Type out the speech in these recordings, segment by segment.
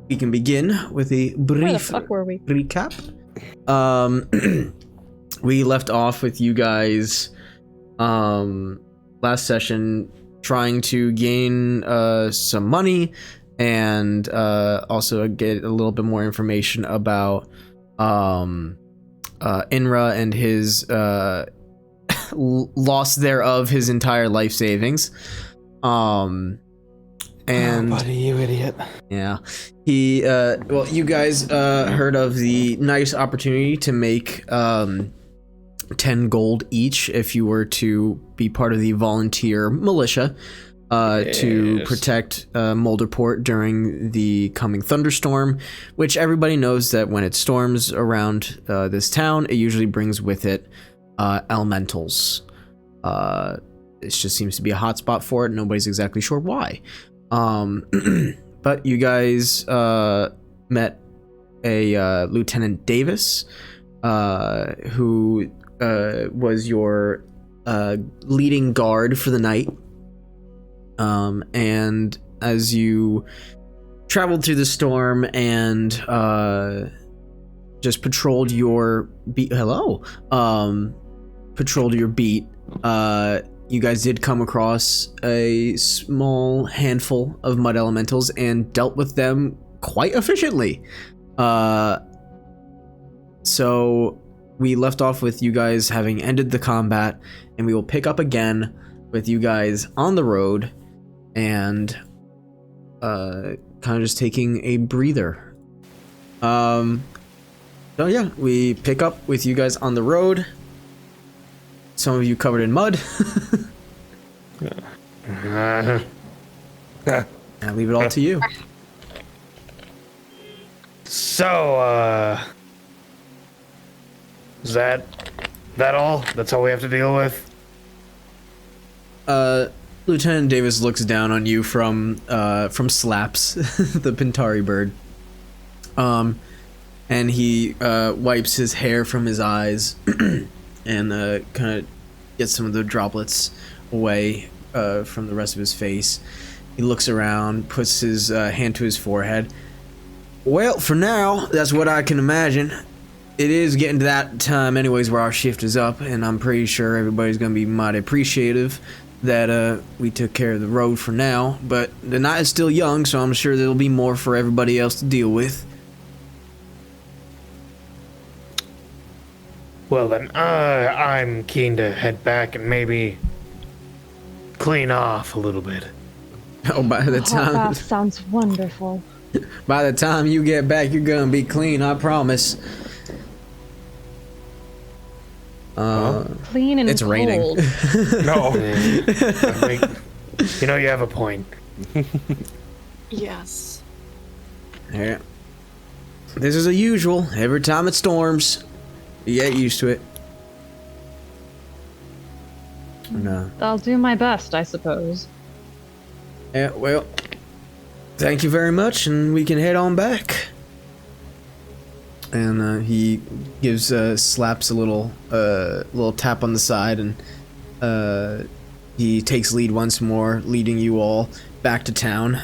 we can begin with a brief Where the fuck were we? recap. We left off with you guys last session trying to gain some money and also get a little bit more information about Innra and his loss thereof his entire life savings. And oh, buddy, you idiot. Yeah, he well, you guys heard of the nice opportunity to make 10 gold each if you were to be part of the volunteer militia to protect Molderport during the coming thunderstorm, which everybody knows that when it storms around this town, it usually brings with it elementals. It just seems to be a hotspot for it. Nobody's exactly sure why. But you guys met a Lieutenant Davis, who was your leading guard for the night. And as you traveled through the storm and just patrolled your beat, patrolled your beat, you guys did come across a small handful of mud elementals and dealt with them quite efficiently. So we left off with you guys having ended the combat, and we will pick up again with you guys on the road and kind of just taking a breather. So yeah, we pick up with you guys on the road. Some of you covered in mud. I leave it all to you. So, is that all? That's all we have to deal with? Lieutenant Davis looks down on you from Slaps, the Pintari bird. And he wipes his hair from his eyes and kind of gets some of the droplets away from the rest of his face. He looks around, puts his hand to his forehead. Well, for now, that's what I can imagine. It is getting to that time anyways where our shift is up, and I'm pretty sure everybody's going to be mighty appreciative that we took care of the road for now. But the night is still young, so I'm sure there'll be more for everybody else to deal with. Well then, I'm keen to head back and maybe clean off a little bit. Oh, by the Hot time bath sounds wonderful. by the time you get back, you're gonna be clean, I promise. Clean and it's raining. cold. No. You know, you have a point. Yes. Yeah. This is a usual. Every time it storms, you get used to it. No. I'll do my best, I suppose. Yeah, well, thank you very much, and we can head on back. And he gives Slaps a little tap on the side, and he takes lead once more, leading you all back to town.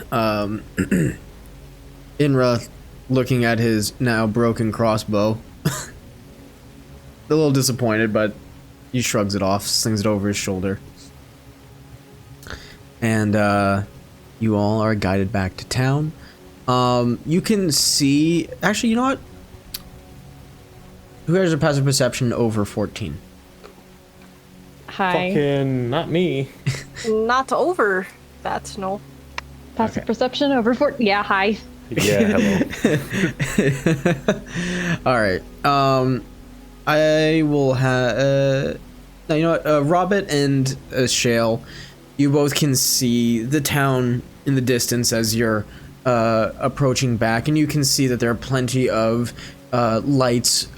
Innra, looking at his now broken crossbow, a little disappointed, but he shrugs it off, slings it over his shoulder. And you all are guided back to town. You can see... Actually, you know what? Who has a passive perception over 14? Hi. Fucking not me. Not over that, no. Passive perception over 4. Yeah, hi. Yeah, hello. Alright. I will have... you know what? Robert and Shale, you both can see the town in the distance as you're approaching back, and you can see that there are plenty of lights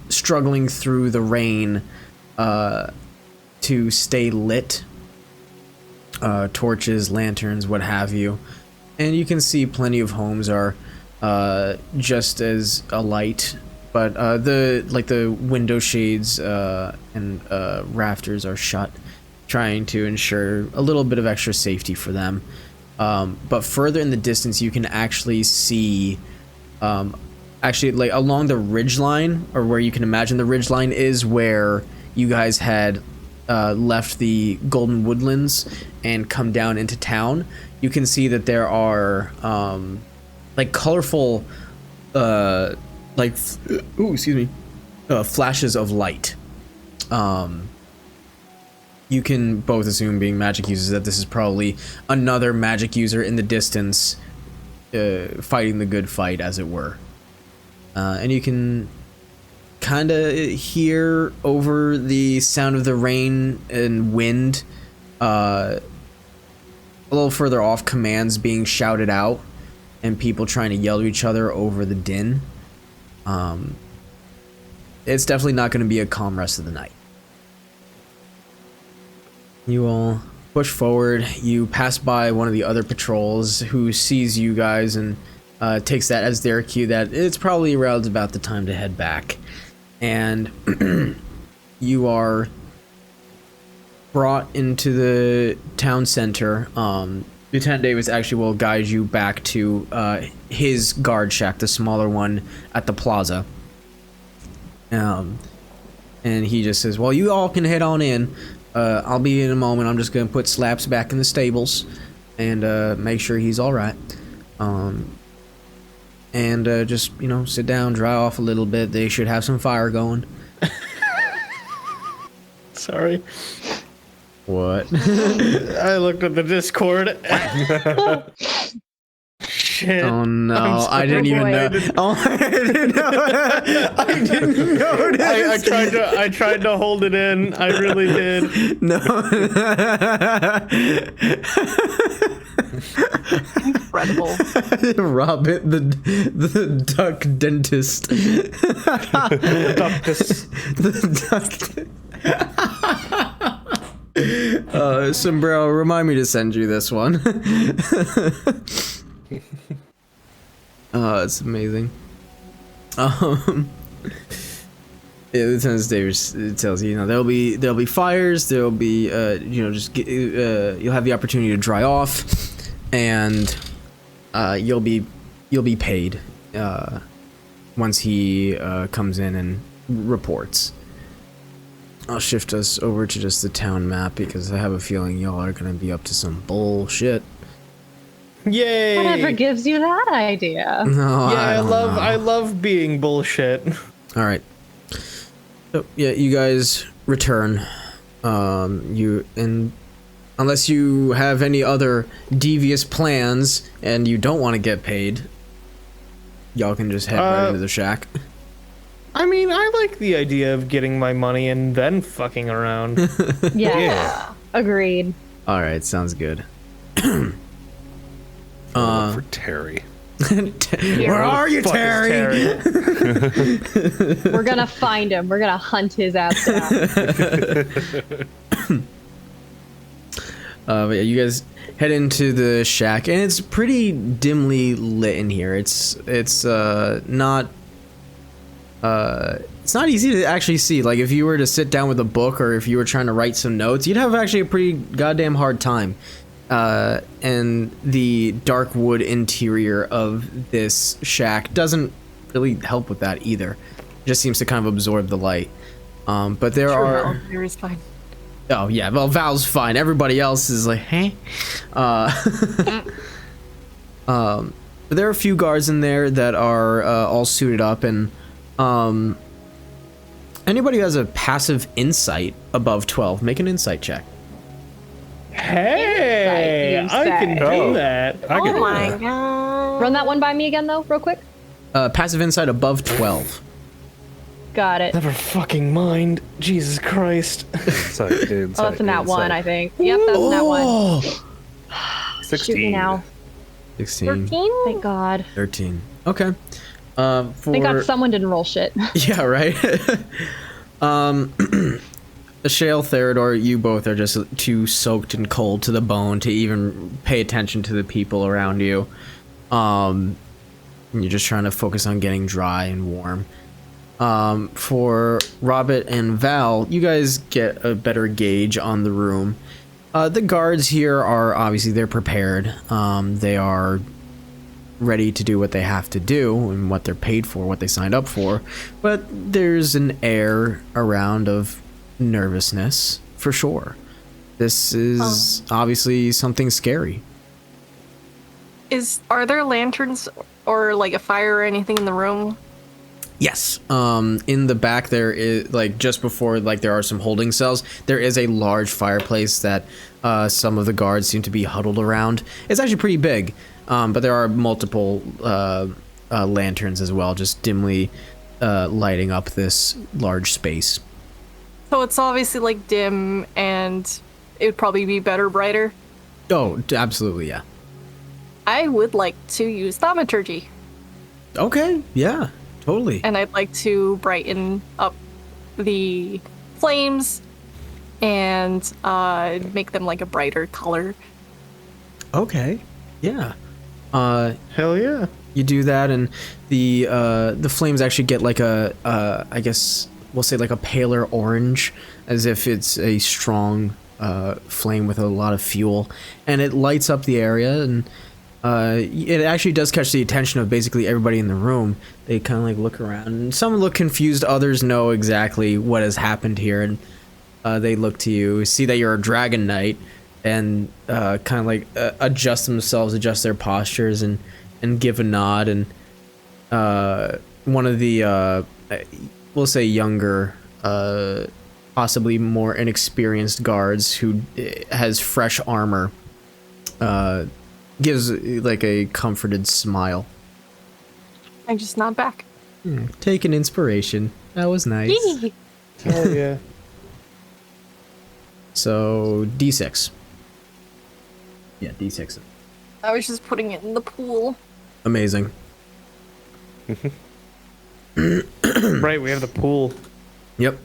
struggling through the rain to stay lit. Torches, lanterns, what have you. And you can see plenty of homes are just as alight, but the window shades and rafters are shut, trying to ensure a little bit of extra safety for them. But further in the distance, you can actually see, actually like along the ridge line, or where you can imagine the ridge line is, where you guys had left the Golden Woodlands and come down into town. You can see that there are like colorful, flashes of light. You can both assume, being magic users, that this is probably another magic user in the distance, fighting the good fight, as it were. And you can kind of hear over the sound of the rain and wind, a little further off, commands being shouted out and people trying to yell to each other over the din. It's definitely not going to be a calm rest of the night. You all push forward. You pass by one of the other patrols, who sees you guys and takes that as their cue that it's probably around about the time to head back. And you are brought into the town center. Lieutenant Davis actually will guide you back to his guard shack, the smaller one at the plaza. And he just says, well, you all can head on in. I'll be in a moment. I'm just going to put Slaps back in the stables and make sure he's all right. And just, you know, sit down, dry off a little bit. They should have some fire going. Sorry. What? I looked at the Discord. Shit. Oh no, I didn't even know. Oh, I didn't know. I didn't notice. I tried to hold it in. I really did. No. Incredible. Robert, the duck dentist. The duck. Sombrero, remind me to send you this one. Oh, it's amazing. Yeah, Lieutenant Davis tells you, you know, there'll be fires, there'll be you know, just you'll have the opportunity to dry off, and you'll be paid once he comes in and reports. I'll shift us over to just the town map because I have a feeling y'all are gonna be up to some bullshit. Yay! Whatever gives you that idea? No, Yeah, I love being bullshit. All right. So yeah, you guys return. Unless you have any other devious plans and you don't want to get paid, y'all can just head right into the shack. I mean, I like the idea of getting my money and then fucking around. Yeah. Agreed. All right, sounds good. For Terry. Where are you, Terry? We're gonna find him. We're gonna hunt his ass down. But yeah, you guys head into the shack, and it's pretty dimly lit in here. It's not easy to actually see. Like, if you were to sit down with a book, or if you were trying to write some notes, you'd have actually a pretty goddamn hard time. And the dark wood interior of this shack doesn't really help with that either. It just seems to kind of absorb the light. But there are... Mary's fine. Oh, yeah, well, Val's fine. Everybody else is like, hey? But there are a few guards in there that are all suited up, and anybody who has a passive insight above 12, make an insight check. Hey, Insight, I can do that. Oh my god. Run that one by me again, though, real quick. Passive insight above 12. Got it. Never fucking mind. Jesus Christ. Oh, that's a nat one, I think. Yep, that's a nat one. 16. Shoot me now. 16. 13? Thank God. 13. Okay. Thank God someone didn't roll shit. Yeah, right? Shale, Theodore, you both are just too soaked and cold to the bone to even pay attention to the people around you. And you're just trying to focus on getting dry and warm. For Robert and Val, you guys get a better gauge on the room. The guards here are obviously they're prepared. They are ready to do what they have to do and what they're paid for, what they signed up for. But there's an air around of nervousness for sure. This is obviously something scary. Are there lanterns or like a fire or anything in the room? Yes. In the back there is like just before like there are some holding cells. There is a large fireplace that some of the guards seem to be huddled around. It's actually pretty big, but there are multiple lanterns as well, just dimly lighting up this large space. So it's obviously like dim, and it would probably be better brighter. Oh, absolutely, yeah. I would like to use thaumaturgy. Okay, yeah, totally. And I'd like to brighten up the flames and make them like a brighter color. Okay, yeah. Hell yeah. You do that, and the flames actually get like a I guess we'll say like a paler orange, as if it's a strong flame with a lot of fuel, and it lights up the area, and it actually does catch the attention of basically everybody in the room. They kind of like look around, and some look confused, others know exactly what has happened here, and they look to you, see that you're a dragon knight, and kind of like adjust themselves, adjust their postures, and give a nod. And one of the we'll say younger, possibly more inexperienced guards who has fresh armor gives like a comforted smile. I just nod back. Take an inspiration. That was nice. Yee! Hell yeah. So D6. Yeah, D6. I was just putting it in the pool. Amazing. Right, we have the pool. Yep.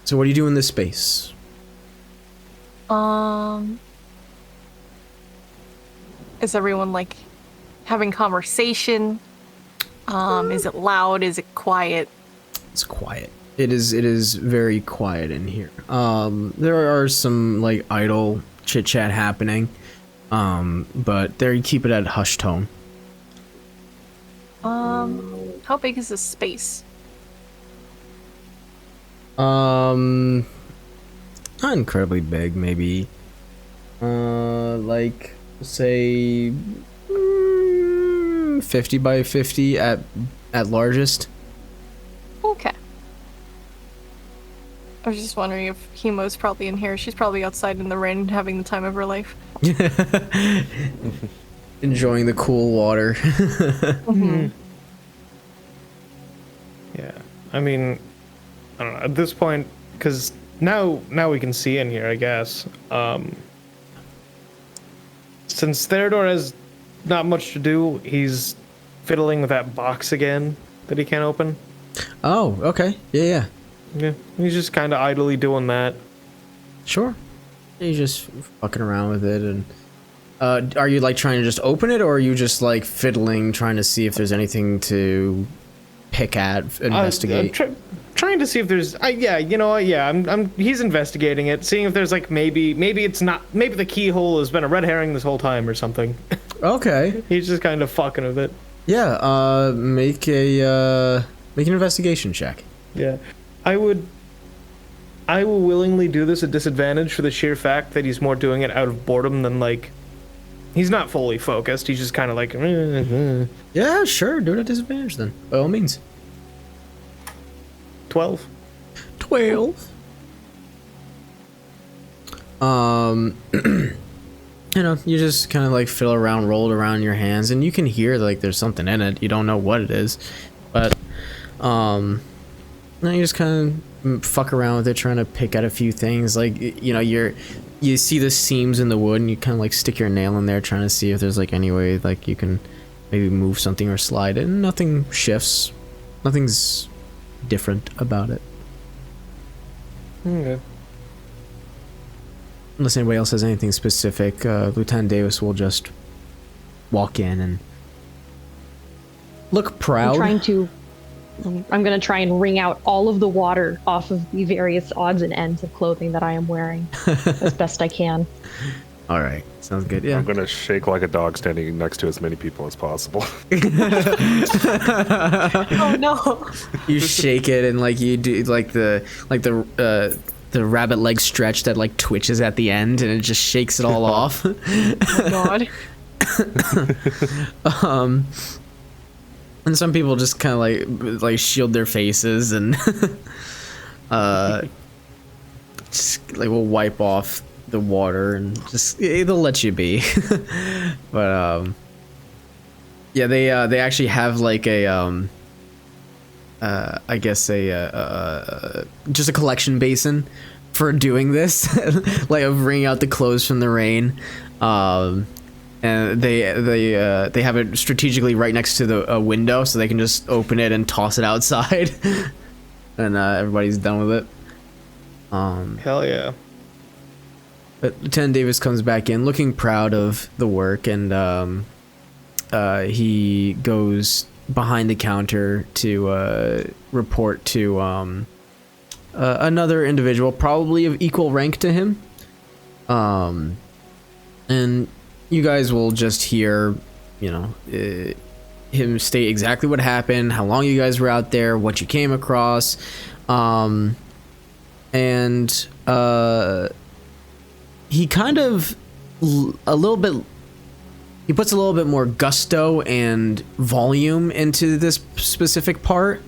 So what do you do in this space? Is everyone like having conversation? Is it loud? Is it quiet? It's quiet. It is very quiet in here. There are some like idle chit chat happening, but there you keep it at hush tone. How big is this space? Not incredibly big, maybe. Like say 50 by 50 at largest. Okay. I was just wondering if Hemo's probably in here. She's probably outside in the rain having the time of her life. Enjoying the cool water. Yeah. I mean, I don't know. At this point, because now we can see in here, I guess. Since Theodore has not much to do, he's fiddling with that box again that he can't open. Oh, okay. Yeah. Yeah, he's just kind of idly doing that. Sure. You're just fucking around with it, and are you like trying to just open it, or are you just like fiddling, trying to see if there's anything to pick at, investigate? Trying to see if there's, yeah, you know, yeah. He's investigating it, seeing if there's like maybe it's not, maybe the keyhole has been a red herring this whole time or something. Okay. He's just kind of fucking with it. Yeah. Make an investigation check. Yeah. I will willingly do this at disadvantage for the sheer fact that he's more doing it out of boredom than like, he's not fully focused. He's just kind of like, Yeah, sure. Do it at disadvantage then, by all means. 12. You know, you just kind of like fiddle around, roll it around in your hands, and you can hear like there's something in it. You don't know what it is, but no, you just kind of fuck around with it, trying to pick at a few things. Like, you know, you see the seams in the wood, and you kind of like stick your nail in there, trying to see if there's like any way like you can maybe move something or slide it. And nothing shifts. Nothing's different about it. Okay. Unless anybody else has anything specific, Lieutenant Davis will just walk in and look proud. I'm trying to I'm gonna try and wring out all of the water off of the various odds and ends of clothing that I am wearing as best I can. All right, sounds good. Yeah. I'm gonna shake like a dog standing next to as many people as possible. Oh no. You shake it and like you do like the rabbit leg stretch that like twitches at the end and it just shakes it all off. Oh my god. And some people just kind of like shield their faces and just like will wipe off the water and just they'll let you be. But yeah, they actually have like a I guess just a collection basin for doing this, like of wringing out the clothes from the rain. And they have it strategically right next to the window, so they can just open it and toss it outside, and everybody's done with it. Hell yeah. But Lieutenant Davis comes back in, looking proud of the work, and he goes behind the counter to report to another individual, probably of equal rank to him, and you guys will just hear, him state exactly what happened, how long you guys were out there, what you came across, and he kind of he puts a little bit more gusto and volume into this specific part,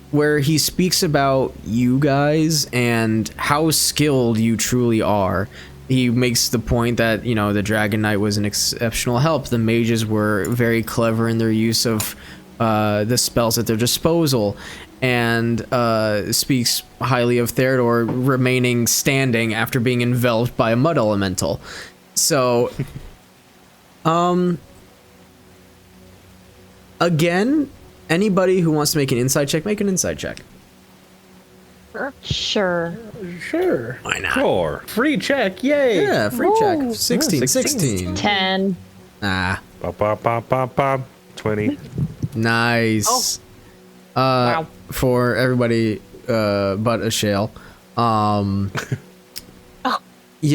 where he speaks about you guys and how skilled you truly are. He makes the point that, the Dragon Knight was an exceptional help. The mages were very clever in their use of the spells at their disposal, and speaks highly of Theodore remaining standing after being enveloped by a mud elemental. So, again, anybody who wants to make an insight check, make an insight check. Sure. Sure. Why not? Sure. Free check, yay! Yeah, free check. Woo. 16, Yeah, 16. 10. Ah, Bop, bop, bop, bop, bop. 20. nice. Wow. For everybody but a shale. Yeah,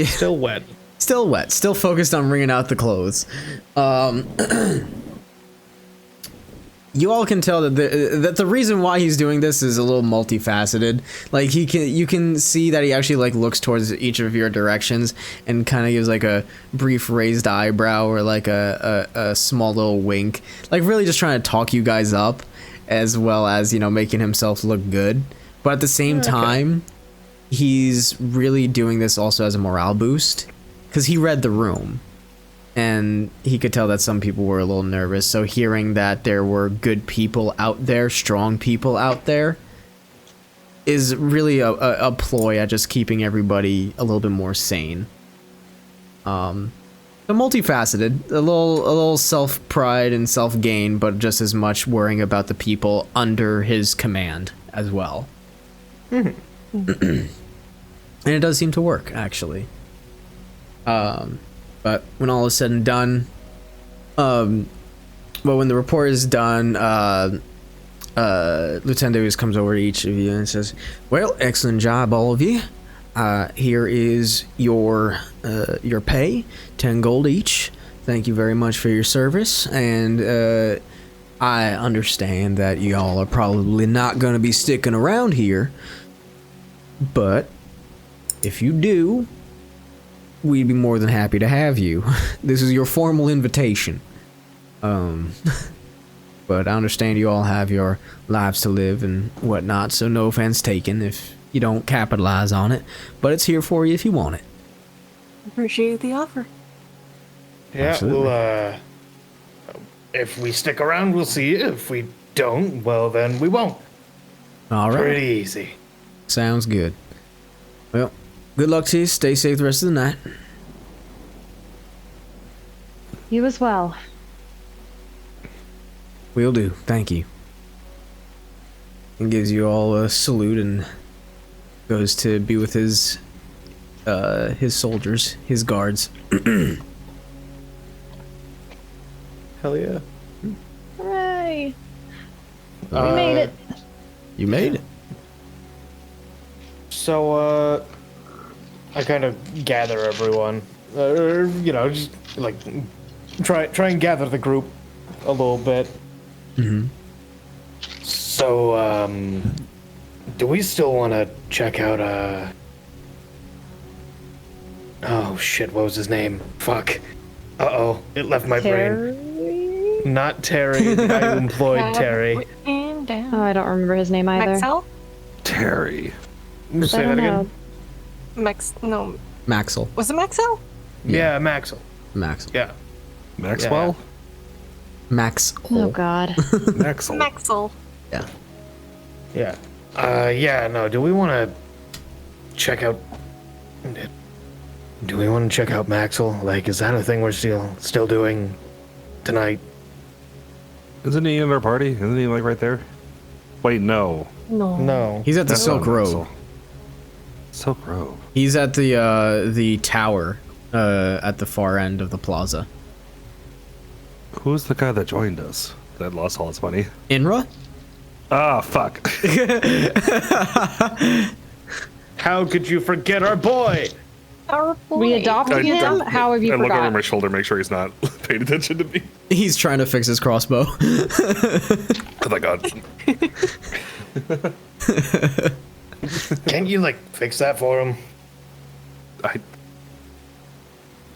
Still wet. still wet, still focused on wringing out the clothes. You all can tell that the reason why he's doing this is a little multifaceted. Like you can see that he actually like looks towards each of your directions and kind of gives like a brief raised eyebrow or like a small little wink, like really just trying to talk you guys up, as well as making himself look good. But at the same time, he's really doing this also as a morale boost, because he read the room. And he could tell that some people were a little nervous. So hearing that there were good people out there, strong people out there, is really a ploy at just keeping everybody a little bit more sane. So multifaceted, a little self-pride and self-gain, but just as much worrying about the people under his command as well. And it does seem to work, actually. But when all is said and done, when the report is done, Lieutenant Davis comes over to each of you and says, "Well, excellent job, all of you. Here is your pay, 10 gold each. Thank you very much for your service, and I understand that y'all are probably not going to be sticking around here, but if you do, we'd be more than happy to have you. This is your formal invitation. But I understand you all have your lives to live and whatnot, so no offense taken if you don't capitalize on it, but it's here for you if you want it." Appreciate the offer. Yeah, Absolutely. well, if we stick around, we'll see you. If we don't, well, then we won't. All right. Pretty easy. Sounds good. Well, good luck to you. Stay safe the rest of the night. You as well. Will do. Thank you. And gives you all a salute and goes to be with his soldiers, his guards. Hell yeah. Hooray! We made it. You made it. So, I kind of gather everyone. Just like try and gather the group a little bit. Mm-hmm. So, do we still want to check out, oh shit, what was his name? Fuck. Uh-oh, it left my brain. Not Terry, the guy who employed Terry. Oh, I don't remember his name either. Maxell? Terry. Say that again. No. Maxell. Was it Maxell? Yeah, Maxell. Maxell. Yeah. Maxwell? Max. Oh God. Maxwell. Maxell. Yeah. Yeah. No, do we want to check out... Do we want to check out Maxwell? Like, is that a thing we're still doing tonight? Isn't he in our party? Isn't he like right there? Wait, no. No. He's at the That's Silk not Road. Maxwell. Silk Road. He's at the tower at the far end of the plaza. Who's the guy that joined us that lost all his money? Innra? Ah, fuck. How could you forget our boy? Our boy. We adopted him? How have you I look over forgot? my shoulder, make sure he's not paying attention to me. He's trying to fix his crossbow. Oh my god. Can't you, like, fix that for him?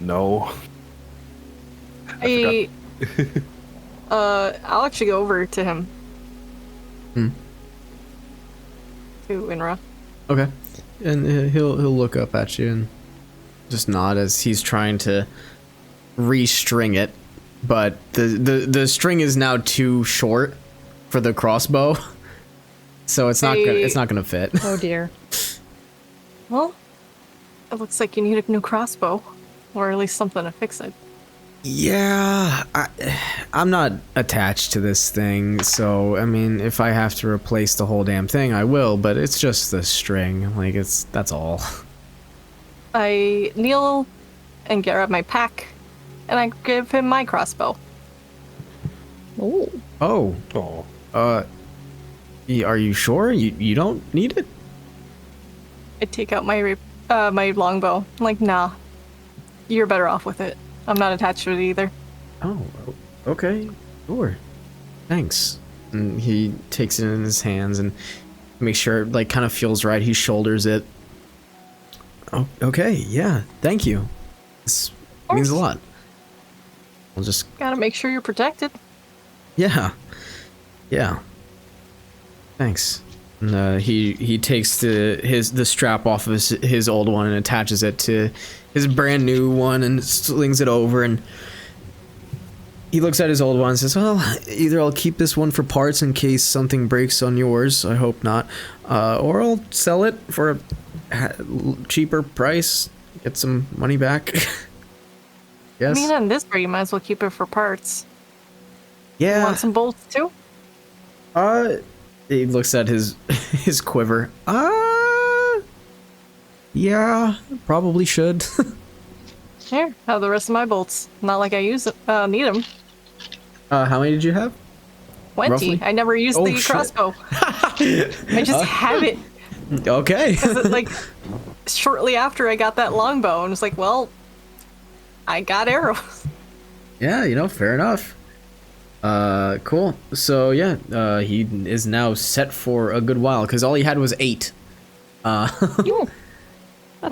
No. I'll actually go over to him. Hmm. To Innra. Okay. And he'll look up at you and just nod as he's trying to restring it, but the string is now too short for the crossbow, so it's not gonna fit. Oh dear. Well, it looks like you need a new crossbow, or at least something to fix it. Yeah, I'm not attached to this thing, so I mean, if I have to replace the whole damn thing, I will. But it's just the string, like that's all. I kneel and grab my pack, and I give him my crossbow. Oh. Oh, Oh. are you sure you don't need it? I take out my my longbow. I'm like, nah, you're better off with it. I'm not attached to it either. Oh, okay, sure. Thanks. And he takes it in his hands and makes sure it, like, kind of feels right. He shoulders it. Oh, okay, yeah, thank you. This means a lot. We'll just... Gotta make sure you're protected. Yeah. Thanks. And he takes the strap off of his old one and attaches it to his brand new one and slings it over, and he looks at his old one and says, well, either I'll keep this one for parts in case something breaks on yours, I hope not, or I'll sell it for a cheaper price, get some money back. Yes. I mean, on this rate, you might as well keep it for parts. Yeah. You want some bolts too? He looks at his quiver. Yeah, probably should. Here, have the rest of my bolts. Not like I need them. How many did you have? 20. Roughly? I never used the shit. crossbow. I just have it. Okay. Like, shortly after I got that longbow, and it's like, well, I got arrows. Yeah, fair enough. Cool. So yeah, he is now set for a good while because all he had was 8. That's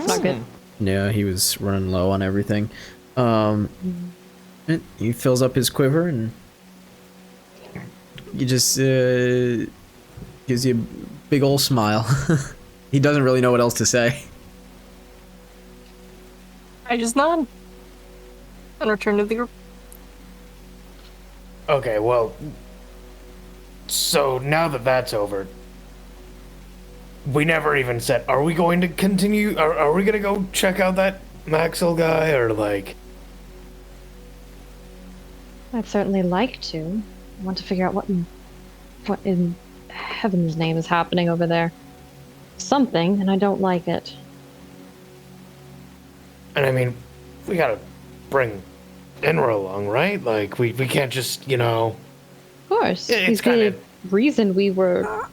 not good. Yeah, he was running low on everything. He fills up his quiver and he just gives you a big old smile. He doesn't really know what else to say. I just nod and return to the group. Okay, well, so now that that's over, we never even said, are we going to continue, are we gonna go check out that Maxwell guy, or like... I'd certainly like to. I want to figure out what in heaven's name is happening over there. Something, and I don't like it. And I mean, we gotta bring Innra along, right? Like, we can't just, Of course. It's He's kinda- the reason we were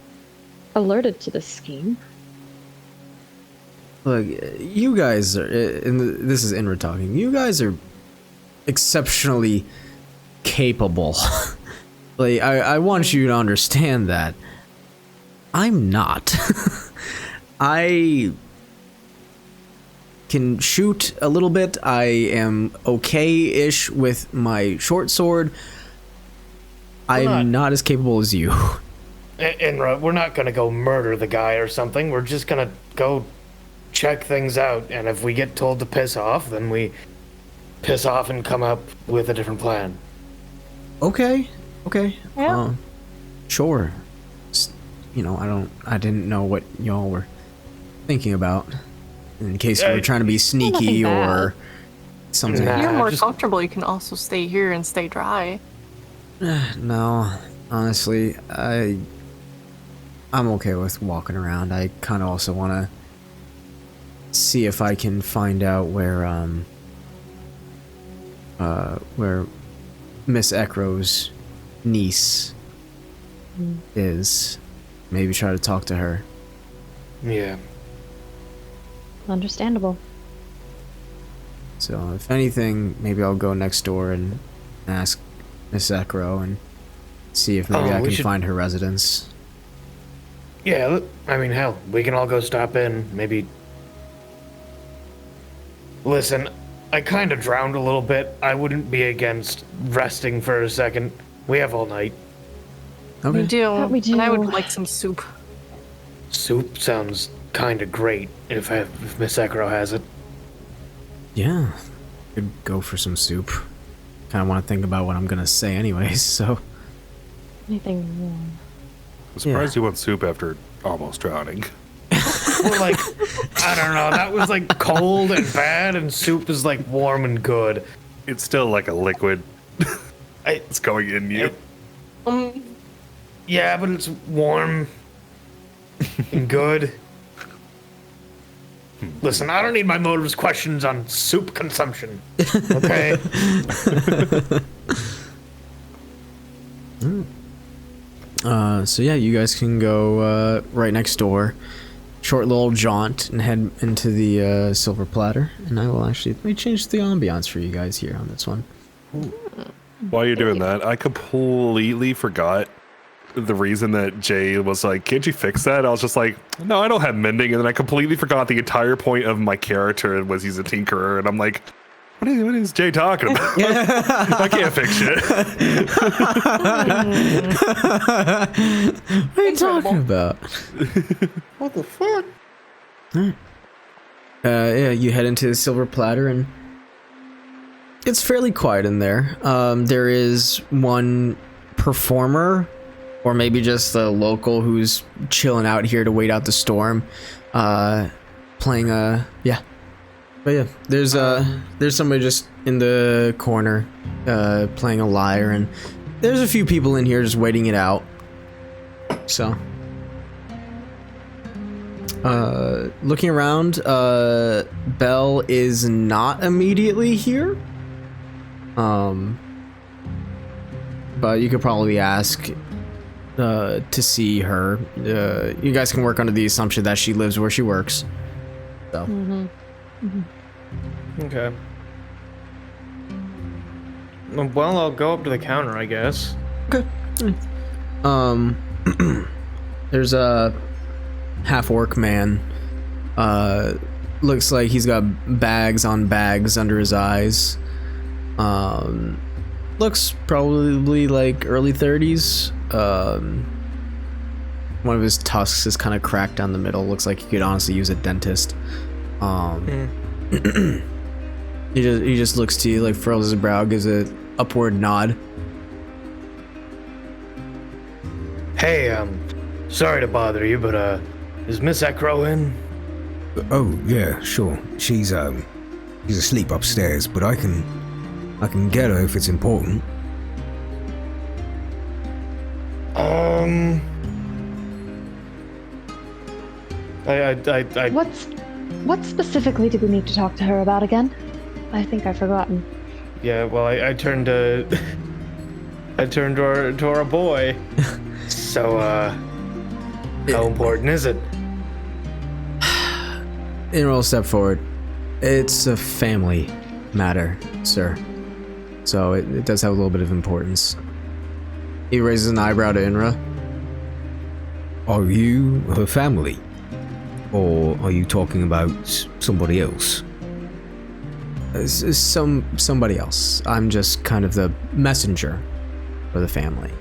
alerted to this scheme. Look, you guys are, and this is Innra talking, you guys are exceptionally capable. Like, I want you to understand that. I'm not. I can shoot a little bit. I am okay-ish with my short sword. I'm not as capable as you. Innra, we're not gonna go murder the guy or something. We're just gonna go check things out, and if we get told to piss off, then we piss off and come up with a different plan. Okay. Yeah. Sure. I didn't know what y'all were thinking about. In case you were trying to be sneaky or something. If you're more comfortable, you can also stay here and stay dry. No, honestly, I'm okay with walking around. I kind of also want to see if I can find out where Miss Ekro's niece is. Maybe try to talk to her. Yeah. Understandable. So if anything, maybe I'll go next door and ask Miss Ekro and see if maybe I can find her residence. Yeah, I mean, hell, we can all go stop in, maybe. Listen, I kind of drowned a little bit. I wouldn't be against resting for a second. We have all night. Okay. We do. We do. And I would like some soup. Soup sounds kind of great if Miss Ekro has it. Yeah, could go for some soup. Kind of want to think about what I'm gonna say anyways, so. Anything wrong? I'm surprised you want soup after almost drowning. Well, like, I don't know, that was like cold and bad, and soup is like warm and good. It's still like a liquid. It's going in you. Yeah, but it's warm and good. Listen, I don't need my motives questions on soup consumption. Okay? So yeah, you guys can go right next door. Short little jaunt and head into the Silver Platter. And I will let me change the ambiance for you guys here on this one. While you're doing that, I completely forgot the reason that Jay was like, can't you fix that? I was just like, no, I don't have mending. And then I completely forgot the entire point of my character was he's a tinkerer. And I'm like, what is Jay talking about? I can't fix shit. What are you talking about? What the fuck? Yeah, you head into the Silver Platter and it's fairly quiet in there. There is one performer, or maybe just a local who's chilling out here to wait out the storm, playing yeah. But yeah, there's somebody just in the corner, playing a lyre, and there's a few people in here just waiting it out. So, looking around, Belle is not immediately here. But you could probably ask to see her. You guys can work under the assumption that she lives where she works. So. Okay. Well, I'll go up to the counter, I guess. Okay. There's a half-orc man. Looks like he's got bags on bags under his eyes. Looks probably like early 30s. One of his tusks is kind of cracked down the middle. Looks like he could honestly use a dentist. He just looks to you, like furrows his brow, gives an upward nod. Hey, sorry to bother you, but is Miss Ekro in? Oh yeah, sure. She's asleep upstairs, but I can get her if it's important. What specifically do we need to talk to her about again? I think I've forgotten. Yeah, well, I turned to our boy. So, How important is it? Innra will step forward. It's a family matter, sir. So it does have a little bit of importance. He raises an eyebrow to Innra. Are you her family? Or are you talking about somebody else? Somebody else. I'm just kind of the messenger for the family.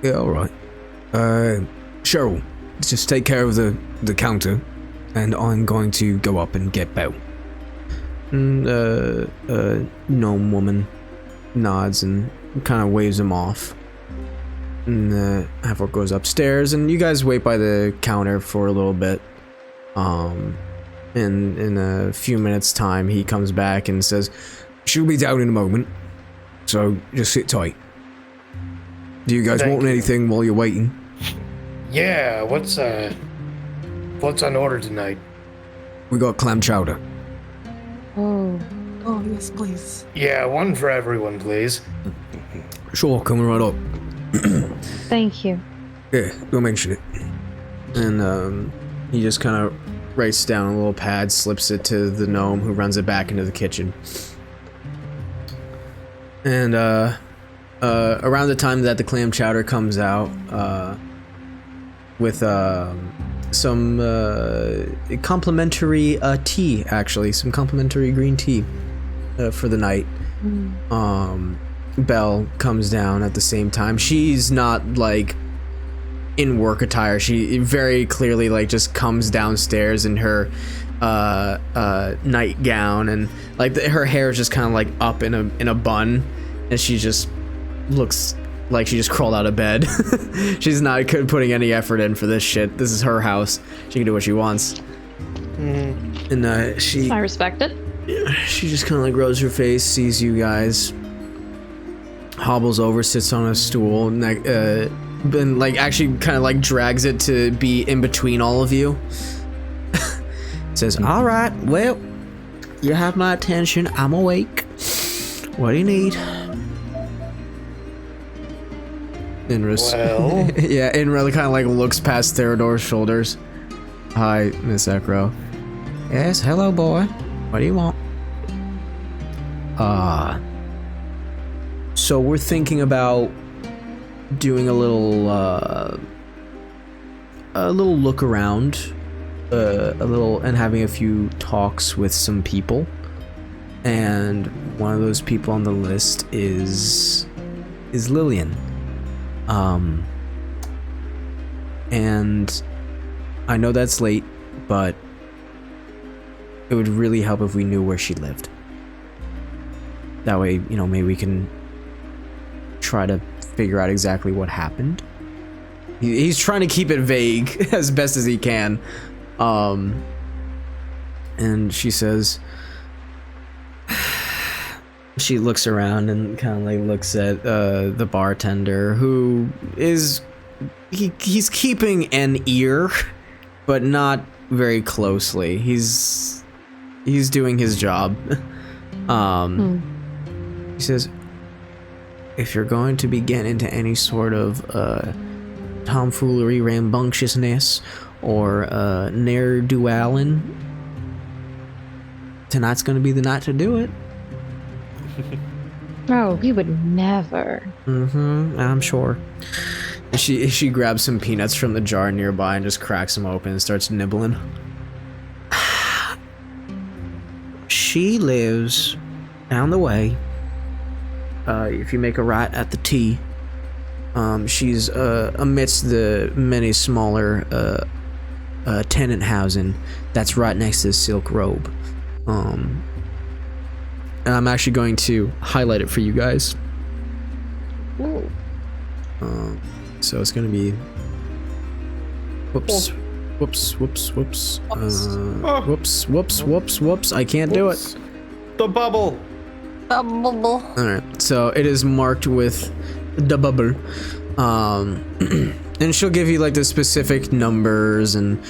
Yeah, alright. Cheryl, just take care of the counter, and I'm going to go up and get Belle. Gnome woman nods and kind of waves him off. And Halfwork goes upstairs, and you guys wait by the counter for a little bit. In a few minutes' time, he comes back and says, She'll be down in a moment, so just sit tight. Do you guys want anything while you're waiting? Yeah, what's on order tonight? We got clam chowder. Oh, Oh, yes, please. Yeah, one for everyone, please. Sure, coming right up. thank you. Yeah, don't mention it. and he just kind of writes down a little pad, slips it to the gnome, who runs it back into the kitchen. And around the time that the clam chowder comes out, with some complimentary tea, actually, some complimentary green tea for the night. Belle comes down at the same time. She's not like in work attire. She very clearly like just comes downstairs in her nightgown, and like her hair is just kind of like up in a bun, and she just looks like she just crawled out of bed. She's not putting any effort in for this shit. This is her house. She can do what she wants. And I respect it. she just kind of like rubs her face, sees you guys, hobbles over, sits on a stool, and like actually kind of like drags it to be in between all of you. Says, "All right, well, you have my attention. I'm awake. What do you need?" Inra's, Well, yeah, Innra kind of like looks past Theodore's shoulders. "Hi, Miss Echo." "Yes, hello, boy. What do you want?" So we're thinking about doing a little look around, and having a few talks with some people. And one of those people on the list is Lillian. And I know that's late, but it would really help if we knew where she lived. That way, you know, maybe we can try to figure out exactly what happened. He's trying to keep it vague as best as he can. And she says, she looks around and kind of like looks at the bartender, who is he's keeping an ear, but not very closely. He's doing his job. He says, "If you're going to be getting into any sort of tomfoolery, rambunctiousness, or ne'er-do-welling, tonight's going to be the night to do it." Oh, we would never. I'm sure. And she grabs some peanuts from the jar nearby and just cracks them open and starts nibbling. She lives down the way. If you make a right at the T, she's amidst the many smaller tenant housing that's right next to the Silk Robe. And I'm actually going to highlight it for you guys. Ooh. So it's going to be... Whoops. Whoops, whoops, whoops. Whoops, whoops, whoops, whoops. I can't do it. the bubble. Alright, so it is marked with the bubble. And she'll give you like the specific numbers and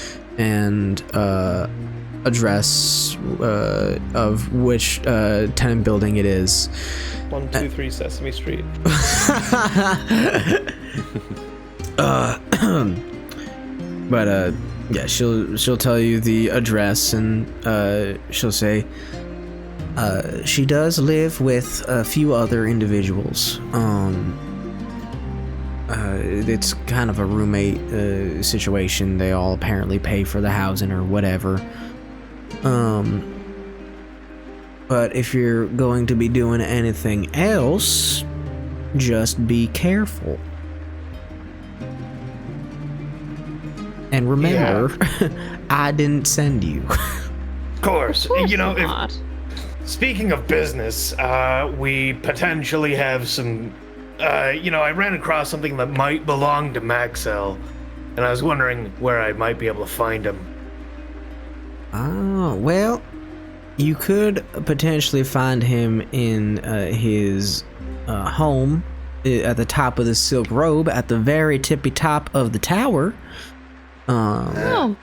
address of which tenant building it is. 123 Sesame Street. But yeah, she'll tell you the address, and she'll say she does live with a few other individuals. It's kind of a roommate situation. They all apparently pay for the housing or whatever. But if you're going to be doing anything else, just be careful. And remember, I didn't send you. Of course. You know, Not. speaking of business, we potentially have some. I ran across something that might belong to Maxell, and I was wondering where I might be able to find him. Oh, well, you could potentially find him in his home at the top of the Silk Robe, at the very tippy top of the tower. Oh.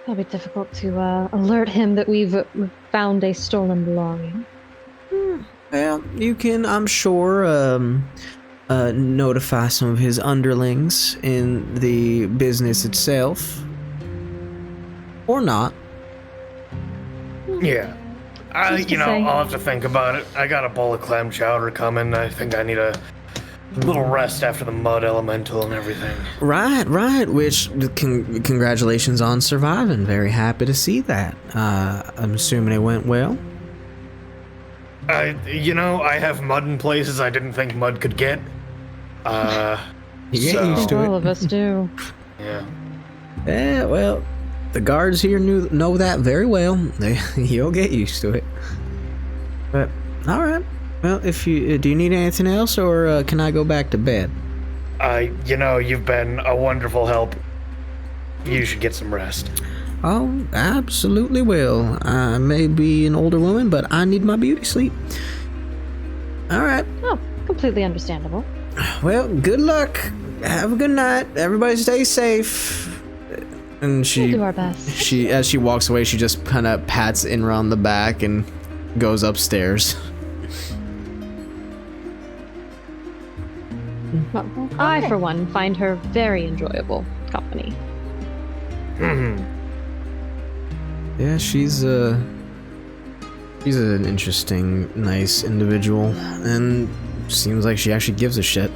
It'll be difficult to alert him that we've found a stolen belonging. Well, you can, I'm sure, notify some of his underlings in the business itself. Or not. Yeah. Who's to say? I'll have to think about it. I got a bowl of clam chowder coming. I think I need a little rest after the mud elemental and everything. Right, which, congratulations on surviving. Very happy to see that. I'm assuming it went well. I have mud in places I didn't think mud could get. You get used to All it. of us do. Yeah. Yeah, well, the guards here know that very well. You'll get used to it. But, alright. Well, if you do you need anything else, or can I go back to bed? You've been a wonderful help. You should get some rest. Oh, absolutely will. I may be an older woman, but I need my beauty sleep. Alright. Oh, completely understandable. Well, good luck. Have a good night. Everybody stay safe. And We'll she do our best. as she walks away, she just kind of pats Innra on the back and goes upstairs. Well, I, for one, find her very enjoyable company. Yeah, she's an interesting, nice individual, and seems like she actually gives a shit.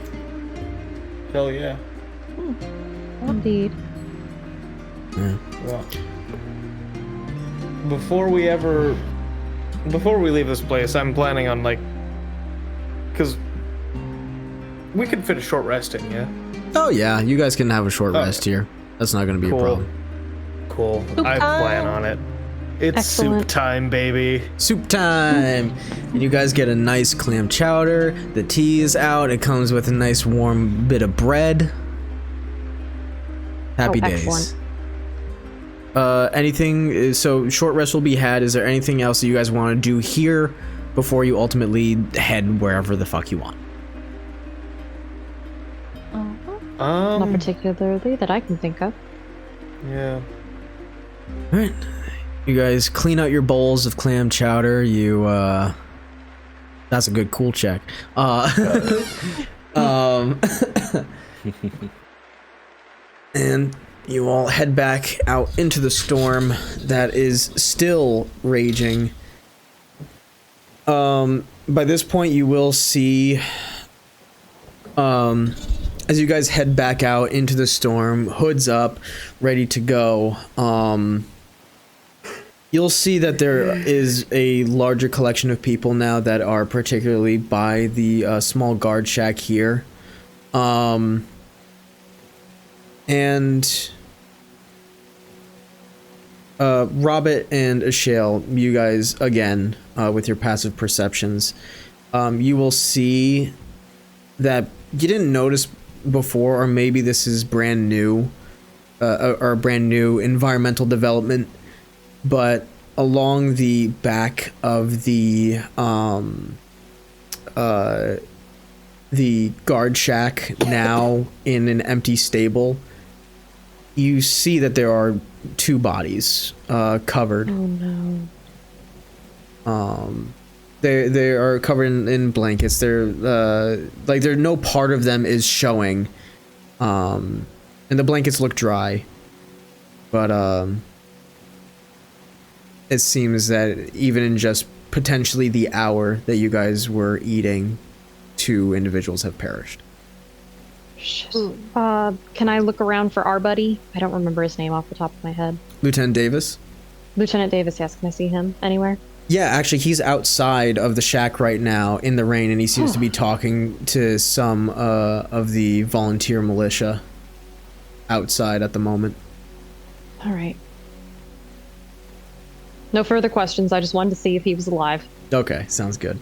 Hell yeah. Indeed. Yeah. Well, before we leave this place, I'm planning on because we could fit a short rest in, yeah? Oh yeah, you guys can have a short Okay. rest here. That's not going to be Cool. a problem. Cool. Soup I plan time. on it. It's Excellent. soup time, baby. Soup time! And you guys get a nice clam chowder. The tea is out. It comes with a nice warm bit of bread. Happy days. Excellent. Anything? So short rest will be had. Is there anything else that you guys want to do here before you ultimately head wherever the fuck you want? Not particularly that I can think of. Yeah. All right. You guys clean out your bowls of clam chowder. You that's a good cool check. And you all head back out into the storm that is still raging. By this point you will see as you guys head back out into the storm, hoods up, ready to go, you'll see that there is a larger collection of people now that are particularly by the small guard shack here. And Robert and Ashale, you guys, again, with your passive perceptions, you will see that you didn't notice before, or maybe this is brand new, or brand new environmental development, but along the back of the guard shack, now in an empty stable, you see that there are two bodies covered. Oh no. They are covered in blankets. They're like no part of them is showing, And the blankets look dry, but it seems that even in just potentially the hour that you guys were eating, 2 individuals have perished. Shit. Can I look around for our buddy? I don't remember his name off the top of my head. Lieutenant Davis? Lieutenant Davis, yes. Can I see him anywhere? Yeah, actually, he's outside of the shack right now in the rain, and he seems to be talking to some of the volunteer militia outside at the moment. All right. No further questions. I just wanted to see if he was alive. Okay, sounds good.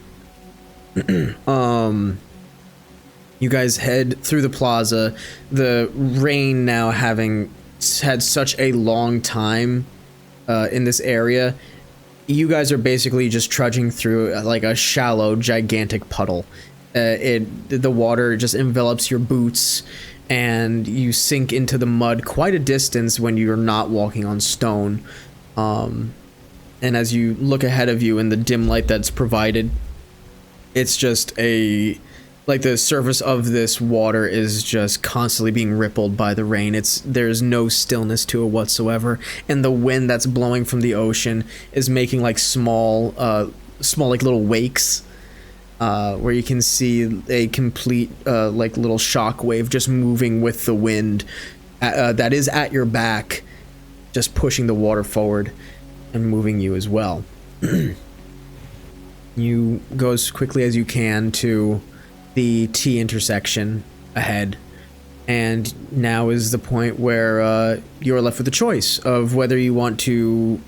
You guys head through the plaza. The rain now having had such a long time in this area, you guys are basically just trudging through like a shallow, gigantic puddle. The water just envelops your boots, and you sink into the mud quite a distance when you're not walking on stone. And as you look ahead of you in the dim light that's provided, it's just like the surface of this water is just constantly being rippled by the rain. There's no stillness to it whatsoever, and the wind that's blowing from the ocean is making like small like little wakes, where you can see a complete like little shock wave just moving with the wind that is at your back, just pushing the water forward and moving you as well. You go as quickly as you can to the T intersection ahead, and now is the point where you're left with a choice of whether you want to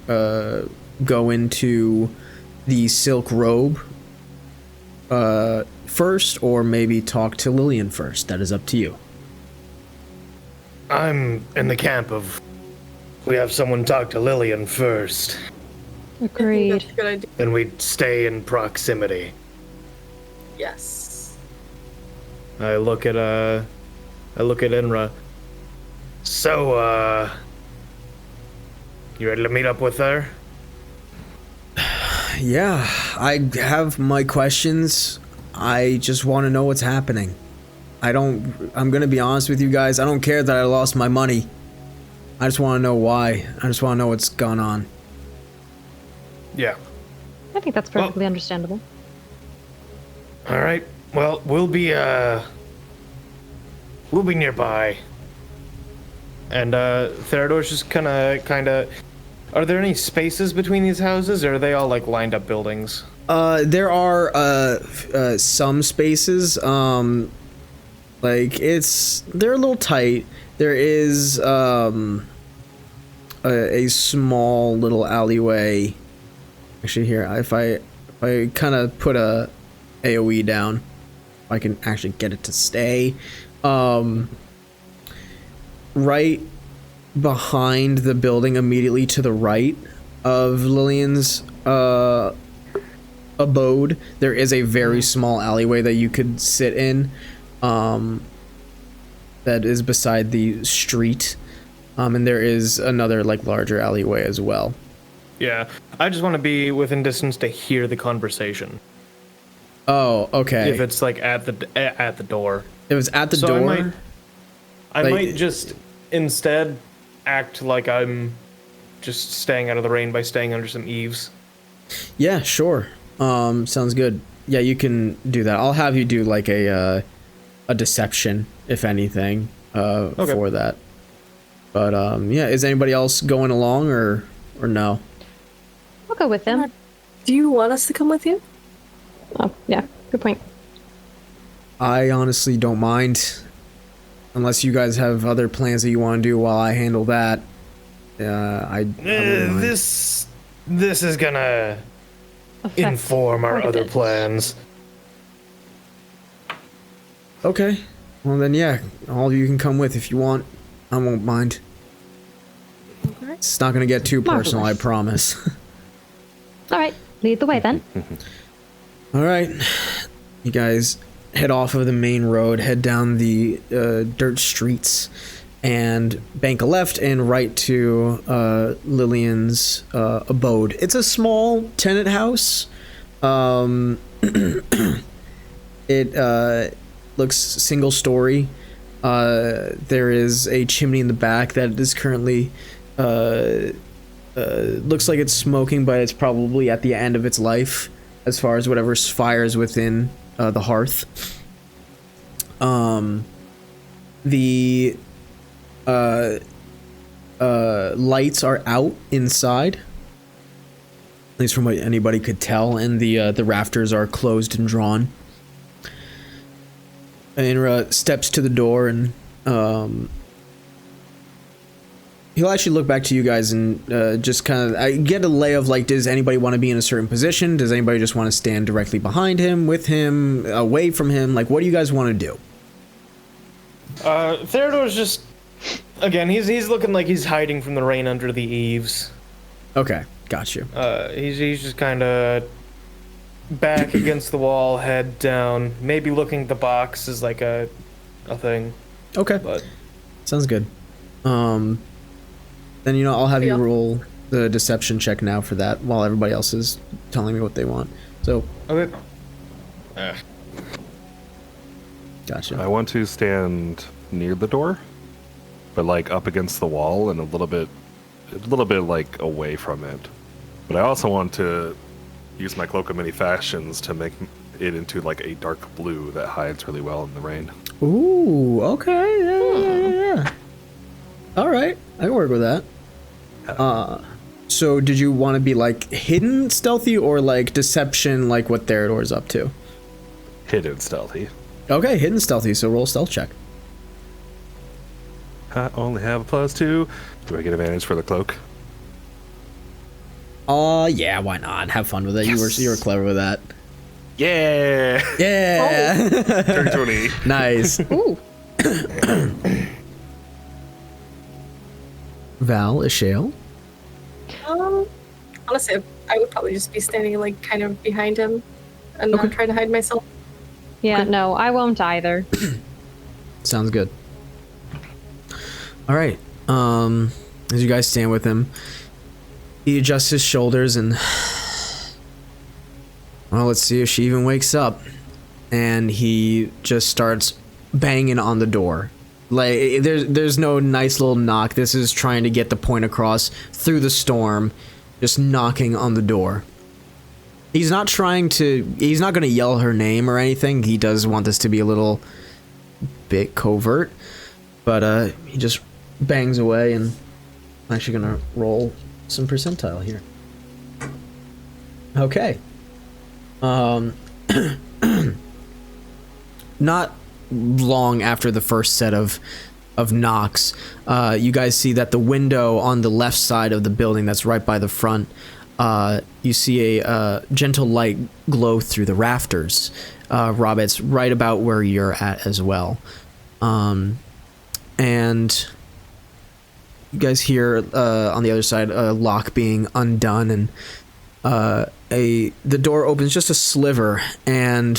go into the Silk Robe first, or maybe talk to Lillian first. That is up to you. I'm in the camp of we have someone talk to Lillian first, Agreed. That's a good idea. then we stay in proximity. Yes. I look at Innra. So, you ready to meet up with her? Yeah, I have my questions. I just want to know what's happening. I'm gonna be honest with you guys, I don't care that I lost my money. I just want to know why. I just want to know what's gone on. Yeah. I think that's perfectly understandable. All right. Well, we'll be nearby. And Theodor's just kind of. Are there any spaces between these houses, or are they all like lined up buildings? There are some spaces. They're a little tight. There is a small little alleyway. Actually, here, if I kind of put a AOE down, I can actually get it to stay. Right behind the building, immediately to the right of Lillian's abode, there is a very small alleyway that you could sit in. That is beside the street, and there is another like larger alleyway as well. Yeah, I just want to be within distance to hear the conversation. Oh, okay. If it's like at the door. It was at the So door. I Like- might just instead act like I'm just staying out of the rain by staying under some eaves. Yeah, sure. Sounds good. Yeah, you can do that. I'll have you do like a deception, if anything, for that. But yeah, is anybody else going along or no? I'll go with him. Do you want us to come with you? Oh, yeah. Good point. I honestly don't mind, unless you guys have other plans that you want to do while I handle that. I wouldn't mind. This is gonna Affect inform our quite a other bit. plans. Okay. Well then, yeah, all of you can come with if you want. I won't mind. Okay. It's not gonna get too personal, I Marvelous. promise. All right. Lead the way then. All right, you guys head off of the main road, head down the dirt streets, and bank a left and right to Lillian's abode. It's a small tenant house. It looks single story. There is a chimney in the back that is currently looks like it's smoking, but it's probably at the end of its life as far as whatever fires within the hearth. The lights are out inside, at least from what anybody could tell, and the rafters are closed and drawn. Innra steps to the door and he'll actually look back to you guys and just kind of get a lay of, like, does anybody want to be in a certain position? Does anybody just want to stand directly behind him, with him, away from him? Like, what do you guys want to do? Theodore's just, again, he's looking like he's hiding from the rain under the eaves. Okay, got you. He's just kind of back against the wall, head down, maybe looking at the box as like a thing. Okay, But sounds good. Then, you know, I'll have you roll the deception check now for that while everybody else is telling me what they want. So, okay. gotcha. I want to stand near the door, but like up against the wall and a little bit like away from it. But I also want to use my cloak of many fashions to make it into like a dark blue that hides really well in the rain. Ooh, okay, yeah. All right, I can work with that. So did you want to be like hidden stealthy or like deception, like what Theodore's up to? Hidden stealthy. Okay, hidden stealthy, so roll stealth check. I only have a +2. Do I get advantage for the cloak? Yeah, why not? Have fun with it. Yes. You were clever with that. Yeah. Yeah. Turn 20. Nice. Ooh. Val, Ishale. Honestly, I would probably just be standing like kind of behind him and not try to hide myself. Yeah, no, I won't either. Sounds good. All right. As you guys stand with him, he adjusts his shoulders and, well, let's see if she even wakes up. And he just starts banging on the door. Like, there's no nice little knock. This is trying to get the point across through the storm, just knocking on the door. He's not going to yell her name or anything. He does want this to be a little bit covert, but he just bangs away, and I'm actually gonna roll some percentile here. Okay. Not long after the first set of knocks, you guys see that the window on the left side of the building that's right by the front, you see a gentle light glow through the rafters. Rob, it's right about where you're at as well. And you guys hear on the other side a lock being undone, and the door opens just a sliver, and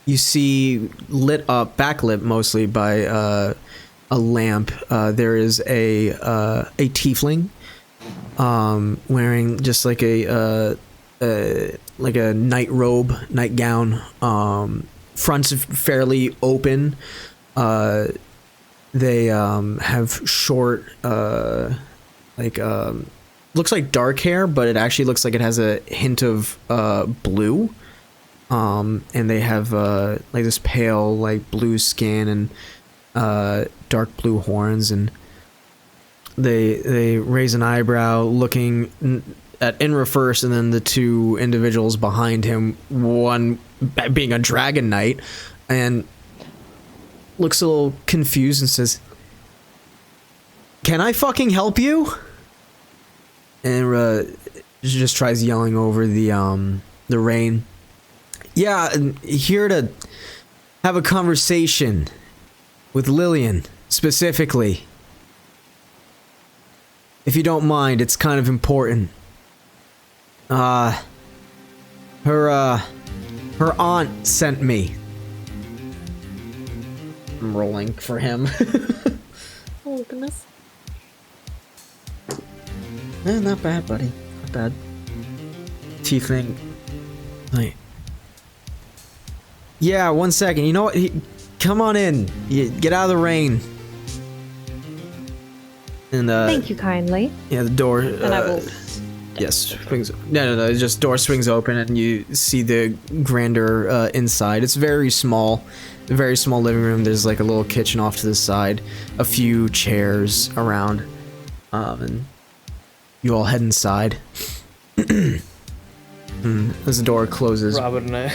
you see, lit up, backlit mostly by a lamp, there is a tiefling wearing just like a night robe, nightgown. Front's fairly open. They have short, looks like dark hair, but it actually looks like it has a hint of blue. And they have like this pale, like blue skin and dark blue horns, and they raise an eyebrow, looking at Innra first, and then the two individuals behind him. One being a dragon knight, and looks a little confused and says, "Can I fucking help you?" And just tries yelling over the rain. "Yeah, I'm here to have a conversation with Lillian, specifically. If you don't mind, it's kind of important. Her aunt sent me." I'm rolling for him. Oh, goodness. Not bad, buddy. Not bad. Tiefling. Like, Yeah, 1 second. You know what? Come on in. Get out of the rain. And Thank you kindly. yeah, the door. And I will. Yes, swings. No. Just door swings open, and you see the grander inside. It's very small, a very small living room. There's like a little kitchen off to the side, a few chairs around, and you all head inside. As the door closes. Robin and I.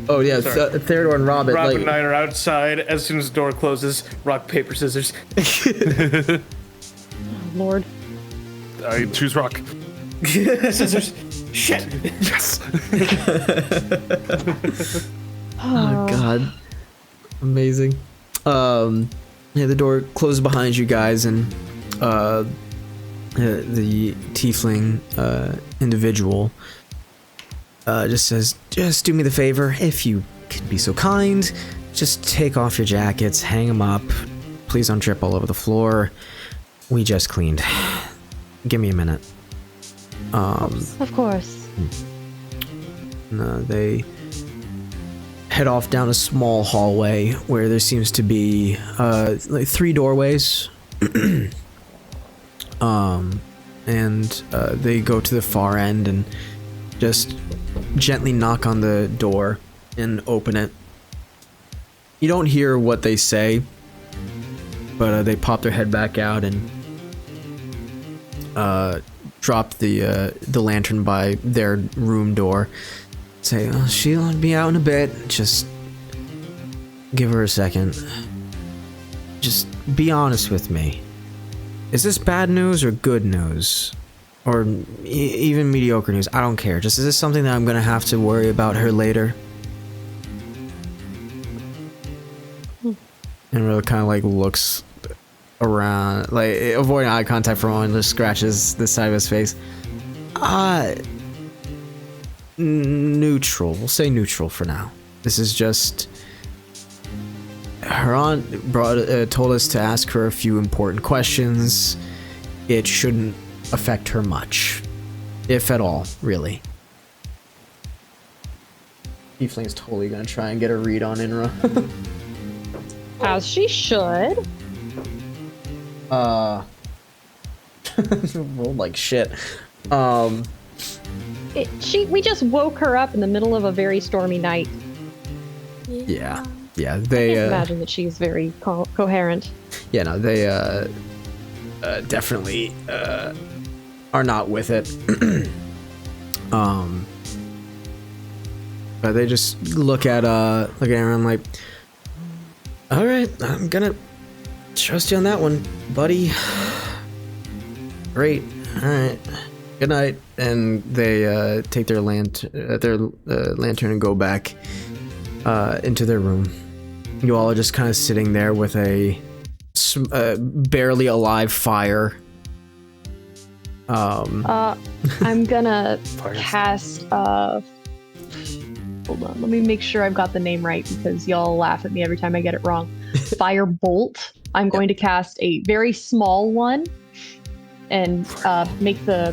Oh yeah, Theodore and Robin. Robin like, and I are outside. As soon as the door closes, rock, paper, scissors. Oh, Lord. I choose rock. Scissors. Shit. Yes. Oh god, amazing. Yeah, the door closes behind you guys, and the tiefling individual just says, "Just do me the favor, if you can be so kind. Just take off your jackets, hang them up. Please don't trip all over the floor. We just cleaned. Give me a minute." Of course. They head off down a small hallway where there seems to be like 3 doorways. And they go to the far end and just gently knock on the door and open it. You don't hear what they say, but they pop their head back out and drop the lantern by their room door. Say, "Oh, she'll be out in a bit. Just give her a second. Just be honest with me. Is this bad news or good news? Or even mediocre news? I don't care. Just, is this something that I'm gonna have to worry about her later?" And really kind of like looks around, like avoiding eye contact for a moment, just scratches the side of his face. Neutral. We'll say neutral for now. This is just, her aunt told us to ask her a few important questions. It shouldn't affect her much, if at all, really. Tiefling's totally gonna try and get a read on Innra. As she should. Rolled like shit. We just woke her up in the middle of a very stormy night. Yeah, they I can't imagine that she's very coherent. yeah, no, they definitely are not with it. But they just look at everyone like, "All right, I'm gonna trust you on that one, buddy. Great. All right. Good night." And they take their lantern and go back into their room. You all are just kind of sitting there with a barely alive fire. I'm gonna cast hold on, let me make sure I've got the name right because y'all laugh at me every time I get it wrong. Fire bolt. I'm going to cast a very small one and make the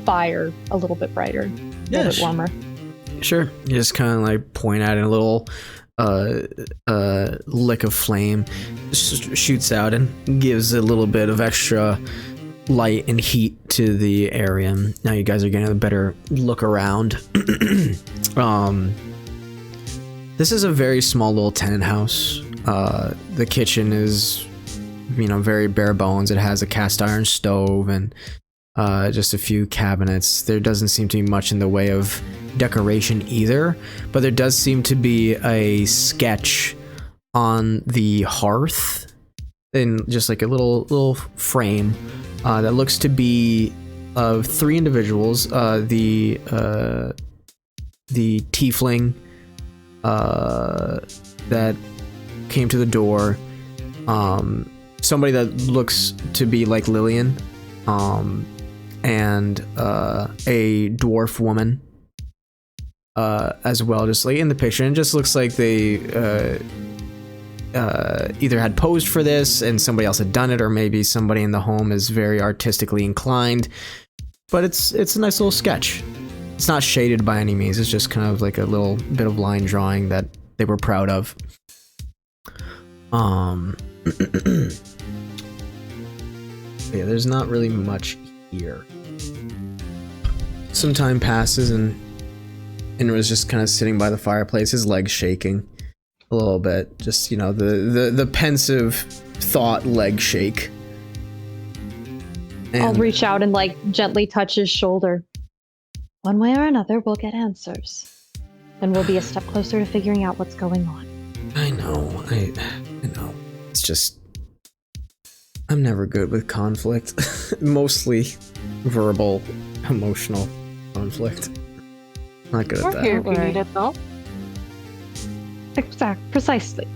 fire a little bit brighter, a little bit warmer. Sure. You just kind of like point at it, a little lick of flame shoots out and gives a little bit of extra light and heat to the area. Now you guys are getting a better look around. This is a very small little tenant house. The kitchen is, very bare bones. It has a cast iron stove and just a few cabinets. There doesn't seem to be much in the way of decoration either, but there does seem to be a sketch on the hearth in just like a little frame that looks to be of 3 individuals. The tiefling that came to the door, somebody that looks to be like Lillian, and a dwarf woman as well, just like in the picture. And it just looks like they either had posed for this and somebody else had done it, or maybe somebody in the home is very artistically inclined. But it's a nice little sketch. It's not shaded by any means. It's just kind of like a little bit of line drawing that they were proud of. Yeah, there's not really much here. Some time passes and Innra's just kind of sitting by the fireplace, his legs shaking a little bit. Just, you know, the pensive thought leg shake. I'll And reach out and like gently touch his shoulder. One way or another, we'll get answers. And we'll be a step closer to figuring out what's going on. I know. I know. It's just I'm never good with conflict. Mostly verbal, emotional conflict. Not good at We're that. here if you need it, though. Precisely.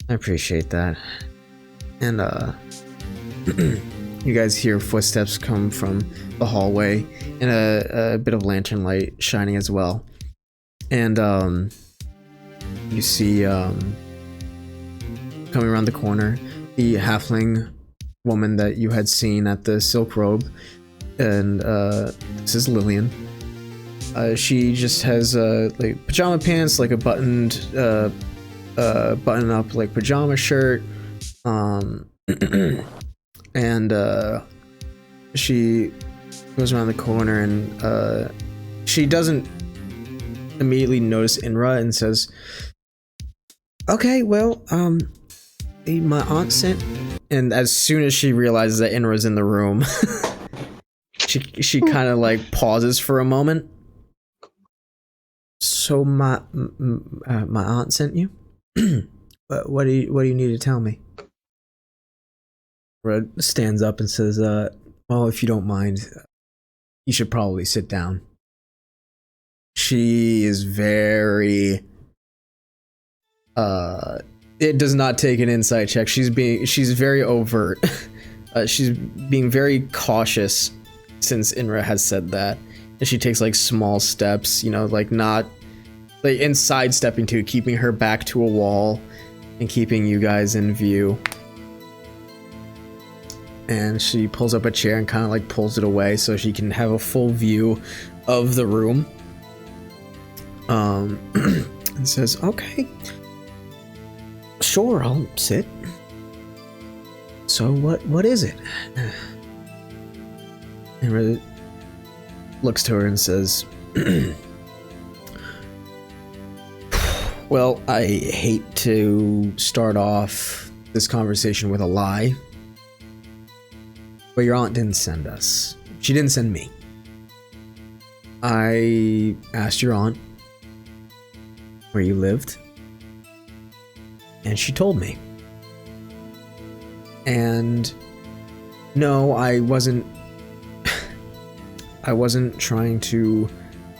I appreciate that. And you guys hear footsteps come from the hallway and a bit of lantern light shining as well. And you see coming around the corner the halfling woman that you had seen at the Silk Robe, and this is Lillian. She just has like pajama pants, like a buttoned button up like pajama shirt, and she goes around the corner and she doesn't immediately notice Innra and says, "Okay, well, my aunt sent." And as soon as she realizes that Innra's in the room, she kind of like pauses for a moment. So my aunt sent you? What do you need to tell me? Red stands up and says, well, if you don't mind, you should probably sit down. She is very it does not take an insight check. She's very overt. She's being very cautious since Innra has said that. And she takes like small steps, you know, like not like in sidestepping to keeping her back to a wall and keeping you guys in view. And she pulls up a chair and kind of like pulls it away so she can have a full view of the room. And says, "Okay, sure, I'll sit. So what is it?" And looks to her and says, "Well, I hate to start off this conversation with a lie, but your aunt didn't send us. She didn't send me. I asked your aunt where you lived, and she told me. And no, I wasn't trying to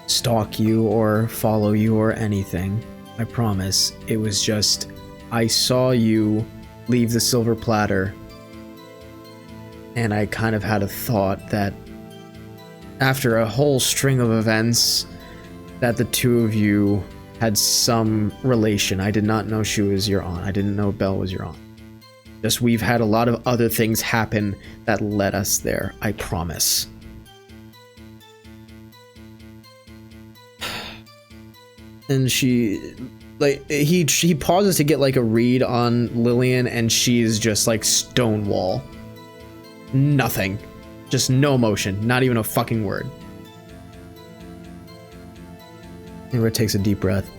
stalk you or follow you or anything. I promise. It was just, I saw you leave the silver platter, and I kind of had a thought that after a whole string of events, that the two of you had some relation. I did not know she was your aunt. I didn't know Belle was your aunt. Just we've had a lot of other things happen that led us there. I promise." And she, like, he pauses to get like a read on Lillian, and she's just like stonewall. Nothing. Just no emotion. Not even a fucking word. Innra takes a deep breath.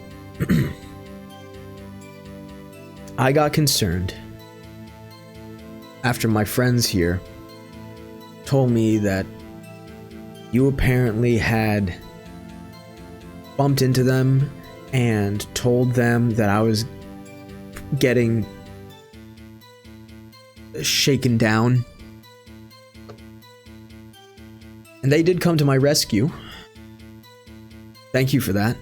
"I got concerned after my friends here told me that you apparently had bumped into them and told them that I was getting shaken down. And they did come to my rescue. Thank you for that.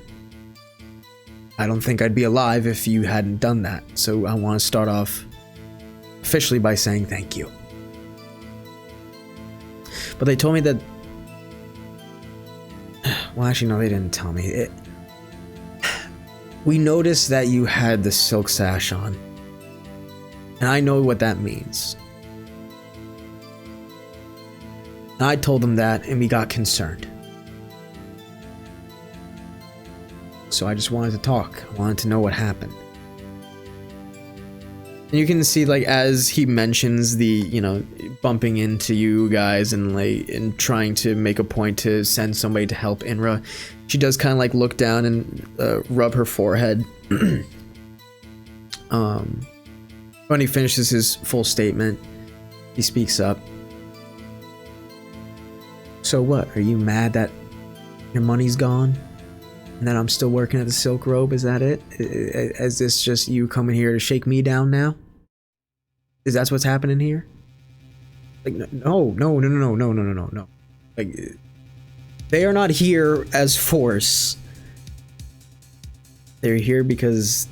I don't think I'd be alive if you hadn't done that. So I want to start off officially by saying thank you. But they told me that... Well, actually, no, they didn't tell me. We noticed that you had the silk sash on. And I know what that means. And I told them that, and we got concerned. So I just wanted to talk. I wanted to know what happened. And you can see, like, as he mentions the, you know, bumping into you guys and like and trying to make a point to send somebody to help Innra, she does kind of like look down and rub her forehead. When he finishes his full statement, he speaks up. So what? Are you mad that your money's gone? And that I'm still working at the Silk Robe? Is that it? Is this just you coming here to shake me down now? Is that what's happening here? Like, no. Like, they are not here as force. They're here because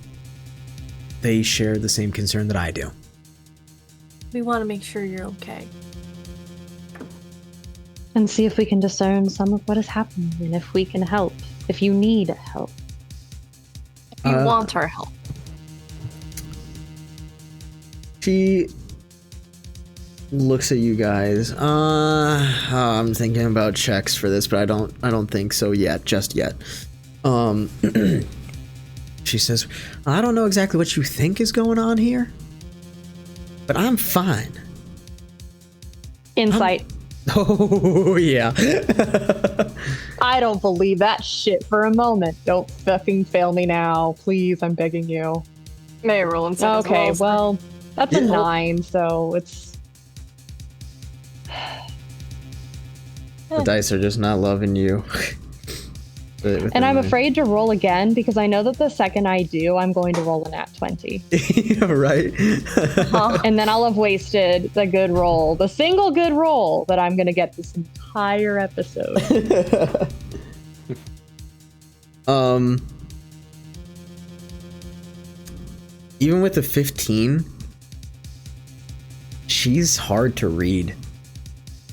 they share the same concern that I do. We want to make sure you're okay. And see if we can discern some of what has happened and if we can help. If you need help. If you want our help. She looks at you guys. I'm thinking about checks for this, but I don't think so yet, just yet. She says, I don't know exactly what you think is going on here, but I'm fine. Insight. Oh, yeah. I don't believe that shit for a moment. Don't fucking fail me now. Please, I'm begging you. May I roll insight as Okay, well? well, that's a 9, so it's... The dice are just not loving you. And I'm afraid to roll again because I know that the second I do, I'm going to roll a nat 20. Yeah, right? And then I'll have wasted the good roll, the single good roll that I'm going to get this entire episode. Even with the 15, she's hard to read.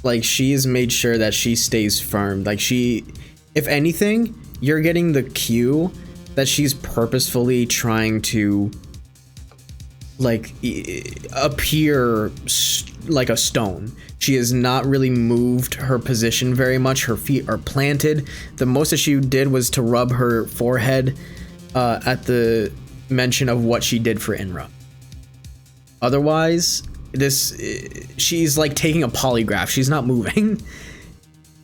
Like, she's made sure that she stays firm. Like, if anything, you're getting the cue that she's purposefully trying to, like, appear like a stone. She has not really moved her position very much. Her feet are planted. The most that she did was to rub her forehead at the mention of what she did for Innra. Otherwise, she's like taking a polygraph. She's not moving.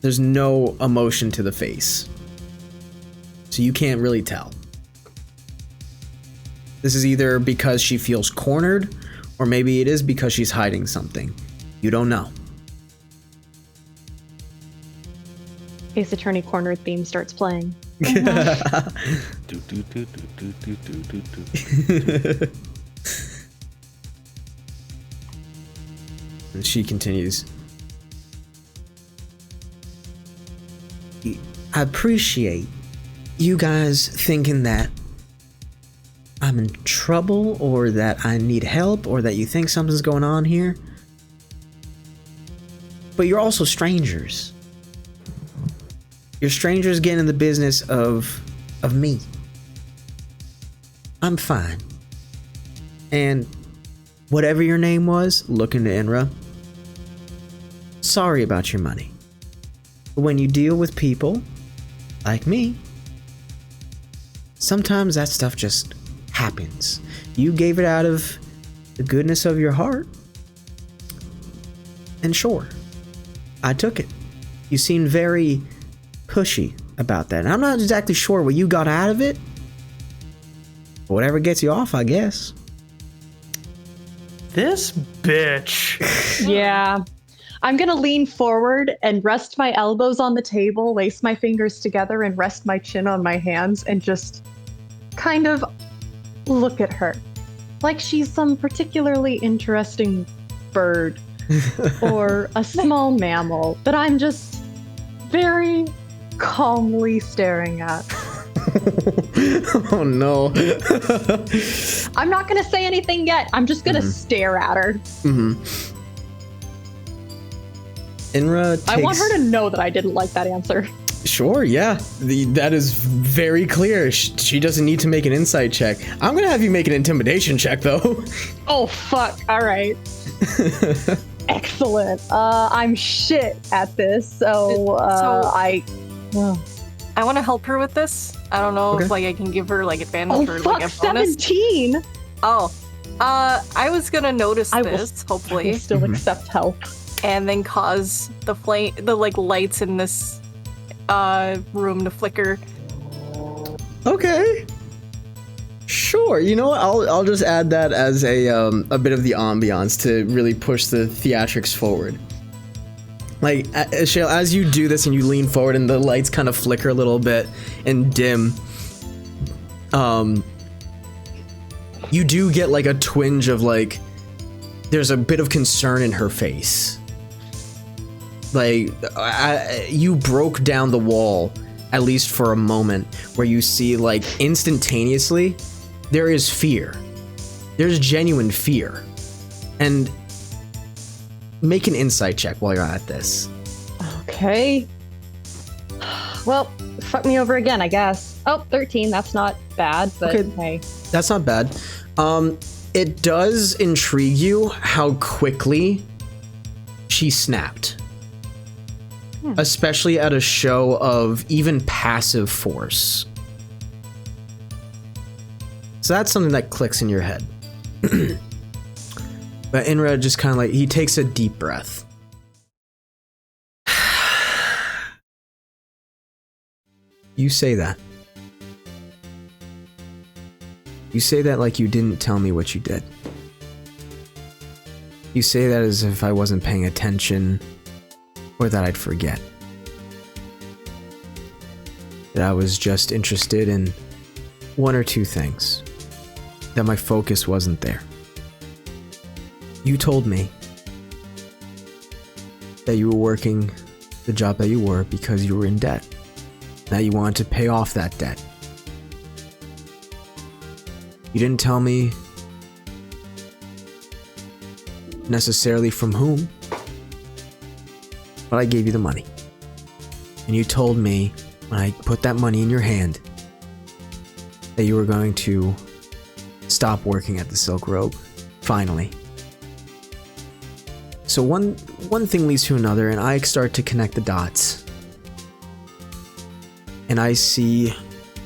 There's no emotion to the face. So you can't really tell. This is either because she feels cornered, or maybe it is because she's hiding something. You don't know. Ace Attorney Cornered theme starts playing. And she continues. I appreciate you guys thinking that I'm in trouble or that I need help or that you think something's going on here. But you're also strangers. You're strangers getting in the business of me. I'm fine. And whatever your name was, looking to Innra, sorry about your money. But when you deal with people like me, sometimes that stuff just happens. You gave it out of the goodness of your heart. And sure, I took it. You seemed very pushy about that. And I'm not exactly sure what you got out of it. But whatever gets you off, I guess. This bitch. Yeah. I'm going to lean forward and rest my elbows on the table, lace my fingers together, and rest my chin on my hands and just kind of look at her like she's some particularly interesting bird or a small mammal that I'm just very calmly staring at. Oh no. I'm not going to say anything yet. I'm just going to stare at her. Innra takes... I want her to know that I didn't like that answer. Sure, yeah. That is very clear. She doesn't need to make an insight check. I'm going to have you make an intimidation check, though. Oh, fuck. All right. Excellent. I'm shit at this, so. I want to help her with this. I don't know Okay. if like I can give her like advantage Oh or fuck, like a bonus. 17! Oh, I was gonna notice I will- this I hopefully, will still accept help. and then cause the like lights in this room to flicker. Okay. Sure. You know what? I'll just add that as a bit of the ambiance to really push the theatrics forward. Like, Shale, as you do this and you lean forward and the lights kind of flicker a little bit and dim, you do get like a twinge of like, there's a bit of concern in her face. Like, you broke down the wall, at least for a moment, where you see like instantaneously, there is fear. There's genuine fear. And make an insight check while you're at this. Okay. Well, fuck me over again, I guess. Oh, 13, that's not bad, but Okay. hey. That's not bad. It does intrigue you how quickly she snapped. Especially at a show of even passive force. So that's something that clicks in your head. But Innra just kind of like, he takes a deep breath. You say that. You say that like you didn't tell me what you did. You say that as if I wasn't paying attention, or that I'd forget. That I was just interested in one or two things. That my focus wasn't there. You told me that you were working the job that you were because you were in debt. That you wanted to pay off that debt. You didn't tell me necessarily from whom, but I gave you the money. And you told me when I put that money in your hand that you were going to stop working at the Silk Robe, finally. So one thing leads to another, and I start to connect the dots. And I see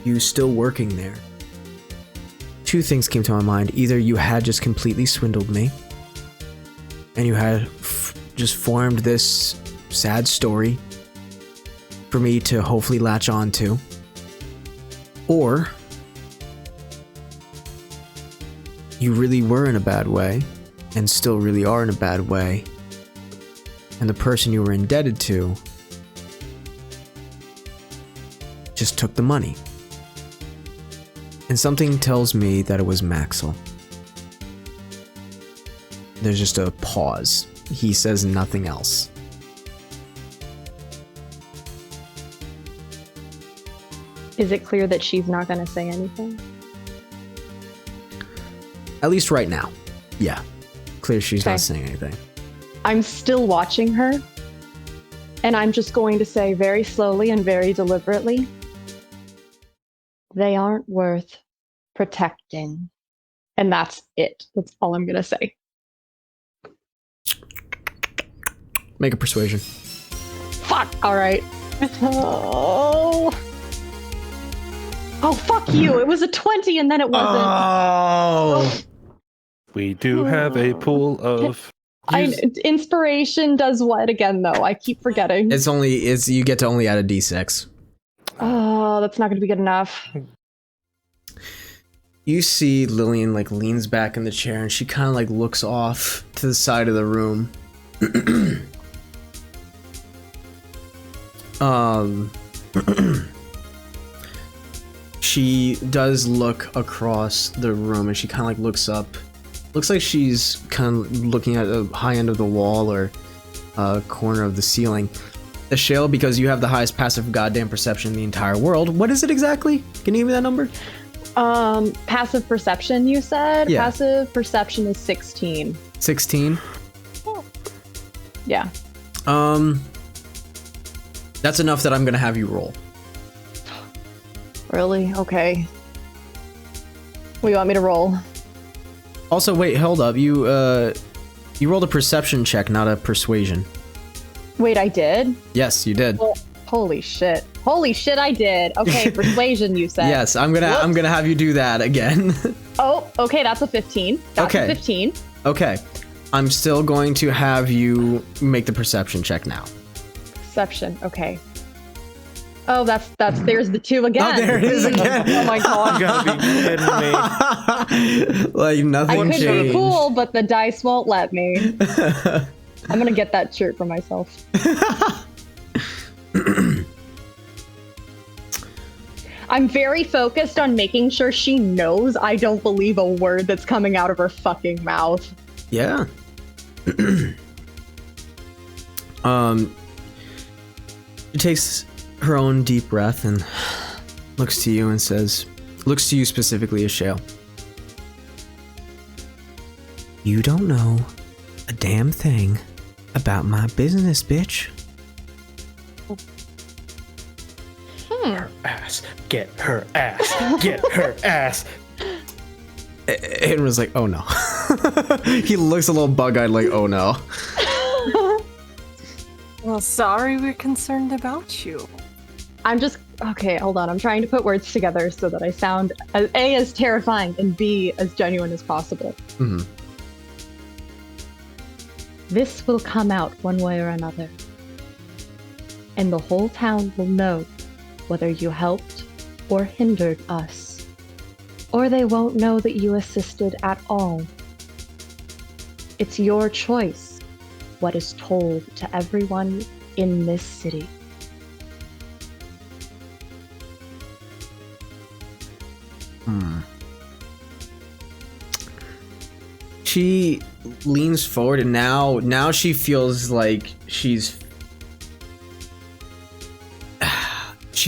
you still working there. Two things came to my mind. Either you had just completely swindled me, and you had just formed this sad story for me to hopefully latch on to, or you really were in a bad way, and still really are in a bad way, and the person you were indebted to just took the money. And something tells me that it was Maxwell. There's just a pause. He says nothing else. Is it clear that she's not going to say anything? At least right now. Yeah. Clear she's Okay. not saying anything. I'm still watching her, and I'm just going to say very slowly and very deliberately, they aren't worth protecting. And that's it. That's all I'm going to say. Make a persuasion. Fuck! Alright. Oh, fuck you! It was a 20 and then it wasn't. Oh! We do have a pool of. Inspiration does what again, though? I keep forgetting. It's you get to only add a d6. Oh, that's not going to be good enough. You see Lillian like leans back in the chair and she kind of like looks off to the side of the room. She does look across the room and she kind of like looks up. Looks like she's kind of looking at the high end of the wall or corner of the ceiling. Ashale, because you have the highest passive goddamn perception in the entire world. What is it exactly? Can you give me that number? Passive perception, you said? Yeah. Passive perception is 16. 16. Yeah. That's enough that I'm gonna have you roll. Really? Okay. What do you want me to roll? Also, wait, hold up. You rolled a perception check, not a persuasion. Wait, I did? Yes, you did. Well, holy shit. Holy shit, I did. Okay, persuasion, you said. Yes, I'm gonna have you do that again. Oh, okay, that's a 15. That's Okay. a 15. Okay. I'm still going to have you make the perception check now. Perception, okay. Oh, that's there's the 2 again. Oh, there it is again. Oh my You god. gotta be kidding me. Like nothing I could changed. be cool, but the dice won't let me. I'm gonna get that shirt for myself. I'm very focused on making sure she knows I don't believe a word that's coming out of her fucking mouth. Yeah. She takes her own deep breath and looks to you and says, looks to you specifically, Ashale. You don't know a damn thing about my business, bitch. Her ass. Get her ass. Get her ass. And was like, oh no. He looks a little bug-eyed like, oh no. Well, sorry we're concerned about you. I'm just okay, hold on. I'm trying to put words together so that I sound A, as terrifying and B, as genuine as possible. Mm-hmm. This will come out one way or another. And the whole town will know whether you helped or hindered us. Or they won't know that you assisted at all. It's your choice what is told to everyone in this city. She leans forward and now she feels like she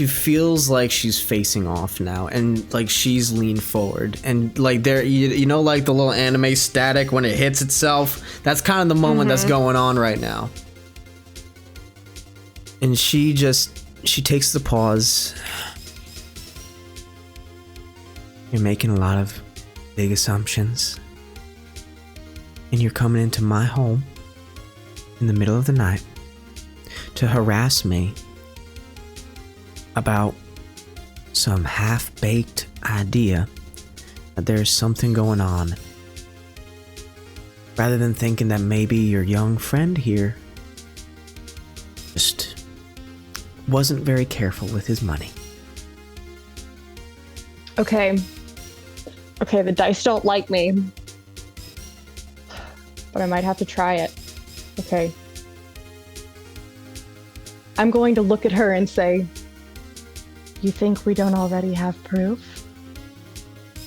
feels like she's facing off now, and like she's leaned forward, and like there you know like the little anime static when it hits itself, that's kind of the moment that's going on right now. And she takes the pause. You're making a lot of big assumptions, and you're coming into my home in the middle of the night to harass me about some half-baked idea that there's something going on, rather than thinking that maybe your young friend here just wasn't very careful with his money. Okay, the dice don't like me. But I might have to try it. Okay. I'm going to look at her and say, you think we don't already have proof?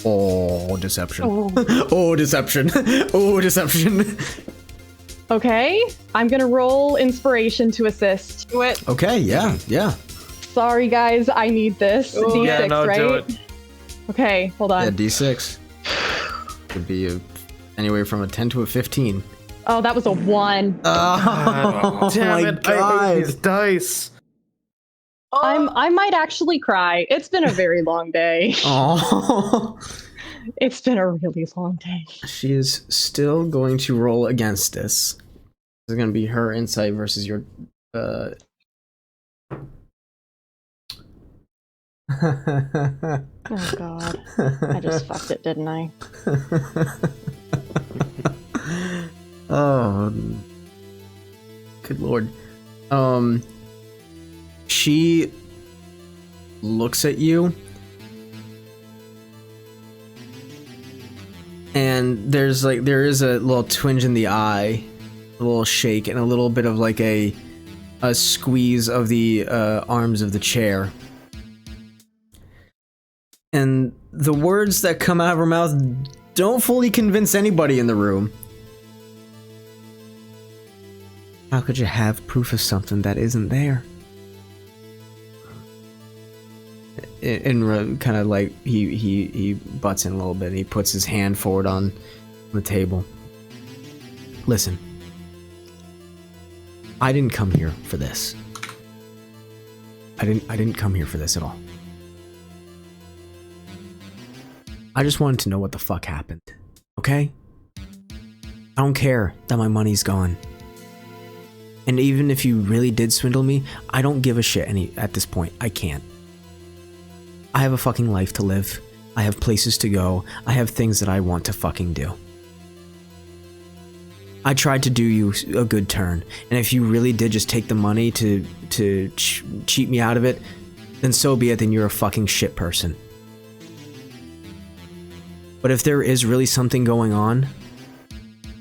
Oh, deception. Oh, deception. Oh, deception. Okay, I'm gonna roll inspiration to assist. Do it. Okay, yeah. Sorry guys, I need this. D6, Yeah, no, right? do it. Okay, hold on. Yeah, D6. Could be anywhere from a 10 to a 15. Oh, that was a 1. Oh, Damn my it, God. I hate these dice. I might actually cry. It's been a very long day. Oh. It's been a really long day. She is still going to roll against this. This is going to be her insight versus your... Oh god. I just fucked it, didn't I? Oh. Good lord. She looks at you, and there is a little twinge in the eye, a little shake, and a little bit of like a squeeze of the arms of the chair. And the words that come out of her mouth don't fully convince anybody in the room. How could you have proof of something that isn't there? Innra kind of like he butts in a little bit and he puts his hand forward on the table. Listen, I didn't come here for this. I didn't come here for this at all. I just wanted to know what the fuck happened, okay? I don't care that my money's gone. And even if you really did swindle me, I don't give a shit at this point. I can't. I have a fucking life to live. I have places to go. I have things that I want to fucking do. I tried to do you a good turn, and if you really did just take the money to cheat me out of it, then so be it, then you're a fucking shit person. But if there is really something going on,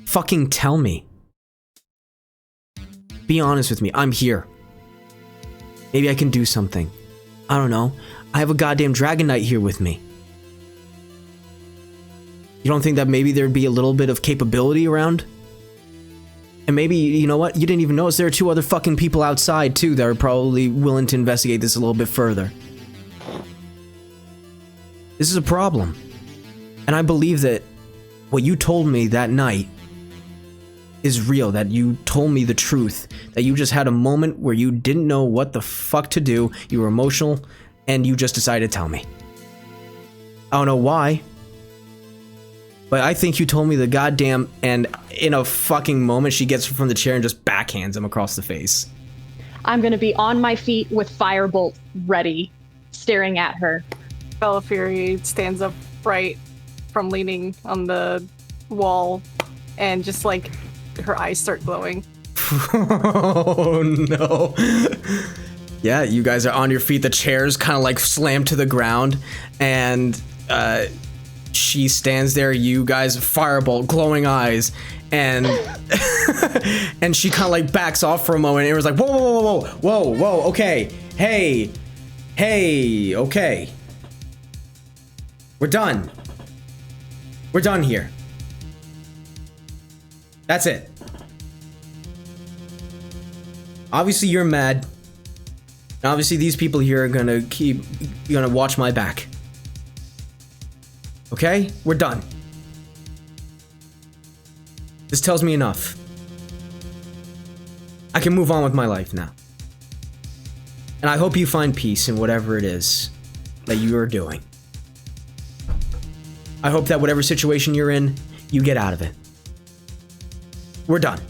fucking tell me. Be honest with me, I'm here. Maybe I can do something. I don't know. I have a goddamn Dragon Knight here with me. You don't think that maybe there'd be a little bit of capability around? And maybe, you know what, you didn't even notice there are 2 other fucking people outside too that are probably willing to investigate this a little bit further. This is a problem. And I believe that what you told me that night is real, that you told me the truth, that you just had a moment where you didn't know what the fuck to do, you were emotional, and you just decided to tell me. I don't know why, but I think you told me the goddamn, and in a fucking moment she gets from the chair and just backhands him across the face. I'm gonna be on my feet with firebolt ready, staring at her. Bellafury stands up right from leaning on the wall and just like her eyes start glowing. Oh no. Yeah, you guys are on your feet. The chairs kind of like slam to the ground, and she stands there, you guys, firebolt, glowing eyes, and and she kind of like backs off for a moment, and it was like, whoa, okay, hey, okay. We're done here. That's it. Obviously you're mad. And obviously these people here are gonna watch my back. Okay? We're done. This tells me enough. I can move on with my life now. And I hope you find peace in whatever it is that you are doing. I hope that whatever situation you're in, you get out of it. We're done.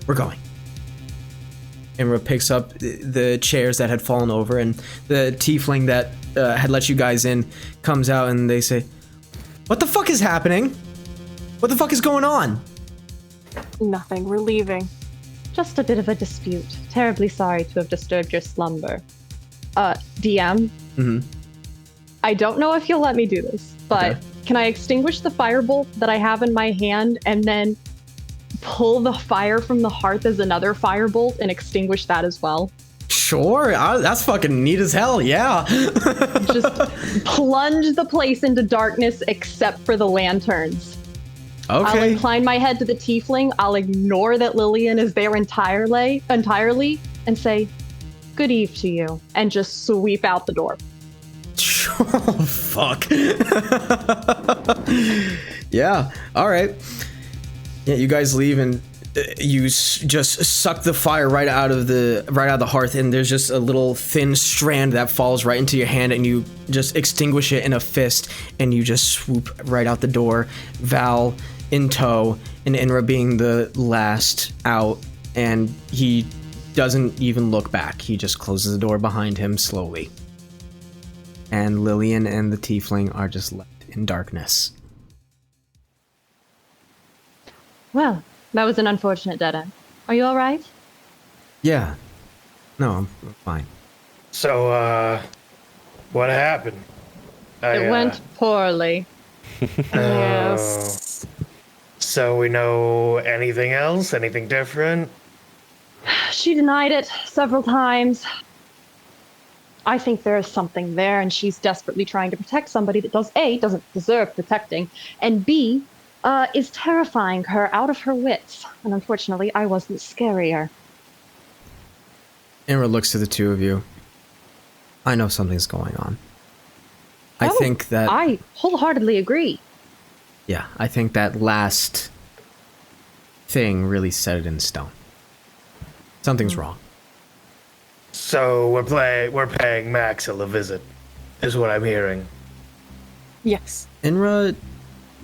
We're going. Innra picks up the chairs that had fallen over, and the tiefling that had let you guys in comes out, and they say, "What the fuck is happening? What the fuck is going on?" Nothing. We're leaving. Just a bit of a dispute. Terribly sorry to have disturbed your slumber. DM? Mm-hmm. I don't know if you'll let me do this, but Okay. Can I extinguish the firebolt that I have in my hand and then pull the fire from the hearth as another firebolt and extinguish that as well? Sure, that's fucking neat as hell, yeah. Just plunge the place into darkness except for the lanterns. I'll Okay. incline my head to the tiefling, I'll ignore that Lillian is there entirely, and say, "Good eve to you," and just sweep out the door. Oh, fuck. Yeah, alright. Yeah, you guys leave, and you just suck the fire right out of the hearth, and there's just a little thin strand that falls right into your hand, and you just extinguish it in a fist, and you just swoop right out the door, Val in tow, and Innra being the last out, and he doesn't even look back. He just closes the door behind him slowly. And Lillian and the tiefling are just left in darkness. Well, that was an unfortunate dead end. Are you all right? Yeah. No, I'm fine. So, what happened? It went poorly. Yes. So we know anything else? Anything different? She denied it several times. I think there is something there, and she's desperately trying to protect somebody that doesn't deserve protecting, and B, is terrifying her out of her wits. And unfortunately, I wasn't scarier. Innra looks to the two of you. I know something's going on. I think that... I wholeheartedly agree. Yeah, I think that last thing really set it in stone. Something's wrong. So we're paying Maxwell a visit, is what I'm hearing. Yes. Innra,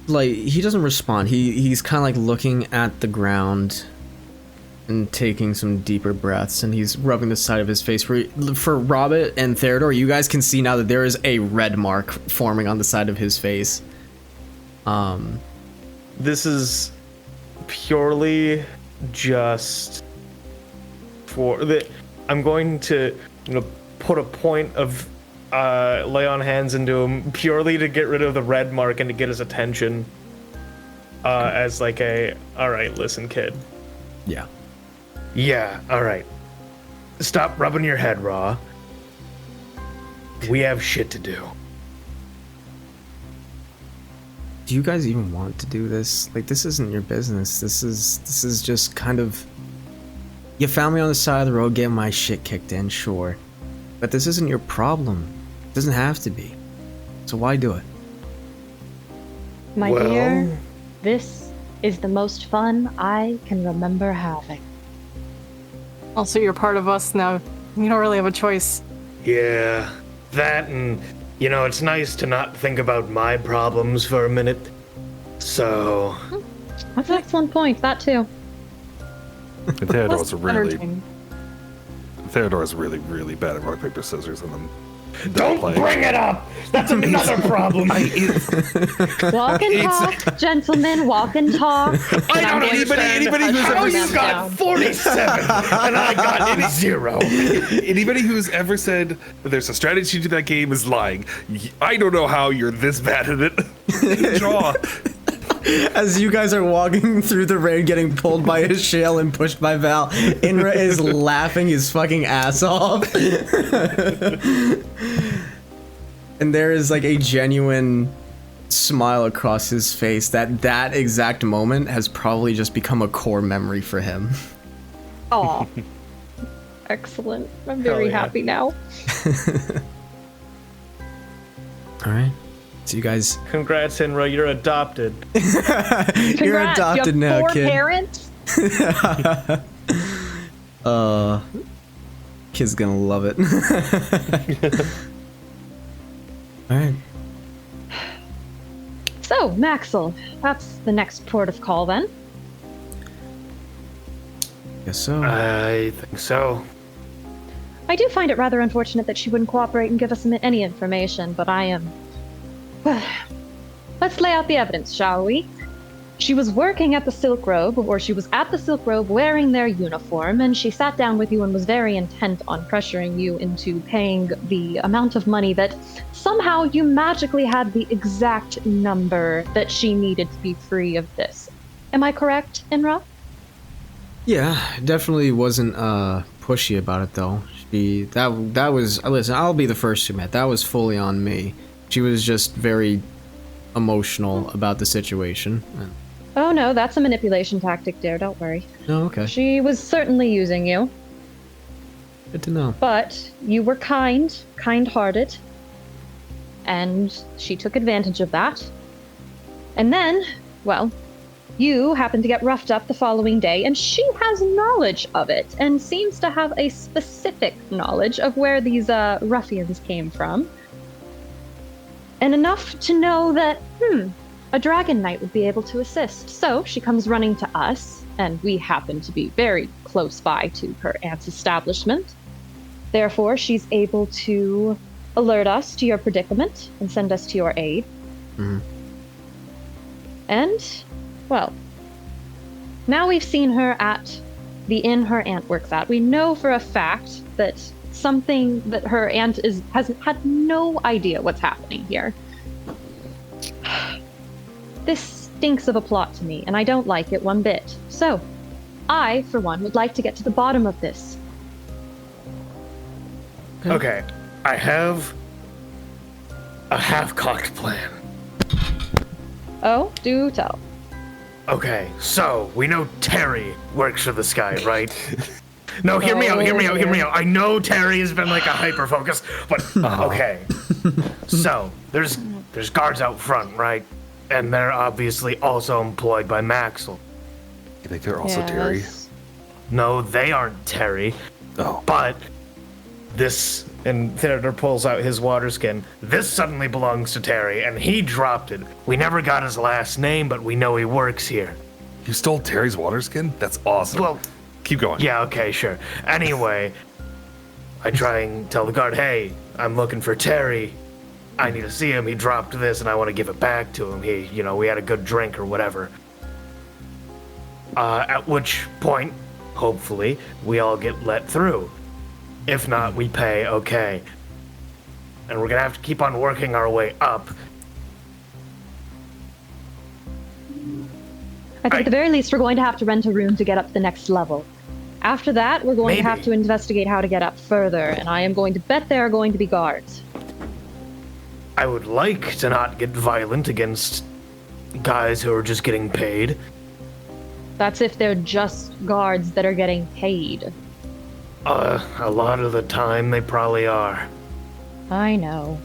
like, he doesn't respond. He's kind of like looking at the ground and taking some deeper breaths, and he's rubbing the side of his face. For Robert and Theodore, you guys can see now that there is a red mark forming on the side of his face. This is purely just for the. I'm going to, put a point of lay on hands into him purely to get rid of the red mark and to get his attention. As like all right, listen, kid. Yeah. Yeah, alright. Stop rubbing your head, Raw. We have shit to do. Do you guys even want to do this? Like, this isn't your business. This is just kind of... You found me on the side of the road getting my shit kicked in, sure. But this isn't your problem. It doesn't have to be. So why do it? My dear, this is the most fun I can remember having. Also, you're part of us now. You don't really have a choice. Yeah, that and, it's nice to not think about my problems for a minute. So... That's an excellent point, that too. Theodore's Entertaining. really, really bad at rock, paper, scissors, and then Don't bring it up! That's another problem! Walk and talk, gentlemen, walk and talk. I don't know anybody who's ever... How you got 47 and I got 0? Anybody who's ever said there's a strategy to that game is lying. I don't know how you're this bad at it. Draw. As you guys are walking through the rain, getting pulled by a shale and pushed by Val, Innra is laughing his fucking ass off. And there is like a genuine smile across his face that exact moment has probably just become a core memory for him. Aw. Excellent. I'm very happy now. Alright. So you guys... Congrats, Innra, you're adopted. You're adopted you have now, 4 kid. parents? Kid's gonna love it. Alright. So, Maxwell, that's the next port of call then. Guess so. I think so. I do find it rather unfortunate that she wouldn't cooperate and give us any information, but I am... Well, let's lay out the evidence, shall we? She was working at the Silk Robe, or she was at the Silk Robe wearing their uniform, and she sat down with you and was very intent on pressuring you into paying the amount of money that somehow you magically had the exact number that she needed to be free of this. Am I correct, Innra? Yeah, definitely wasn't pushy about it though. That was listen, I'll be the first to admit that was fully on me. She was just very emotional about the situation. Oh no, that's a manipulation tactic, dear, don't worry. Oh, okay. She was certainly using you. Good to know. But you were kind-hearted, and she took advantage of that. And then, well, you happened to get roughed up the following day, and she has knowledge of it, and seems to have a specific knowledge of where these ruffians came from. And enough to know that, a dragon knight would be able to assist. So she comes running to us, and we happen to be very close by to her aunt's establishment. Therefore, she's able to alert us to your predicament and send us to your aid. Mm-hmm. And, well, now we've seen her at the inn her aunt works at. We know for a fact that something that her aunt has had no idea what's happening here. This stinks of a plot to me, and I don't like it one bit. So, I, for one, would like to get to the bottom of this. Okay, I have a half-cocked plan. Oh, do tell. Okay, so we know Terry works for this guy, right? No, hear me out. I know Terry has been like a hyper focus, but okay. So there's guards out front, right? And they're obviously also employed by Maxwell. You think they're also Terry? Yes. No, they aren't Terry. Oh. But this, and Theodore pulls out his water skin. This suddenly belongs to Terry, and he dropped it. We never got his last name, but we know he works here. You stole Terry's water skin? That's awesome. Well, keep going. Yeah, okay, sure. Anyway, I try and tell the guard, hey, I'm looking for Terry. I need to see him. He dropped this and I want to give it back to him. We had a good drink or whatever. At which point, hopefully, we all get let through. If not, we pay, okay. And we're gonna have to keep on working our way up. I think at the very least, we're going to have to rent a room to get up to the next level. After that, we're going to have to investigate how to get up further, and I am going to bet there are going to be guards. I would like to not get violent against guys who are just getting paid. That's if they're just guards that are getting paid. A lot of the time they probably are. I know.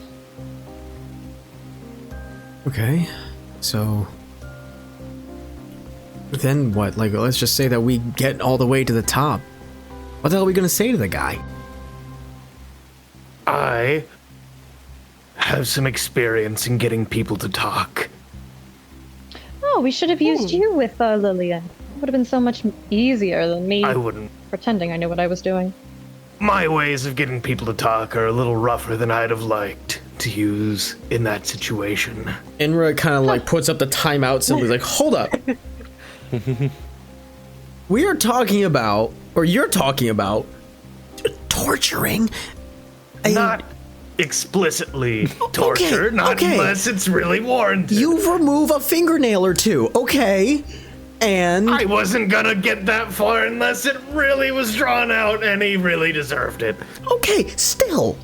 Okay, so then what? Like, let's just say that we get all the way to the top. What the hell are we gonna say to the guy? I have some experience in getting people to talk. Oh, we should have used you with Lillian. It would have been so much easier than me I wouldn't. pretending I knew what I was doing. My ways of getting people to talk are a little rougher than I'd have liked to use in that situation. Innra kind of like puts up the timeout symbol. He's like, hold up. We are talking about, or you're talking about, torturing Not explicitly torture, not unless it's really warranted. You remove a fingernail or two, okay? And I wasn't gonna get that far unless it really was drawn out and he really deserved it. okay, still,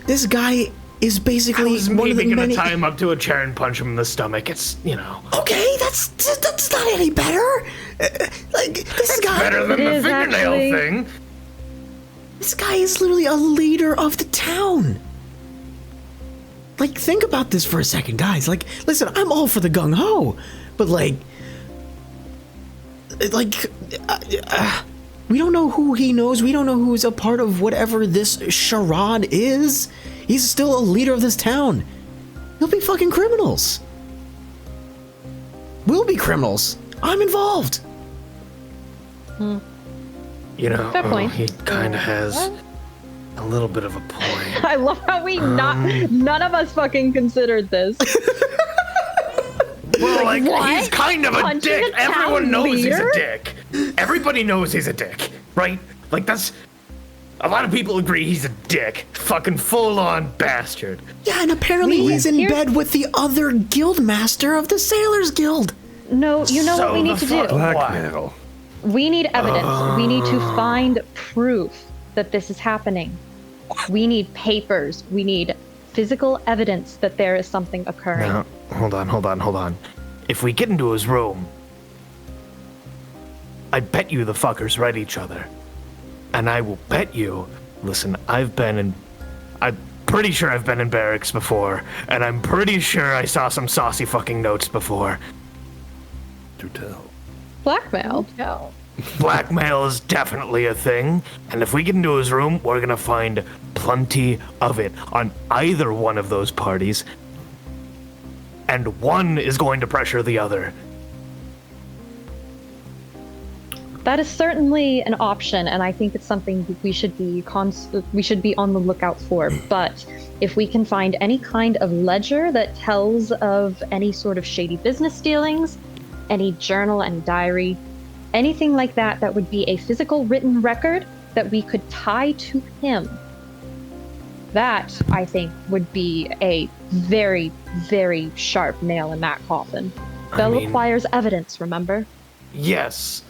this guy is I basically was one of maybe the gonna many. tie him up to a chair and punch him in the stomach. It's, Okay, that's not any better. Like this guy, better than It the is fingernail actually. thing. this guy is literally a leader of the town. Like, think about this for a second, guys. Like, listen, I'm all for the gung ho, but we don't know who he knows. We don't know who's a part of whatever this charade is. He's still a leader of this town. He'll be fucking criminals. We'll be criminals. I'm involved. Fair point. He kind of has a little bit of a point. I love how none of us fucking considered this. Well, like, what? he's kind of a Punching dick. a town Everyone knows he's a leader? dick. Everybody knows he's a dick, right? Like, that's... A lot of people agree he's a dick. Fucking full-on bastard. Yeah, and apparently he's in Here's- bed with the other guild master of the Sailors Guild. No, you know what we need to do? Blackmail. We need evidence. We need to find proof that this is happening. We need papers. We need physical evidence that there is something occurring. Now, hold on. If we get into his room, I bet you the fuckers read each other. And I will bet you, listen, I'm pretty sure I've been in barracks before, and I'm pretty sure I saw some saucy fucking notes before. Do tell. Blackmail. Blackmail is definitely a thing, and if we get into his room, we're gonna find plenty of it on either one of those parties, and one is going to pressure the other. That is certainly an option, and I think it's something that we should be on the lookout for. But if we can find any kind of ledger that tells of any sort of shady business dealings, any journal, any diary, anything like that, that would be a physical written record that we could tie to him, that, I think, would be a very, very sharp nail in that coffin. That requires evidence, remember? Yes.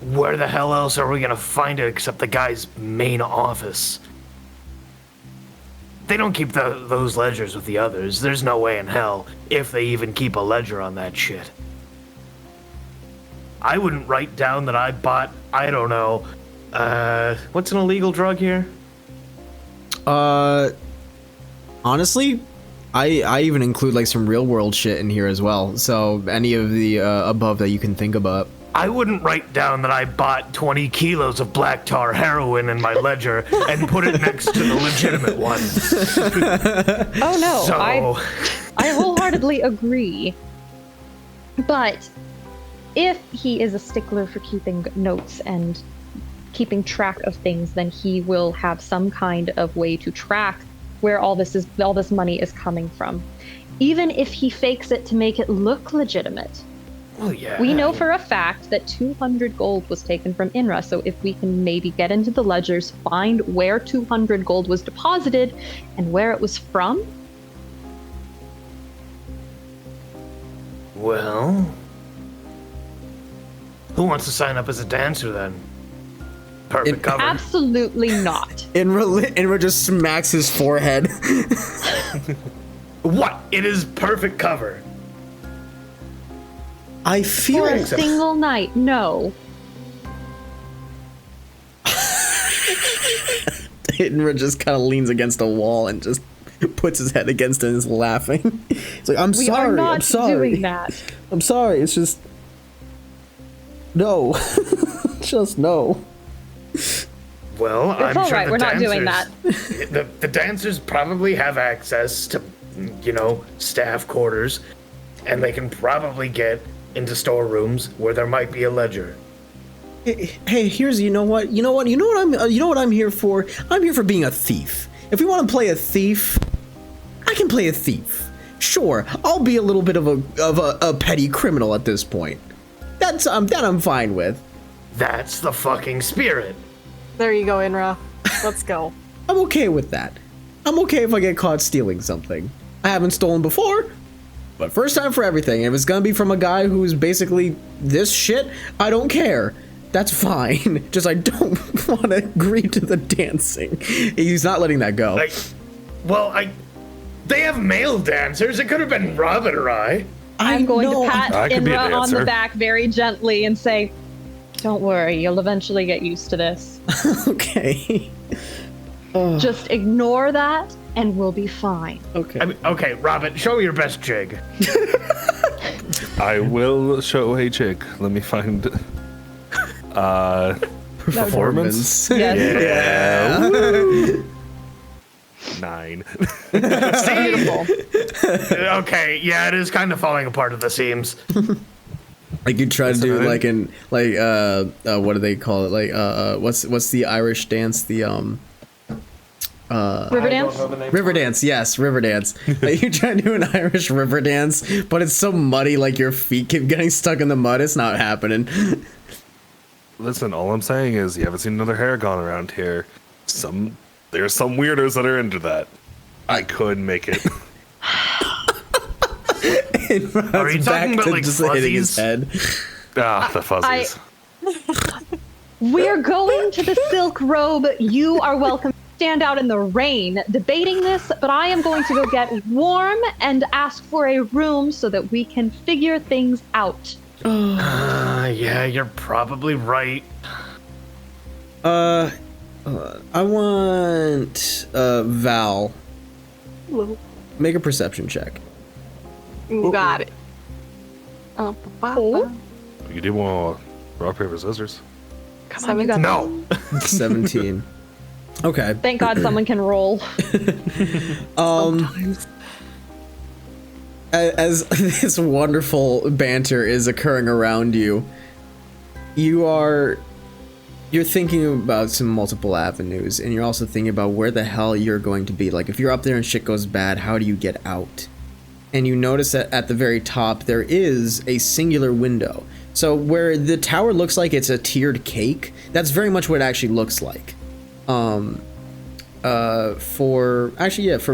Where the hell else are we gonna find it except the guy's main office? They don't keep those ledgers with the others. There's no way in hell, if they even keep a ledger on that shit. I wouldn't write down that I bought, I don't know, what's an illegal drug here? Honestly, I even include like some real world shit in here as well. So any of the above that you can think about. I wouldn't write down that I bought 20 kilos of black tar heroin in my ledger and put it next to the legitimate one. Oh no, So, I wholeheartedly agree. But if he is a stickler for keeping notes and keeping track of things, then he will have some kind of way to track where all this money is coming from. Even if he fakes it to make it look legitimate. Well, yeah. We know for a fact that 200 gold was taken from Innra, so if we can maybe get into the ledgers, find where 200 gold was deposited and where it was from. Well, who wants to sign up as a dancer then? Perfect cover. Absolutely not. Inra just smacks his forehead. What? It is perfect cover. I feel For a single night, no. Inra just kind of leans against a wall and just puts his head against it and is laughing. It's like, I'm We sorry, are not I'm sorry. doing that. I'm sorry, it's just... No. Just no. Well, It's I'm all sure right, the we're not doing dancers- the dancers probably have access to, staff quarters, and they can probably get into storerooms where there might be a ledger. Hey, here's, you know what I'm here for? I'm here for being a thief. If we want to play a thief, I can play a thief. Sure, I'll be a little bit of a petty criminal at this point. That I'm fine with. That's the fucking spirit. There you go, Innra. Let's go. I'm okay with that. I'm okay if I get caught stealing something. I haven't stolen before, but first time for everything. If it's gonna be from a guy who's basically this shit, I don't care. That's fine. Just I don't want to agree to the dancing. He's not letting that go. They have male dancers. It could have been Robin or I. I'm going to pat I could be a Innra on the dancer. back very gently and say, don't worry, you'll eventually get used to this. Okay. Just ignore that and we'll be fine. Okay. Okay, Robin, show me your best jig. I will show a chick. Let me find. Performance. Yes. Yeah. 9. Beautiful. Okay, yeah, it is kind of falling apart at the seams. Like you try to do Listen, like in what do they call it? Like what's the Irish dance? The River dance? river dance. Yes, river dance. Like you try to do an Irish river dance, but it's so muddy. Like your feet keep getting stuck in the mud. It's not happening. Listen, all I'm saying is you haven't seen another hair gone around here. There's some weirdos that are into that. I could make it. Are you talking about like just hitting his fuzzies? head? The fuzzies. We're going to the Silk Robe. You are welcome to stand out in the rain debating this, but I am going to go get warm and ask for a room so that we can figure things out. Yeah, you're probably right. I want Val. Hello. Make a perception check. Got it. Oh. You do want rock, paper, scissors. Come on, you got No. 17. Okay. Thank God someone can roll. As this wonderful banter is occurring around you, you're thinking about some multiple avenues, and you're also thinking about where the hell you're going to be. Like, if you're up there and shit goes bad, how do you get out? And you notice that at the very top, there is a singular window. So where the tower looks like it's a tiered cake, that's very much what it actually looks like. For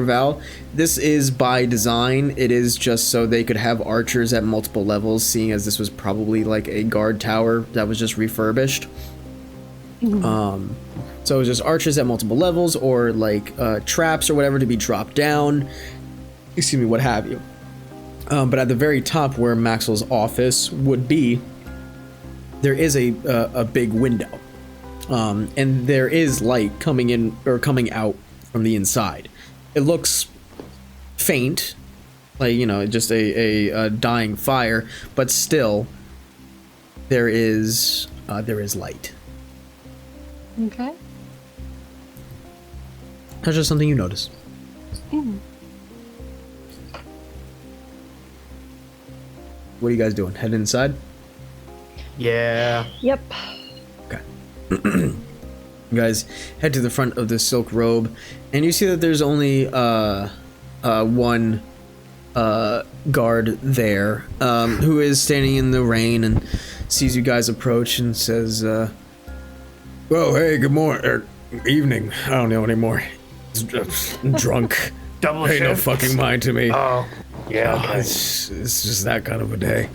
Val, this is by design. It is just so they could have archers at multiple levels, seeing as this was probably like a guard tower that was just refurbished. So it was just archers at multiple levels, or like traps or whatever to be dropped down. Excuse me, what have you. But at the very top, where Maxwell's office would be, there is a big window. And there is light coming in or coming out from the inside. It looks faint, like, just a dying fire, but still there is light. Okay. That's just something you notice. What are you guys doing? Heading inside? Yeah. Yep. Okay. You guys head to the front of the silk robe, and you see that there's only one guard there, who is standing in the rain and sees you guys approach and says, "Well, hey, good morning, evening. I don't know anymore. I'm drunk. Double Pay no shift. fucking mind to me. Oh, yeah. Oh, Okay. it's just that kind of a day.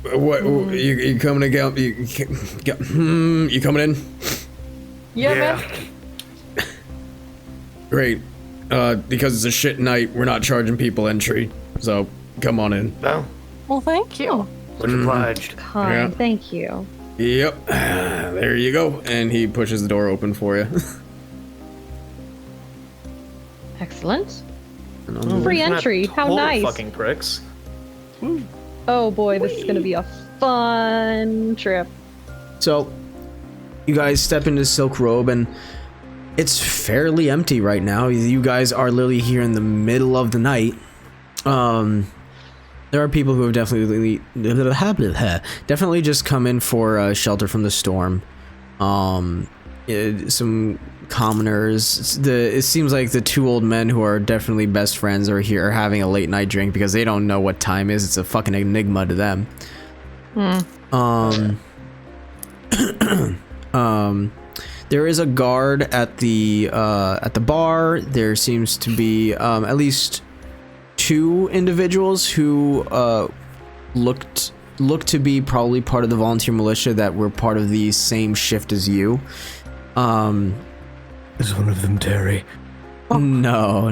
What you coming to get? You coming in? Yeah, Yeah. man. Great. Because it's a shit night, we're not charging people entry. So come on in. Well, Well, thank you. much obliged. Kind, Yeah. thank you. Yep. There you go. And he pushes the door open for you. Excellent. And Free Not entry. How total nice. Fucking pricks. Oh boy, this is gonna be a fun trip. So, you guys step into Silk Robe, and it's fairly empty right now. You guys are literally here in the middle of the night. There are people who have definitely just come in for shelter from the storm. Some commoners. It seems like the two old men who are definitely best friends are here having a late night drink because they don't know what time is. It's a fucking enigma to them. There is a guard at the bar. There seems to be at least two individuals who look to be probably part of the volunteer militia that were part of the same shift as you. Is one of them Terry? No.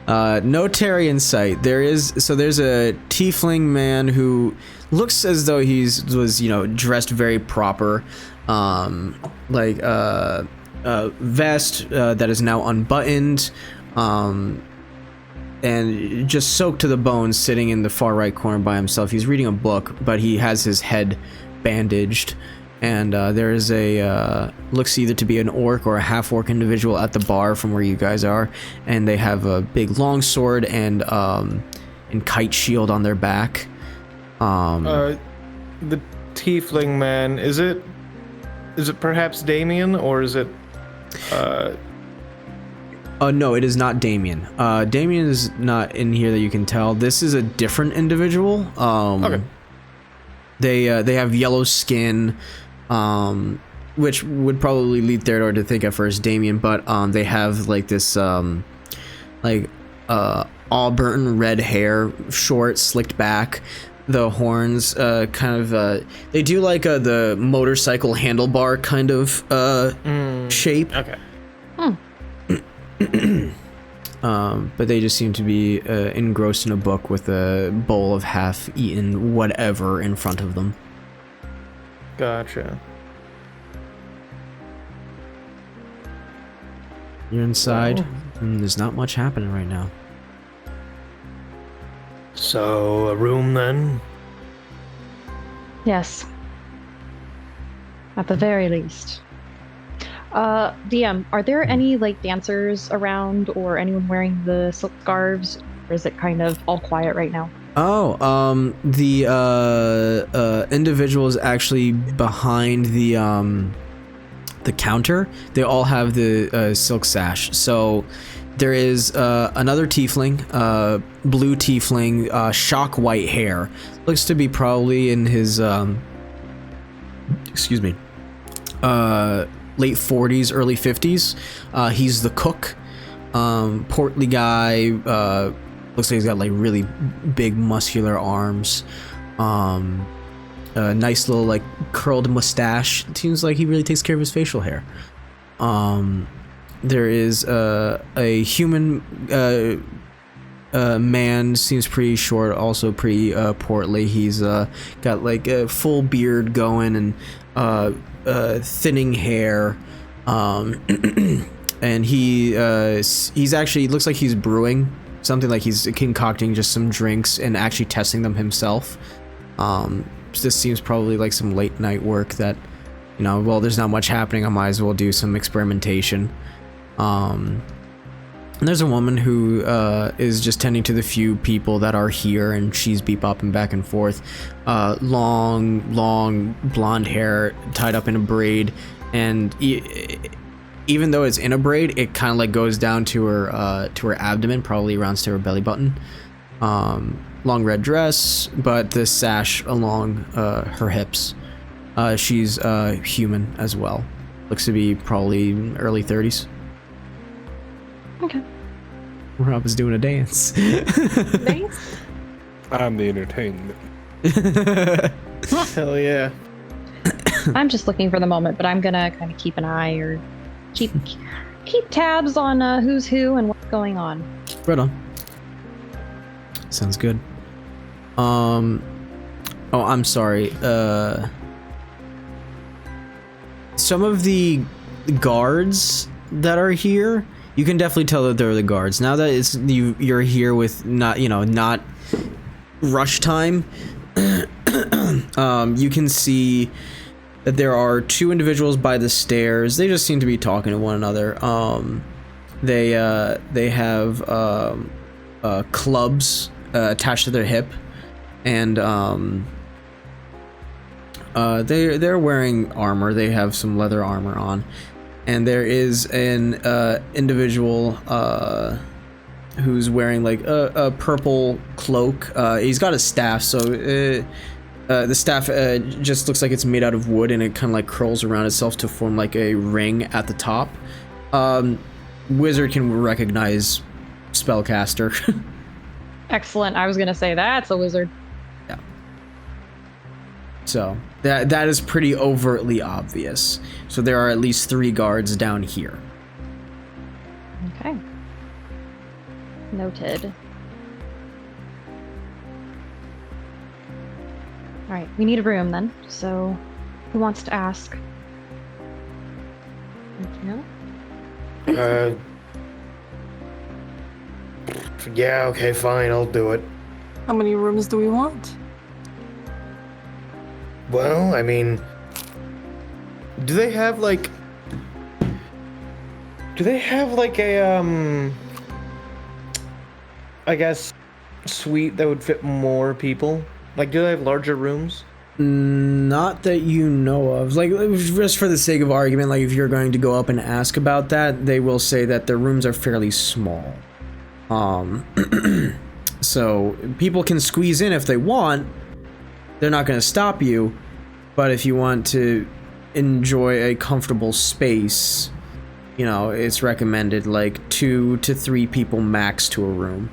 No Terry in sight. There's a tiefling man who looks as though was dressed very proper, like a vest that is now unbuttoned, and just soaked to the bone, sitting in the far right corner by himself. He's reading a book, but he has his head bandaged. And there is looks either to be an orc or a half-orc individual at the bar from where you guys are, and they have a big long sword and kite shield on their back. The tiefling man, is it perhaps Damien, or is it No, it is not Damien. Damien is not in here that you can tell. This is a different individual. Okay. They have yellow skin, which would probably lead Theodore to think at first Damien, but they have like this auburn red hair, short, slicked back. The horns they do like the motorcycle handlebar kind of shape. okay? But they just seem to be engrossed in a book with a bowl of half-eaten whatever in front of them. Gotcha. You're inside, and there's not much happening right now. So, a room then? Yes. At the very least. DM, are there any like dancers around or anyone wearing the silk scarves? Or is it kind of all quiet right now? Oh, the individual is actually behind the counter. They all have the silk sash. So there is another tiefling, blue tiefling, shock white hair. Looks to be probably in his late 40s, early 50s. He's the cook. Portly guy. Looks like he's got like really big muscular arms. A nice little like curled mustache. It seems like he really takes care of his facial hair. There is a human man, seems pretty short, also pretty portly. He's got like a full beard going and thinning hair, and he's actually looks like he's brewing something, like he's concocting just some drinks and actually testing them himself. This seems probably like some late night work that, well, there's not much happening, I might as well do some experimentation. And there's a woman who is just tending to the few people that are here, and she's bebopping back and forth. Long blonde hair tied up in a braid, and even though it's in a braid, it kind of like goes down to her abdomen, probably around to her belly button. Long red dress, but the sash along her hips. She's human as well. Looks to be probably early 30s. Okay. Rob is doing a dance. Thanks. I'm the entertainment. Hell yeah. I'm just looking for the moment, but I'm gonna kind of keep an eye or keep tabs on who's who and what's going on. Right on. Sounds good. Oh, I'm sorry. Some of the guards that are here, you can definitely tell that they're the guards. Now that you're here with not rush time, you can see that there are two individuals by the stairs. They just seem to be talking to one another. They have clubs attached to their hip, and they're wearing armor. They have some leather armor on. And there is an individual who's wearing like a purple cloak. He's got a staff, so the staff just looks like it's made out of wood, and it kind of like curls around itself to form like a ring at the top. Wizard can recognize spellcaster. Excellent. I was gonna say that's a wizard. Yeah. So that is pretty overtly obvious. So there are at least 3 guards down here. Okay. Noted. All right, we need a room then. So, who wants to ask? No? Yeah, okay, fine, I'll do it. How many rooms do we want? Well, I mean, do they have like a I guess suite that would fit more people? Like, do they have larger rooms? Not that you know of. Like, just for the sake of argument, like if you're going to go up and ask about that, they will say that the rooms are fairly small. So people can squeeze in if they want. They're not going to stop you, but if you want to enjoy a comfortable space, it's recommended like 2 to 3 people max to a room.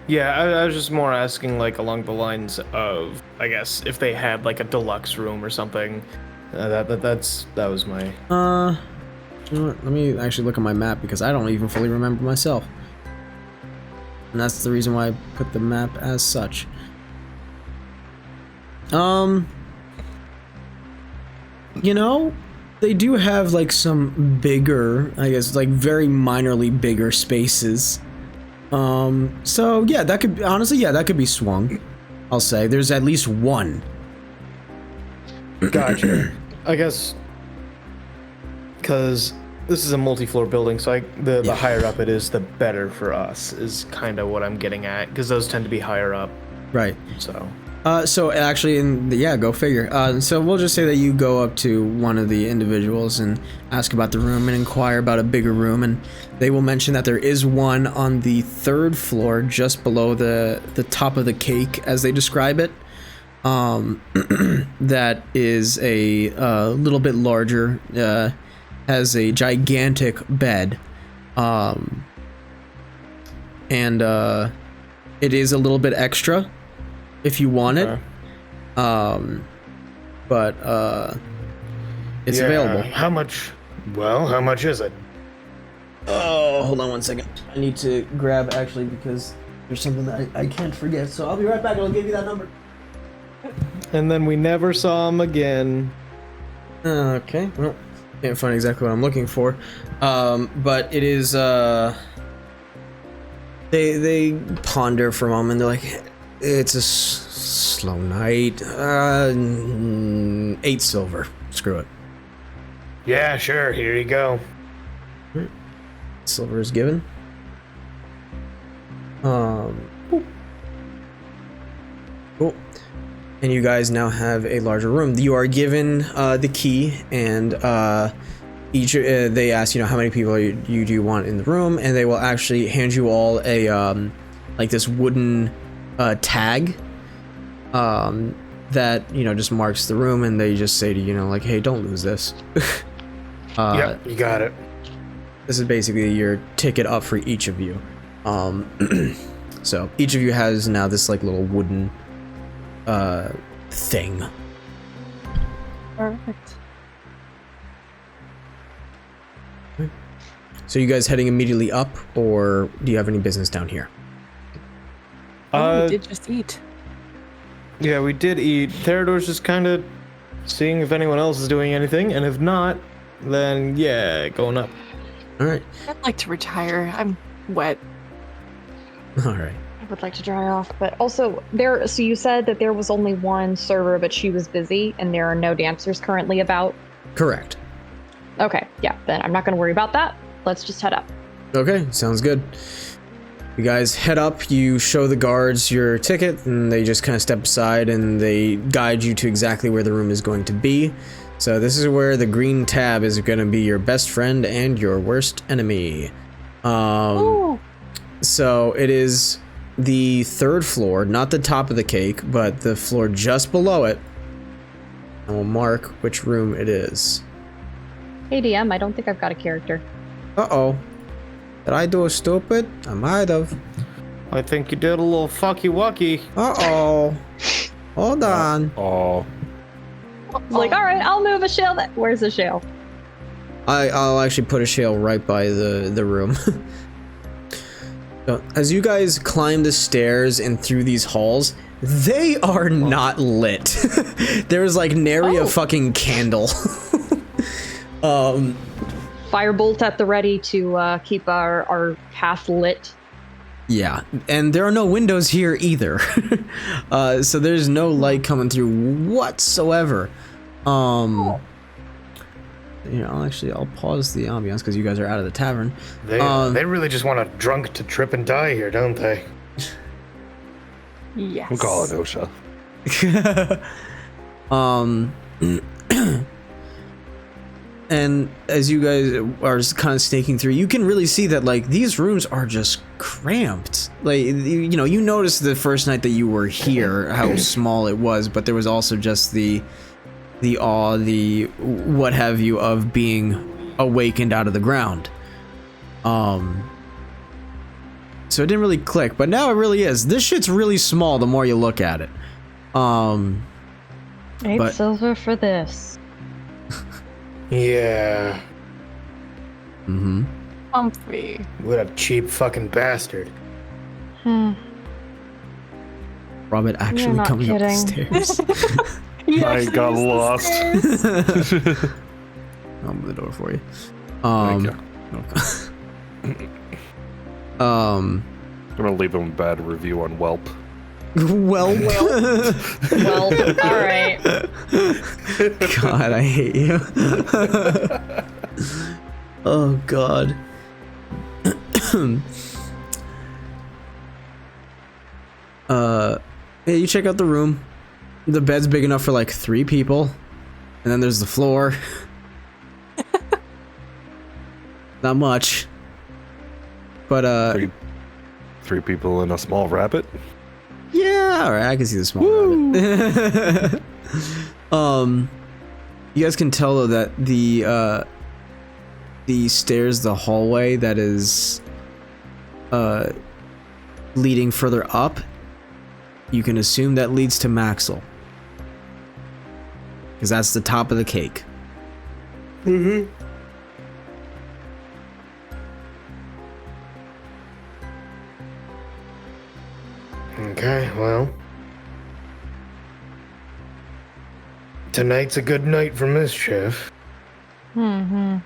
Yeah, I was just more asking like along the lines of, I guess, if they had like a deluxe room or something. That was my. You know what? Let me actually look at my map because I don't even fully remember myself, and that's the reason why I put the map as such. They do have like some bigger, I guess, like very minorly bigger spaces. So yeah, that could be swung. I'll say there's at least one. Gotcha. I guess because this is a multi-floor building, so the higher up it is, the better for us. Is kind of what I'm getting at, because those tend to be higher up. Right. So. So actually, go figure. So we'll just say that you go up to one of the individuals and ask about the room and inquire about a bigger room, and they will mention that there is one on the 3rd floor, just below the top of the cake, as they describe it. That is a little bit larger, has a gigantic bed, and it is a little bit extra if you want it, but it's available. How much? Well, how much is it? Oh, hold on one second. I need to grab, actually, because there's something that I can't forget. So I'll be right back. I'll give you that number. And then we never saw him again. Okay. Well, can't find exactly what I'm looking for. But it is. They ponder for a moment. They're like, it's a slow night. 8 silver. Screw it. Yeah, sure. Here you go. Silver is given. Cool. And you guys now have a larger room. You are given the key, and each they ask, how many people do you want in the room, and they will actually hand you all a like this wooden tag that just marks the room, and they just say to you, like, hey, don't lose this. Yep, you got it. This is basically your ticket up for each of you. So each of you has now this like little wooden thing. Perfect. So you guys heading immediately up, or do you have any business down here? We did just eat. Yeah, we did eat. Theodore's just kind of seeing if anyone else is doing anything, and if not, then yeah, going up. All right. I'd like to retire. I'm wet. All right. I would like to dry off, but also so you said that there was only one server, but she was busy, and there are no dancers currently about. Correct. Okay, yeah, then I'm not going to worry about that. Let's just head up. Okay, sounds good. You guys head up, you show the guards your ticket, and they just kind of step aside and they guide you to exactly where the room is going to be. So this is where the green tab is going to be your best friend and your worst enemy. So it is the third floor, not the top of the cake, but the floor just below it. I will mark which room it is. Hey DM, I don't think I've got a character. Uh-oh. Did I do a stupid? I might have. I think you did a little fucky-wucky. Uh-oh. Hold on. Oh. Like, all right, I'll move a shale. Where's the shale? I'll actually put a shale right by the room. So, as you guys climb the stairs and through these halls, they are not lit. There's like nary a fucking candle. Firebolt at the ready to keep our path lit. Yeah, and there are no windows here either. So there's no light coming through whatsoever. I'll pause the ambiance because you guys are out of the tavern. They really just want a drunk to trip and die here, don't they? Yes. We'll call it OSHA. And as you guys are kind of snaking through, you can really see that like these rooms are just cramped. Like you noticed the first night that you were here how small it was, but there was also just the awe, the what have you of being awakened out of the ground. So it didn't really click, but now it really is. This shit's really small the more you look at it. 8 silver for this. Yeah. Mm-hmm. Comfy. What a cheap fucking bastard. Robert actually not coming up the kidding. stairs. I got lost. I'll open the door for you. Thank you. Okay. I'm gonna leave him a bad review on Welp. Well, Well, all right. God, I hate you. Oh God. Yeah, you check out the room. The bed's big enough for like 3 people, and then there's the floor. Not much, but Three people in a small rabbit. yeah, all right, I can see the small rabbit. You guys can tell though that the stairs, the hallway that is leading further up, you can assume that leads to Maxwell, because that's the top of the cake. Mm-hmm. Okay, well. Tonight's a good night for mischief. And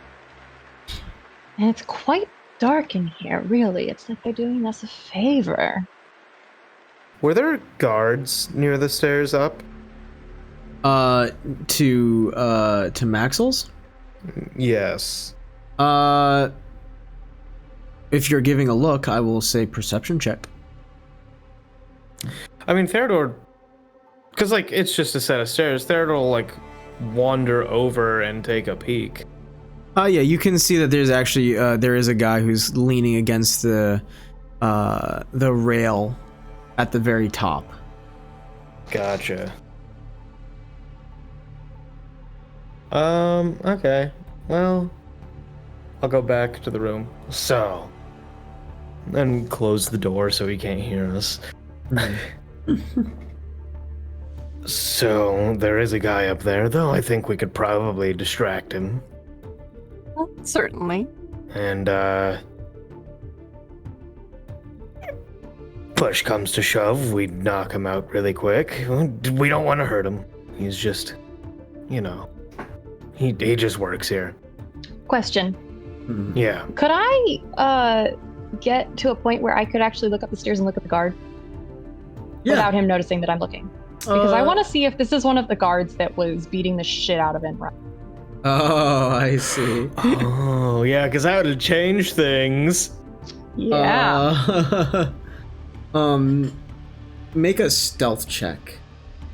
it's quite dark in here, really. It's like they're doing us a favor. Were there guards near the stairs up? To Maxwell's? Yes. If you're giving a look, I will say perception check. I mean, Theodore, because like it's just a set of stairs. Theodore will like wander over and take a peek. Oh yeah, you can see that there's actually there is a guy who's leaning against the rail at the very top. Gotcha. Okay. Well, I'll go back to the room. So, and close the door so he can't hear us. So, there is a guy up there, though I think we could probably distract him. Well, certainly. And, push comes to shove, we'd knock him out really quick. We don't want to hurt him. He's just, you know, he just works here. Question. Yeah. Could I get to a point where I could actually look up the stairs and look at the guard without him noticing that I'm looking? Because I want to see if this is one of the guards that was beating the shit out of Innra. Oh, I see. Oh, yeah, because that would have changed things. Yeah. Make a stealth check.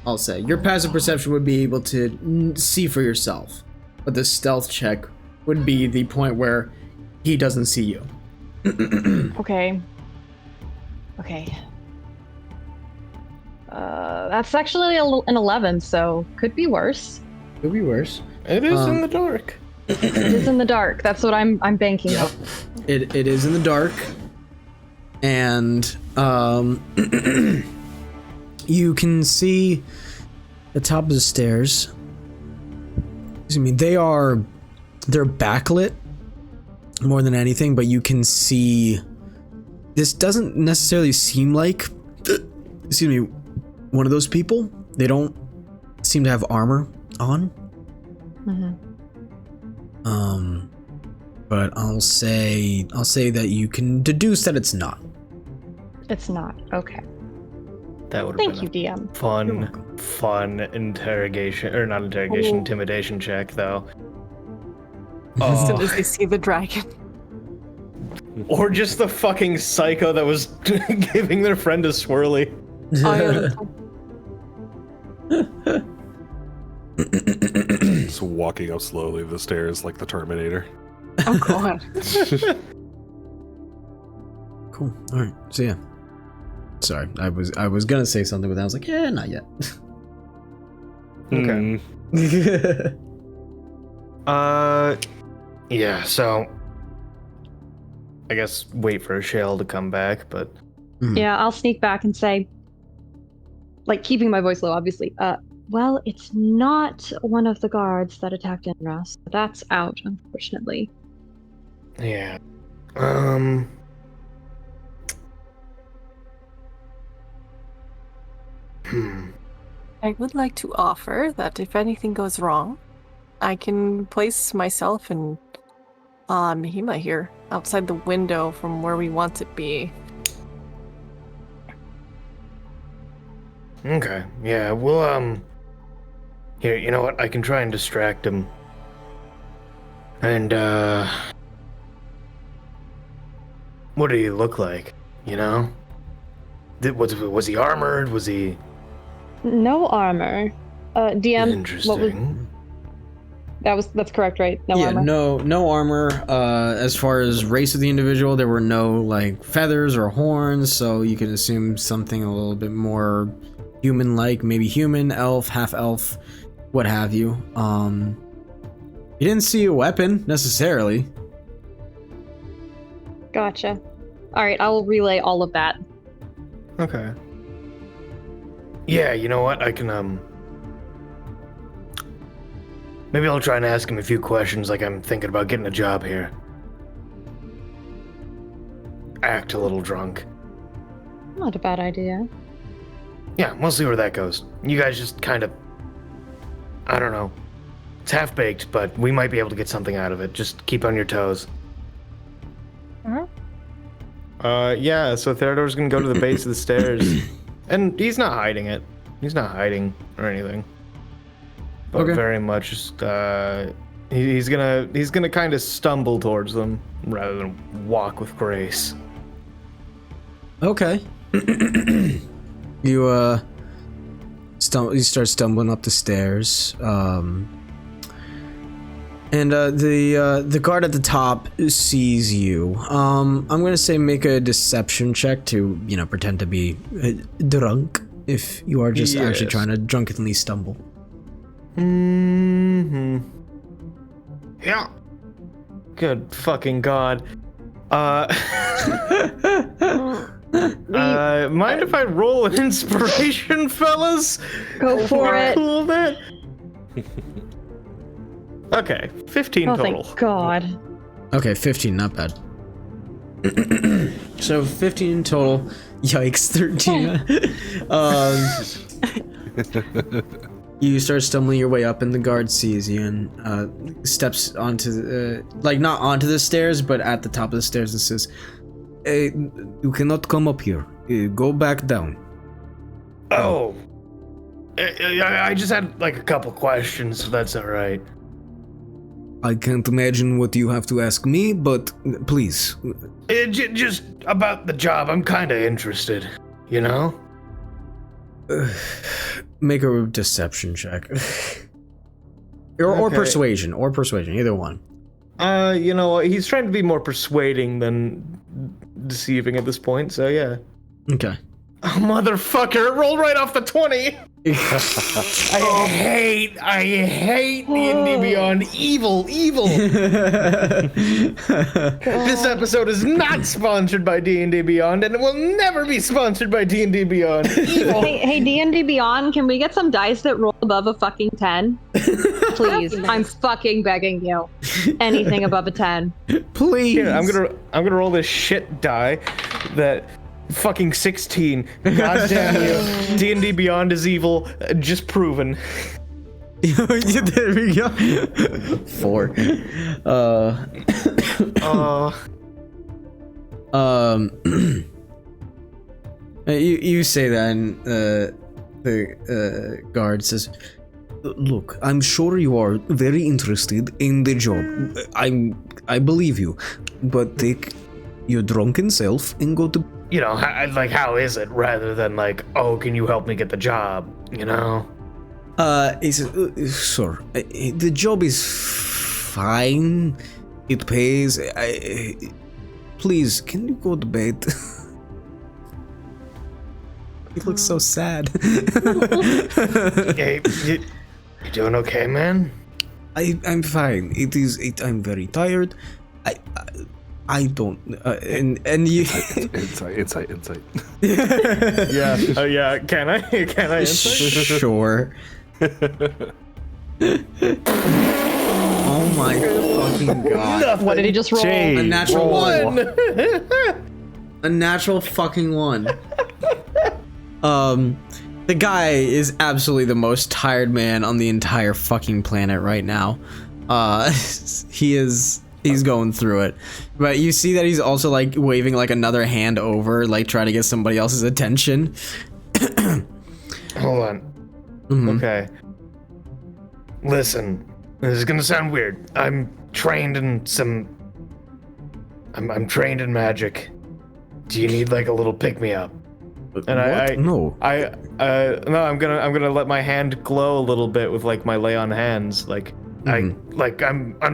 I'll say your passive perception would be able to see for yourself, but the stealth check would be the point where he doesn't see you. Okay. Okay. That's actually an 11, so could be worse. Could be worse. It is in the dark. It is in the dark. That's what I'm banking on. It is in the dark, and you can see the top of the stairs. Excuse me. They're backlit more than anything, but you can see. This doesn't necessarily seem like, excuse me, one of those people. They don't seem to have armor on. But I'll say that you can deduce that it's not. It's not. Okay. That would have Thank been you, a DM. fun interrogation, or not interrogation, intimidation check, though. As soon as they see the dragon. Or just the fucking psycho that was giving their friend a swirly. Just walking up slowly the stairs like the Terminator. Oh god. Cool. All right. So yeah. Sorry, I was gonna say something, but I was like, yeah, not yet. Okay. Yeah, so I guess wait for a shell to come back, but Yeah, I'll sneak back and say, like, keeping my voice low, obviously. Well, it's not one of the guards that attacked Innra, so that's out, unfortunately. yeah. I would like to offer that if anything goes wrong, I can place myself and Mahima here outside the window from where we want to be. Okay, yeah, we'll, here, you know what? I can try and distract him. And, what did he look like, you know? Was he armored? Was he... No armor. DM, Interesting. that's correct, right? No yeah, armor. no armor. As far as race of the individual, there were no like feathers or horns, so you can assume something a little bit more human-like, maybe human, elf, half elf, what have you. You didn't see a weapon necessarily. Gotcha. All right, I'll relay all of that. Okay. Yeah, you know what? I can, maybe I'll try and ask him a few questions like I'm thinking about getting a job here. Act a little drunk. Not a bad idea. Yeah, we'll see where that goes. You guys just kind of... I don't know. It's half-baked, but we might be able to get something out of it. Just keep on your toes. Yeah, so Theodore's gonna go to the base of the stairs. And he's not hiding it. He's not hiding or anything. But Okay. very much just, he's gonna kind of stumble towards them rather than walk with grace. Okay. You you start stumbling up the stairs. And the guard at the top sees you. I'm gonna say make a deception check to, pretend to be drunk if you are just actually trying to drunkenly stumble. Yeah. Good fucking god. Mind if I roll an inspiration, fellas? Go for it. Cool that. Okay, 15 Oh, total. thank God. Okay, 15, not bad. So 15 total. Yikes, 13. You start stumbling your way up, and the guard sees you and steps onto the, not onto the stairs, but at the top of the stairs and says, "You cannot come up here. Go back down." Oh. I just had a couple questions, if that's alright. I can't imagine what you have to ask me, but please. Just about the job, I'm kind of interested, you know? Make a deception check. Or persuasion, either one. You know what, he's trying to be more persuading than deceiving at this point, so yeah. Okay. Oh, motherfucker, it rolled right off the 20! I hate D&D Beyond. Evil. This episode is not sponsored by D&D Beyond, and it will never be sponsored by D&D Beyond. Evil. Hey, D&D Beyond, can we get some dice that roll above a fucking 10? Please, I'm fucking begging you. Anything above a 10. Please. Here, I'm gonna roll this shit die that fucking 16. God damn you. D&D Beyond is evil, just proven. There we go. 4. You say that, and the guard says, "Look, I'm sure you are very interested in the job. I believe you, but take your drunken self and go to." How is it, rather than oh, can you help me get the job, you know? He says, "Sir, the job is fine. It pays. Please, can you go to bed?" He looks so sad. Hey, you doing okay, man? I'm fine. I'm very tired. I don't. And you. Insight. Yeah. Oh yeah. Can I? Can I? Sure. Oh my fucking god! What did he just roll? A natural one. A natural fucking 1. The guy is absolutely the most tired man on the entire fucking planet right now. He's going through it. But you see that he's also waving another hand over, trying to get somebody else's attention. Hold on. Mm-hmm. Okay. Listen, this is gonna sound weird. I'm trained in I'm trained in magic. Do you need a little pick-me-up? And No. no, I'm gonna let my hand glow a little bit with my lay on hands. I'm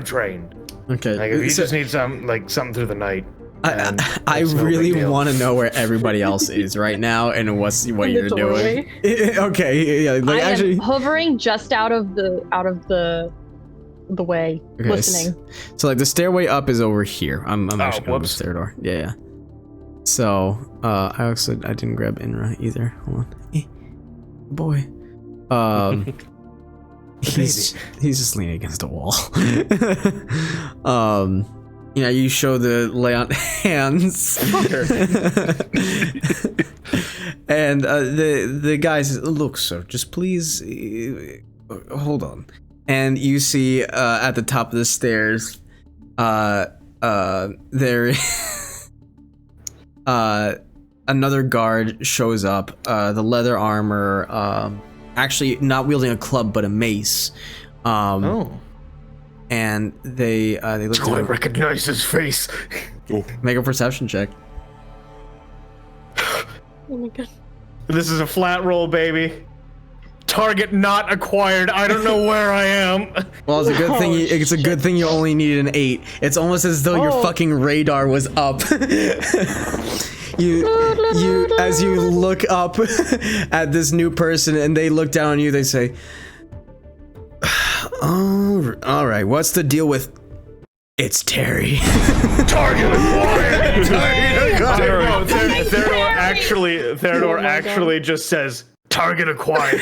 trained. Okay. If you just need something through the night. I really want to know where everybody else is right now and what you're doing. Okay, yeah, I actually, am hovering just out of the way, okay, listening. So the stairway up is over here. I'm actually going to the whoops. stair door. Yeah. So I didn't grab Innra either. Hold on. Boy. He's just leaning against a wall. You show the lay on hands. And the guy says, "Look, sir, just please hold on." And you see at the top of the stairs there another guard shows up, the leather armor, actually not wielding a club but a mace. And they look I recognize his face. make a perception check. Oh my god. This is a flat roll, baby. Target not acquired. I don't know where I am. Well, it's a good thing. It's a good thing you only needed an 8. It's almost as though your fucking radar was up. As you look up at this new person and they look down on you, they say, "Oh, all right. What's the deal with? It's Terry." Target acquired. Theodore Oh my actually just says, "Target acquired."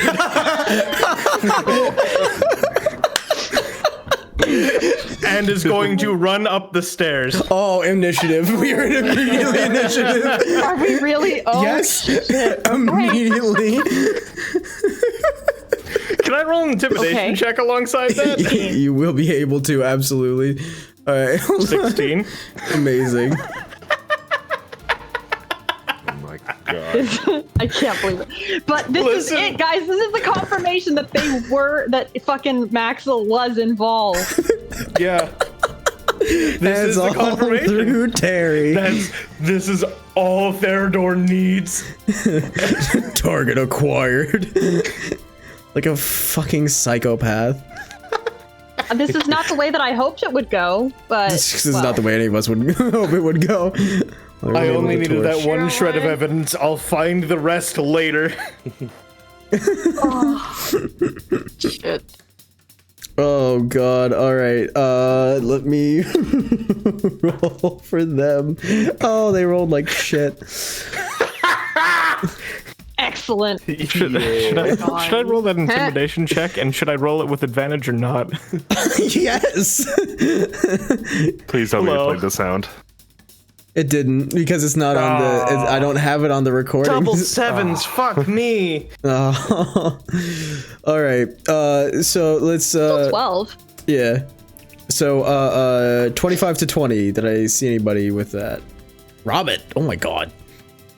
And is going to run up the stairs. Oh, initiative. We are immediately initiative. Are we really? Oh, Yes, shit. immediately. Can I roll an intimidation check alongside that? You will be able to, absolutely. All right. 16. Amazing. Oh my god. I can't believe it. But this is it, guys. This is the confirmation that that fucking Maxwell was involved. Yeah. This That's is the all confirmation. through Terry. This is all Theodore needs. Target acquired. Like a fucking psychopath. This is not the way that I hoped it would go, but This is not the way any of us would hope it would go. I only needed that Sure one shred of would. evidence. I'll find the rest later. Shit. Oh god, alright. Let me roll for them. Oh, they rolled like shit. excellent. Should I roll that intimidation check, and should I roll it with advantage or not? Yes! Please tell me you Hello. played the sound. It didn't, because it's not on the... I don't have it on the recording. Double sevens, fuck me. Oh. Alright, so let's... Still 12. Yeah. So, 25 to 20. Did I see anybody with that? Robert! Oh my god.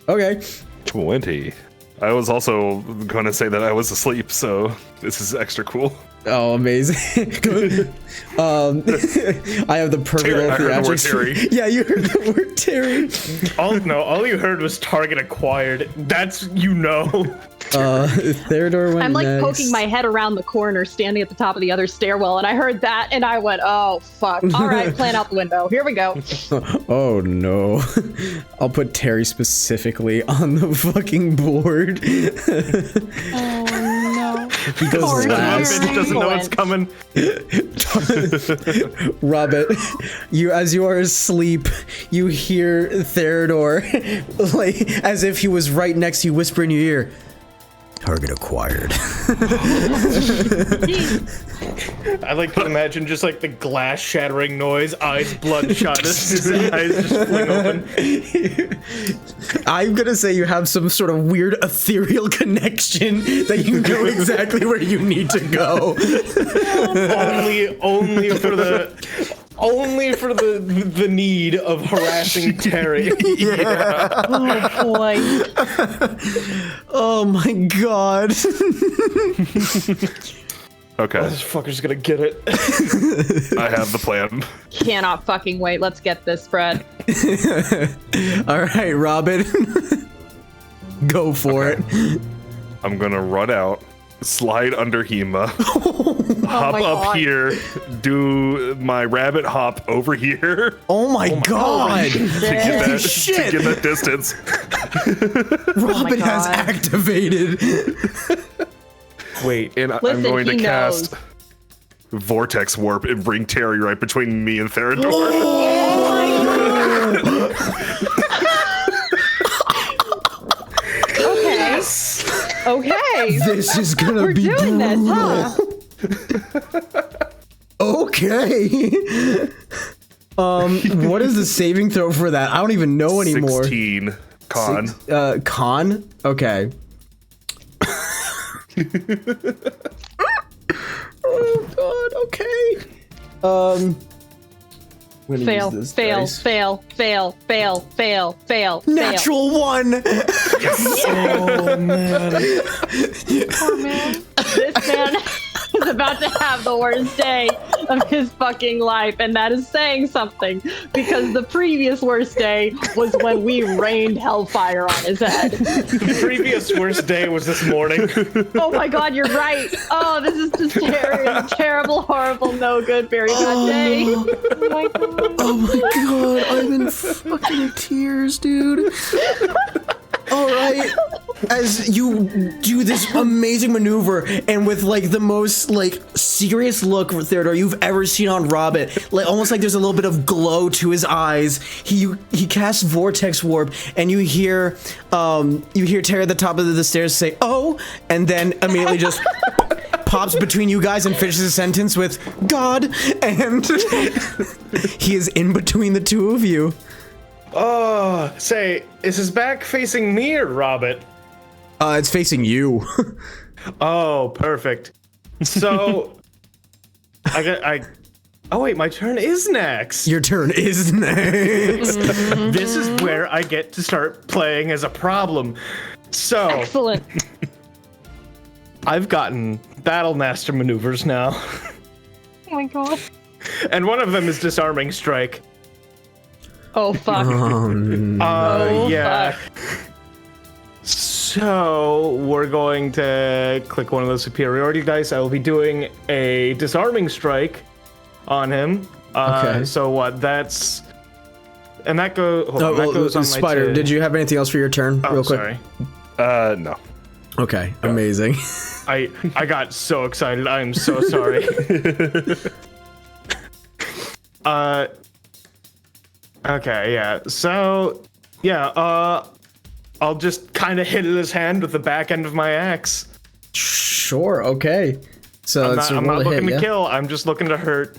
Okay. 20. I was also going to say that I was asleep, so this is extra cool. Oh, amazing. I have the perfect Terry, little I heard the word theatrics. Terry. Yeah, you heard the word Terry. All you heard was target acquired. That's, Theodore went I'm like next. poking my head around the corner, standing at the top of the other stairwell, and I heard that, and I went, "Oh fuck! All right, plan out the window. Here we go." Oh no. I'll put Terry specifically on the fucking board. Oh no! He goes last. Bitch doesn't know it's coming. Robert, as you are asleep, you hear Theodore, like as if he was right next to you, whisper in your ear, "Target acquired." I like to imagine just like the glass shattering noise, eyes bloodshot as his eyes just fling open. I'm gonna say you have some sort of weird ethereal connection that you know exactly where you need to go. only for the need of harassing Terry. Oh boy! Oh my god. Okay, This fucker's gonna get it. I have the plan. Cannot fucking wait. Let's get this, Fred. All right, Robin. Go for it. I'm gonna run out, slide under Hema, hop my up God. here, do my rabbit hop over here Oh my god. to get Holy that, shit. to get that distance. Robin has God. activated. Wait, And I'm Listen, going to he cast knows. Vortex Warp and bring Terry right between me and Theodore. Okay. Okay. This is gonna We're be doing this, huh? Okay. What is the saving throw for that? I don't even know anymore. 16 con. Con? Okay. Oh god, okay. I'm gonna Fail, use this fail, dice. fail, fail, fail, fail, fail, fail. Natural 1! oh man. This man is about to have the worst day of his fucking life, and that is saying something, because the previous worst day was when we rained hellfire on his head. The previous worst day was this morning. Oh my god, you're right. Oh, this is just terrible, horrible, no good, very bad day. Oh my god. Oh my god, I'm in fucking tears, dude. All right, as you do this amazing maneuver, and with like the most like serious look, Theodore, you've ever seen on Robert, like almost like there's a little bit of glow to his eyes. He casts Vortex Warp, and you hear Terry at the top of the stairs say, "Oh," and then immediately just pops between you guys and finishes a sentence with "God," and he is in between the two of you. Oh, say, is his back facing me or Robert? It's facing you. Oh, perfect. So, oh wait, my turn is next. Your turn is next. This is where I get to start playing as a problem. So, Excellent. I've gotten Battle Master maneuvers now. Oh my god. And one of them is Disarming Strike. Oh fuck. Yeah. So we're going to click one of those superiority dice. I will be doing a Disarming Strike on him. Okay. So what? That's and that goes. That goes on Spider, my did you have anything else for your turn, real quick? Sorry. No. Okay, amazing. I got so excited. I'm so sorry. Okay, yeah. So, yeah, I'll just kind of hit his hand with the back end of my axe. Sure, okay. So I'm not looking to kill, I'm just looking to hurt.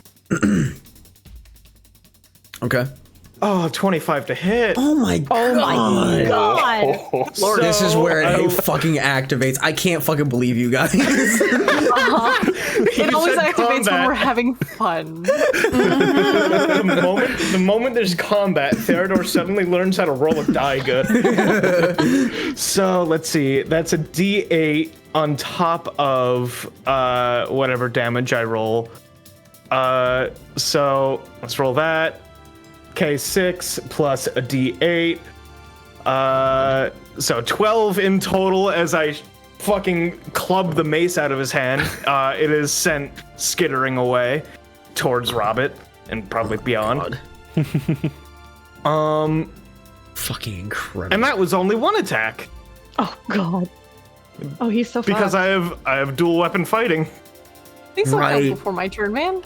Okay. Oh, 25 to hit. Oh my god. God. Lord, this is where So, it fucking activates. I can't fucking believe you guys. It always said activates when combat. we're having fun. The moment there's combat, Theodore suddenly learns how to roll a die good. So let's see. That's a D8 on top of whatever damage I roll. So let's roll that. Okay, 6 plus a D8. So 12 in total as I fucking club the mace out of his hand. It is sent skittering away towards Robert and probably beyond. Fucking incredible. And that was only one attack Oh god. Oh, he's so fast. because I have dual weapon fighting. Things don't Right. count before my turn, man.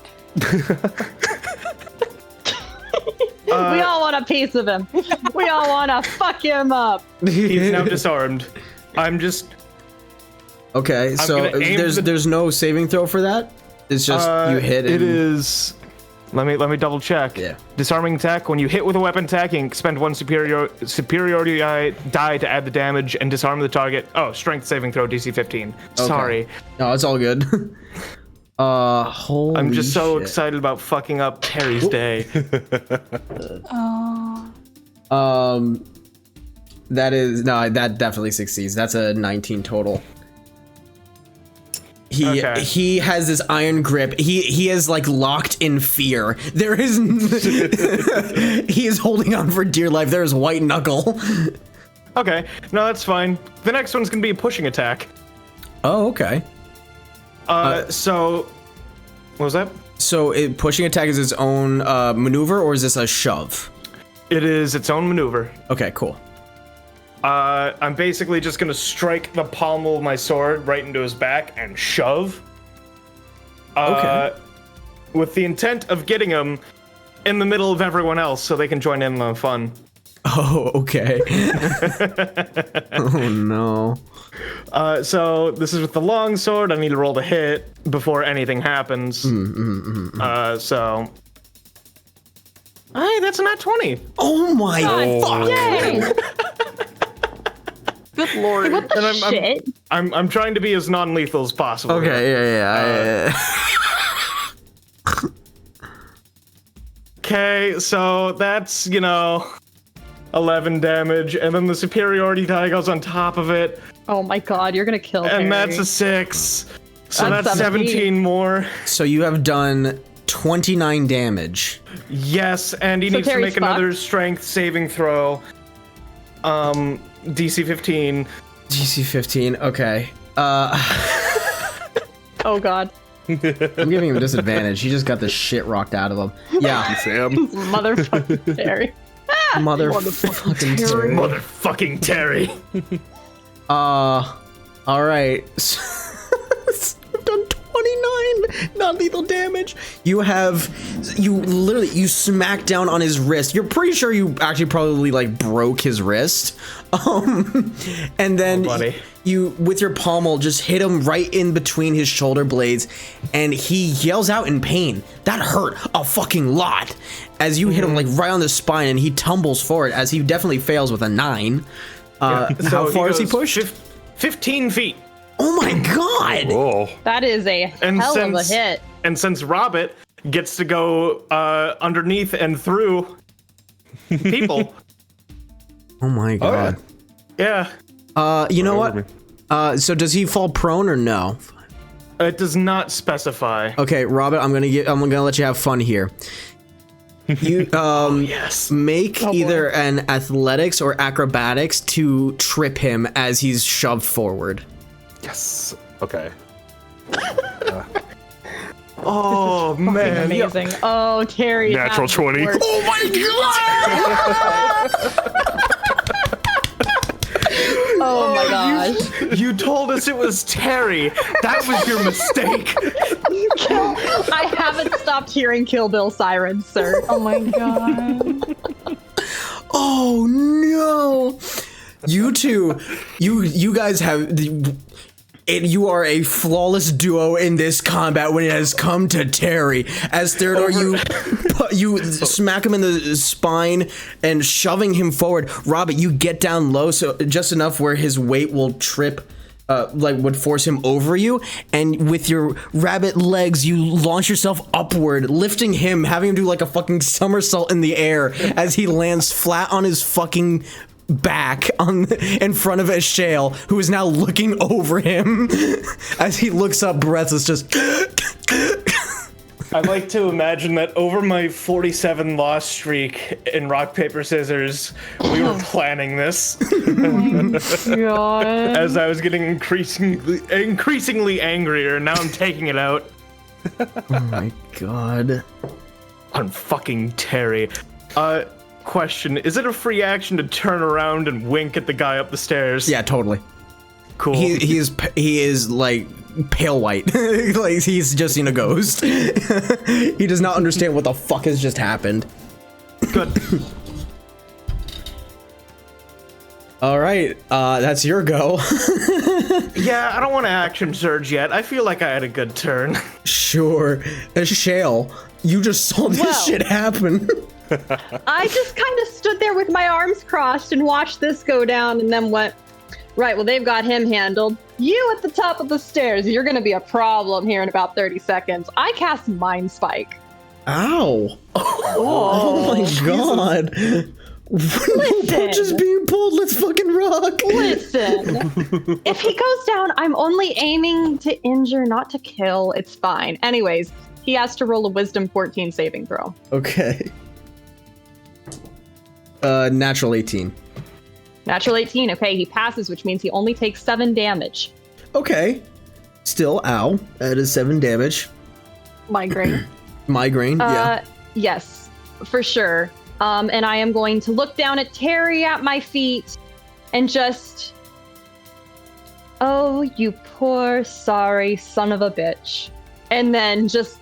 we all want a piece of him. We all want to fuck him up. He's now disarmed. I'm just Okay, so gonna aim there's no saving throw for that? It's just you hit and... It is. Let me double check. Yeah. Disarming attack. When you hit with a weapon attack, you can expend one superiority die to add the damage and disarm the target. Oh, strength saving throw DC 15. Sorry. No, it's all good. Holy I'm just so shit. excited about fucking up Terry's day. That definitely succeeds. That's a 19 total. Okay. He has this iron grip. He is like locked in fear. There is he is holding on for dear life. There is white knuckle. Okay, no, that's fine. The next one's gonna be a pushing attack. Oh, okay. So what was that? So pushing attack is its own maneuver, or is this a shove? It is its own maneuver. Okay, cool. I'm basically just gonna strike the pommel of my sword right into his back and shove. Okay. With the intent of getting him in the middle of everyone else so they can join in on the fun. Oh, okay. Oh no. So this is with the long sword. I need to roll to hit before anything happens. So. Hey, that's a nat 20. Oh my fuck. Yay! Good lord. What the shit? I'm trying to be as non-lethal as possible. Okay, yeah. Okay, so that's, 11 damage, and then the superiority die goes on top of it, Oh my god, you're gonna kill and Harry. that's a 6. So that's 17 more. So you have done 29 damage. Yes, and he needs to Terry's make another strength saving throw. DC 15. DC 15. Okay. Oh god. I'm giving him disadvantage. He just got the shit rocked out of him. Yeah. Sam. Motherfucking Terry. Motherfucking Terry. Motherfucking Terry. All right. I've done 29 non-lethal damage. You smack down on his wrist. You're pretty sure you actually probably like broke his wrist. And then you with your pommel just hit him right in between his shoulder blades, and he yells out in pain. That hurt a fucking lot. As you hit him like right on the spine, and he tumbles forward as he definitely fails with a 9. How far is he pushed? 15 feet. Oh my god! Oh. That is a hell of a hit. And since Robert gets to go underneath and through people. Oh my god. Yeah. You know what? So does he fall prone or no? It does not specify. Okay, Robert, I'm gonna let you have fun here. You make either an athletics or acrobatics to trip him as he's shoved forward. Yes. Okay. Oh man, amazing. Oh, Terry. Natural 20. Oh my god! Oh my gosh. You told us it was Terry. That was your mistake. I haven't stopped hearing Kill Bill sirens, sir. Oh my god. Oh no! You two, you guys have you are a flawless duo in this combat when it has come to Terry. As Theodore, you smack him in the spine and shoving him forward. Robert, you get down low, so just enough where his weight will trip, would force him over you. And with your rabbit legs, you launch yourself upward, lifting him, having him do like a fucking somersault in the air as he lands flat on his fucking back in front of Ashale, who is now looking over him as he looks up breathless, just I'd like to imagine that over my 47 loss streak in rock paper scissors, we were planning this. God. As I was getting increasingly angrier, and now I'm taking it out oh my god, on fucking Terry. Question, is it a free action to turn around and wink at the guy up the stairs? yeah, totally. Cool. He is like pale white. Like he's just seen a ghost. He does not understand what the fuck has just happened. Good. All right, that's your go. Yeah, I don't want to action surge yet. I feel like I had a good turn. Sure. Shale, you just saw this shit happen. I just kind of stood there with my arms crossed and watched this go down and then went, right, well, they've got him handled. You at the top of the stairs, you're going to be a problem here in about 30 seconds. I cast Mind Spike. Ow. Oh my god. No punches being pulled, let's fucking rock. Listen, if he goes down, I'm only aiming to injure, not to kill. It's fine. Anyways, he has to roll a Wisdom 14 saving throw. Okay. Natural 18. Natural 18. Okay, he passes, which means he only takes 7 damage. Okay. Still, ow. That is 7 damage. Migraine. Migraine, yeah. Yes, for sure. And I am going to look down at Terry at my feet and just, oh, you poor, sorry son of a bitch. And then just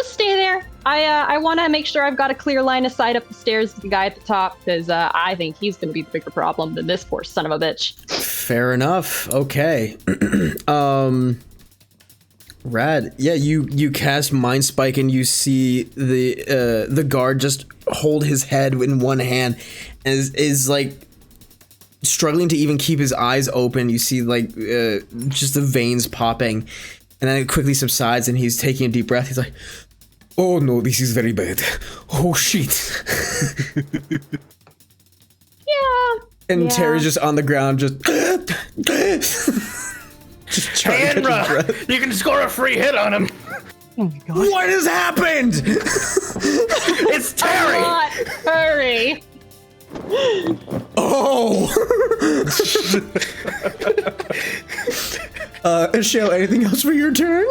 stay there. I want to make sure I've got a clear line of sight up the stairs to the guy at the top, because I think he's going to be the bigger problem than this poor son of a bitch. Fair enough. Okay. Rad. Yeah, you cast Mind Spike and you see the guard just hold his head in one hand and is like struggling to even keep his eyes open. You see like just the veins popping, and then it quickly subsides and he's taking a deep breath. He's like, oh no, this is very bad. Oh shit. Yeah. And Terry's just on the ground, just Hey, Innra, you can score a free hit on him. Oh my god. What has happened? It's Terry. God, hurry! Oh. Shale, anything else for your turn?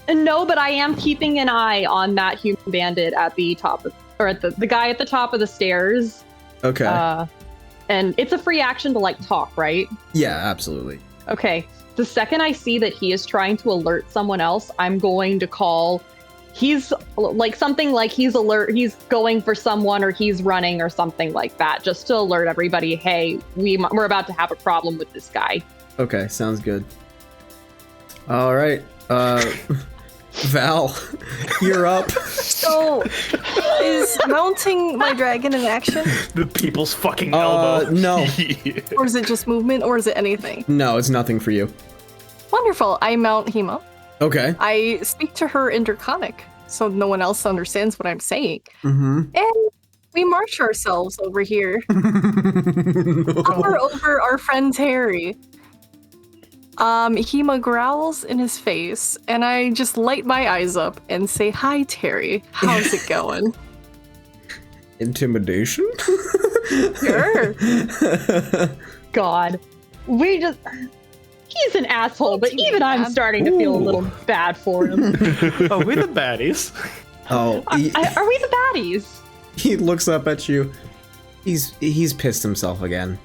No, but I am keeping an eye on that human bandit at the top of, or at the guy at the top of the stairs. Okay. And it's a free action to like talk, right? Yeah, absolutely. Okay. The second I see that he is trying to alert someone else, I'm going to call. He's like something like he's going for someone, or he's running or something like that, just to alert everybody, hey, we're about to have a problem with this guy. Okay, sounds good. All right. Val, you're up. So, is mounting my dragon an action? The people's fucking elbow. No. Or is it just movement, or is it anything? No, it's nothing for you. Wonderful. I mount Hema. Okay. I speak to her in Draconic, so no one else understands what I'm saying. Mm-hmm. And we march ourselves over here. Hover over our friend Terry. Hema growls in his face, and I just light my eyes up and say, "Hi, Terry. How's it going?" Intimidation? Sure. God, he's an asshole, but even I'm starting to feel a little bad for him. Oh, we're the baddies. Oh, Are we the baddies? he looks up at you. He's pissed himself again.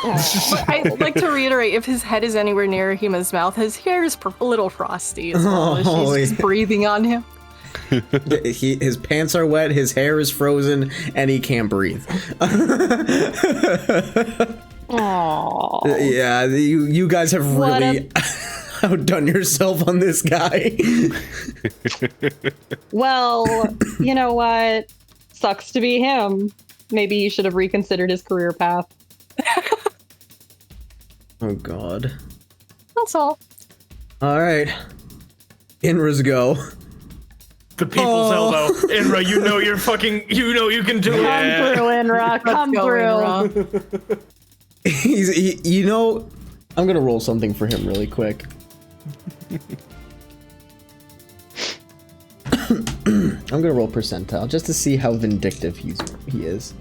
I'd like to reiterate, if his head is anywhere near Hema's mouth, his hair is a little frosty as well. As she's just breathing on him. His pants are wet, his hair is frozen, and he can't breathe. Aww. Yeah, you guys have really outdone yourself on this guy. Well, you know what? Sucks to be him. Maybe he should have reconsidered his career path. Oh god. That's all. Alright. Inra's go. The people's elbow. Innra, you know you can do it. Come through, Innra. Come Let's go, through. Innra. You know, I'm gonna roll something for him really quick. I'm gonna roll percentile just to see how vindictive he is.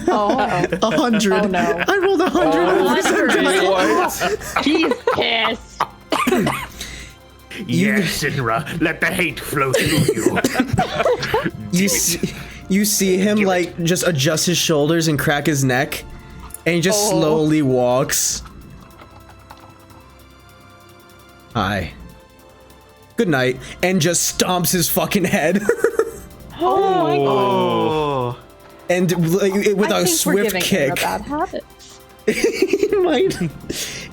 Oh, 100. Oh, no. I rolled 100 on percentile. He's pissed. Yes, Innra, let the hate flow through you. You see him like just adjust his shoulders and crack his neck, and he just slowly walks. Hi. Good night, and just stomps his fucking head. Oh my god. Oh. And like, with I a think we're swift giving kick. Innra bad habits. He might.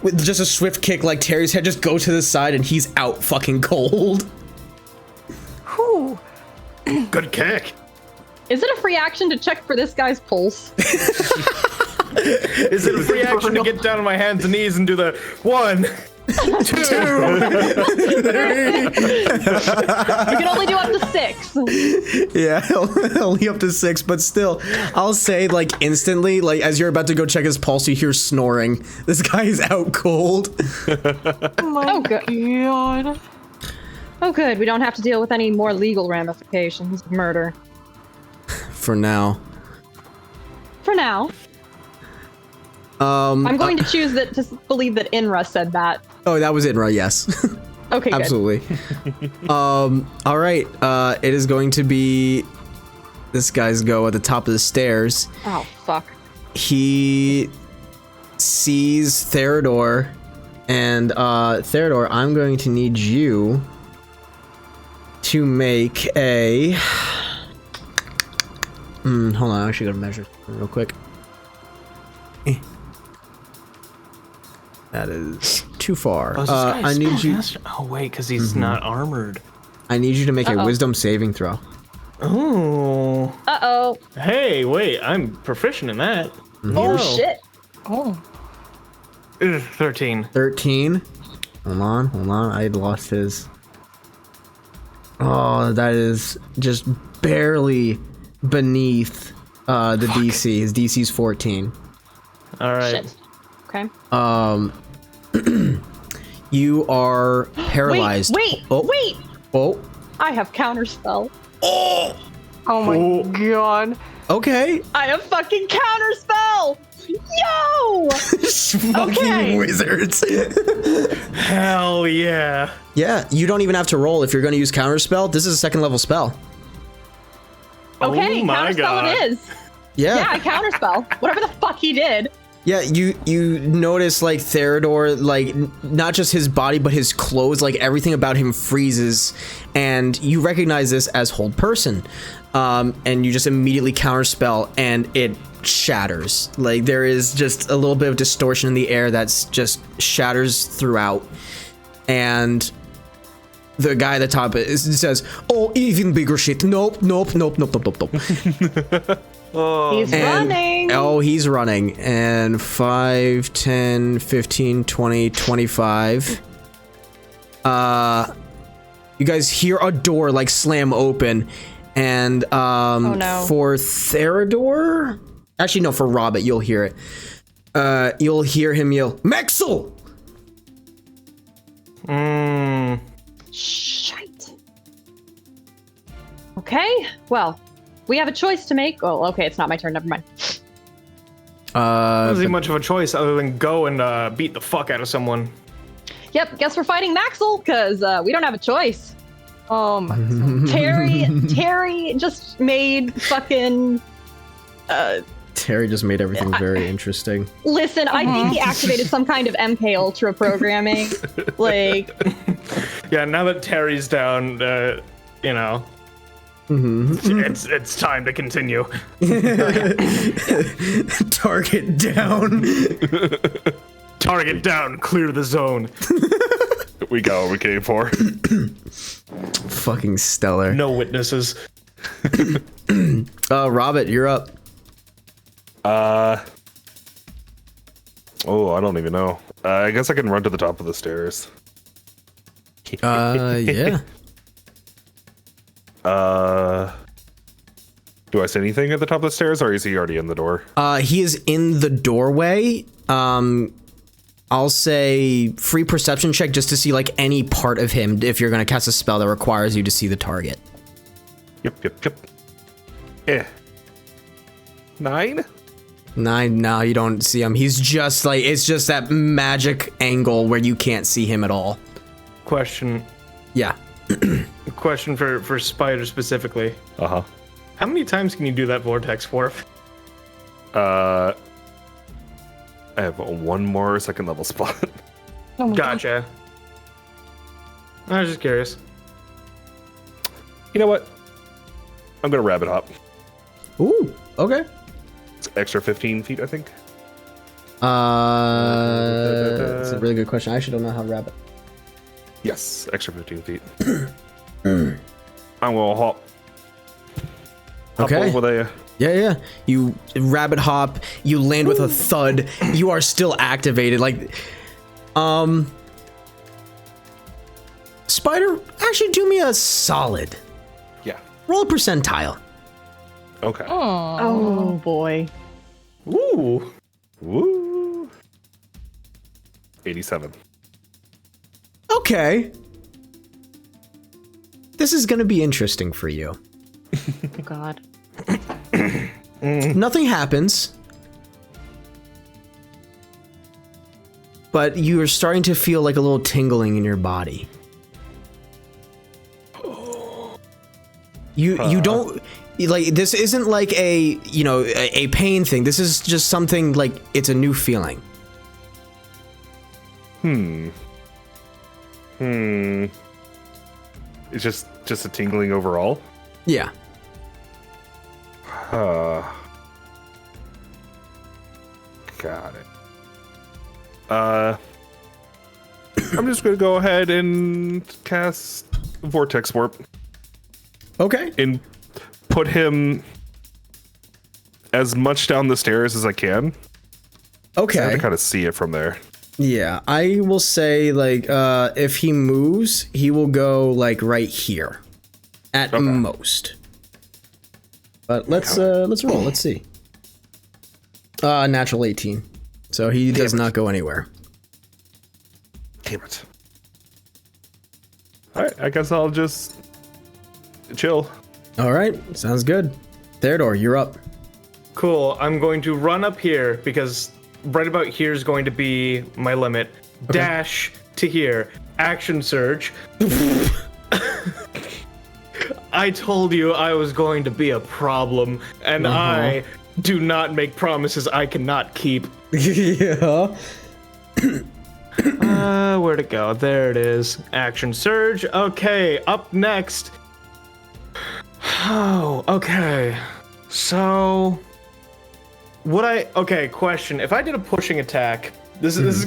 With just a swift kick, like Terry's head just goes to the side and he's out fucking cold. Whew. Good kick. Is it a free action to check for this guy's pulse? Is it a free action to get down on my hands and knees and do the 1, 2? We can only do up to 6. Yeah, only up to 6, but still, I'll say like instantly, like as you're about to go check his pulse, you hear snoring. This guy is out cold. Oh, good. God. Oh, good. We don't have to deal with any more legal ramifications of murder. For now. For now. I'm going to choose to believe that Innra said that. Oh, that was Innra, yes. Okay, good. Absolutely. All right. It is going to be this guy's go at the top of the stairs. Oh, fuck. He sees Theodore, and Theodore, I'm going to need you to make a. Hold on, I actually gotta measure real quick. That is too far. I need you. Oh wait, because he's not armored. I need you to make a Uh-oh. wisdom saving throw. Oh. Uh-oh. Hey, wait, I'm proficient in that. Oh, shit. Oh. 13. 13. Hold on. I lost his. Oh, that is just barely beneath The DC. His DC's 14. All right. Shit. Okay. You are paralyzed. Wait. Oh. I have counterspell. Oh my god. Okay. I have fucking counterspell. Yo! Fucking Okay. wizards. Hell yeah. Yeah, you don't even have to roll if you're going to use counterspell. This is a second level spell. Okay, Oh my counterspell God. it is. Yeah, I counterspell. Whatever the fuck he did. Yeah, you notice like Theodore, like not just his body but his clothes, like everything about him freezes, and you recognize this as hold person, and you just immediately counterspell and it shatters. Like there is just a little bit of distortion in the air that's just shatters throughout, and the guy at the top says, "Oh, even bigger shit! Nope." He's running. Oh, he's running. And 5, 10, 15, 20, 25. You guys hear a door like slam open. And Oh, no. for Theodore? Actually, no, for Robert, you'll hear it. You'll hear him yell, Maxel! Shite. Okay, well, we have a choice to make. Oh, okay, it's not my turn. Never mind. Doesn't seem much of a choice other than go and beat the fuck out of someone. Yep, guess we're fighting Maxel, because we don't have a choice. My Terry just made fucking... Terry just made everything very interesting. Listen, I think he activated some kind of MK Ultra programming. Like, Yeah, now that Terry's down, you know, it's time to continue. Target down. Target down, clear the zone. We got what we came for. Fucking stellar. No witnesses. Robert, you're up. Oh, I don't even know. I guess I can run to the top of the stairs. Yeah. Do I say anything at the top of the stairs, or is he already in the door? He is in the doorway. I'll say free perception check just to see like any part of him if you're gonna cast a spell that requires you to see the target. Yep. Eh. 9? 9, no, you don't see him. He's just like, it's just that magic angle where you can't see him at all. Question Yeah. for Spider specifically. Uh-huh. How many times can you do that vortex warp? I have one more second level spot. Oh my God. Gotcha. I was just curious. You know what? I'm gonna rabbit hop. Ooh, okay. It's extra 15 feet, I think. That's a really good question. I actually don't know how to rabbit. Yes, extra 15 feet. I'm gonna hop Okay. over there. Yeah. You rabbit hop, you land with a thud. You are still activated. Like, Spider, actually do me a solid. Yeah. Roll a percentile. Okay. oh boy. Ooh. Woo. 87. Okay. This is gonna be interesting for you. Oh God. Nothing happens. But you are starting to feel like a little tingling in your body. You don't like, this isn't like a, you know, a pain thing. This is just something like, it's a new feeling. It's just a tingling overall. Yeah. Got it. I'm just gonna go ahead and cast Vortex Warp Okay. and put him as much down the stairs as I can. I have Okay. to kind of see it from there. Yeah, I will say like if he moves, he will go like right here at most. But let's roll. Let's see. Natural 18. So he does not go anywhere. Damn it. All right, I guess I'll just chill. All right, sounds good. Theodore, you're up. Cool. I'm going to run up here because right about here is going to be my limit. Okay. Dash to here. Action surge. I told you I was going to be a problem, and I do not make promises I cannot keep. Yeah. Where'd it go? There it is. Action surge. Okay, up next. Oh, okay. So, question. If I did a pushing attack, this is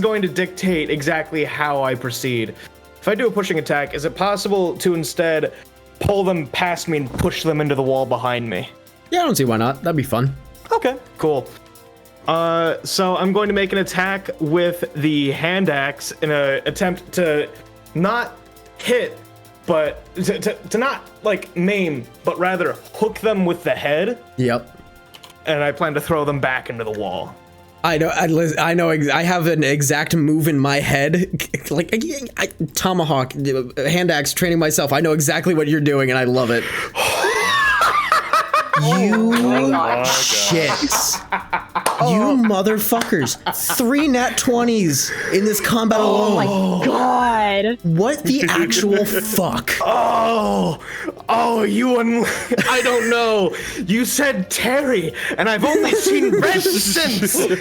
going to dictate exactly how I proceed. If I do a pushing attack, is it possible to instead pull them past me and push them into the wall behind me? Yeah, I don't see why not. That'd be fun. Okay, cool. So I'm going to make an attack with the hand axe in an attempt to not hit, but to not like maim, but rather hook them with the head. Yep. And I plan to throw them back into the wall. I know. I have an exact move in my head, like tomahawk, hand axe, training myself. I know exactly what you're doing, and I love it. You shits. You motherfuckers. 3 nat 20s in this combat alone. Oh my god. What the actual fuck? I don't know. You said Terry, and I've only seen red since. No,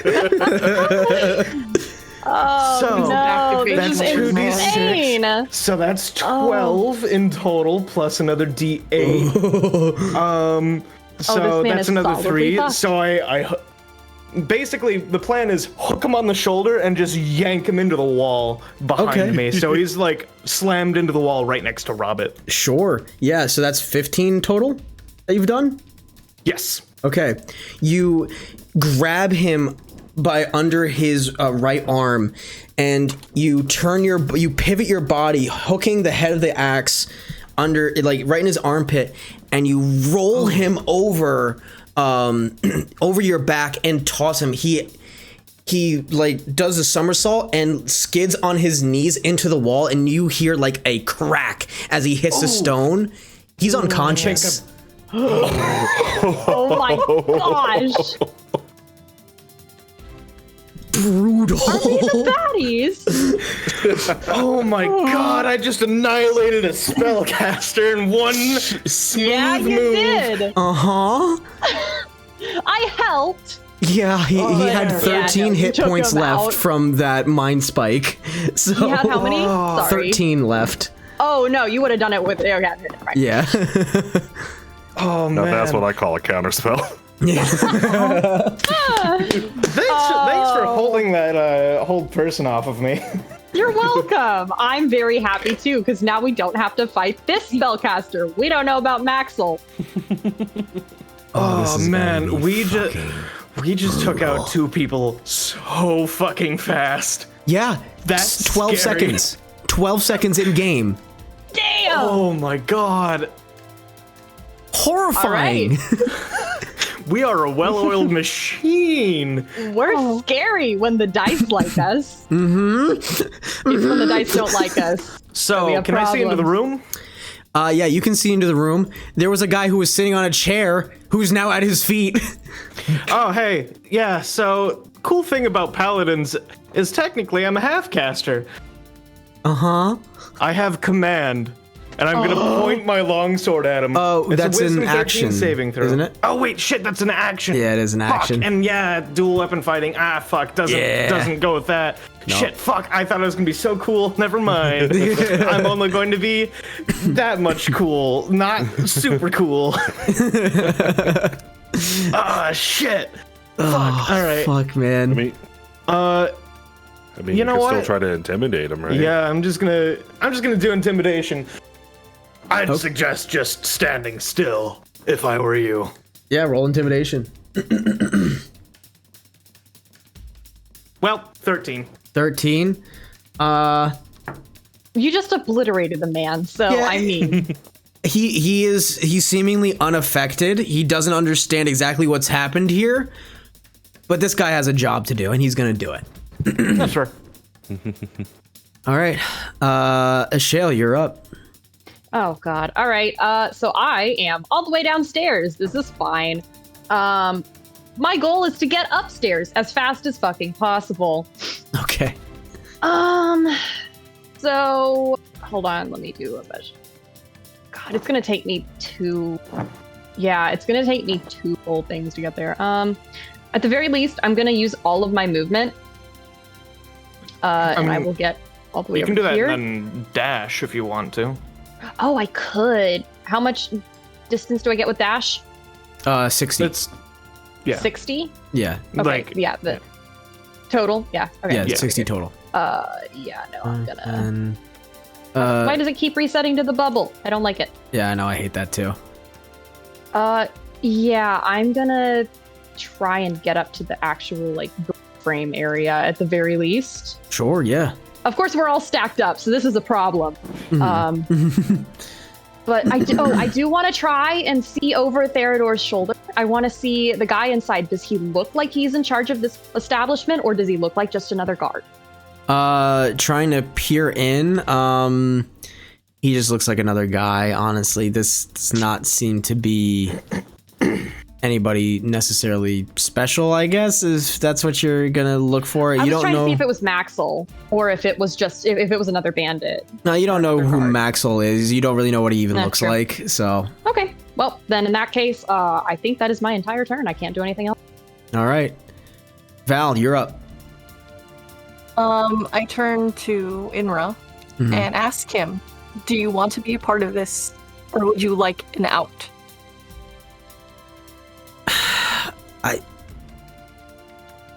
that's this is insane. 2d6. So that's 12 in total, plus another d8. So that's another 3. So I basically the plan is hook him on the shoulder and just yank him into the wall behind me. So he's like slammed into the wall right next to Robbit. Sure. Yeah. So that's 15 total that you've done. Yes. Okay. You grab him by under his right arm, and you pivot your body, hooking the head of the axe under, like right in his armpit, and you roll him over your back and toss him. He like does a somersault and skids on his knees into the wall, and you hear like a crack as he hits the stone. He's unconscious. Oh my gosh. Brutal. Are we the baddies? Oh my god, I just annihilated a spellcaster in one smooth move. Did. Uh-huh. I helped. Yeah, he had 13 hit took points him left out. from that mind spike. So You had how many? Sorry. 13 left. Oh no, you would have done it with. Okay, never mind. Yeah. Oh Now man. that's what I call a counterspell. Thanks for holding that hold person off of me. You're welcome. I'm very happy too, because now we don't have to fight this spellcaster. We don't know about Maxwell. Oh man, we just took out 2 people so fucking fast. Yeah. That's 12 scary. seconds. 12 seconds in game. Damn. Oh my god. Horrifying. We are a well-oiled machine. We're scary when the dice like us. Mm-hmm. It's when the dice don't like us. So, can I see into the room? Yeah, you can see into the room. There was a guy who was sitting on a chair who's now at his feet. Oh, hey. Yeah, so, cool thing about paladins is technically I'm a half-caster. Uh-huh. I have command. And I'm gonna point my longsword at him. Oh, It's that's a Wisdom an 13 action, saving throw. isn't it? Oh wait, shit, that's an action. Yeah, it is an Fuck, action. and yeah, dual weapon fighting. Fuck, doesn't go with that. No. Shit, fuck, I thought it was gonna be so cool. Never mind. I'm only going to be that much cool, not super cool. Shit. Fuck. All right. Fuck, man. I mean, You know could what? still try to intimidate him, right? Yeah, I'm just gonna do intimidation. I'd suggest just standing still if I were you. Yeah, roll intimidation. Well, 13. 13. You just obliterated the man, so Yeah. I mean, He's seemingly unaffected. He doesn't understand exactly what's happened here, but this guy has a job to do, and he's gonna do it. That's right. All right, Ashale, you're up. Oh God. All right. So I am all the way downstairs. This is fine. My goal is to get upstairs as fast as fucking possible. Okay. So hold on. Let me do a measure. God, it's gonna take me two. Yeah, it's gonna take me two full things to get there. At the very least, I'm gonna use all of my movement. And I will get all the way You can over do that here. and then dash if you want to. Oh, I could. How much distance do I get with dash? 60. It's yeah. 60? Yeah. Okay, Like yeah, the total? Yeah, okay. Yeah, Yeah. 60 total. Yeah, no, I'm gonna... And, Why does it keep resetting to the bubble? I don't like it. yeah, I know, I hate that too. Yeah, I'm gonna try and get up to the actual, like, frame area at the very least. Sure, yeah. Of course, we're all stacked up, so this is a problem. But I do want to try and see over Theodor's shoulder. I want to see the guy inside. Does he look like he's in charge of this establishment, or does he look like just another guard? Trying to peer in, he just looks like another guy, honestly. This does not seem to be anybody necessarily special, I guess, if that's what you're gonna look for. I You was don't trying know. to see if it was Maxwell, or if it was just if it was another bandit. No, you don't know who Maxwell is. You don't really know what he even That's looks true. like, so. Okay, well then in that case, I think that is my entire turn. I can't do anything else. All right. Val, you're up. I turn to Innra Mhm. and ask him, do you want to be a part of this, or would you like an out?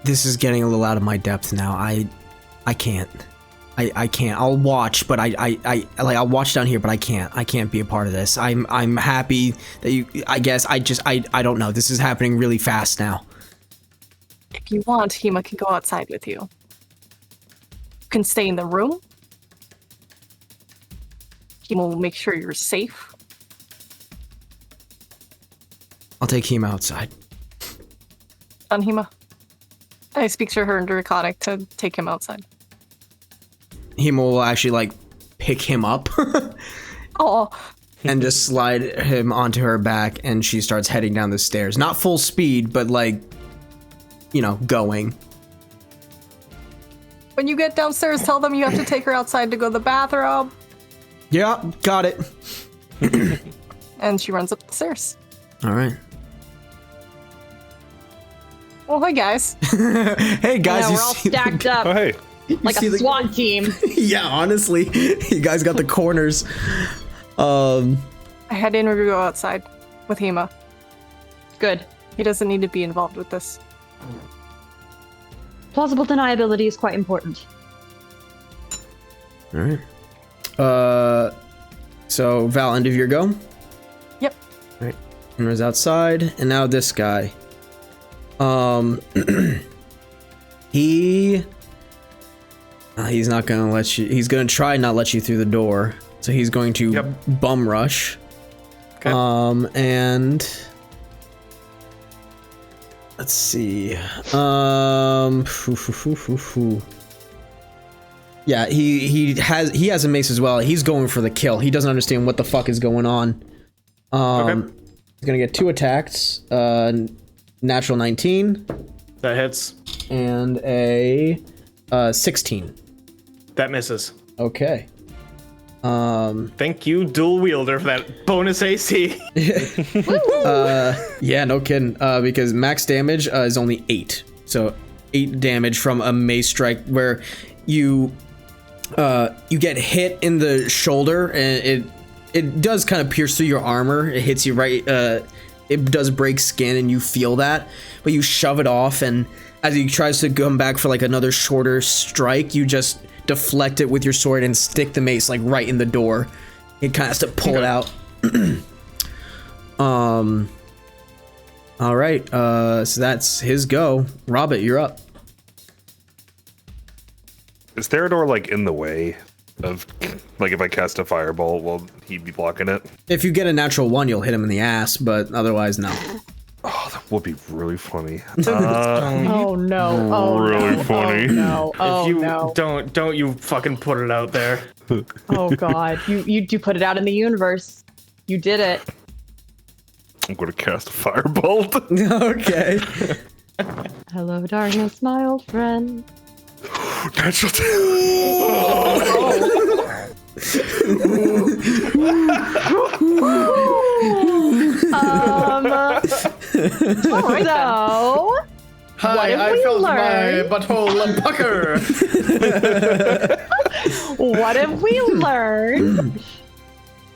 This is getting a little out of my depth now. I can't. I can't. I'll watch, but I'll watch down here, but I can't. I can't be a part of this. I'm happy that you. I guess I don't know. This is happening really fast now. If you want, Hema can go outside with you. You can stay in the room. Hema will make sure you're safe. I'll take him outside. On Hema. I speak to her in Draconic to take him outside. Hema will actually like pick him up Oh, and just slide him onto her back, and she starts heading down the stairs. Not full speed, but like, you know, going. when you get downstairs, tell them you have to take her outside to go to the bathroom. Yeah, got it. And she runs up the stairs. All right. Oh, hi, guys. Hey guys, Yeah, you we're all see- stacked up Oh, hey. like see a the- SWAT team. Yeah, honestly, you guys got the corners. I had Innra go outside with Hema. Good. He doesn't need to be involved with this. Plausible deniability is quite important. All right. So Val, end of your go. Yep. All right. Inra's outside, and now this guy. He's not gonna let you. He's gonna try not let you through the door. So he's going to Yep. bum rush. Okay. And let's see. Yeah, he has a mace as well. He's going for the kill. He doesn't understand what the fuck is going on. Okay. He's gonna get 2 attacks. Natural 19 That hits. and a 16. That misses. Okay. Thank you, dual wielder, for that bonus AC. Yeah, no kidding. Because max damage is only 8. So 8 damage from a mace strike where you get hit in the shoulder, and it does kind of pierce through your armor. It hits you right. It does break skin, and you feel that, but you shove it off, and as he tries to come back for like another shorter strike, you just deflect it with your sword and stick the mace like right in the door. It kind of has to pull it out. All right. So that's his go. Robert, you're up. Is Theodore like in the way? Of like if I cast a firebolt, will he be blocking it? If you get a natural 1, you'll hit him in the ass, but otherwise, no. Oh, that would be really funny. Oh no! Oh Really no! funny. Oh no! Oh if you no! don't you fucking put it out there. Oh god! You do put it out in the universe. You did it. I'm gonna cast a firebolt. Okay. Hello, darkness, my old friend. Natural All right, so Hi, What have I we felt learned? my butthole pucker. what have we learned?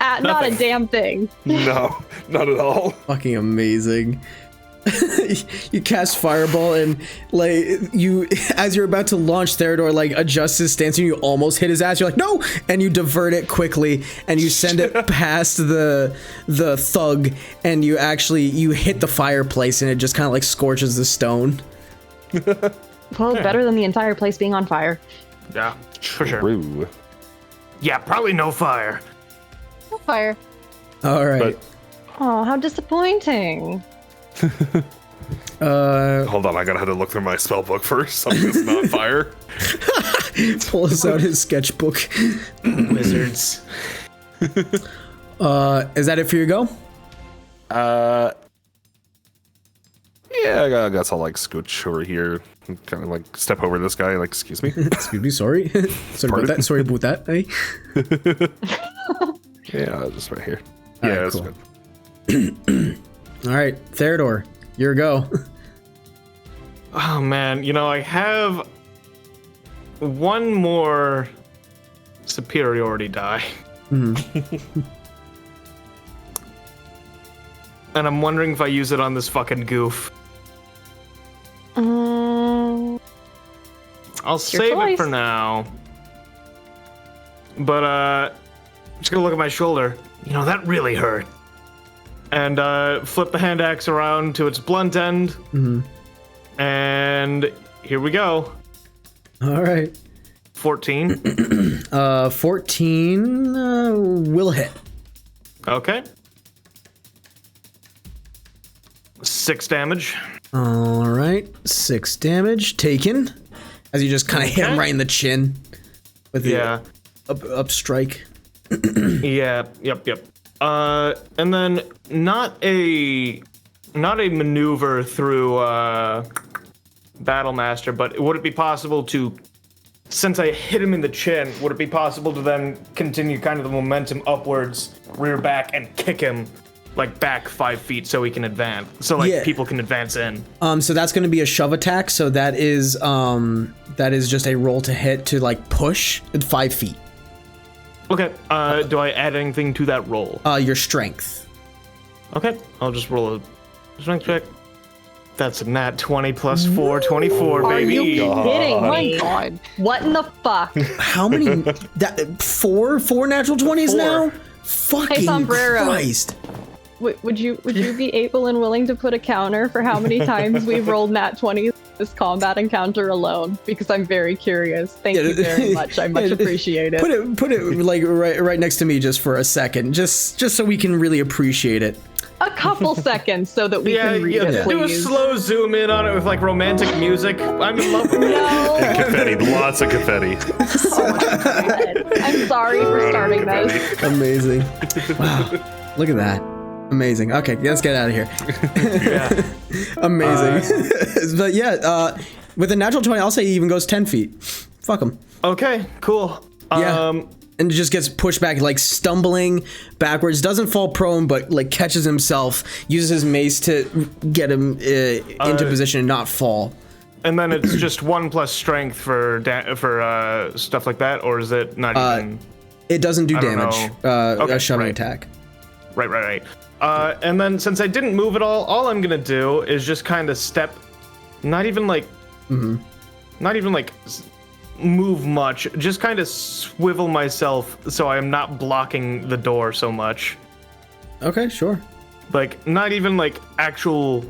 Not a damn thing. No, not at all. Fucking amazing. You cast fireball and like you, as you're about to launch, Theodore like adjusts his stance and you almost hit his ass. You're like, no, and you divert it quickly and you send it past the thug and you hit the fireplace and it just kind of like scorches the stone. Well, better than the entire place being on fire. Yeah, for sure. True. Yeah, probably no fire. No fire. All right. But Oh, how disappointing. hold on, I gotta have to look through my spell book first. Something's not fire. Pulls out his sketchbook. Wizards. Is that it for your go? Yeah, I guess I'll like scooch over here and kind of like step over this guy. Like, excuse me. Excuse me, sorry. Sorry about Pardon? that. Sorry about that. Hey. Yeah, just right here. All Yeah, right, that's cool. good. All right, Theodore, your go. Oh man, I have one more superiority die. And I'm wondering if I use it on this fucking goof. I'll your save it for choice. now. But I'm just gonna look at my shoulder. That really hurt. And flip the hand axe around to its blunt end. And here we go. All right. 14. 14 will hit. Okay. 6 damage. All right, 6 damage taken. As you just kind of hit him Okay. right in the chin with the Yeah. up strike. Yeah. Yep. And then not a maneuver through Battlemaster, but would it be possible to, since I hit him in the chin, would it be possible to then continue kind of the momentum upwards, rear back, and kick him like back 5 feet so he can advance, so like Yeah. people can advance in? So that's going to be a shove attack. So that is just a roll to hit to like push at 5 feet. Okay. Do I add anything to that roll? Your strength. Okay, I'll just roll a strength check. That's a nat 20 plus 4, 24, Are baby. you kidding Oh my me? god. What in the fuck? How many? Four natural 20s 4. now? Fucking Sombrero. Christ. Would you be able and willing to put a counter for how many times we've rolled nat 20s this combat encounter alone? Because I'm very curious. Thank you very much. I much appreciate it. Put it like right next to me just for a second, just so we can really appreciate it. A couple seconds so that we can read it, do a please. slow zoom in on it with like romantic music. I'm in love with it. No, Confetti, lots of confetti. I'm sorry for starting this. Amazing. Wow. Look at that. Amazing. Okay, let's get out of here. Amazing. But yeah, with a natural 20, I'll say he even goes 10 feet. Fuck him. Okay, cool. Yeah. And just gets pushed back, like stumbling backwards. Doesn't fall prone, but like catches himself. Uses his mace to get him into position and not fall. And then it's just 1 plus strength for stuff like that, or is it not even? It doesn't do I don't damage. Okay, A shoving right. attack. Right. And then since I didn't move at all I'm gonna do is just kind of step, not even like move much, just kind of swivel myself so I am not blocking the door so much. Okay, sure. Like not even like actual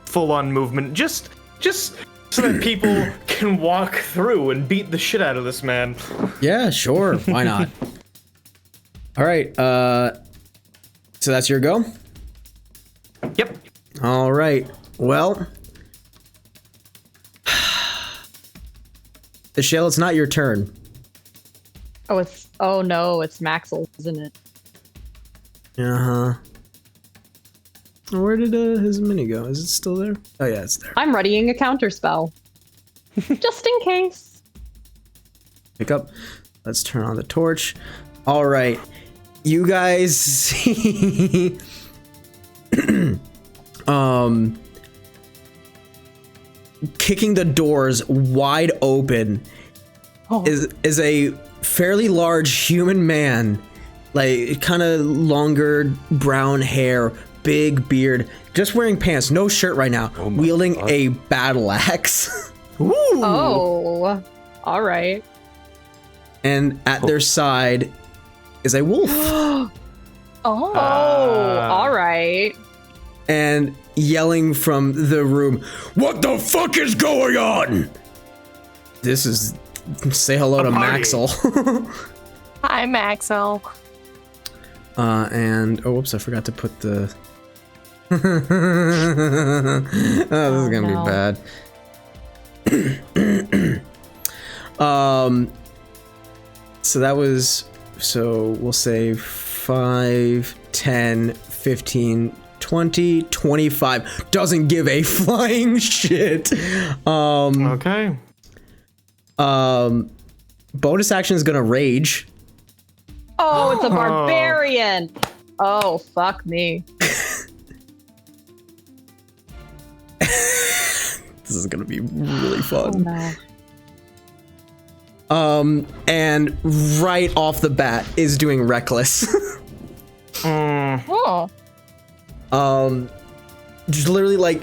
full-on movement, just so that people can walk through and beat the shit out of this man. Yeah, sure. Why not? All right. So that's your go? Yep. All right. Well, Michelle, it's not your turn. Oh no, it's Maxwell, isn't it? Uh-huh. Where did his mini go? Is it still there? Oh yeah, it's there. I'm readying a counter spell. Just in case. Pick up. Let's turn on the torch. All right. You guys see kicking the doors wide open is a fairly large human man, like kind of longer brown hair, big beard, just wearing pants, no shirt right now, wielding a battle axe. Ooh. Oh, all right. And at their side is a wolf. All right. And yelling from the room, "What the fuck is going on?" This is say hello to party. Maxwell. Hi, Maxwell. And oh, whoops, I forgot to put the. Oh, this is gonna be bad. So that was, so we'll say 5, 10, 15, 20, 25. Doesn't give a flying shit. Okay. Bonus action is gonna rage. Oh, it's a barbarian. Oh, fuck me. This is gonna be really fun. Oh, no. And right off the bat is doing reckless. Oh. Just literally like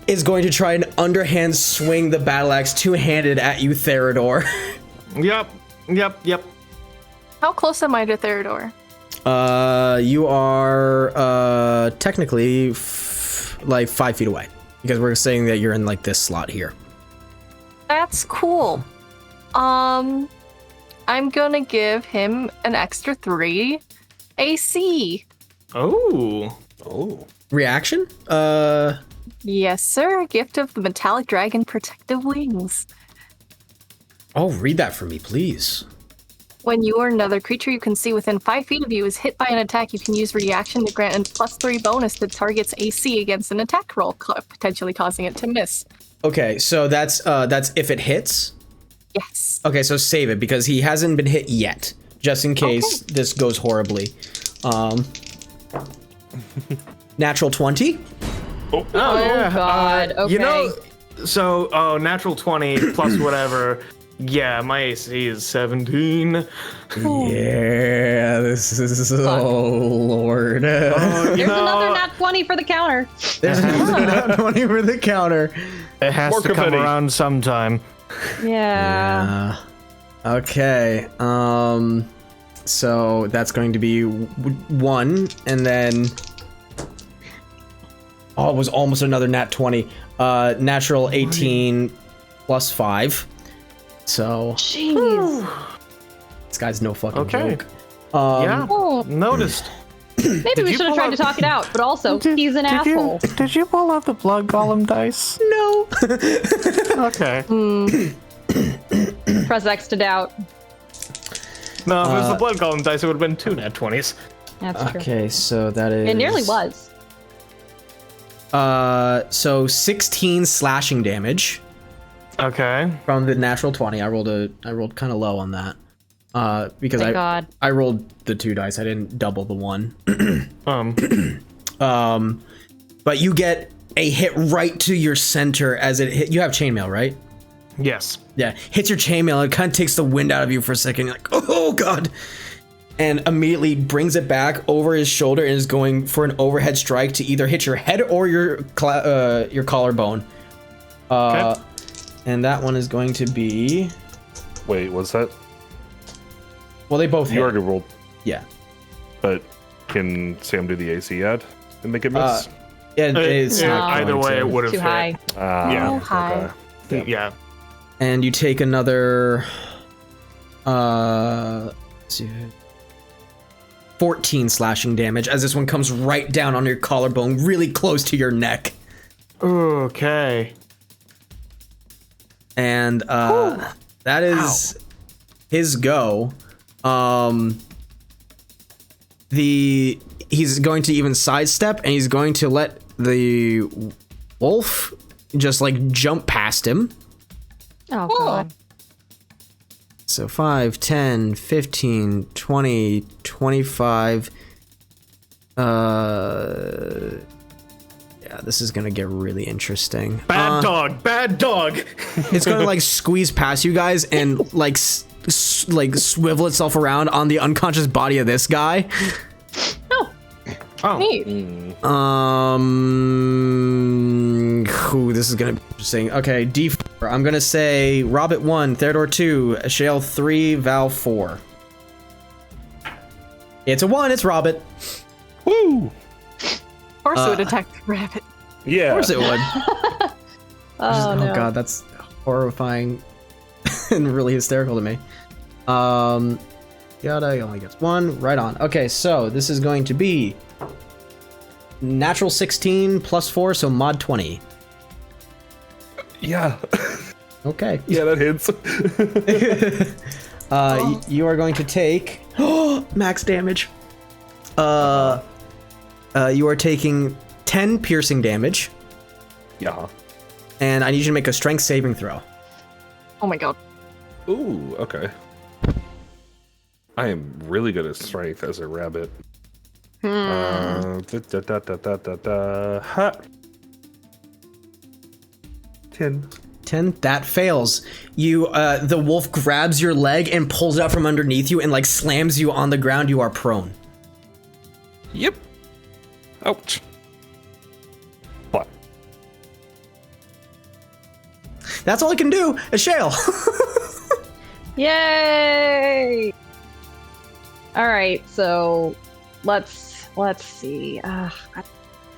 is going to try and underhand swing the battle axe two-handed at you, Theodore. Yep. How close am I to Theodore? You are technically like 5 feet away because we're saying that you're in like this slot here. That's cool. I'm gonna give him an extra 3 AC. Oh. Reaction? Yes, sir. Gift of the metallic dragon protective wings. Oh, read that for me, please. When you or another creature you can see within 5 feet of you is hit by an attack, you can use reaction to grant a +3 bonus to target's AC against an attack roll, potentially causing it to miss. Okay, so that's if it hits. Yes. Okay, so save it because he hasn't been hit yet, just in case this goes horribly. Natural 20. Oh yeah. God, okay. You know, so natural 20 plus whatever. Yeah, my AC is 17. Yeah, this is Lord. There's another nat 20 for the counter. There's another nat 20 for the counter. It has More to come confetti. around sometime. Yeah. Okay. So that's going to be 1, and then oh, it was almost another nat 20. Natural 18 plus 5. So Jeez. this guy's no fucking Okay. joke. Yeah. Oh, Noticed. maybe we you should have pull tried out- to talk it out, but also, he's an asshole. Did you pull out the blood golem dice? No. Okay. Press X to doubt. No, if it was the blood golem dice, it would have been 2 nat 20s. That's true. Okay, so that is. It nearly was. So 16 slashing damage Okay. from the natural 20. I rolled kind of low on that. Because Thank God. I rolled the 2 dice. I didn't double the 1. But you get a hit right to your center as it hit. You have chainmail, right? Yes. Yeah, hits your chainmail. It kind of takes the wind out of you for a second. You're like, oh god, and immediately brings it back over his shoulder and is going for an overhead strike to either hit your head or your collarbone. Okay. And that one is going to be. Wait, what's that? Well, they both hit. You already rolled, Yeah. but can Sam do the AC add and make it miss? Yeah, it's not either going way, to. it would have Too high. yeah. Oh, hi. Okay. Yeah. And you take another 14 slashing damage as this one comes right down on your collarbone, really close to your neck. Okay. And that is his go. He's going to even sidestep, and he's going to let the wolf just like jump past him. Oh, God. So 5, 10, 15, 20, 25. Yeah, this is gonna get really interesting. Bad dog. It's gonna like squeeze past you guys and like like swivel itself around on the unconscious body of this guy. Oh. Neat. Ooh, this is gonna be interesting. Okay, D4. I'm gonna say Robert 1, Theodore 2, Shale 3, Val 4. It's a 1. It's Robert. Woo! Of course it would attack the rabbit. Yeah. Of course it would. Oh, no. God, that's horrifying and really hysterical to me. Yada only gets 1. Right on. Okay, so this is going to be natural 16 plus 4, so mod 20. Yeah. Okay. Yeah, that hits. You are going to take max damage. You are taking 10 piercing damage, Yeah. and I need you to make a strength saving throw. Oh my god. Ooh, okay. I am really good at strength as a rabbit. Ha. 10. 10. That fails. You, the wolf grabs your leg and pulls it out from underneath you and like slams you on the ground. You are prone. Yep. Ouch. What? That's all I can do. A shale. Yay! All right, so let's see. Boy,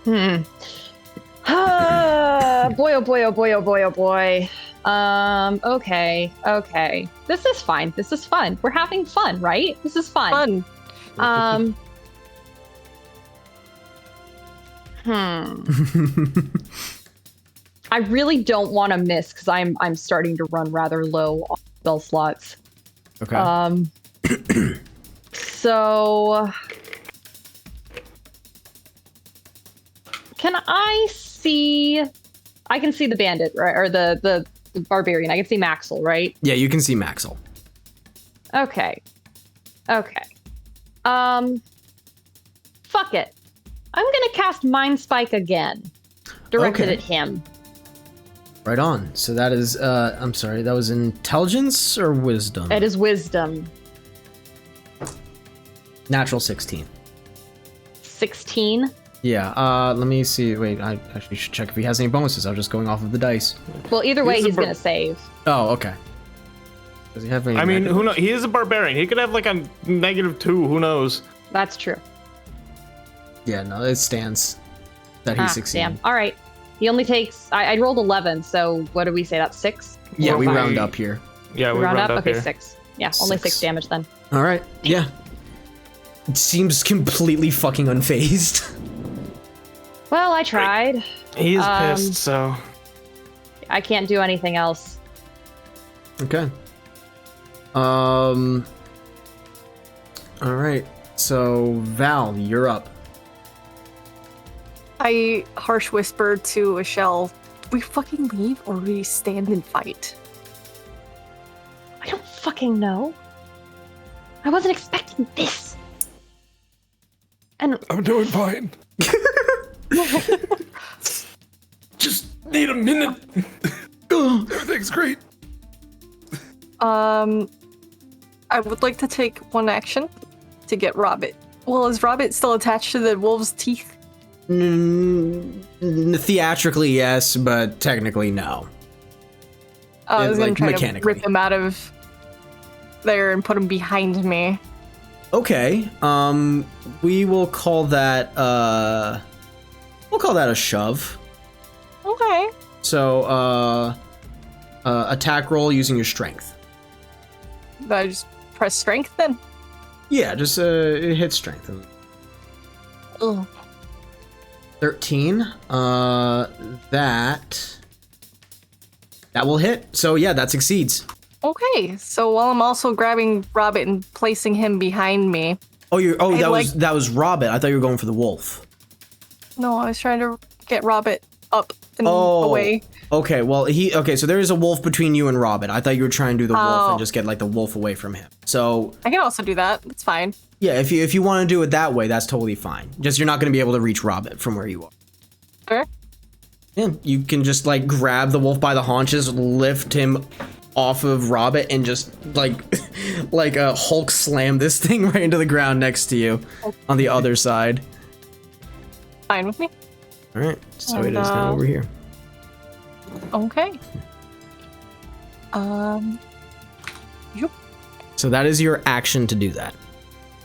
oh boy, oh boy, oh boy, oh boy. Okay. This is fine. This is fun. We're having fun, right? This is fun. Fun. I really don't want to miss because I'm starting to run rather low on spell slots. Okay. So can I see? I can see the bandit, right? Or the barbarian. I can see Maxwell, right? Yeah, you can see Maxwell. Okay. Fuck it. I'm gonna cast Mind Spike again, directed at him. Right on. So that is, I'm sorry, that was intelligence or wisdom? It is wisdom. Natural 16. 16. Yeah, let me see. Wait, I actually should check if he has any bonuses. I was just going off of the dice. Well, either way, He's a he's gonna save. Oh, okay. Does he have any? I mean, negative? who knows? He is a barbarian. He could have like a -2. Who knows? That's true. Yeah, no, it stands that he succeeded. Damn. All right. He only takes. I rolled 11. So what do we say? That's 6. Yeah, Or we 5? round up here. Yeah, we round up. Okay, here. 6. Yeah, only 6 damage then. All right. Yeah. It seems completely fucking unfazed. Well, I tried. He is pissed, so. I can't do anything else. Okay. All right. So Val, you're up. I harsh whisper to Ashell, do we fucking leave or do we stand and fight? I don't fucking know. I wasn't expecting this. And I'm doing fine. Just need a minute. Everything's great. I would like to take one action to get Robert. Well, is Robert still attached to the wolf's teeth? Theatrically, yes, but technically, no. I was Like, gonna try to mechanically. rip him out of there and put him behind me. Okay. We will call that a shove. Okay. So attack roll using your strength. I just press strength then? Yeah, just hit strength. Ugh. 13. That will hit. So yeah, that succeeds. Okay, so while I'm also grabbing Robert and placing him behind me. That was Robert. I thought you were going for the wolf. No, I was trying to get Robert up and away. Okay, well so there is a wolf between you and Robin. I thought you were trying to do the wolf and just get like the wolf away from him. So I can also do that. That's fine. yeah, if you want to do it that way, that's totally fine. Just you're not going to be able to reach Robin from where you are. Okay. Yeah, you can just like grab the wolf by the haunches, lift him off of Robin, and just like like a Hulk slam this thing right into the ground next to you on the other side. Fine with me. All right, so it is now over here. Okay. Yep. So that is your action to do that.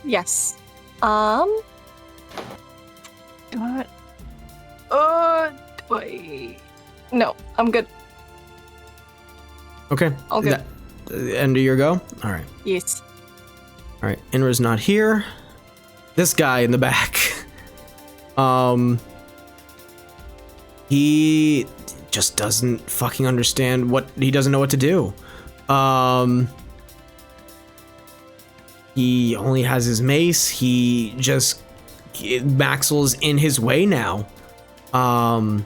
Yes. No, I'm good. Okay. All good. End of your go? All right. Yes. All right. Innra's not here. This guy in the back. He just doesn't fucking understand he doesn't know what to do. He only has his mace. Maxwell's in his way now. I'm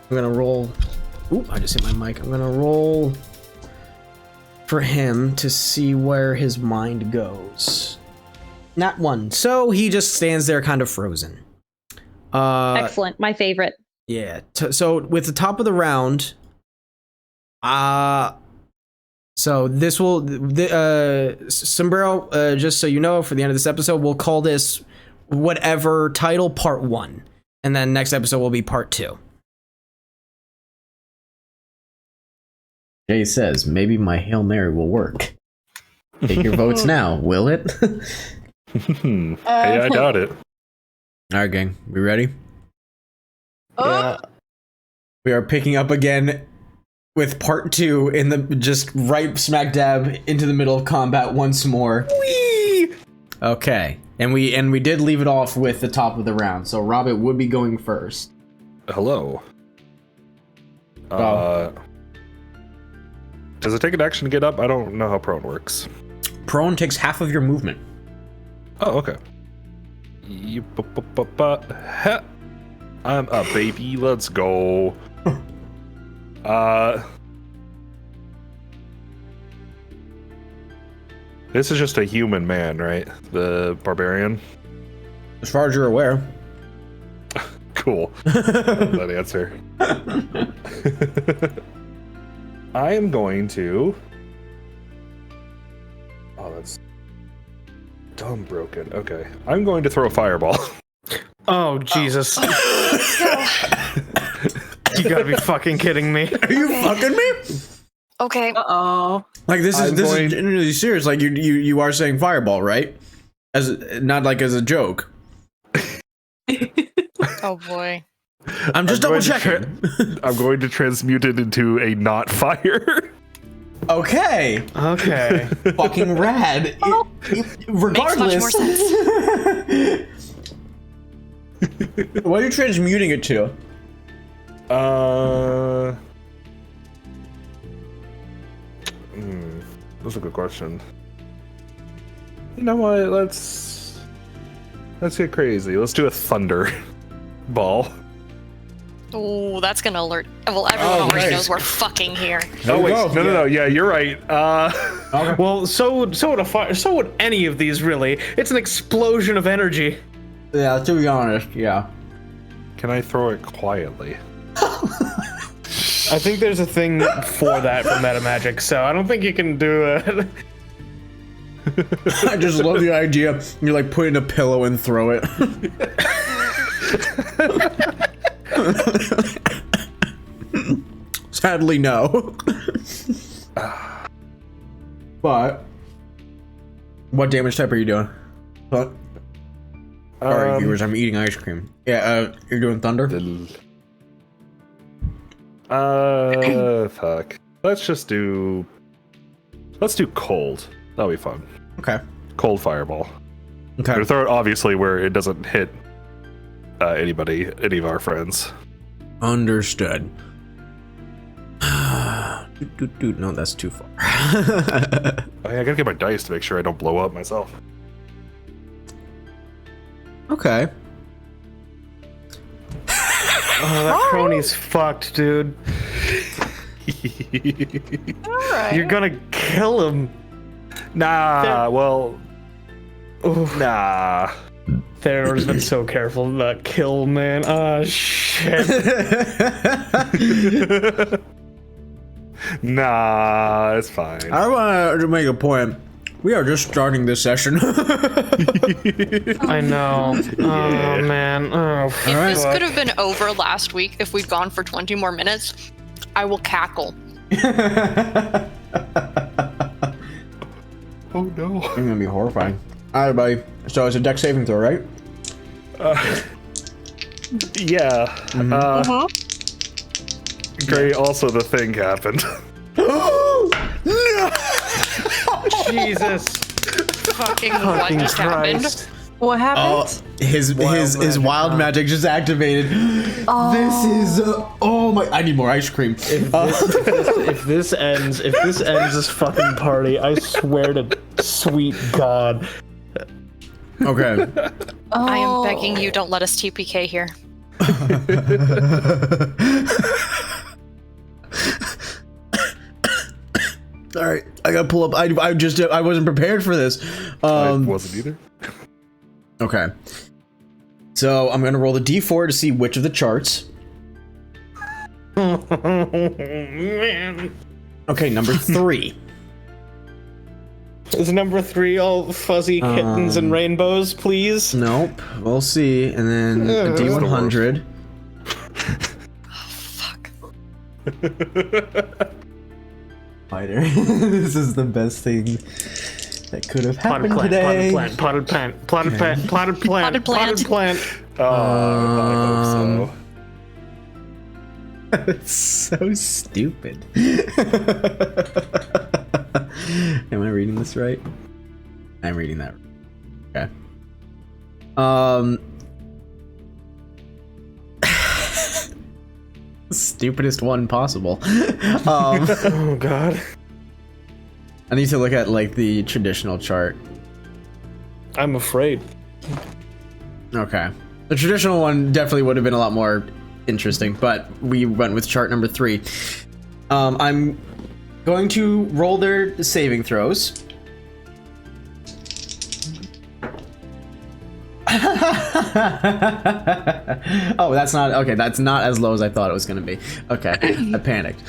gonna roll. Oop, I just hit my mic. I'm gonna roll for him to see where his mind goes. Not one. So he just stands there kind of frozen. Excellent. My favorite. Yeah. So with the top of the round, so this will, Sombrero, just so you know, for the end of this episode, we'll call this whatever title part 1. And then next episode will be part 2. Jay says, maybe my Hail Mary will work. Take your votes now, will it? Hey, I doubt it. All right, gang, we ready? Yeah. We are picking up again with part 2 in the just right smack dab into the middle of combat once more. Whee! Okay, and we did leave it off with the top of the round, so Robert would be going first. Hello. Oh. Does it take an action to get up? I don't know how prone works. Prone takes half of your movement. Oh, okay. I'm up, baby. Let's go. This is just a human man, right? The barbarian? As far as you're aware. Cool. That answer. I am going to... Oh, that's... dumb broken. Okay. I'm going to throw a fireball. Oh, Jesus. You gotta be fucking kidding me. Are you fucking me? Okay. Uh-oh. Like this is genuinely serious. Like you are saying fireball, right? Not like as a joke. Oh boy. I'm just double checking. I'm going to transmute it into a not fire. Okay. Fucking rad. Regardless. Makes much more sense. What are you transmuting it to? That's a good question. You know what? Let's get crazy. Let's do a thunder ball. Oh, that's gonna alert. Well, everyone already knows we're fucking here. Oh wait, no. Yeah, you're right. Okay. Well, so would a fire. So would any of these, really. It's an explosion of energy. Yeah, to be honest, yeah. Can I throw it quietly? I think there's a thing for that for meta magic, so I don't think you can do it. I just love the idea. You're like put in a pillow and throw it. Sadly, no. But what damage type are you doing? What? Sorry, viewers, I'm eating ice cream. Yeah, you're doing thunder? Fuck. Let's do cold. That'll be fun. Okay. Cold fireball. Okay. Or throw it obviously where it doesn't hit any of our friends. Understood. No, that's too far. I gotta get my dice to make sure I don't blow up myself. Okay. Oh, that crony's fucked, dude. All right. You're gonna kill him. Nah, well, nah. Theodore's been so careful about kill, man. Oh, shit. Nah, it's fine. I want to make a point. We are just starting this session. I know. Oh, man. Oh, If this could have been over last week, if we'd gone for 20 more minutes, I will cackle. Oh no. It's gonna be horrifying. Alright, buddy. So it's a dex saving throw, right? Yeah. Great. Also, the thing happened. Jesus. Fucking what just happened? What happened? His wild magic just activated. This is oh my! I need more ice cream. If this ends this fucking party, I swear to sweet God. Okay. I am begging you, don't let us TPK here. All right, I gotta pull up. I wasn't prepared for this. I wasn't either. Okay. So I'm gonna roll the d4 to see which of the charts. Man. Okay, number 3. Is number 3 all fuzzy kittens and rainbows, please? Nope. We'll see. And then a d100. Fuck. Spider. This is the best thing that could have happened today. Potted plant. Oh, I hope so. It's so stupid. Am I reading this right? I'm reading that right. Okay. Stupidest one possible. Oh God. I need to look at like the traditional chart. I'm afraid. Okay. The traditional one definitely would have been a lot more interesting, but we went with chart number 3. I'm going to roll their saving throws. Oh, that's not okay. That's not as low as I thought it was going to be. Okay, I panicked.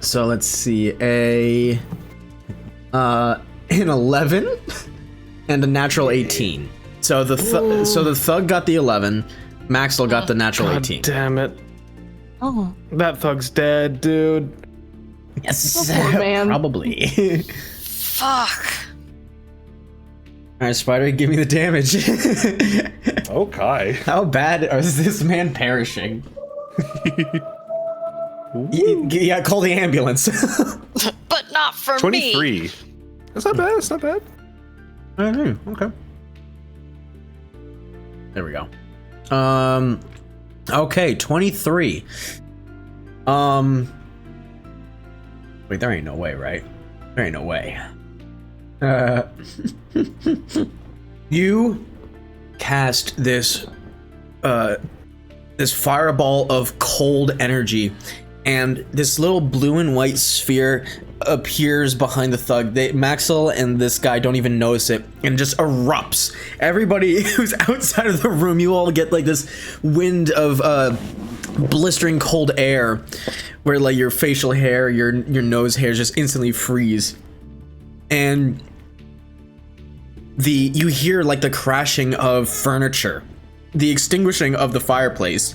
So let's see, an 11 and a natural 18. So the thug got the 11. Maxwell got the natural God 18. damn it. Oh. That thug's dead, dude. Yes, poor man. probably. Fuck. All right, Spider, give me the damage. Okay. How bad is this man perishing? Yeah, call the ambulance. But not for me. 23. That's not bad. It's not bad. Okay. There we go. Okay, 23. Wait, there ain't no way, right? There ain't no way. You cast this fireball of cold energy, and this little blue and white sphere appears behind the thug. Maxwell and this guy don't even notice it, and just erupts. Everybody who's outside of the room, you all get like this wind of blistering cold air, where like your facial hair, your nose hairs just instantly freeze, and you hear like the crashing of furniture, the extinguishing of the fireplace,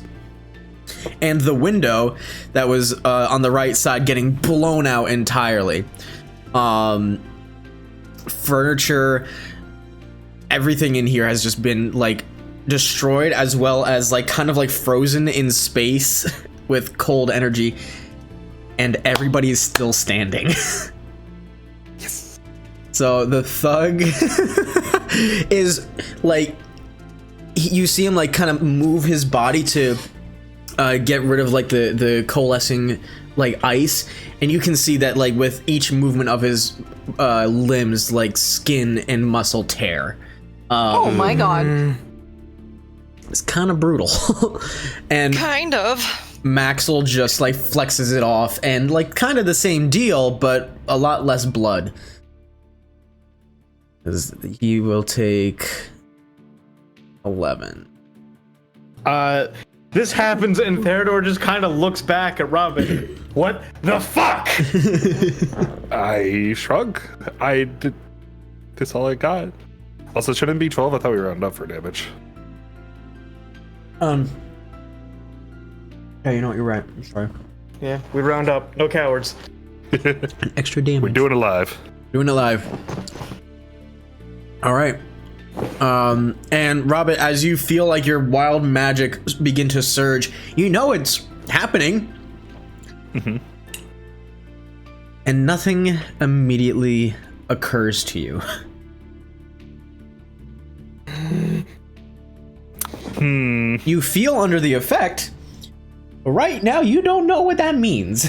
and the window that was on the right side getting blown out entirely. Furniture, everything in here has just been like destroyed, as well as like kind of like frozen in space with cold energy, and everybody is still standing. Yes. So the thug is like, you see him like kind of move his body to get rid of like the coalescing like ice, and you can see that like with each movement of his limbs, like skin and muscle tear. Oh my god. It's kind of brutal. And Kind of. Maxwell just like flexes it off, and like kind of the same deal, but a lot less blood. 'Cause he will take 11. This happens, and Theodore just kind of looks back at Robin. What the fuck? I shrug. I did. That's all I got. Also, shouldn't be 12. I thought we rounded up for damage. Yeah, you know what? You're right. I'm sorry. Yeah, we round up. No cowards. Extra damage. We're doing it live. Doing it live. All right. And Robert, as you feel like your wild magic begin to surge, you know it's happening. Mm-hmm. And nothing immediately occurs to you. You feel under the effect. But right now, you don't know what that means.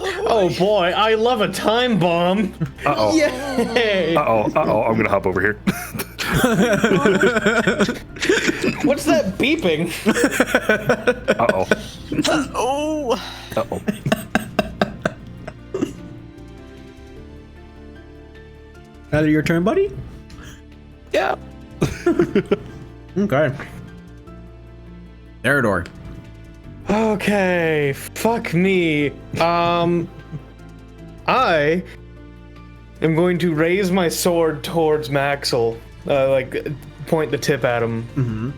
Oh boy, I love a time bomb. Uh-oh. Yay! Uh-oh. I'm gonna hop over here. What's that beeping? Uh-oh. Oh. Uh-oh. Out of your turn, buddy? Yeah. Okay. Theodore. Okay, fuck me. I am going to raise my sword towards Maxwell, like point the tip at him,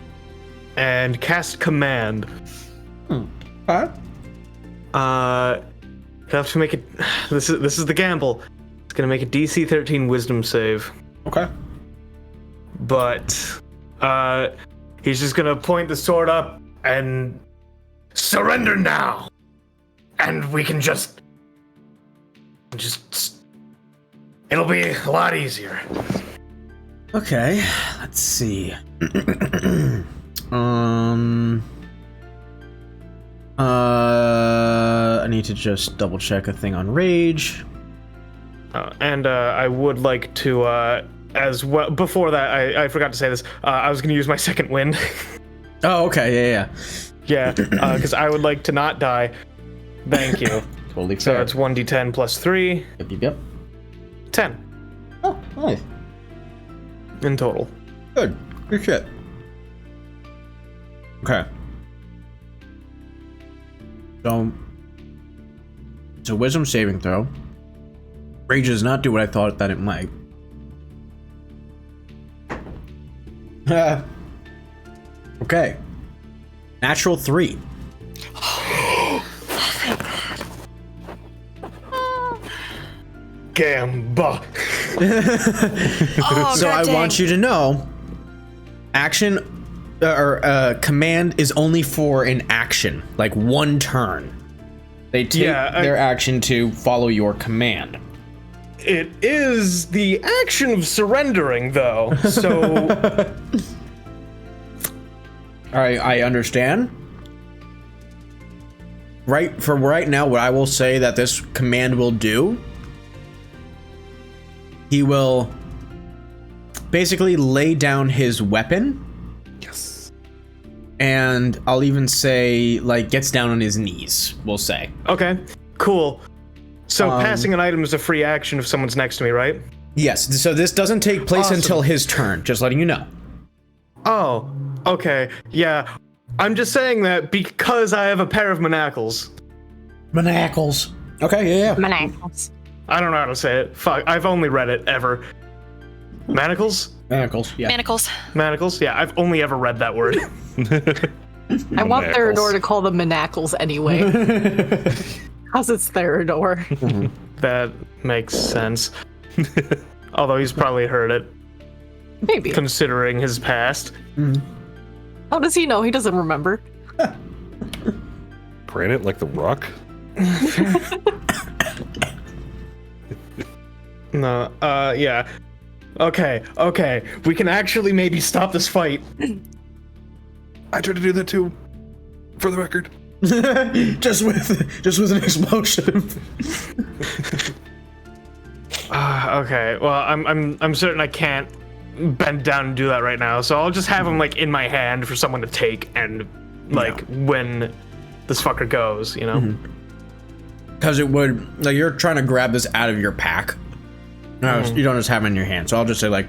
and cast command. Okay. Have to make it. This is the gamble. It's gonna make a DC 13 Wisdom save, Okay. but he's just gonna point the sword up and surrender now, and we can just it'll be a lot easier. Okay. Let's see. I need to just double check a thing on rage. And I would like to, as well, before that, I forgot to say this, I was going to use my second wind. Oh, okay. Yeah. Yeah, because I would like to not die. Thank you. Totally So fair. it's 1d10 plus 3, Yep. 10 Oh, nice. in total. Good. Good shit. Okay. So, it's a wisdom saving throw. Rage does not do what I thought that it might. Okay. Natural 3. Gamba. Oh, So I God want dang. you to know, action or command is only for an action, like one turn. They take their action to follow your command. It is the action of surrendering, though. So I understand. Right, for right now, what I will say that this command will do, he will basically lay down his weapon. Yes. And I'll even say, like, gets down on his knees, we'll say. okay, cool. So passing an item is a free action if someone's next to me, right? Yes, so this doesn't take place Awesome. until his turn, just letting you know. Oh, okay, yeah. I'm just saying that because I have a pair of manacles. Manacles. Okay, yeah. Manacles. I don't know how to say it. Fuck, I've only read it ever. Manacles? Manacles, yeah. Manacles. Manacles? Yeah, I've only ever read that word. I want Manacles. Theodore to call them manacles anyway. How's it's Theodore? That makes sense. Although he's probably heard it. Maybe. considering his past. How does he know? He doesn't remember. Granite like the rock? No, yeah. Okay. We can actually maybe stop this fight. I tried to do that too. For the record. just with an explosion. Okay. Well, I'm certain I can't bend down and do that right now. So I'll just have him like in my hand for someone to take, and like when this fucker goes, you know. Because it would, like, you're trying to grab this out of your pack. No, you don't just have them in your hand. So I'll just say, like,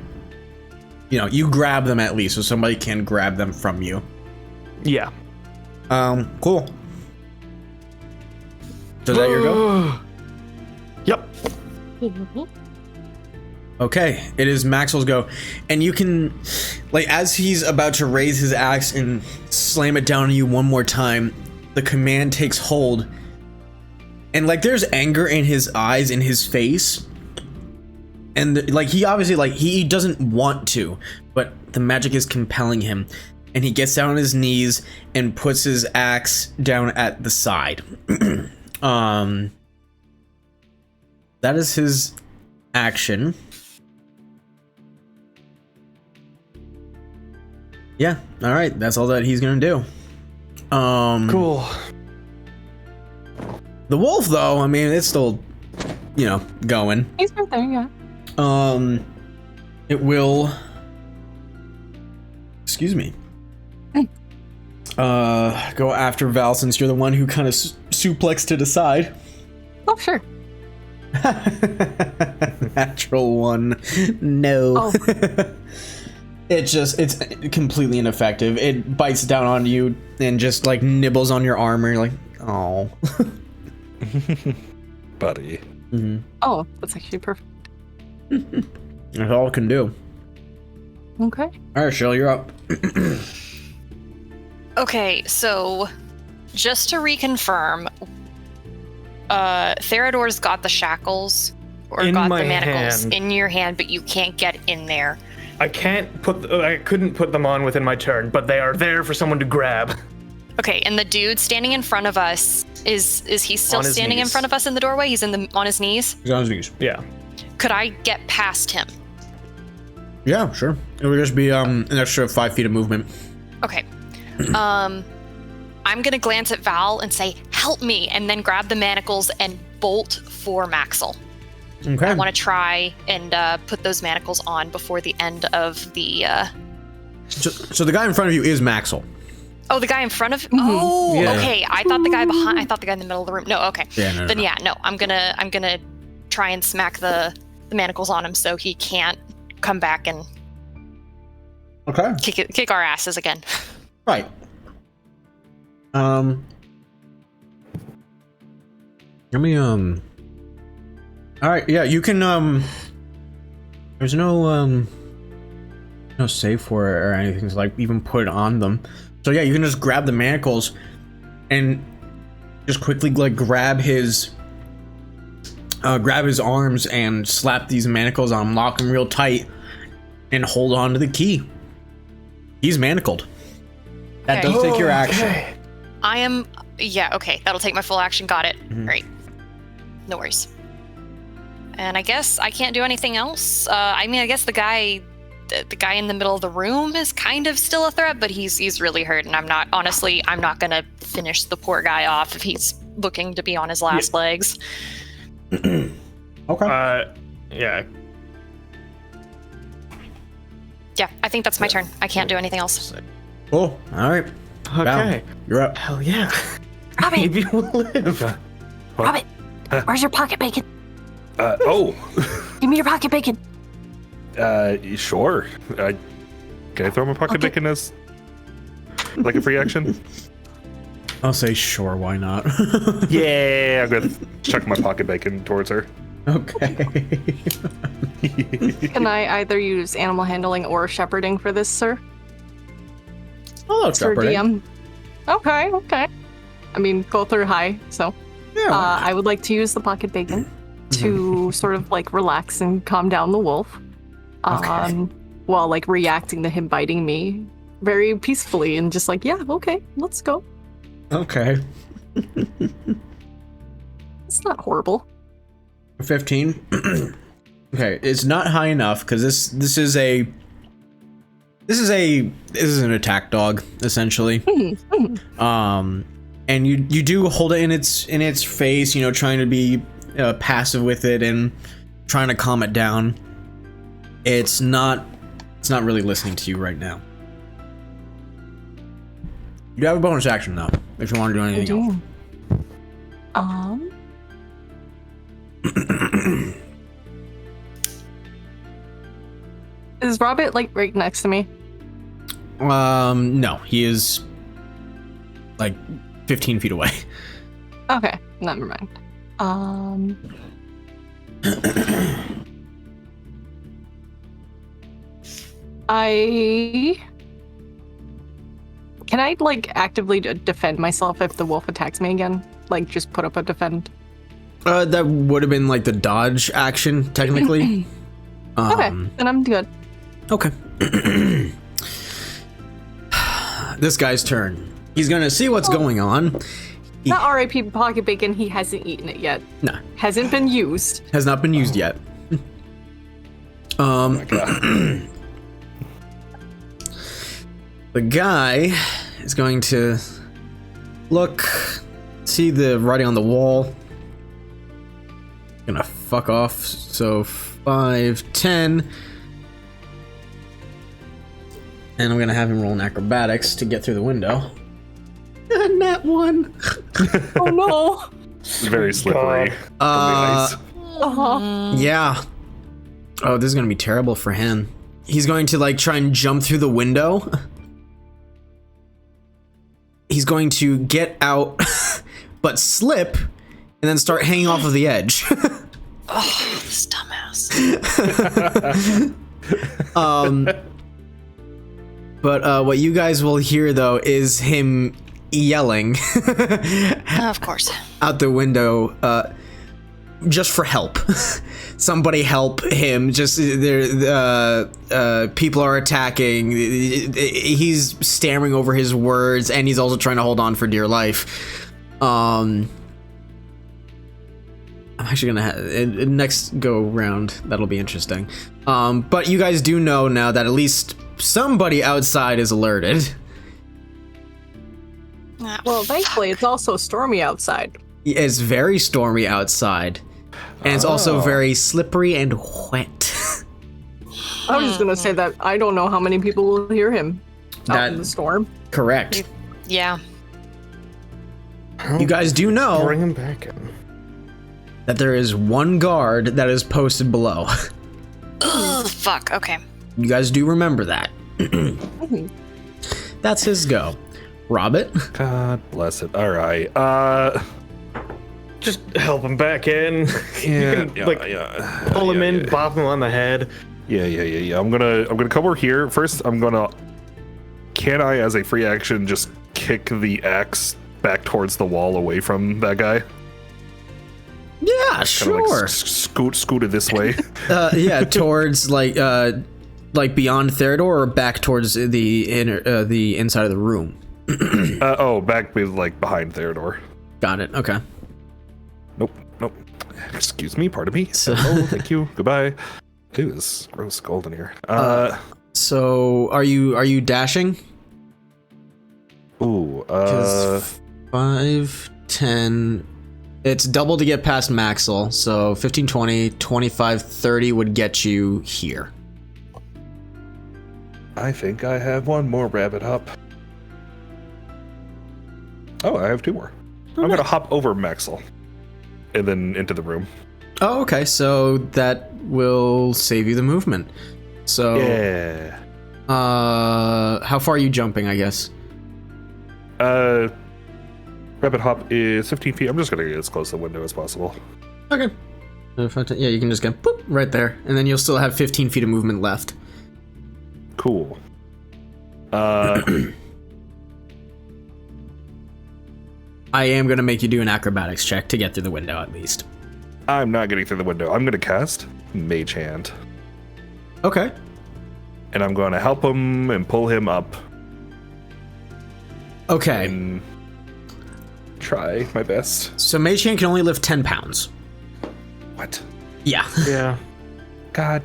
you know, you grab them at least, so somebody can grab them from you. Yeah. Cool. So is that your go? Yep. Okay, it is Maxwell's go. And you can, like, as he's about to raise his axe and slam it down on you one more time, the command takes hold. And, like, there's anger in his eyes, in his face. And, like, he obviously, like, he doesn't want to, but the magic is compelling him. And he gets down on his knees and puts his axe down at the side. That is his action. Yeah, all right, that's all that he's gonna do. Cool. The wolf, though, I mean, it's still, you know, going. He's right there, yeah. It will. Excuse me. Go after Val, since you're the one who kind of suplexed to the side. Oh, sure. Natural one. No. Oh. It's completely ineffective. It bites down on you and just like nibbles on your armor. You're like, oh. Buddy. Oh, that's actually perfect. That's all it can do. Okay. All right, Shell, you're up. Okay, so just to reconfirm, Therador's got the shackles or In got my the manacles hand. in your hand, but you can't get in there. I couldn't put them on within my turn, but they are there for someone to grab. Okay, and the dude standing in front of us is he still On his standing in knees. front of us in the doorway? He's on his knees. He's on his knees. Yeah. Could I get past him? Yeah, sure. It would just be an extra 5 feet of movement. Okay. I'm gonna glance at Val and say, "Help me," and then grab the manacles and bolt for Maxwell. Okay. I want to try and put those manacles on before the end of the. So the guy in front of you is Maxwell. Oh, the guy in front of. Oh, Yeah. okay. I thought the guy behind. I thought the guy in the middle of the room. No, okay. Yeah, no, Then no. yeah, no. I'm gonna try and smack the manacles on him so he can't come back and Okay. kick our asses again. Right. Let me All right, yeah, you can there's no save for it or anything to like even put it on them. So yeah, you can just grab the manacles and just quickly like grab his arms and slap these manacles on him, lock him real tight, and hold on to the key. He's manacled. That Okay. does take your action. Okay. I am. Yeah. Okay. That'll take my full action. Got it. Mhm. Great. No worries. And I guess I can't do anything else. I mean, I guess the guy in the middle of the room is kind of still a threat, but he's really hurt, and I'm not gonna finish the poor guy off if he's looking to be on his last legs. Okay. Yeah. Yeah, I think that's my turn. I can't do anything else. Cool. All right. Okay. Val, you're up. Hell yeah. Robin, Maybe we'll live. Robin, where's your pocket bacon? Give me your pocket bacon. Sure. Can I throw my pocket Okay. bacon as like a free action? I'll say sure, why not? Yeah, I'm gonna chuck my pocket bacon towards her. Okay. Can I either use animal handling or shepherding for this, sir? Oh, Sir DM. Okay. I mean, both are high, so Yeah. I would like to use the pocket bacon to sort of like relax and calm down the wolf. Okay. while like reacting to him biting me very peacefully and just like, yeah, okay, let's go. Okay. It's not horrible. 15. Okay, it's not high enough because this is an attack dog essentially. And you do hold it in its face, you know, trying to be passive with it and trying to calm it down. It's not really listening to you right now. You have a bonus action though, if you want to do anything else. Is Robert like right next to me? No, he is like 15 feet away. Okay, never mind. Can I like actively defend myself if the wolf attacks me again? Like just put up a defend? That would have been like the dodge action, technically. Okay, then I'm good. Okay. This guy's turn. He's gonna see what's going on. Not R.I.P. pocket bacon, he hasn't eaten it yet. No. Hasn't been used. Has not been used yet. The guy is going to look, see the writing on the wall. Gonna fuck off. So 5, 10. And I'm gonna have him roll an acrobatics to get through the window. Nat 1. Oh no. Very slippery. From the ice. Yeah. Oh, this is gonna be terrible for him. He's going to like try and jump through the window. He's going to get out, but slip, and then start hanging off of the edge. Oh, this dumbass. But what you guys will hear though is him yelling Of course. out the window, just for help. Somebody help him. Just people are attacking. He's stammering over his words, and he's also trying to hold on for dear life. I'm actually gonna have next go round. That'll be interesting. But you guys do know now that at least somebody outside is alerted. Well, thankfully, it's also stormy outside. It's very stormy outside, and it's also very slippery and wet. I was just gonna say that I don't know how many people will hear him out in the storm. Correct. Yeah. You guys do know Bring him back in. that there is one guard that is posted below. Ugh, fuck. Okay. You guys do remember that. That's his go. Robert? God bless it. All right. Just help him back in. Yeah, Pull him in, bop him on the head. Yeah. I'm gonna come over here first. Can I, as a free action, just kick the axe back towards the wall away from that guy? Yeah, Kinda sure. like scoot it this way. Yeah, towards like beyond Theodore, or back towards the inside of the room. Back with like behind Theodore. Got it. Okay. Nope. Excuse me, pardon me. So- Oh, thank you. Goodbye. Ooh, this gross gold in here. So are you dashing? Ooh. 5, 10. It's double to get past Maxwell. So 15, 20, 25, 30 would get you here. I think I have one more rabbit hop. Oh, I have 2 more. I'm gonna hop over Maxwell, and then into the room. Oh, okay. So that will save you the movement. So Yeah. how far are you jumping, I guess? Rabbit hop is 15 feet. I'm just gonna get as close to the window as possible. Okay. Yeah, you can just get boop right there, and then you'll still have 15 feet of movement left. Cool. I am gonna make you do an acrobatics check to get through the window at least. I'm not getting through the window. I'm gonna cast Mage Hand. Okay. and I'm going to help him and pull him up Okay. and try my best. So Mage Hand can only lift 10 pounds. What? Yeah. Yeah. God.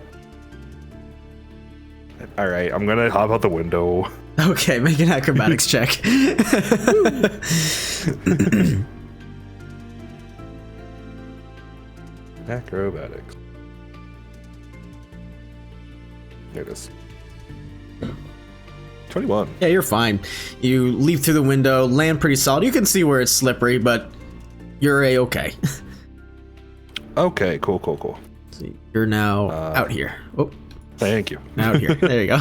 All right, I'm gonna hop out the window. Okay, make an acrobatics check. Acrobatics. There it is. 21. Yeah, you're fine. You leap through the window, land pretty solid. You can see where it's slippery, but you're a-okay. Okay, cool. So you're now out here. Oh, Thank you. out here. There you go.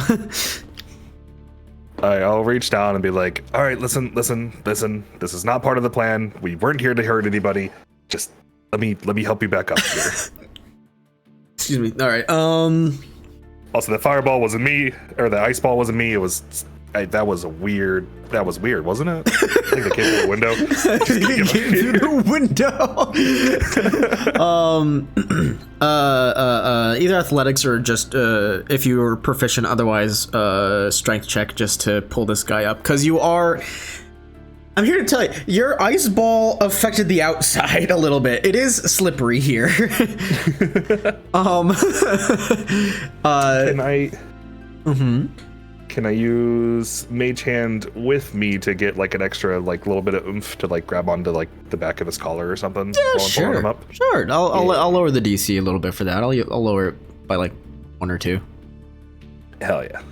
All right, I'll reach down and be like, all right, listen. This is not part of the plan. We weren't here to hurt anybody. Just let me help you back up here. Excuse me. All right. Also, the fireball wasn't me, or the ice ball wasn't me. It was that was weird, wasn't it? I think they came through the window. You came through the window. Either athletics or just if you were proficient, otherwise strength check just to pull this guy up, because you are. I'm here to tell you, your ice ball affected the outside a little bit. It is slippery here. Can I? Can I use Mage Hand with me to get like an extra like little bit of oomph to like grab onto like the back of his collar or something? Yeah, while I'm pulling him sure. up? Sure. I'll lower the DC a little bit for that. I'll lower it by like 1 or 2. Hell yeah.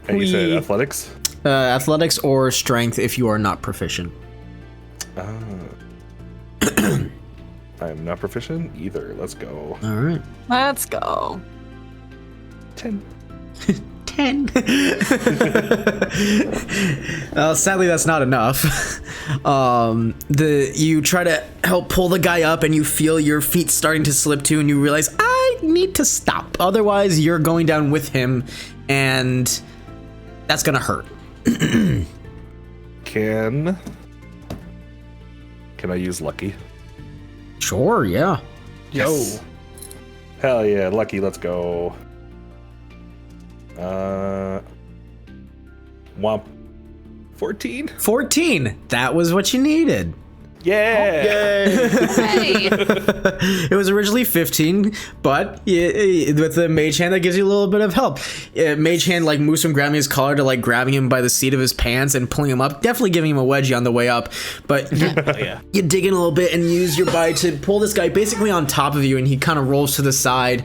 And you said athletics? Athletics or strength if you are not proficient. I am not proficient either. Let's go. All right. Let's go. 10. 10. Sadly, that's not enough. You try to help pull the guy up, and you feel your feet starting to slip too, and you realize I need to stop. Otherwise, you're going down with him, and that's gonna hurt. Can I use lucky? Sure. Yeah. Yo. Hell yeah, lucky. Let's go. Womp. 14? 14. That was what you needed. Yeah. Hey. It was originally 15, but with the mage hand, that gives you a little bit of help. Mage hand like moves from grabbing his collar to like grabbing him by the seat of his pants and pulling him up, definitely giving him a wedgie on the way up. But you dig in a little bit and use your body to pull this guy basically on top of you, and he kind of rolls to the side.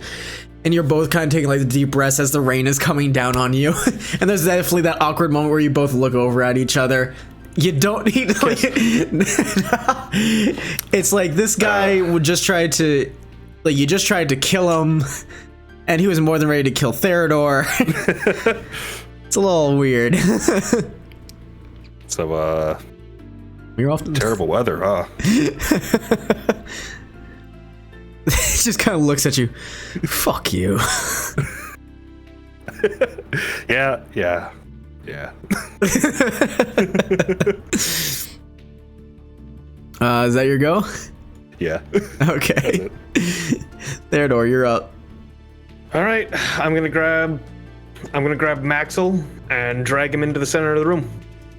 And you're both kind of taking like the deep breaths as the rain is coming down on you. And there's definitely that awkward moment where you both look over at each other. You don't need to, like, it's like this guy would just try to, like, you just tried to kill him, and he was more than ready to kill Theodore. It's a little weird. So, You're off to terrible weather, huh? He just kind of looks at you. Fuck you. Yeah. Is that your go? Yeah. Okay. Theodore, you're up. All right, I'm gonna grab Maxwell and drag him into the center of the room.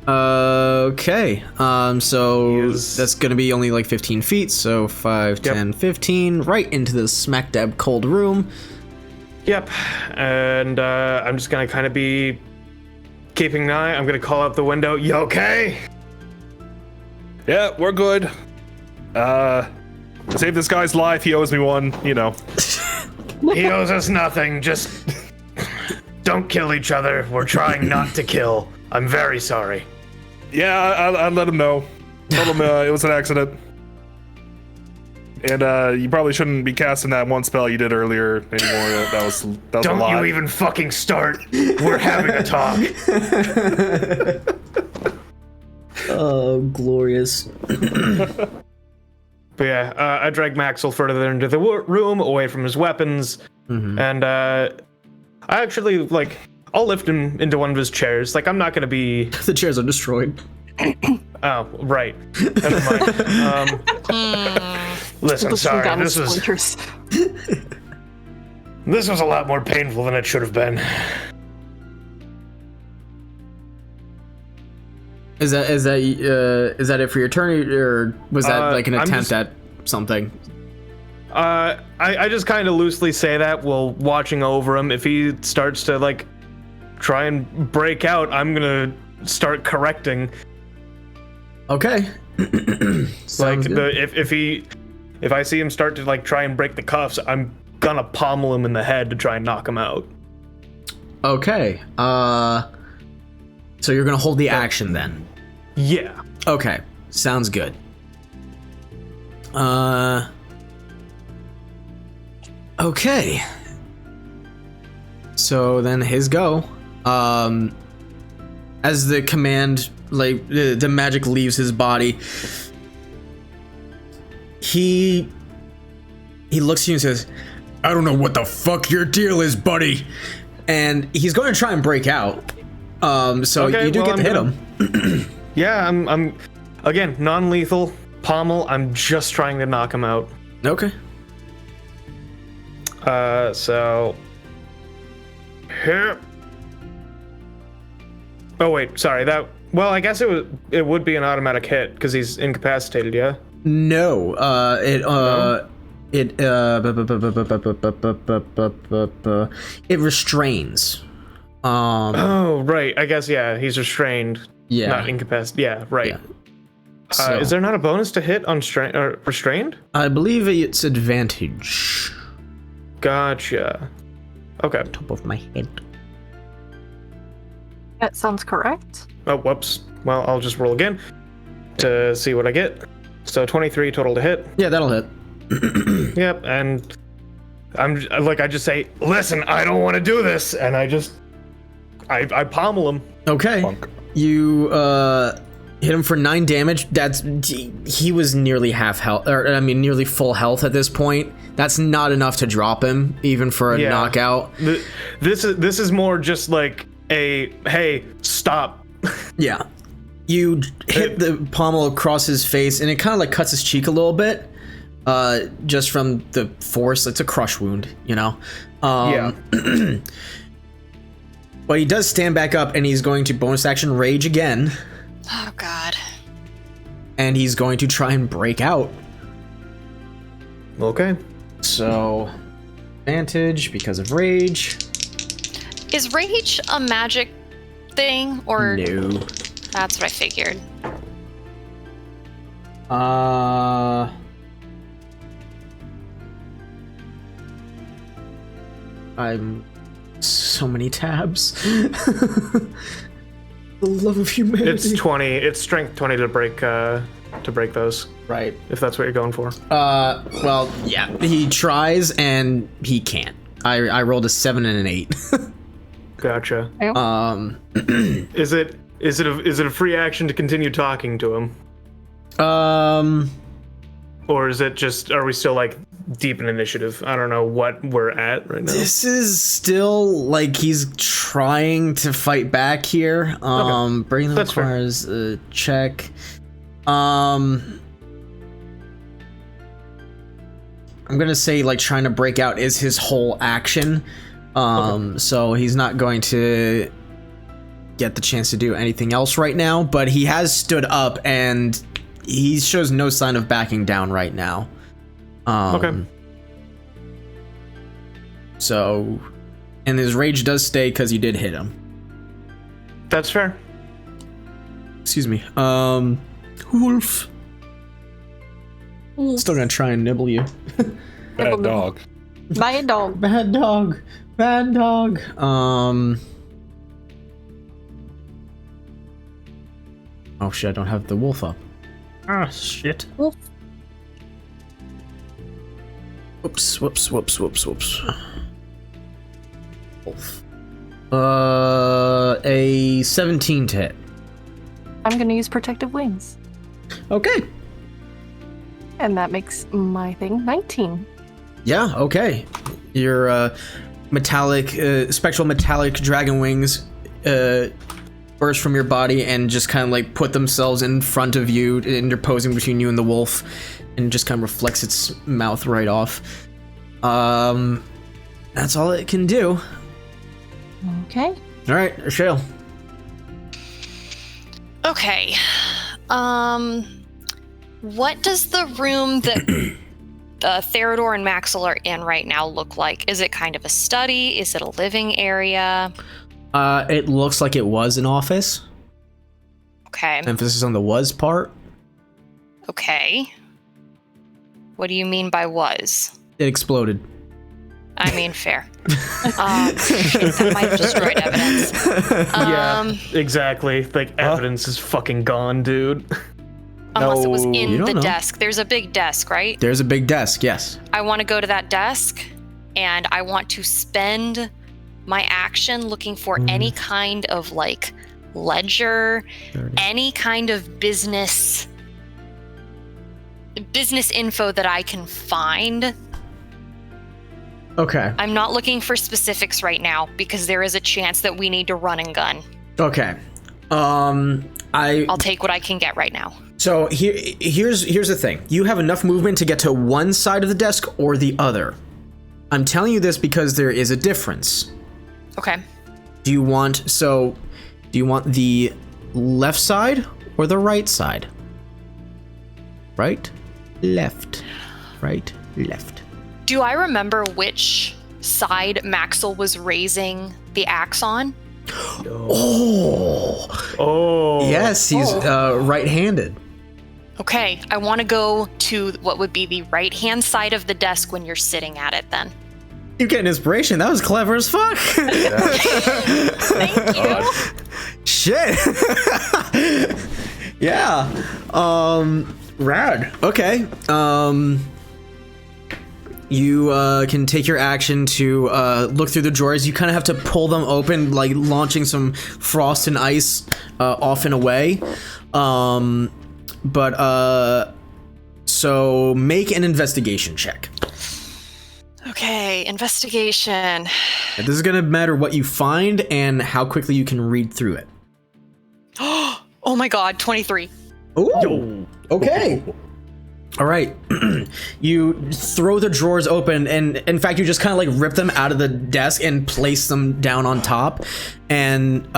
Okay. So Yes. that's gonna be only like 15 feet. So 5, Yep. 10, 15, right into the smack dab cold room. Yep, and I'm just gonna kind of be keeping an eye. I'm gonna call out the window. You okay? Yeah, we're good. To save this guy's life, he owes me one, you know. He owes us nothing. Just don't kill each other. We're trying not to kill. I'm very sorry. Yeah, I let him know. Told him it was an accident. And you probably shouldn't be casting that one spell you did earlier anymore. That was Don't a lot. you even fucking start. We're having a talk. Oh, glorious. But yeah, I drag Maxwell further into the room, away from his weapons, and I actually, like, I'll lift him into one of his chairs. Like, I'm not gonna be... The chairs are destroyed. Oh, right. Never mind. Listen, Push him sorry, down in this was splinters. a lot more painful than it should have been. Is that it for your turn, or was that like an attempt at something? I just kind of loosely say that while watching over him. If he starts to like try and break out, I'm gonna start correcting. Okay. Like if I see him start to like try and break the cuffs, I'm gonna pommel him in the head to try and knock him out. Okay. So you're gonna hold the action then? Yeah. Okay. Sounds good. Okay. So then his go. As the command, like the magic leaves his body, he looks at you and says, "I don't know what the fuck your deal is, buddy." And he's going to try and break out. So okay, you do get to hit him. Yeah, I'm again non-lethal pommel. I'm just trying to knock him out. Okay. So here. Oh wait, sorry. Well, I guess it would be an automatic hit because he's incapacitated. Yeah. No. It restrains. Oh right. I guess yeah. He's restrained. Yeah. Not incapacitated. Yeah. Right. Yeah. So, Is there not a bonus to hit on restrained? I believe it's advantage. Gotcha. Okay. Top of my head. That sounds correct. Oh, whoops. Well, I'll just roll again to see what I get. So 23 total to hit. Yeah, that'll hit. Yep, and I just say, listen, I don't want to do this, and I pommel him. Okay. Bonk. You hit him for 9 damage. He was nearly half health, or I mean, nearly full health at this point. That's not enough to drop him, even for a knockout. This is more just like a hey, stop. Yeah. You hit the pommel across his face, and it kind of like cuts his cheek a little bit, just from the force. It's a crush wound, you know. Yeah. But he does stand back up, and he's going to bonus action rage again. Oh God. And he's going to try and break out. Okay. So, advantage because of rage. Is rage a magic thing or No. That's what I figured. I'm so many tabs. The love of humanity. It's 20. It's strength 20 to break those. Right. If that's what you're going for. Well, yeah. He tries and he can't. I rolled a 7 and an 8. Gotcha. Oh. Is it a free action to continue talking to him? Or is it just, are we still like deep in initiative? I don't know what we're at right now. This is still like he's trying to fight back here. Okay. Bring them That's fair. requires a check. I'm gonna say like trying to break out is his whole action. So he's not going to get the chance to do anything else right now, but he has stood up and he shows no sign of backing down right now. Okay. So, and his rage does stay because you did hit him. That's fair. Excuse me. Wolf. Still gonna try and nibble you. Bad dog. Bad dog. Bad dog. Bad dog. Oh shit, I don't have the wolf up. Ah, shit. Wolf. Whoops. Wolf. A 17 to hit. I'm gonna use protective wings. Okay. And that makes my thing 19. Yeah, okay. Your metallic, spectral metallic dragon wings burst from your body and just kind of like put themselves in front of you, interposing between you and the wolf, and just kind of reflects its mouth right off. That's all it can do. Okay. All right, Shale. Okay. What does the room that Theodore and Maxwell are in right now look like? Is it kind of a study? Is it a living area? It looks like it was an office. Okay. Emphasis on the was part. Okay. What do you mean by was? It exploded. I mean, fair. That might have destroyed evidence. Yeah, exactly. Like, evidence is fucking gone, dude. Unless it was You in don't the know. desk. There's a big desk, right? There's a big desk, yes. I want to go to that desk, and I want to spend my action looking for any kind of, like, ledger, 30. any kind of business info that I can find. Okay. I'm not looking for specifics right now because there is a chance that we need to run and gun. Okay. I'll take what I can get right now. So here's the thing. You have enough movement to get to one side of the desk or the other. I'm telling you this because there is a difference. Okay. Do you want the left side or the right side? Right, left, right, left. Do I remember which side Maxwell was raising the axe on? Oh, yes, he's right-handed. Okay, I want to go to what would be the right-hand side of the desk when you're sitting at it then. You're getting inspiration. That was clever as fuck. Thank you. Shit. Yeah. Rad. Okay. You can take your action to look through the drawers. You kind of have to pull them open, like launching some frost and ice off and away. So make an investigation check. Okay, investigation. And this is going to matter what you find and how quickly you can read through it. Oh my god, 23. Ooh. Okay. All right. You throw the drawers open, and in fact, you just kind of like rip them out of the desk and place them down on top. And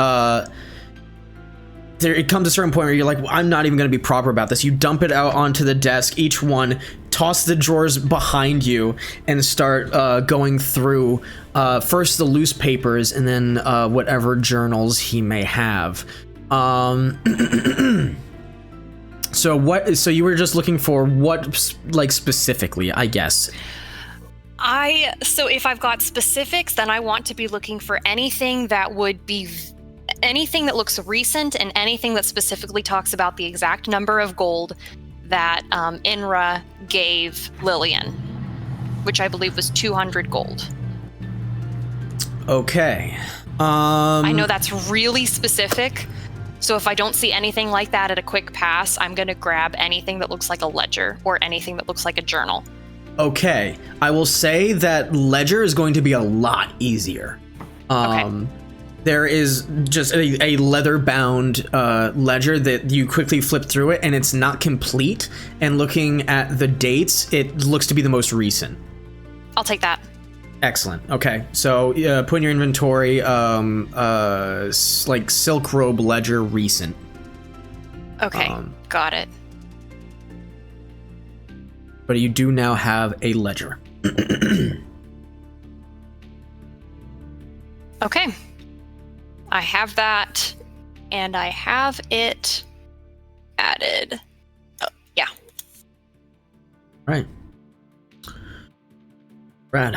it comes to a certain point where you're like, well, I'm not even going to be proper about this. You dump it out onto the desk, each one, toss the drawers behind you, and start going through first the loose papers and then whatever journals he may have. So you were just looking for what, like, specifically, I guess. So if I've got specifics, then I want to be looking for anything that would be anything that looks recent and anything that specifically talks about the exact number of gold that Innra gave Lillian, which I believe was 200 gold. Okay. I know that's really specific. So if I don't see anything like that at a quick pass, I'm going to grab anything that looks like a ledger or anything that looks like a journal. Okay. I will say that ledger is going to be a lot easier. Okay. There is just a leather-bound ledger that you quickly flip through it, and it's not complete. And looking at the dates, it looks to be the most recent. I'll take that. Excellent. Okay, so put in your inventory, like Silk Robe Ledger recent. Okay, got it. But you do now have a ledger. Okay. I have that, and I have it added. Oh, yeah. Right. Rad.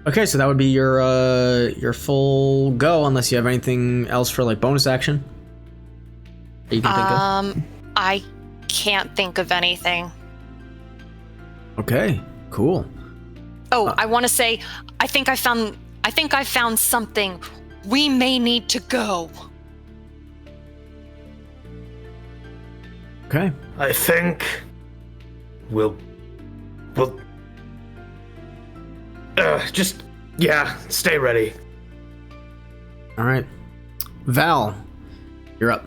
Okay, so that would be your full go, unless you have anything else for like bonus action that you can think of. I can't think of anything. Okay, cool. Oh, I want to say, I think I found something. We may need to go. Okay. I think we'll stay ready. All right. Val, you're up.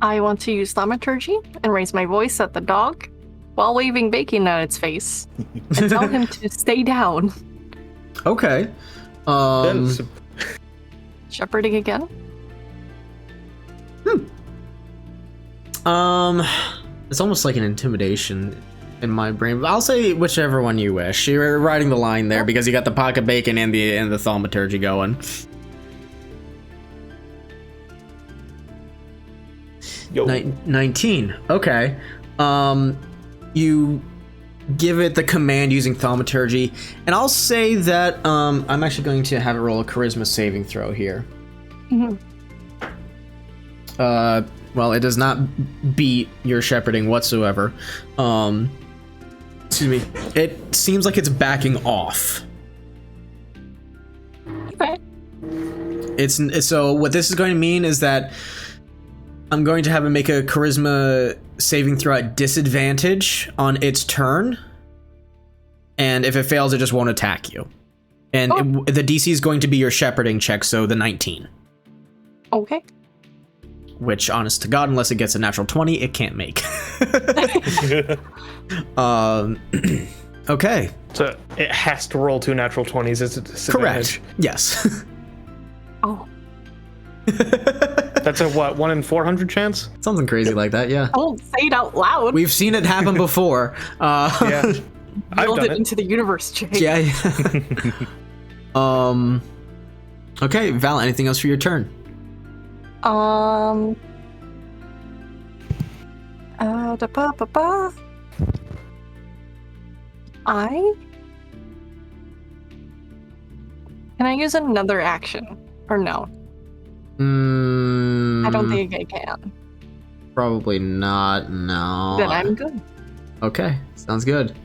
I want to use thaumaturgy and raise my voice at the dog while waving bacon at its face and tell him to stay down. Okay. Shepherding again? It's almost like an intimidation in my brain. I'll say whichever one you wish. You're riding the line there because you got the pocket bacon and the thaumaturgy going. Yo. 19. Okay. You give it the command using thaumaturgy, and I'll say that I'm actually going to have it roll a charisma saving throw here. Well, it does not beat your shepherding whatsoever. Excuse me. It seems like it's backing off. Okay. So what this is going to mean is that I'm going to have it make a charisma saving throw at disadvantage on its turn, and if it fails, it just won't attack you. And the DC is going to be your shepherding check, so the 19. Okay. Which, honest to God, unless it gets a natural 20, it can't make. Okay. So it has to roll 2 natural 20s as a disadvantage. Correct. Yes. Oh. That's a what, 1 in 400 chance? Something crazy like that, yeah. I won't say it out loud. We've seen it happen before. Yeah. I've Build done it it. into the universe, Jay. Yeah. Okay, Val, anything else for your turn? Can I use another action? Or no? I don't think I can. Probably not, no. Then I'm good. Okay, sounds good.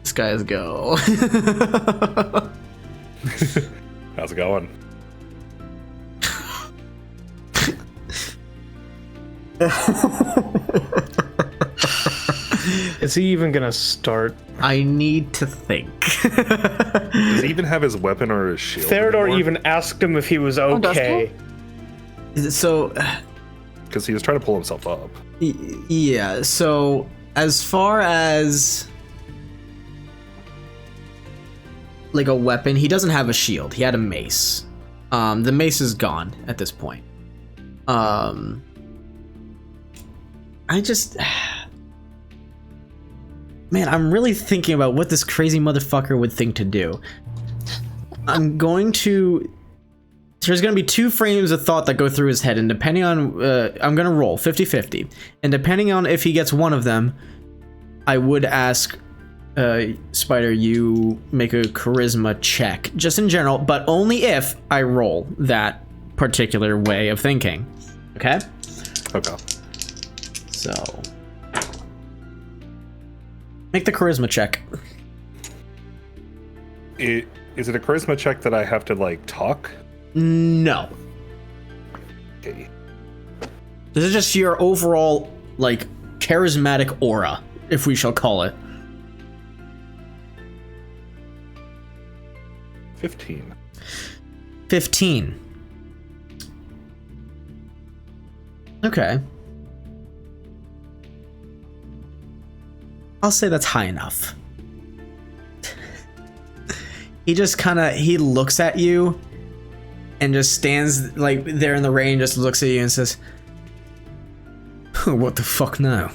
This guy's go. How's it going? Is he even gonna start? I need to think. Does he even have his weapon or his shield? Theodore anymore? even asked him if he was does he? okay. So, Because he was trying to pull himself up. yeah, so as far as like a weapon, he doesn't have a shield. He had a mace. The mace is gone at this point. I just... Man, I'm really thinking about what this crazy motherfucker would think to do. I'm going to... There's going to be 2 frames of thought that go through his head, and depending on... I'm going to roll 50-50. And depending on if he gets one of them, I would ask Spider, you make a charisma check. Just in general, but only if I roll that particular way of thinking. Okay? Okay. So... Make the charisma check. Is it a charisma check that I have to, like, talk? No. Okay. This is just your overall, like, charismatic aura, if we shall call it. 15. 15. Okay. I'll say that's high enough. He just kind of, he looks at you and just stands like there in the rain, just looks at you and says, what the fuck now?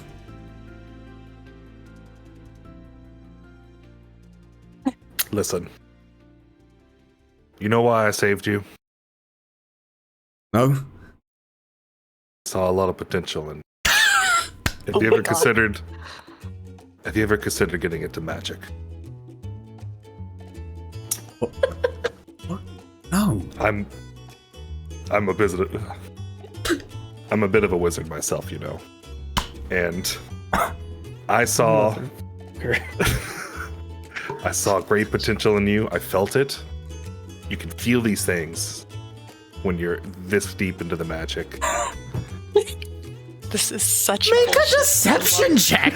Listen. You know why I saved you? No? Saw a lot of potential in. Have you ever considered getting into magic? No. I'm a bit of a wizard myself, you know. And I saw great potential in you. I felt it. You can feel these things when you're this deep into the magic. This is such Make a bullshit. deception check.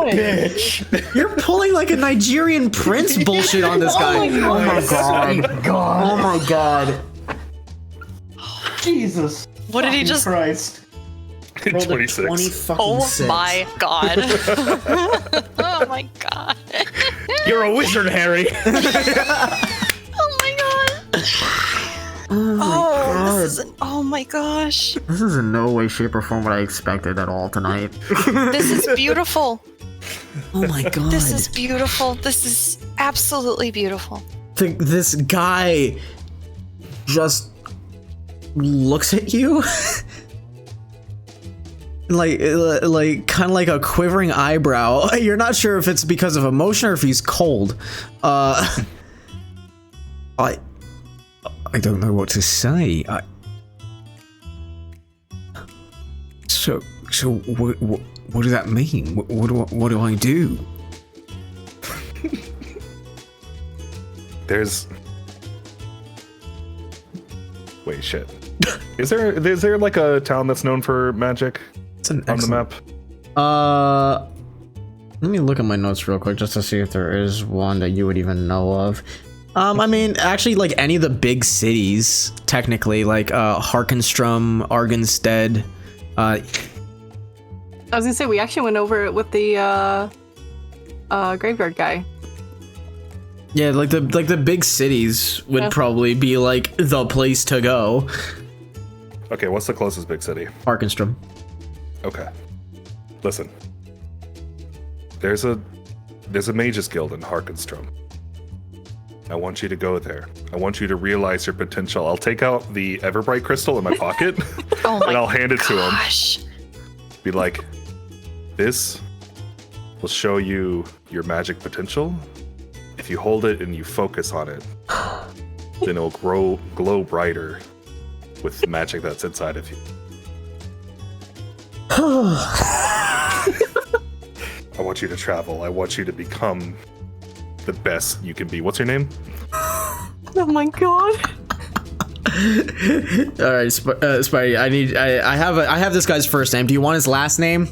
Bitch. You're pulling like a Nigerian prince bullshit on this guy. Oh my god. Oh my god. Jesus. What did he just? Christ. 26. 20 fucking Oh six. my god. Oh my god. You're a wizard, Harry. Oh my god. Oh my gosh. This is in no way, shape, or form what I expected at all tonight. This is beautiful. Oh my god. This is beautiful. This is absolutely beautiful. This guy just looks at you like kind of like a quivering eyebrow. You're not sure if it's because of emotion or if he's cold. I don't know what to say. So what does that mean? What do I do? Wait, shit. Is there like a town that's known for magic on the map? Let me look at my notes real quick just to see if there is one that you would even know of. I mean, actually, like any of the big cities, technically, like Harkenstrom, Argenstead. I was gonna say we actually went over it with the graveyard guy. Yeah, like the big cities would probably be like the place to go. Okay, what's the closest big city? Harkenstrom. Okay. Listen. There's a mages guild in Harkenstrom. I want you to go there. I want you to realize your potential. I'll take out the Everbright crystal in my pocket and I'll hand it to him. Be like, this will show you your magic potential. If you hold it and you focus on it, then it'll glow brighter with the magic that's inside of you. I want you to travel. I want you to become the best you can be. What's your name? Oh my god. All right, Spidey. I have this guy's first name. Do you want his last name?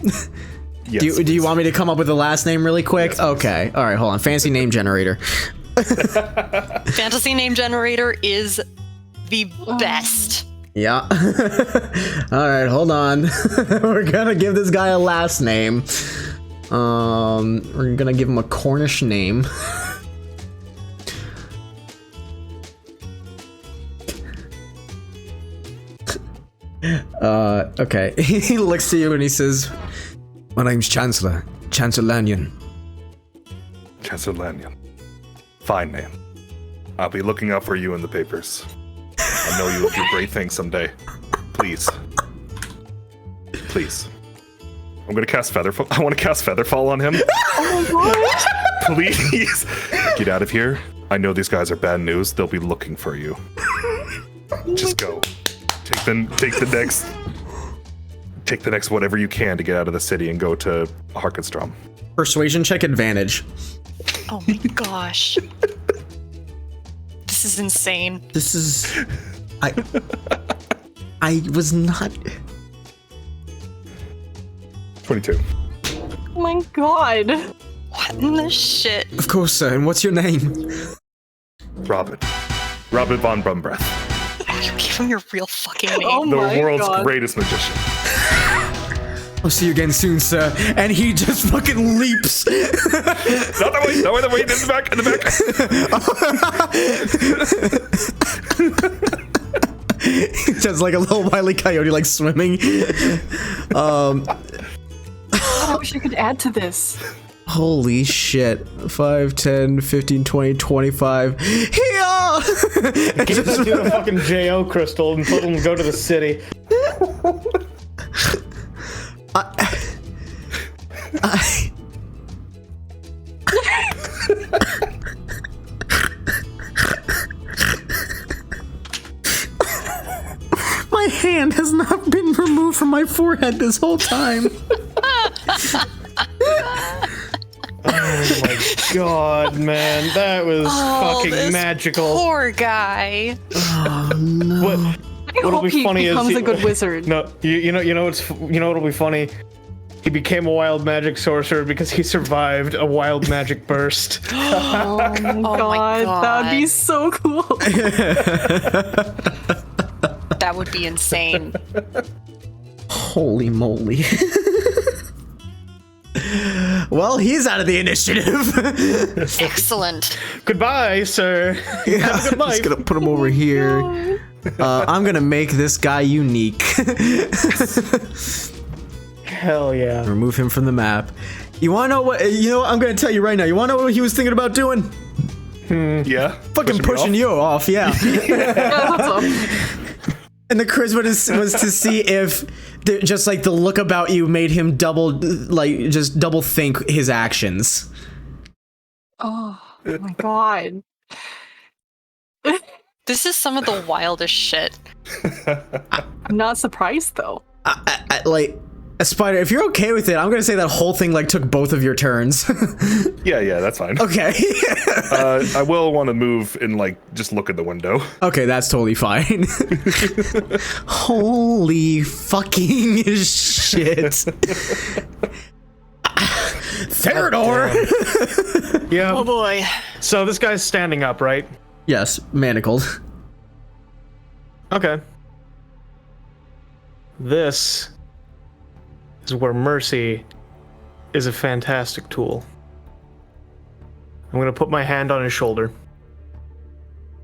Yes, do you want me to come up with the last name really quick? Yes, okay. All right. Hold on. Fancy name generator. Fantasy name generator is the best. Yeah. All right. Hold on. We're gonna give this guy a last name. We're gonna give him a Cornish name. Okay. He looks to you and he says, My name's Chancellor Lanyon. Chancellor Lanyon. Fine name. I'll be looking out for you in the papers. I know you will do great things someday. Please. Please. I'm gonna cast Featherfall. I want to cast Featherfall on him. Oh my god. Please. Get out of here. I know these guys are bad news. They'll be looking for you. Just go. Take the next whatever you can to get out of the city and go to Harkenstrom. persuasion check advantage. Oh my gosh. This is insane. This is... I was not... 22. Oh my god. What in the shit? Of course, sir. And what's your name? Robin von Brumbreath. You gave him your real fucking name. Oh The my world's god. greatest magician. I'll see you again soon, sir. And he just fucking leaps. Not that way, in the back. Just like a little wily coyote, like swimming. I wish I could add to this. Holy shit. 5, 10, 15, 20, 25. Here! Give that dude a fucking J.O. crystal and put him go to the city. My hand has not been removed from my forehead this whole time. Oh my god, man. That was fucking this magical. Poor guy. Oh, no. What, I what'll hope be he funny becomes is a good wizard. No, you know what'll be funny? He became a wild magic sorcerer because he survived a wild magic burst. Oh my god, that'd be so cool. That would be insane. Holy moly. Well, he's out of the initiative. Excellent. Goodbye, sir. Have a good I'm just life. gonna put him over here. I'm gonna make this guy unique. Hell yeah. Remove him from the map. You wanna know what? You know what? I'm gonna tell you right now. You wanna know what he was thinking about doing? Yeah. Fucking pushing you off, yeah. And the charisma was to see if just like the look about you made him double think his actions. Oh my god. This is some of the wildest shit. I'm not surprised though. Like, Spider, if you're okay with it, I'm gonna say that whole thing like took both of your turns. Yeah, that's fine. Okay. I will want to move and like just look at the window. Okay, that's totally fine. Holy fucking shit. Theodore! Yeah. Oh boy. So this guy's standing up, right? Yes, manacled. Okay. This is where mercy is a fantastic tool. I'm gonna put my hand on his shoulder.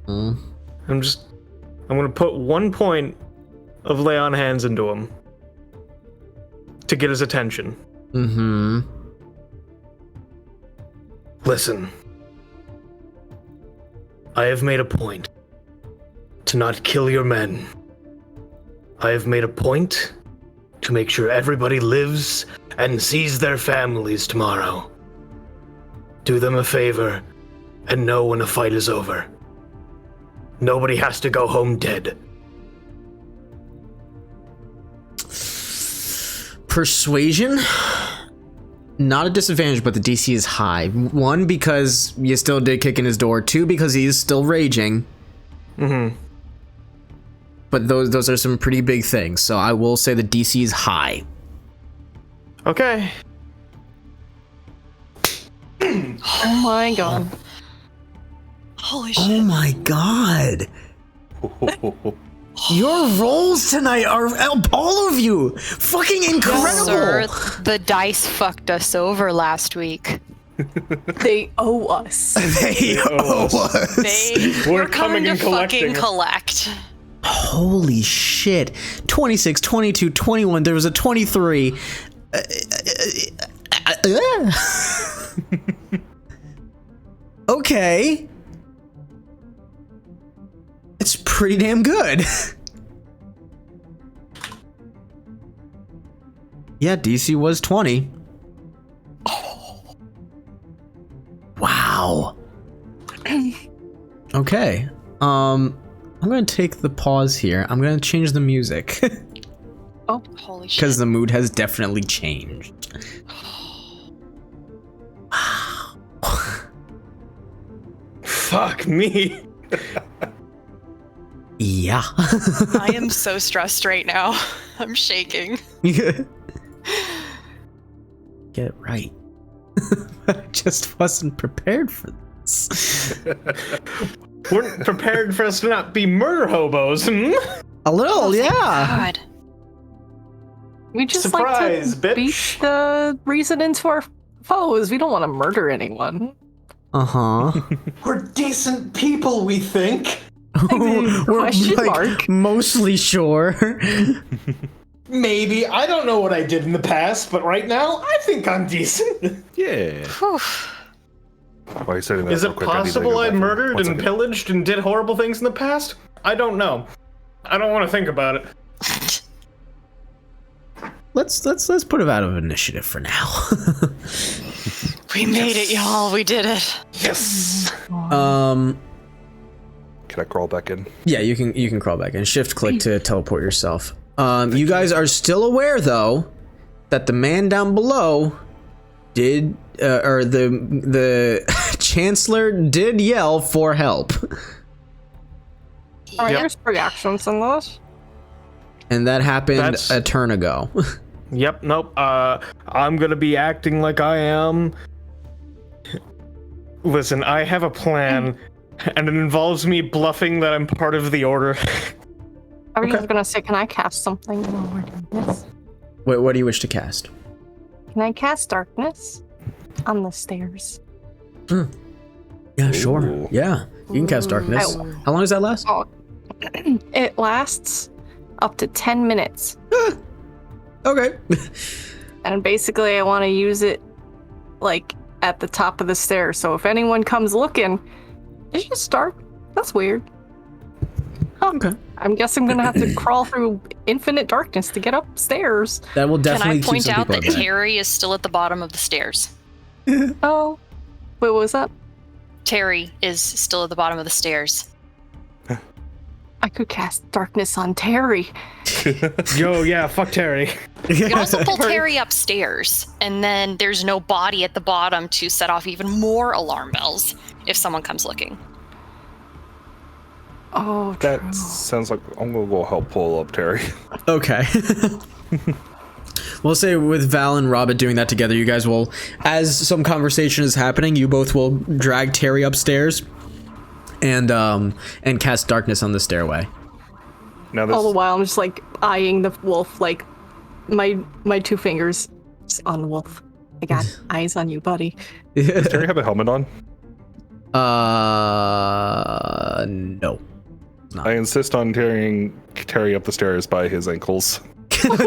I'm gonna put 1 point of lay on hands into him to get his attention. Mm-hmm. Listen. I have made a point to not kill your men. I have made a point to make sure everybody lives and sees their families tomorrow. Do them a favor and know when a fight is over. Nobody has to go home dead. Persuasion? Not a disadvantage, but the DC is high. 1, because you still did kick in his door. 2, because he is still raging. Mm-hmm. But those are some pretty big things, so I will say the DC is high. Okay. Oh my god. Holy shit. Oh my god. Your rolls tonight are all of you fucking incredible. Sir, the dice fucked us over last week. They owe us. They owe us. We're coming to and collecting. fucking collect. Holy shit. 26, 22, 21. There was a 23. Okay. It's pretty damn good. Yeah, DC was 20. Wow. Okay. I'm gonna take the pause here. I'm gonna change the music. Oh, holy shit. Because the mood has definitely changed. Wow. Fuck me. Yeah. I am so stressed right now. I'm shaking. Get it right. I just wasn't prepared for this. Weren't prepared for us to not be murder hobos, hmm? A little, yeah. God. We just Surprise, like to bitch. beat the reason into our foes. We don't want to murder anyone. Uh-huh. We're decent people, we think. Question mark. Mostly sure. Maybe. I don't know what I did in the past, but right now, I think I'm decent. Yeah. Whew. Why are you saying that Is so it quick? I need to possible go I bathroom. murdered One and second. pillaged and did horrible things in the past? I don't know. I don't want to think about it. Let's put it out of initiative for now. We made it, y'all. We did it. Yes. Can I crawl back in? Yeah, you can crawl back in. Shift click to teleport yourself. You guys are still aware though that the man down below did or the chancellor did yell for help. Alright, Yep. there's reactions in this. And that happened That's- a turn ago. Yep, nope. I'm gonna be acting like I am. Listen, I have a plan, and it involves me bluffing that I'm part of the order. I was just gonna say, can I cast something while we're doing this? What do you wish to cast? Can I cast darkness? on the stairs. Yeah, sure. Ooh. Yeah, you can cast darkness. How long does that last? Oh, it lasts up to 10 minutes. Okay. And basically, I want to use it, like, at the top of the stairs. So if anyone comes looking, it's just dark. That's weird. Huh. Okay. I guess I'm going to have to crawl through infinite darkness to get upstairs. That will definitely Can I point keep some out people that at bay. Terry is still at the bottom of the stairs? Oh. Wait, what was that? Terry is still at the bottom of the stairs. I could cast darkness on Terry. Yo, yeah, fuck Terry. You can also pull Terry upstairs, and then there's no body at the bottom to set off even more alarm bells if someone comes looking. Oh, That true. sounds like I'm gonna go help pull up Terry. Okay. We'll say with Val and Robert doing that together, you guys will, as some conversation is happening, you both will drag Terry upstairs and cast darkness on the stairway. Now this All the while, I'm just like eyeing the wolf, like my two fingers on the wolf. I got eyes on you, buddy. does Terry have a helmet on? No. I insist on carrying Terry up the stairs by his ankles. Oh,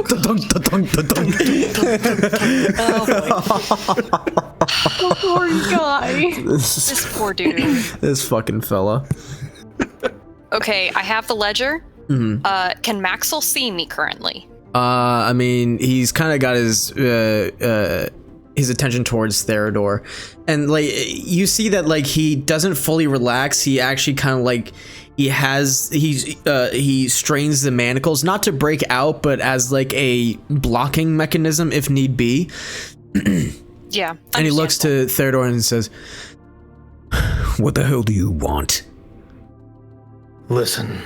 poor guy. This poor dude. This fucking fella. Okay, I have the ledger. Can Maxwell see me currently? I mean, he's kind of got his attention towards Theodore, and like you see that like he doesn't fully relax. He actually kind of like he strains the manacles, not to break out, but as like a blocking mechanism if need be. Yeah. And he looks to Theodore and says, What the hell do you want? Listen,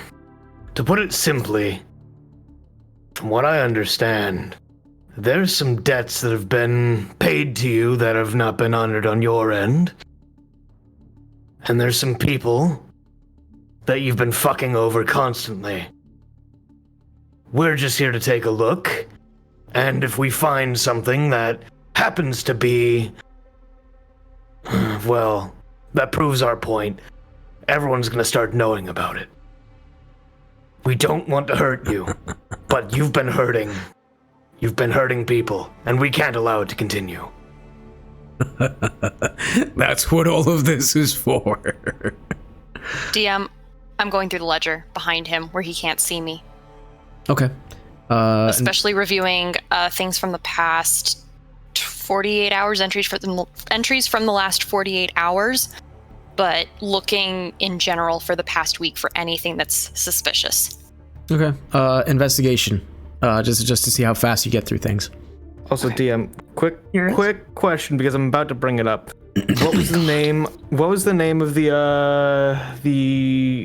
to put it simply, from what I understand, there's some debts that have been paid to you that have not been honored on your end. And there's some people that you've been fucking over constantly. We're just here to take a look, and if we find something that happens to be, well, that proves our point, everyone's gonna start knowing about it. We don't want to hurt you, but you've been hurting. You've been hurting people, and we can't allow it to continue. That's what all of this is for. DM, I'm going through the ledger behind him where he can't see me. okay. Especially reviewing things from the past 48 hours, entries from the last 48 hours, but looking in general for the past week for anything that's suspicious. Okay. Investigation. Just to see how fast you get through things. Also, DM, quick question because I'm about to bring it up. What was the name? What was the name of the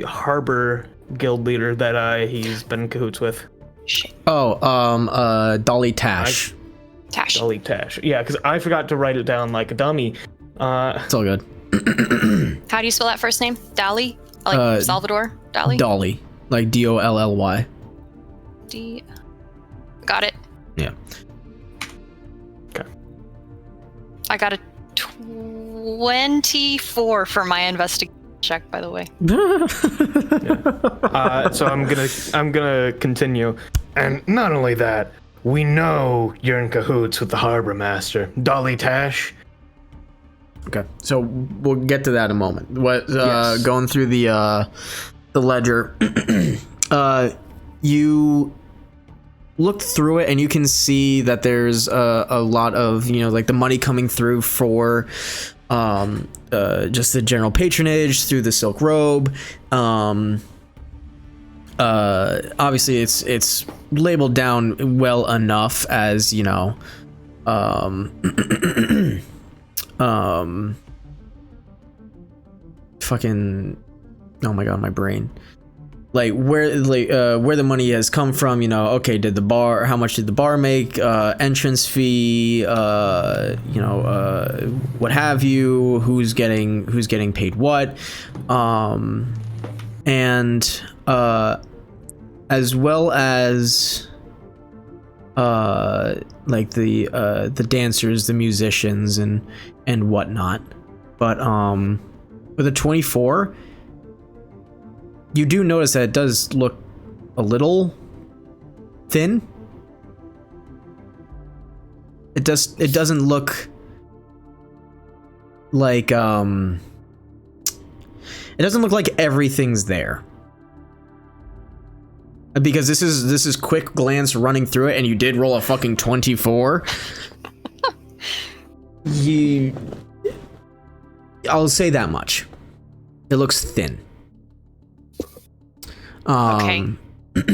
harbor guild leader that he's been in cahoots with? Shit. Oh, Dolly Tash. Tash. Dolly Tash. Yeah, because I forgot to write it down like a dummy. It's all good. How do you spell that first name? Dali? Like Salvador? Dali? Dolly, like Dolly. D. Got it. Yeah. Okay. I got a 24 for my investigation check, by the way. So I'm gonna continue. And not only that, we know you're in cahoots with the harbor master, Dolly Tash. Okay, so we'll get to that in a moment. Yes. Going through the ledger, you look through it and you can see that there's a lot of, like the money coming through for just the general patronage through the Silk Robe. Obviously it's labeled down well enough as, fucking, oh my god, my brain. Like where the money has come from, okay, how much did the bar make, entrance fee, what have you, who's getting paid what, and as well as like the dancers, the musicians, and whatnot. But with a 24, you do notice that it does look a little thin. It doesn't look like it doesn't look like everything's there. Because this is quick glance running through it, and you did roll a fucking 24. I'll say that much. It looks thin. Okay.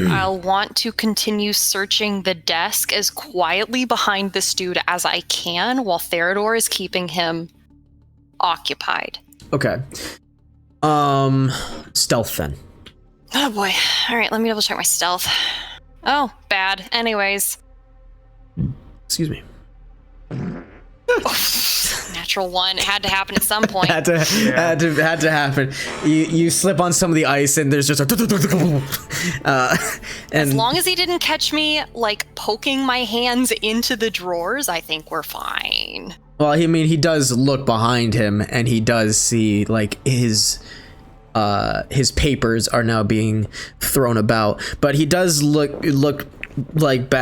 I'll want to continue searching the desk as quietly behind this dude as I can while Theodore is keeping him occupied. Okay. Stealth then. Oh boy. All right, let me double check my stealth. Oh, bad. Anyways. Excuse me. Natural 1. It had to happen at some point. had to happen. You slip on some of the ice, and there's just a and as long as he didn't catch me like poking my hands into the drawers, I think we're fine. well, I mean, he does look behind him, and he does see like his papers are now being thrown about, but he does look like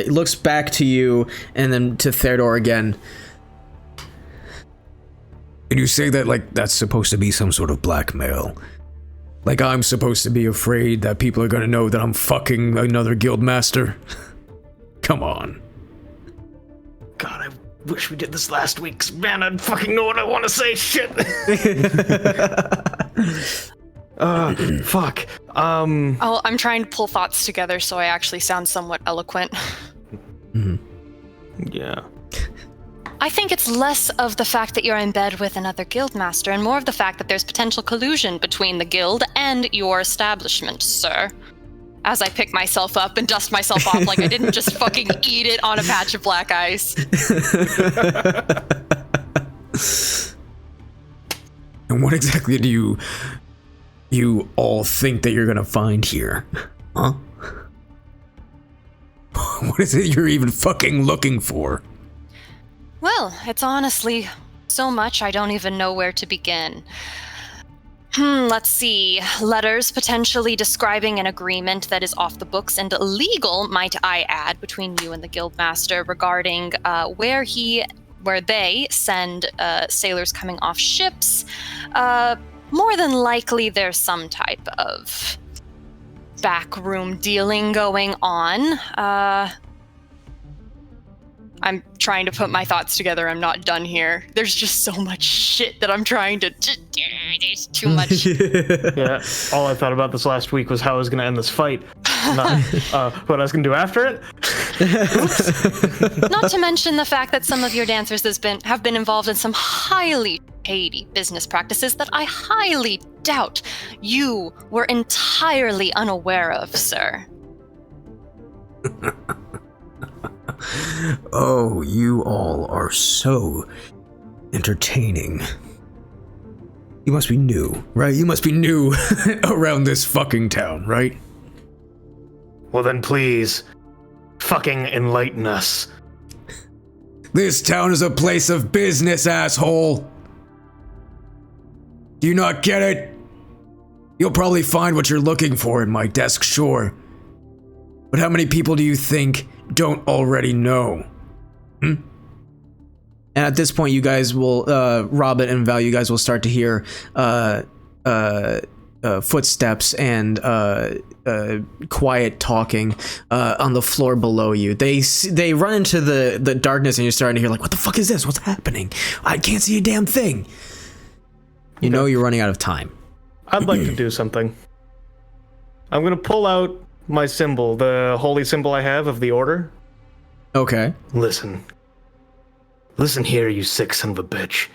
looks back to you and then to Theodore again. And you say that like that's supposed to be some sort of blackmail? Like I'm supposed to be afraid that people are gonna know that I'm fucking another guild master? Come on. God, I wish we did this last week, 'cause man, I fucking know what I want to say. Shit. Fuck. I'm trying to pull thoughts together so I actually sound somewhat eloquent. Yeah. I think it's less of the fact that you're in bed with another guildmaster and more of the fact that there's potential collusion between the guild and your establishment, sir. As I pick myself up and dust myself off like I didn't just fucking eat it on a patch of black ice. And what exactly do you all think that you're gonna find here? Huh? What is it you're even fucking looking for? Well, it's honestly so much I don't even know where to begin. Let's see. Letters potentially describing an agreement that is off the books and illegal, might I add, between you and the guildmaster regarding where they send sailors coming off ships. More than likely there's some type of backroom dealing going on. I'm trying to put my thoughts together. I'm not done here. There's just so much shit that I'm trying to... There's too much. Yeah, all I thought about this last week was how I was going to end this fight, not what I was going to do after it. Not to mention the fact that some of your dancers have been involved in some highly shady business practices that I highly doubt you were entirely unaware of, sir. Oh, you all are so entertaining. You must be new, right? You must be new around this fucking town, right? Well then please, fucking enlighten us. This town is a place of business, asshole! Do you not get it? You'll probably find what you're looking for in my desk, sure. But how many people do you think don't already know? And at this point, you guys will, Robin and Val, you guys will start to hear footsteps and quiet talking on the floor below you. They run into the darkness, and you're starting to hear like, what the fuck is this? What's happening? I can't see a damn thing. You know you're running out of time. I'd like to do something. I'm gonna pull out my symbol, the holy symbol I have of the order. Okay. Listen here, you sick son of a bitch.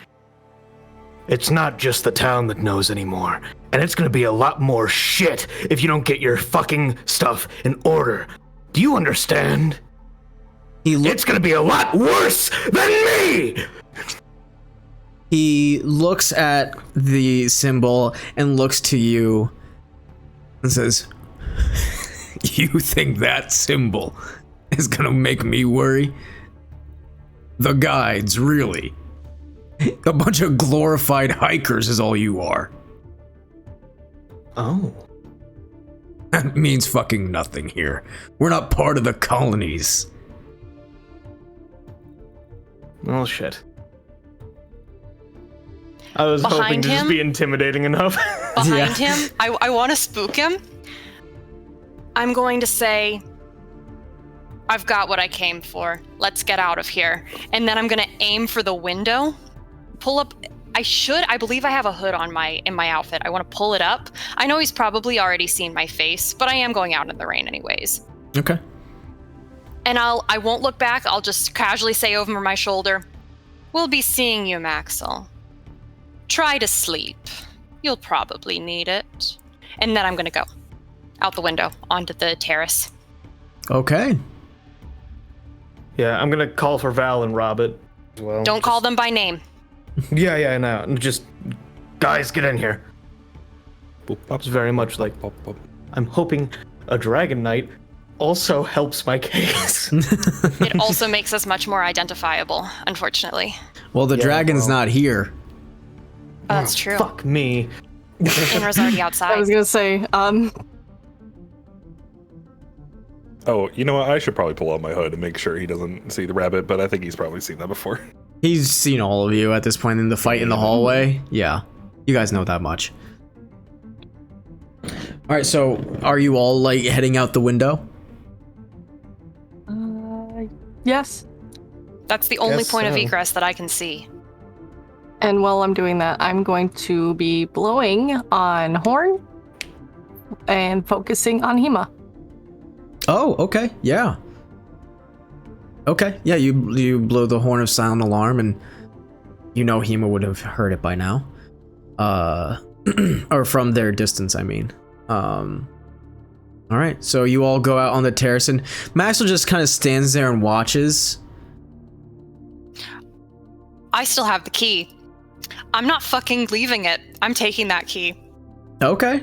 It's not just the town that knows anymore, and it's gonna be a lot more shit if you don't get your fucking stuff in order. Do you understand? It's gonna be a lot worse than me! He looks at the symbol and looks to you and says, You think that symbol is gonna make me worry. The guides, really. A bunch of glorified hikers is all you are. Oh. That means fucking nothing here. We're not part of the colonies. Oh, shit. I was hoping Behind to just him? be intimidating enough. Behind him, I want to spook him. I'm going to say, I've got what I came for. Let's get out of here. And then I'm going to aim for the window. Pull up. I believe I have a hood on in my outfit. I want to pull it up. I know he's probably already seen my face, but I am going out in the rain anyways. Okay. And I won't look back. I'll just casually say over my shoulder, "We'll be seeing you, Maxwell. Try to sleep. You'll probably need it." And then I'm going to go out the window onto the terrace. Okay. Yeah, I'm gonna call for Val and rob it as well. Don't call them by name. Yeah, no. Just, guys, get in here. Boop, bop, It's very much like, bop, bop. I'm hoping a Dragon Knight also helps my case. It also makes us much more identifiable, unfortunately. Well, the Yeah, dragon's well. not here. Oh, that's true. Fuck me. Inra's already I outside. was gonna say, Oh, you know what? I should probably pull out my hood and make sure he doesn't see the rabbit, but I think he's probably seen that before. He's seen all of you at this point in the fight in the hallway. Yeah. You guys know that much. Alright, so are you all like heading out the window? yes. That's the only Guess point of so. egress that I can see. And while I'm doing that, I'm going to be blowing on Horn and focusing on Hema. Oh, okay. Yeah. Okay. Yeah, you blow the horn of silent alarm and you know Hema would have heard it by now. Or from their distance, I mean. All right. So you all go out on the terrace and Maxwell just kind of stands there and watches. I still have the key. I'm not fucking leaving it. I'm taking that key. Okay.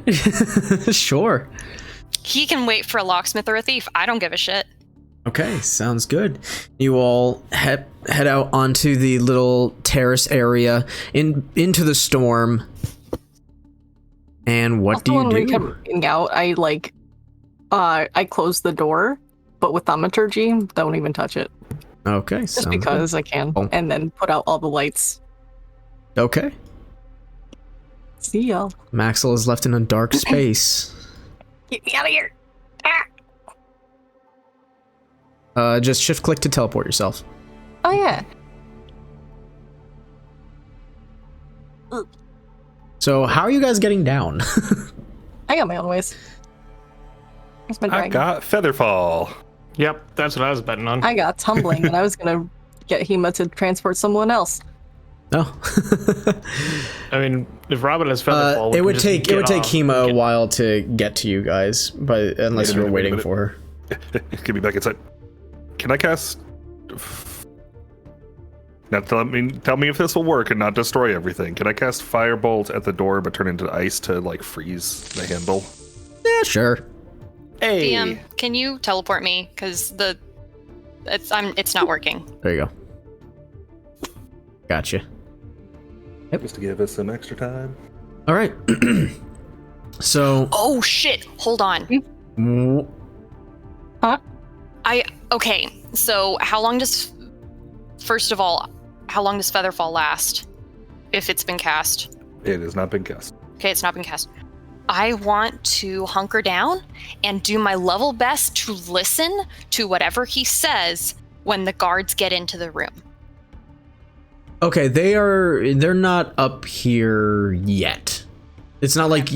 Sure. He can wait for a locksmith or a thief. I don't give a shit. Okay, sounds good. You all head out onto the little terrace area into the storm. And what do Also, you when we do? kept getting out, I closed the door, but with thaumaturgy, don't even touch it. Okay, Just sounds because I can. Oh. And then put out all the lights. good. Okay. See y'all. Maxwell is left in a dark space. Get me out of here. Just shift click to teleport yourself. Oh, yeah. So how are you guys getting down? I got my own ways. Where's my I dragon? got Featherfall. Yep, that's what I was betting on. I got tumbling, and I was gonna get Hema to transport someone else. No. I mean, if Robin has Featherfall, we it can would just take get Hema a off. while to get to you guys, but unless Wait a you were minute, waiting wait a for her. Get me back inside. Can I cast? Now tell me if this will work and not destroy everything. Can I cast Firebolt at the door but turn into ice to like freeze the handle? Yeah, sure. Hey, DM, can you teleport me? Because it's not working. There you go. Gotcha. Just to give us some extra time. All right. So. Oh shit! Hold on. Okay, so how long does Featherfall last? If it's been cast. It has not been cast. Okay, it's not been cast. I want to hunker down and do my level best to listen to whatever he says when the guards get into the room. Okay, they're not up here yet. It's not like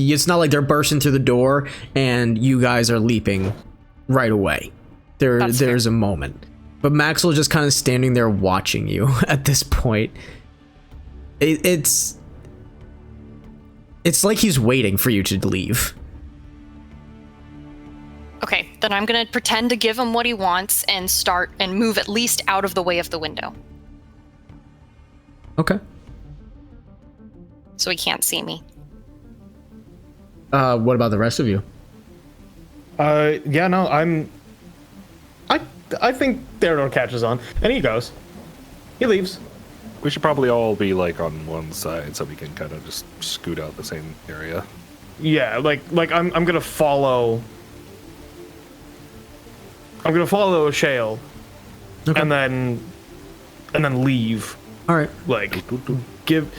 they're bursting through the door and you guys are leaping right away. There's a moment. But Maxwell just kind of standing there watching you at this point. It's like he's waiting for you to leave. Okay, then I'm gonna pretend to give him what he wants and start and move at least out of the way of the window Okay. so he can't see me. What about the rest of you? yeah, no, I think Theodore catches on, and he goes. He leaves. We should probably all be like on one side so we can kind of just scoot out the same area. Yeah, like I'm gonna follow. I'm gonna follow Shale, Okay. and then leave. All right. Like, give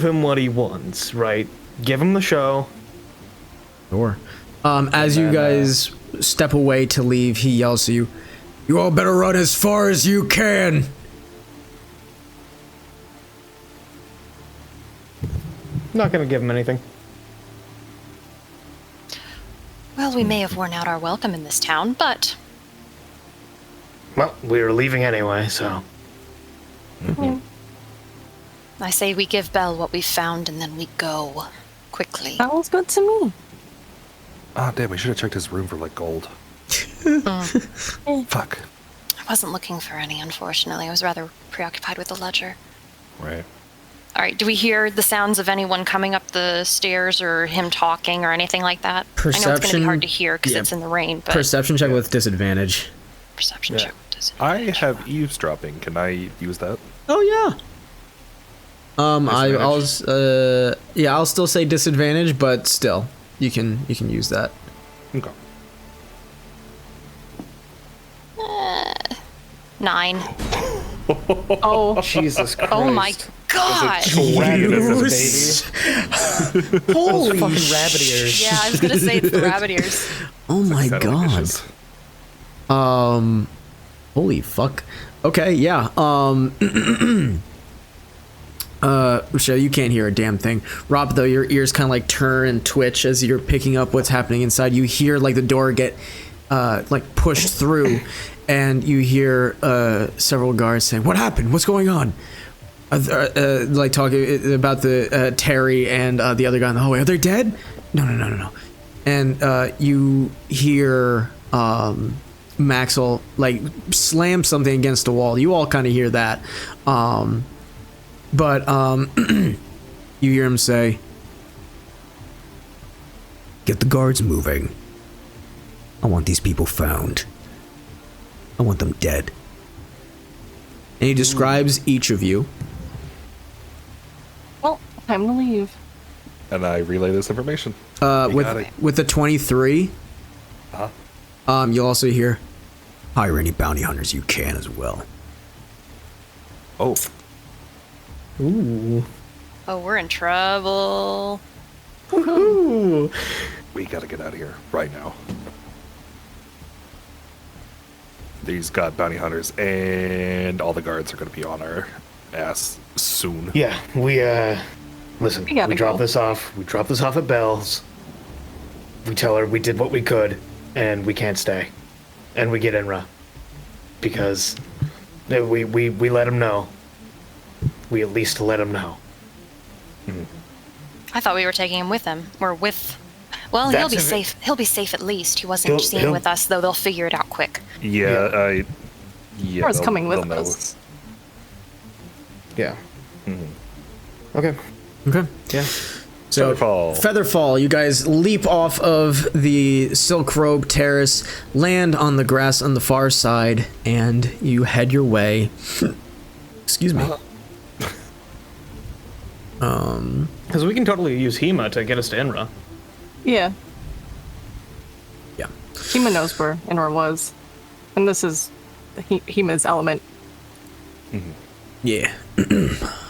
him what he wants, right? Give him the show. Sure. As you guys step away to leave, he yells to you, You all better run as far as you can. Not gonna give him anything. Well, we may have worn out our welcome in this town, but Well, we were leaving anyway, so. I say we give Belle what we found and then we go quickly. Sounds good to me. Ah, damn, we should have checked his room for like gold. Fuck. I wasn't looking for any, unfortunately. I was rather preoccupied with the ledger. Right. All right, do we hear the sounds of anyone coming up the stairs or him talking or anything like that? I know it's going to Perception- be hard to hear because yeah. it's in the rain, but perception check with disadvantage. perception check. I have eavesdropping. Can I use that? Oh yeah. I'll still say disadvantage, but still, you can use that. Okay. 9. Oh, Jesus Christ. Oh my god! Rabbit Holy fucking rabbit ears. Yeah, I was going to say it's the rabbit ears. Oh my Kinda god. vicious. Holy fuck. Okay, yeah. Michelle, you can't hear a damn thing. Rob, though, your ears kind of like turn and twitch as you're picking up what's happening inside. You hear like the door get like pushed through, and you hear several guards saying, "What happened? What's going on?" Like talking about the Terry and the other guy in the hallway. Are they dead? No. And you hear Maxwell like slam something against the wall. You all kind of hear that. But you hear him say, Get the guards moving. I want these people found. I want them dead. and he describes each of you. well, time to leave. And I relay this information. We got it. With the 23, you'll also hear, Hire any bounty hunters you can as well. Oh, Ooh. Oh, we're in trouble. Ooh. we gotta get out of here right now. These got bounty hunters, and all the guards are gonna be on our ass soon. Yeah, listen, We gotta we drop go. this off. We drop this off at Bell's. We tell her we did what we could, and we can't stay. And we get Innra. Because we let him know. We at least let him know. I thought we were taking him with him. Or with... Well, That's he'll be if it- safe. He'll be safe at least. He wasn't staying he'll- with us, though. They'll figure it out quick. Yeah. Or is coming with they'll know. us. Yeah. Okay. okay. Yeah. So, Featherfall. Featherfall, you guys leap off of the Silk Robe Terrace, land on the grass on the far side, and you head your way. Excuse me. Because we can totally use Hema to get us to Innra. Yeah. Yeah. Hema knows where Innra was. And this is Hema's element. Yeah.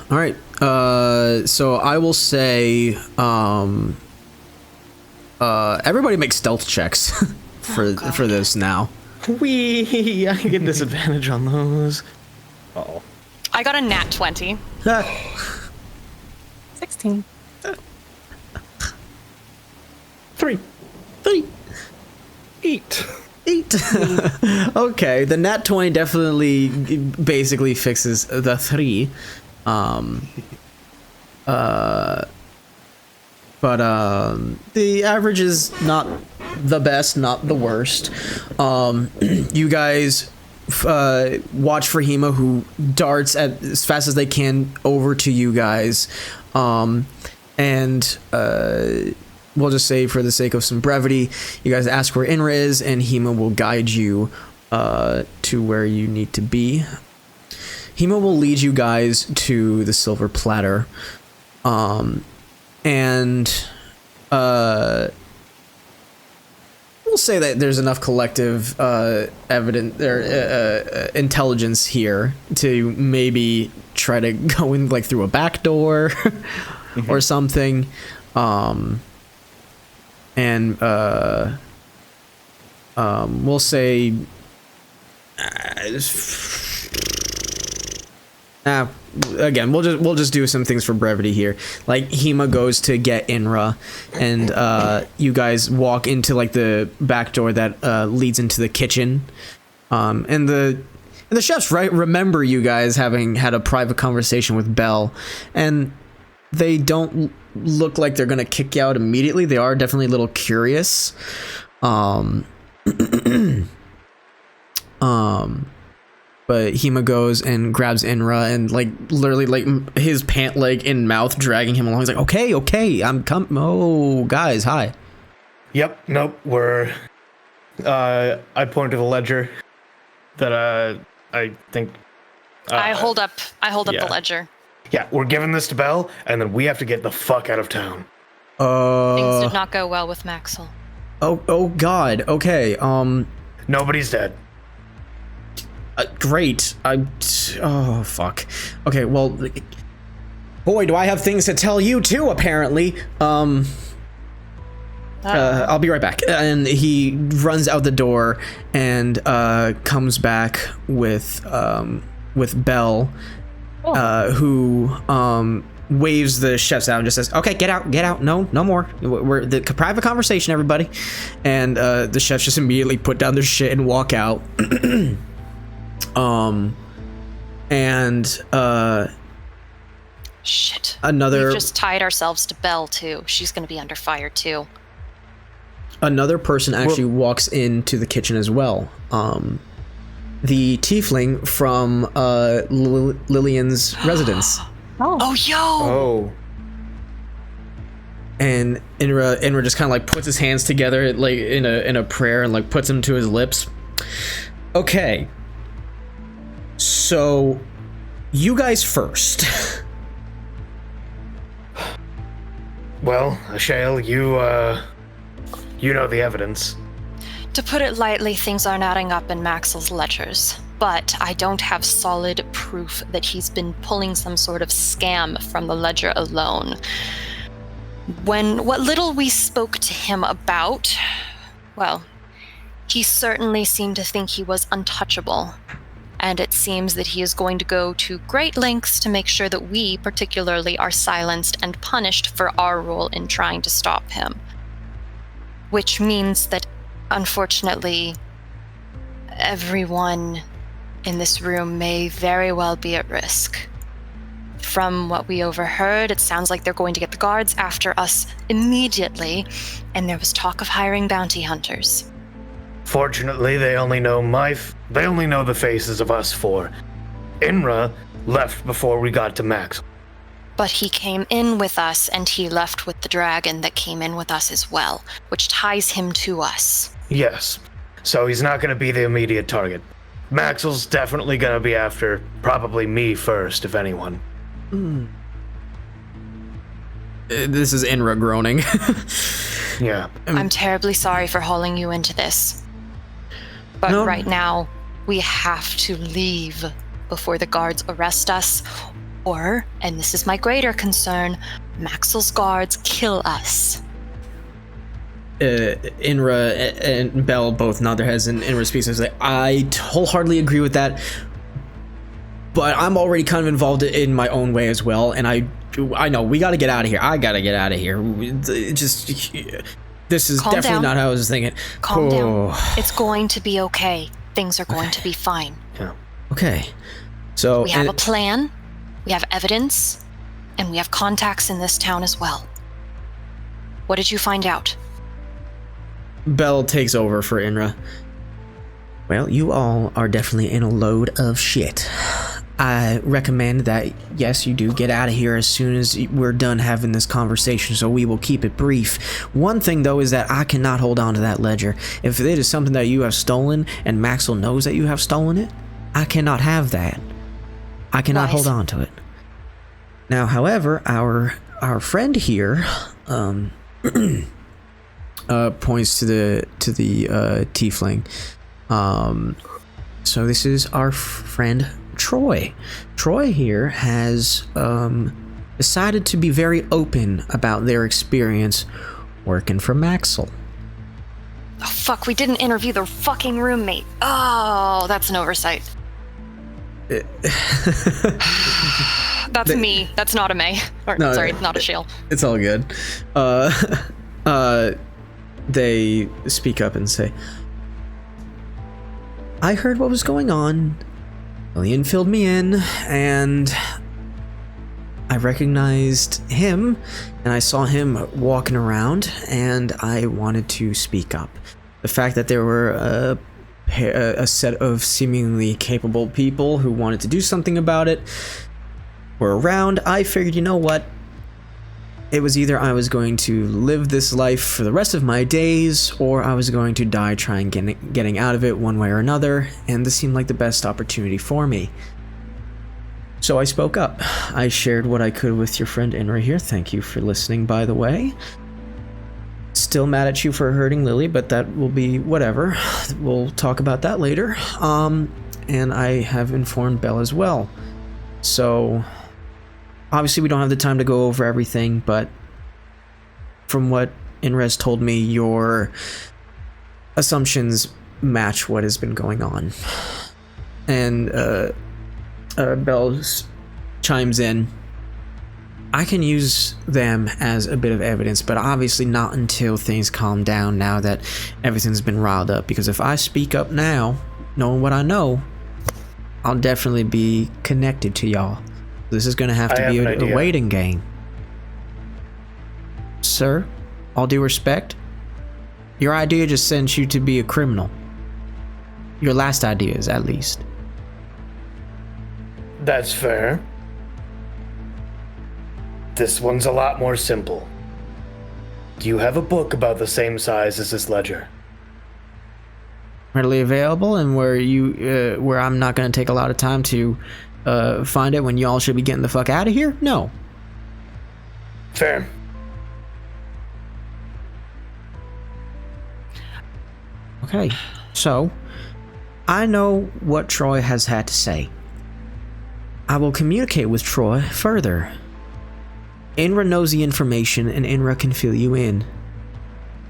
All right. So I will say, everybody make stealth checks for this now. Wee! I get disadvantage on those. Uh-oh. I got a nat 20. 16. 3. 8. Okay, the nat 20 definitely basically fixes the 3. But the average is not the best, not the worst. You guys watch for Hema, who darts as fast as they can over to you guys. And we'll just say, for the sake of some brevity, you guys ask where Innra is, and Hema will guide you to where you need to be. Hema will lead you guys to the silver platter. We'll say that there's enough collective intelligence here to maybe try to go in like through a back door or something. We'll say again, we'll just do some things for brevity here. Like Hema goes to get Innra, and you guys walk into like the back door that leads into the kitchen. And the chefs remember you guys having had a private conversation with Belle, and they don't look like they're gonna kick you out immediately. They are definitely a little curious. But Hema goes and grabs Innra and like literally like his pant leg in mouth, dragging him along. He's like, okay, I'm Oh, guys, hi. Yep. Nope. We're. I point to the ledger. That I think. I hold up the ledger. Yeah, we're giving this to Belle, and then we have to get the fuck out of town. Things did not go well with Maxwell. Oh God. Okay. Nobody's dead. Great. Oh fuck. Okay. Well, boy, do I have things to tell you too. Apparently. I'll be right back. And he runs out the door and comes back with Belle, who waves the chefs out and just says, "Okay, get out. No more. We're the private conversation, everybody." And the chefs just immediately put down their shit and walk out. Shit. We've just tied ourselves to Belle too. She's gonna be under fire too. Another person actually walks into the kitchen as well. The tiefling from Lillian's residence. Oh, yo! Oh. And Innra just kind of like puts his hands together like in a prayer and like puts them to his lips. Okay. So, you guys first. Well, Ashale, you know the evidence. To put it lightly, things aren't adding up in Maxwell's ledgers, but I don't have solid proof that he's been pulling some sort of scam from the ledger alone. What little we spoke to him about, well, he certainly seemed to think he was untouchable. And it seems that he is going to go to great lengths to make sure that we, particularly, are silenced and punished for our role in trying to stop him. Which means that, unfortunately, everyone in this room may very well be at risk. From what we overheard, it sounds like they're going to get the guards after us immediately, and there was talk of hiring bounty hunters. Fortunately, they only know the faces of us four. Innra left before we got to Max. But he came in with us, and he left with the dragon that came in with us as well, which ties him to us. Yes. So he's not going to be the immediate target. Maxwell's definitely going to be after probably me first, if anyone. This is Innra groaning. Yeah. I'm terribly sorry for hauling you into this. But right now, we have to leave before the guards arrest us, or, and this is my greater concern, Maxwell's guards kill us. Innra and Belle both nod their heads, and Innra speaks and says, I wholeheartely agree with that, but I'm already kind of involved in my own way as well, and I know we gotta get out of here. I gotta get out of here. This is definitely not how I was thinking. Calm down. It's going to be okay. Things are going to be fine. Yeah. Okay. So we have a plan, we have evidence, and we have contacts in this town as well. What did you find out? Belle takes over for Innra. Well, you all are definitely in a load of shit. I recommend that, yes, you do get out of here as soon as we're done having this conversation, so we will keep it brief. One thing, though, is that I cannot hold on to that ledger. If it is something that you have stolen, and Maxwell knows that you have stolen it, I cannot have that. I cannot hold on to it. Now, however, our friend here points to the tiefling. So this is our friend Troy. Troy here has decided to be very open about their experience working for Maxwell. Oh, fuck, we didn't interview their fucking roommate. Oh, that's an oversight. That's me. That's not a May. Or, No, sorry, not a Shale. It's all good. They speak up and say, I heard what was going on. Lillian filled me in, and I recognized him, and I saw him walking around, and I wanted to speak up. The fact that there were a set of seemingly capable people who wanted to do something about it were around, I figured, you know what? It was either I was going to live this life for the rest of my days, or I was going to die trying getting out of it one way or another, and this seemed like the best opportunity for me. So I spoke up. I shared what I could with your friend Innra here. Thank you for listening, by the way. Still mad at you for hurting Lily, but that will be whatever. We'll talk about that later. And I have informed Belle as well. So obviously we don't have the time to go over everything, but from what Inra's told me, your assumptions match what has been going on. And Belle chimes in. I can use them as a bit of evidence, but obviously not until things calm down now that everything's been riled up, because if I speak up now, knowing what I know, I'll definitely be connected to y'all. This is going to have to be a waiting game. Sir, all due respect, your idea just sent you to be a criminal. Your last ideas, at least. That's fair. This one's a lot more simple. Do you have a book about the same size as this ledger? Readily available, and where I'm not going to take a lot of time to find it when y'all should be getting the fuck out of here? No. Fair. Okay, so I know what Troy has had to say. I will communicate with Troy further. Innra knows the information, and Innra can fill you in.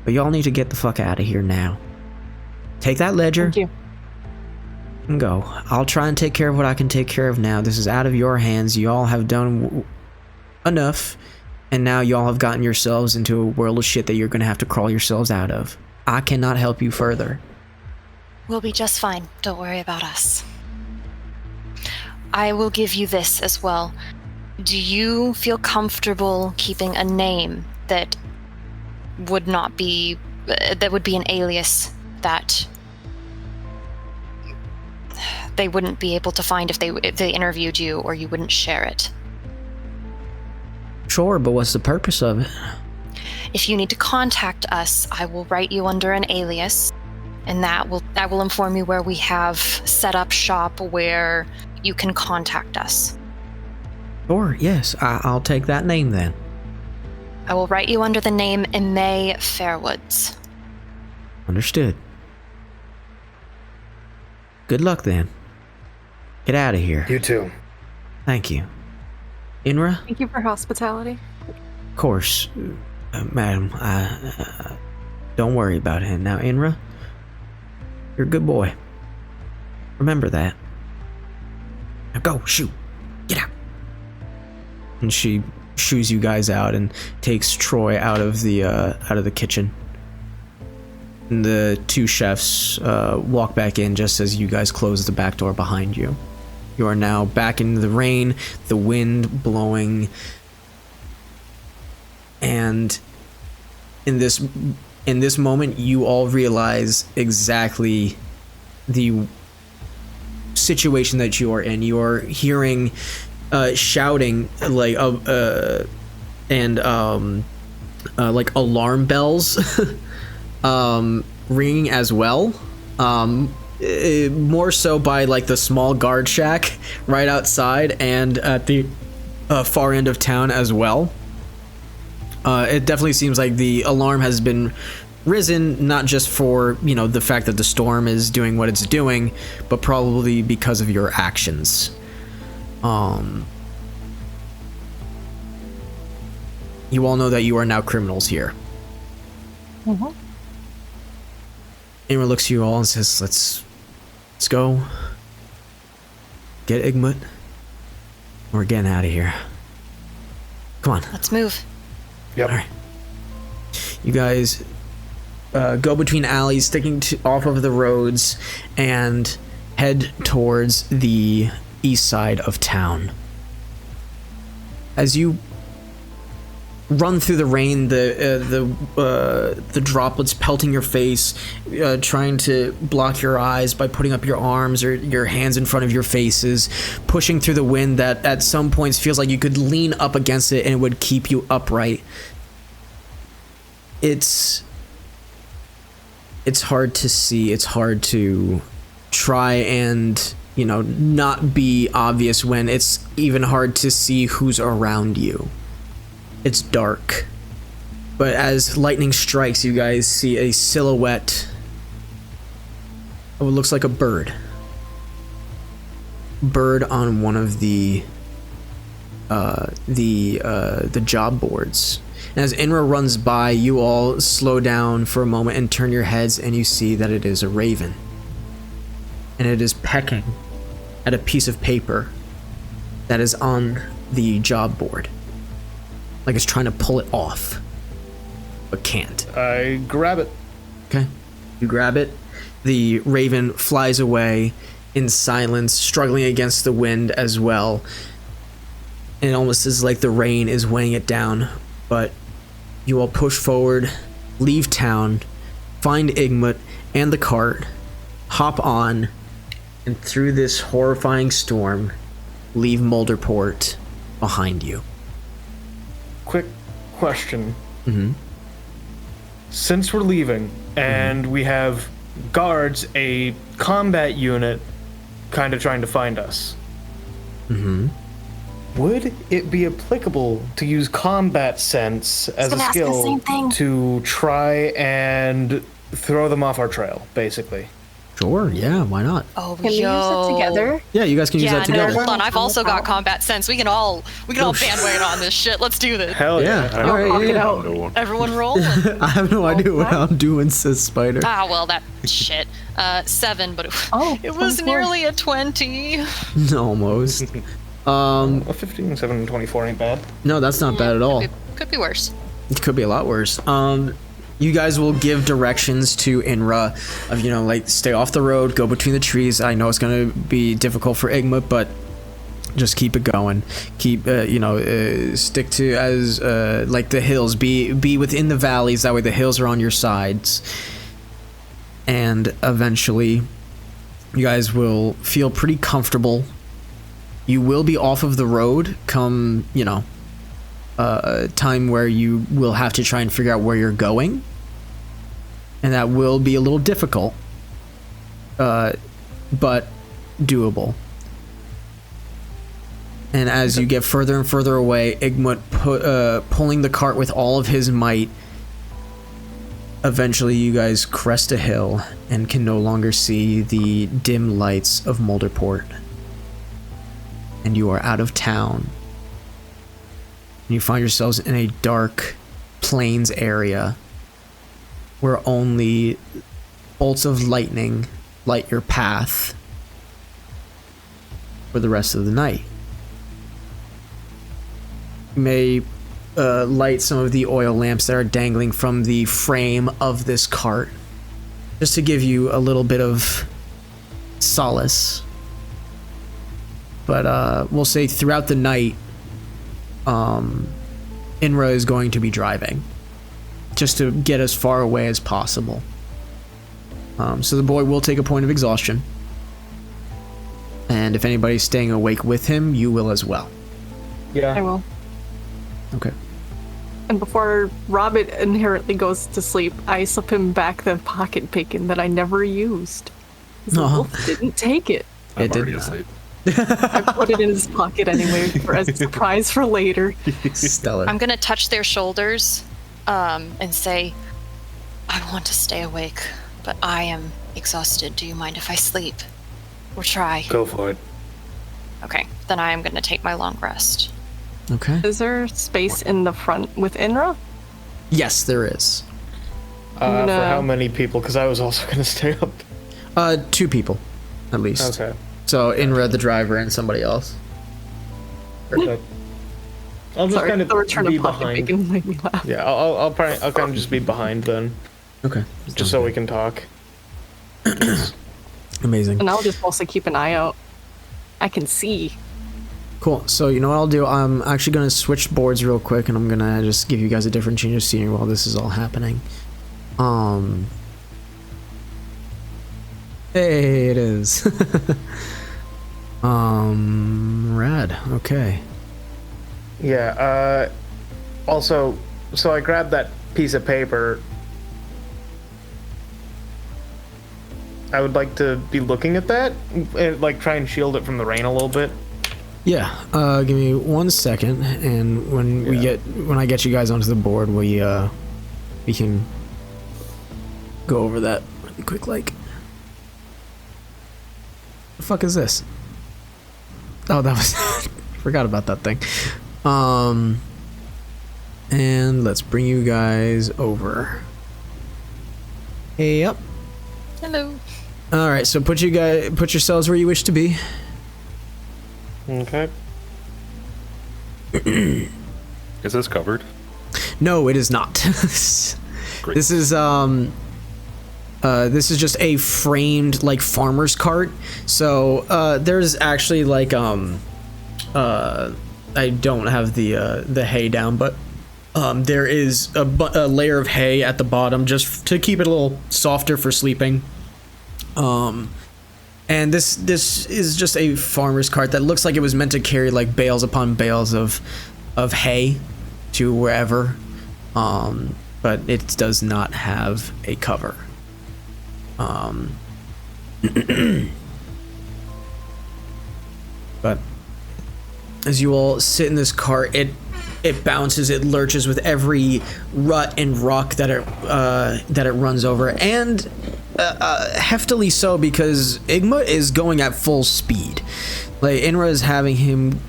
But y'all need to get the fuck out of here now. Take that ledger. Thank you. And go. I'll try and take care of what I can take care of now. This is out of your hands. Y'all have done enough, and now y'all have gotten yourselves into a world of shit that you're gonna have to crawl yourselves out of. I cannot help you further. We'll be just fine. Don't worry about us. I will give you this as well. Do you feel comfortable keeping a name that would not be... that would be an alias that they wouldn't be able to find if they interviewed you, or you wouldn't share it? Sure, but what's the purpose of it? If you need to contact us, I will write you under an alias, and that will inform you where we have set up shop where you can contact us. Sure, yes, I'll take that name then. I will write you under the name May Fairwoods. Understood. Good luck then. Get out of here. You too. Thank you. Innra? Thank you for hospitality. Of course, madam. Don't worry about it. Now, Innra, you're a good boy. Remember that. Now go, shoot. Get out. And she shoos you guys out and takes Troy out of the kitchen. And the two chefs walk back in just as you guys close the back door behind you. You are now back in the rain, the wind blowing, and in this moment, you all realize exactly the situation that you are in. You are hearing shouting like and like alarm bells ringing as well. More so by like the small guard shack right outside and at the far end of town as well. It definitely seems like the alarm has been risen, not just for, you know, the fact that the storm is doing what it's doing, but probably because of your actions. You all know that you are now criminals here. Mm-hmm. Innra looks at you all and says, let's go get Igmut. We're getting out of here. Come on. Let's move. Yep. All right. You guys go between alleys, sticking off of the roads, and head towards the east side of town. As you run through the rain, the droplets pelting your face, trying to block your eyes by putting up your arms or your hands in front of your faces, pushing through the wind that at some points feels like you could lean up against it and it would keep you upright. It's hard to see. It's hard to try and, you know, not be obvious when it's even hard to see who's around you. It's dark. But as lightning strikes, you guys see a silhouette of what looks like a bird. Bird on one of the job boards. And as Innra runs by, you all slow down for a moment and turn your heads, and you see that it is a raven. And it is pecking at a piece of paper that is on the job board. Like it's trying to pull it off, but can't. I grab it. Okay. You grab it. The raven flies away in silence, struggling against the wind as well. And it almost is like the rain is weighing it down. But you all push forward, leave town, find Igmut and the cart, hop on, and through this horrifying storm, leave Molderport behind you. Quick question. Mm-hmm. Since we're leaving and we have guards, a combat unit kind of trying to find us, Mm-hmm. would it be applicable to use combat sense as a gonna ask the skill same thing. to try and throw them off our trail, basically? Sure, yeah, why not? Oh, Can we use it together? Yeah, you guys can use Yeah, that no, together. hold on. I've also got combat sense. We can all bandwagon on this shit. Let's do this. Hell Yeah, yeah. all right, yeah. No. Everyone roll. I have no idea what I'm doing, says Spider. Well, that shit. 7, but it was 24. nearly a 20. Almost. A 15, 7, 24 ain't bad. No, that's not bad at all. Could be worse. It could be a lot worse. You guys will give directions to Innra of, you know, like, stay off the road, go between the trees. I know it's going to be difficult for Igmut, but just keep it going. Keep, stick to as, like, the hills. Be within the valleys. That way the hills are on your sides. And eventually, you guys will feel pretty comfortable. You will be off of the road come, you know, a time where you will have to try and figure out where you're going, and that will be a little difficult, but doable. And as you get further and further away, Igmut pulling the cart with all of his might, eventually you guys crest a hill and can no longer see the dim lights of Molderport, and you are out of town. And you find yourselves in a dark plains area where only bolts of lightning light your path for the rest of the night. You may light some of the oil lamps that are dangling from the frame of this cart, just to give you a little bit of solace. But we'll say throughout the night, Innra is going to be driving, just to get as far away as possible. So the boy will take a point of exhaustion. And if anybody's staying awake with him, you will as well. I Yeah. will. Okay. And before Robin inherently goes to sleep, I slip him back the pocket bacon that I never used. The Aw. wolf didn't take it. I'm It did already not. asleep. I put it in his pocket anyway for a surprise for later. Stellar. I'm gonna touch their shoulders, and say, "I want to stay awake, but I am exhausted. Do you mind if I sleep, or try?" Go for it. Okay, then I am gonna take my long rest. Okay. Is there space in the front with Innra? Yes, there is. I'm For gonna- how many people? Because I was also going to stay up. 2 people, at least. Okay. So Innra, the driver, and somebody else. Perfect. I'll just Sorry, kind of the return be of pocket behind. bacon made me laugh. Yeah, I'll kind of just be behind then, Okay. just so we can talk. Amazing. And I'll just also keep an eye out. I can see. Cool. So you know what I'll do? I'm actually gonna switch boards real quick, and I'm gonna just give you guys a different change of scenery while this is all happening. Hey, it is. Rad. Okay. Yeah. Also, so I grabbed that piece of paper. I would like to be looking at that, and, like, try and shield it from the rain a little bit. Yeah. Give me 1 second, and when I get you guys onto the board, we can go over that really quick. Like, the fuck is this? Oh, that was forgot about that thing. And let's bring you guys over. Hey, up. Hello. All right, so put yourselves where you wish to be. Okay. Is this covered? No, it is not. Great. This is just a framed like farmer's cart. So there's actually like I don't have the hay down, but there is a layer of hay at the bottom just to keep it a little softer for sleeping. And this is just a farmer's cart that looks like it was meant to carry like bales upon bales of hay to wherever, but it does not have a cover. But as you all sit in this cart, it bounces, it lurches with every rut and rock that it runs over, and heftily so, because Igma is going at full speed. Like, Innra is having him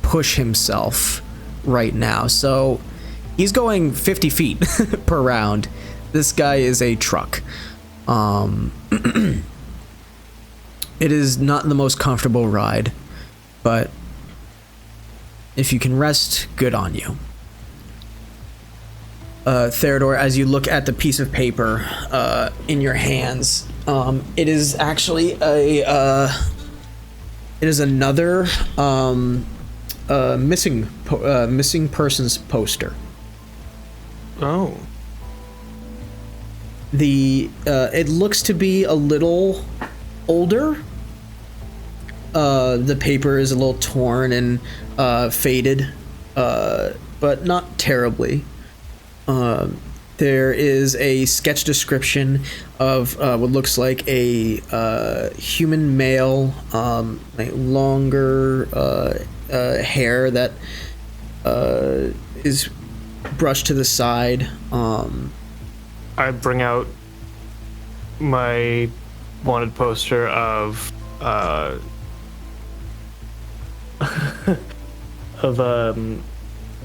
push himself right now, so he's going 50 feet per round. This guy is a truck. It is not the most comfortable ride, but if you can rest, good on you. Theodore, as you look at the piece of paper in your hands, it is actually it is another missing persons poster. Oh. It looks to be a little older. The paper is a little torn and faded, but not terribly. There is a sketch description of what looks like a human male, like longer hair that is brushed to the side. I bring out my wanted poster of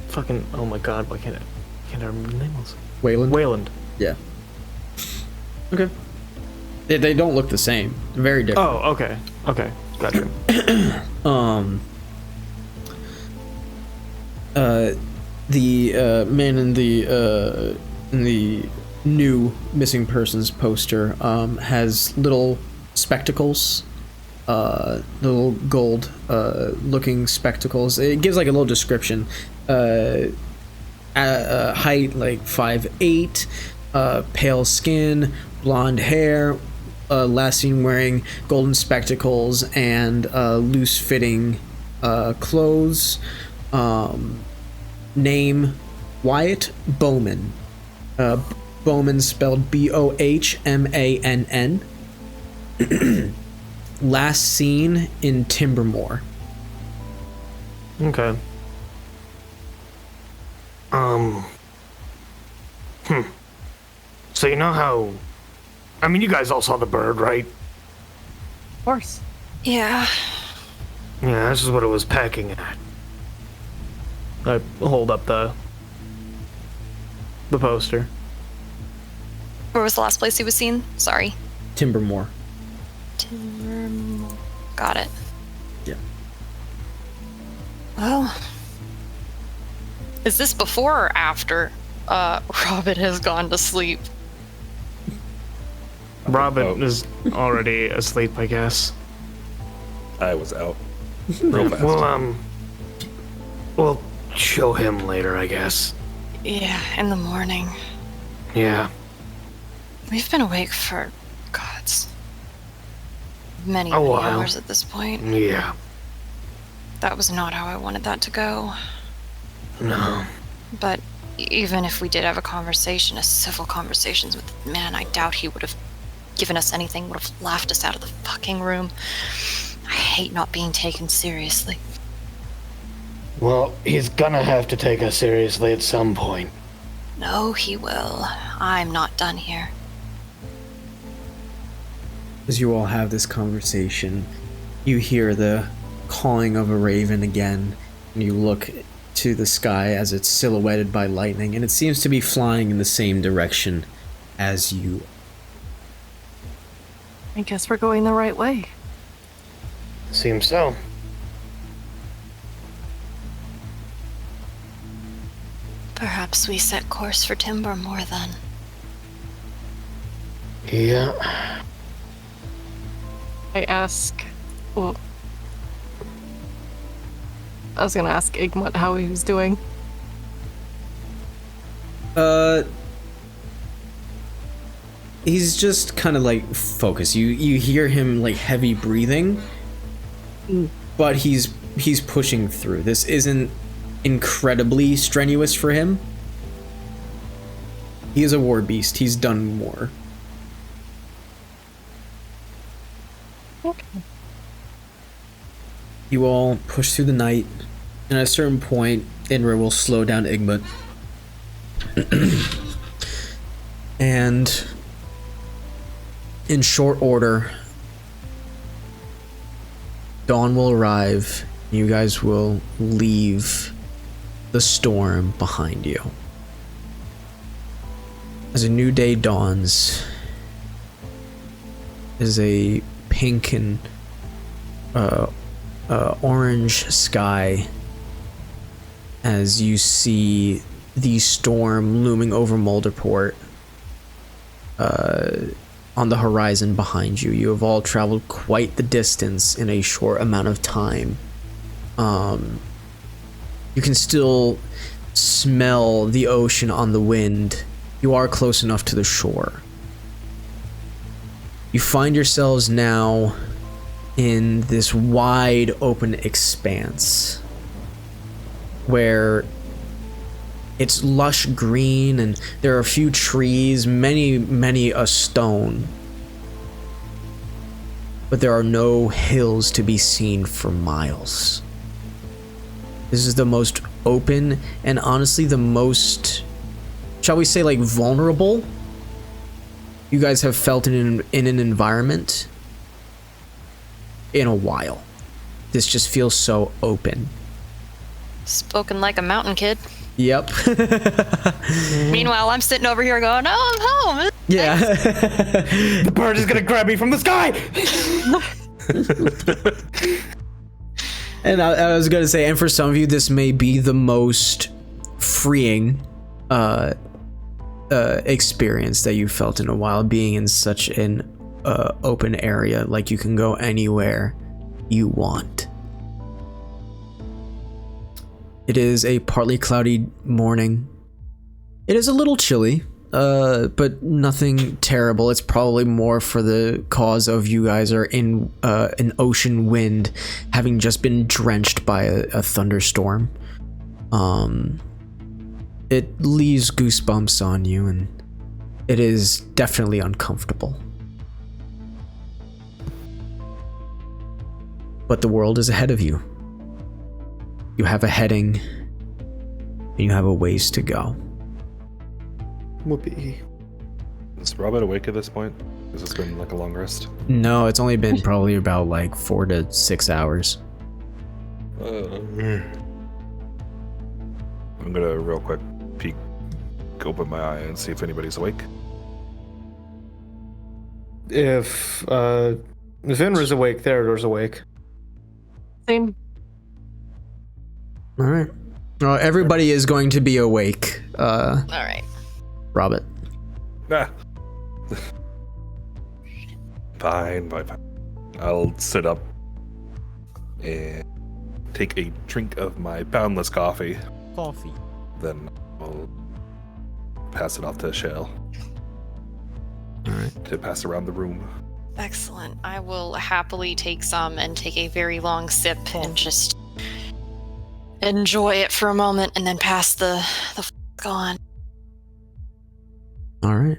fucking, oh my god, why can't I remember the name was? Wayland? Wayland. Yeah. Okay. They don't look the same. Very different. Oh, okay. Okay. Gotcha. The man in the new missing persons poster has little spectacles, little gold looking spectacles. It gives like a little description. Height like 5'8", pale skin, blonde hair, last seen wearing golden spectacles and loose-fitting clothes. Name Wyatt Bowman. Bowman spelled Bohmann. Last seen in Timbermore. Okay. So you know how... I mean, you guys all saw the bird, right? Of course. Yeah. Yeah, this is what it was pecking at. I hold up the poster. Where was the last place he was seen? Sorry. Timbermore. Got it. Yeah. Well, is this before or after Robin has gone to sleep? Robin is already asleep, I guess. I was out. Real fast. Well, we'll show him later, I guess. Yeah, in the morning. Yeah. We've been awake for, gods, many A while. hours at this point. Yeah. That was not how I wanted that to go. No. But even if we did have a civil conversations with the man, I doubt he would have given us anything, would have laughed us out of the fucking room. I hate not being taken seriously. Well, he's gonna have to take us seriously at some point. No, he will. I'm not done here. As you all have this conversation, you hear the calling of a raven again, and you look to the sky as it's silhouetted by lightning, and it seems to be flying in the same direction as you. I guess we're going the right way. Seems so. Perhaps we set course for Timbermore then. Yeah. I ask... Well... I was gonna ask Igmut how he was doing. He's just kind of like focused. You hear him like heavy breathing, but he's pushing through. This isn't incredibly strenuous for him. He is a war beast. He's done more. Okay. You all push through the night, and at a certain point, Innra will slow down Igmut. And in short order, dawn will arrive. You guys will leave the storm behind you. As a new day dawns, is a pink and orange sky as you see the storm looming over Molderport on the horizon behind you. You have all traveled quite the distance in a short amount of time. You can still smell the ocean on the wind. You are close enough to the shore. You find yourselves now in this wide open expanse where it's lush green and there are a few trees, many a stone, but there are no hills to be seen for miles. This is the most open and honestly the most, shall we say, like vulnerable you guys have felt in an environment in a while. This just feels so open. Spoken like a mountain kid. Yep. Meanwhile, I'm sitting over here going, "Oh, I'm home." Yeah. The bird is gonna grab me from the sky! And I was gonna say, and for some of you, this may be the most freeing experience that you've felt in a while, being in such an open area. Like you can go anywhere you want. It is a partly cloudy morning. It is a little chilly, but nothing terrible. It's probably more for the cause of you guys are in an ocean wind, having just been drenched by a thunderstorm. It leaves goosebumps on you, and it is definitely uncomfortable. But the world is ahead of you. You have a heading, and you have a ways to go. Whoopee. Is Robert awake at this point? Has this been like a long rest? No, it's only been probably about like 4 to 6 hours. I'm gonna real quick peek, open my eye and see if anybody's awake. If Innra's awake, Theodor's awake. Same. All right. Well, everybody is going to be awake. All right. Robert. Ah. Fine. I'll sit up and take a drink of my boundless coffee. Then I'll pass it off to Shell. All right. To pass around the room. Excellent. I will happily take some and take a very long sip and just enjoy it for a moment and then pass the on. All right.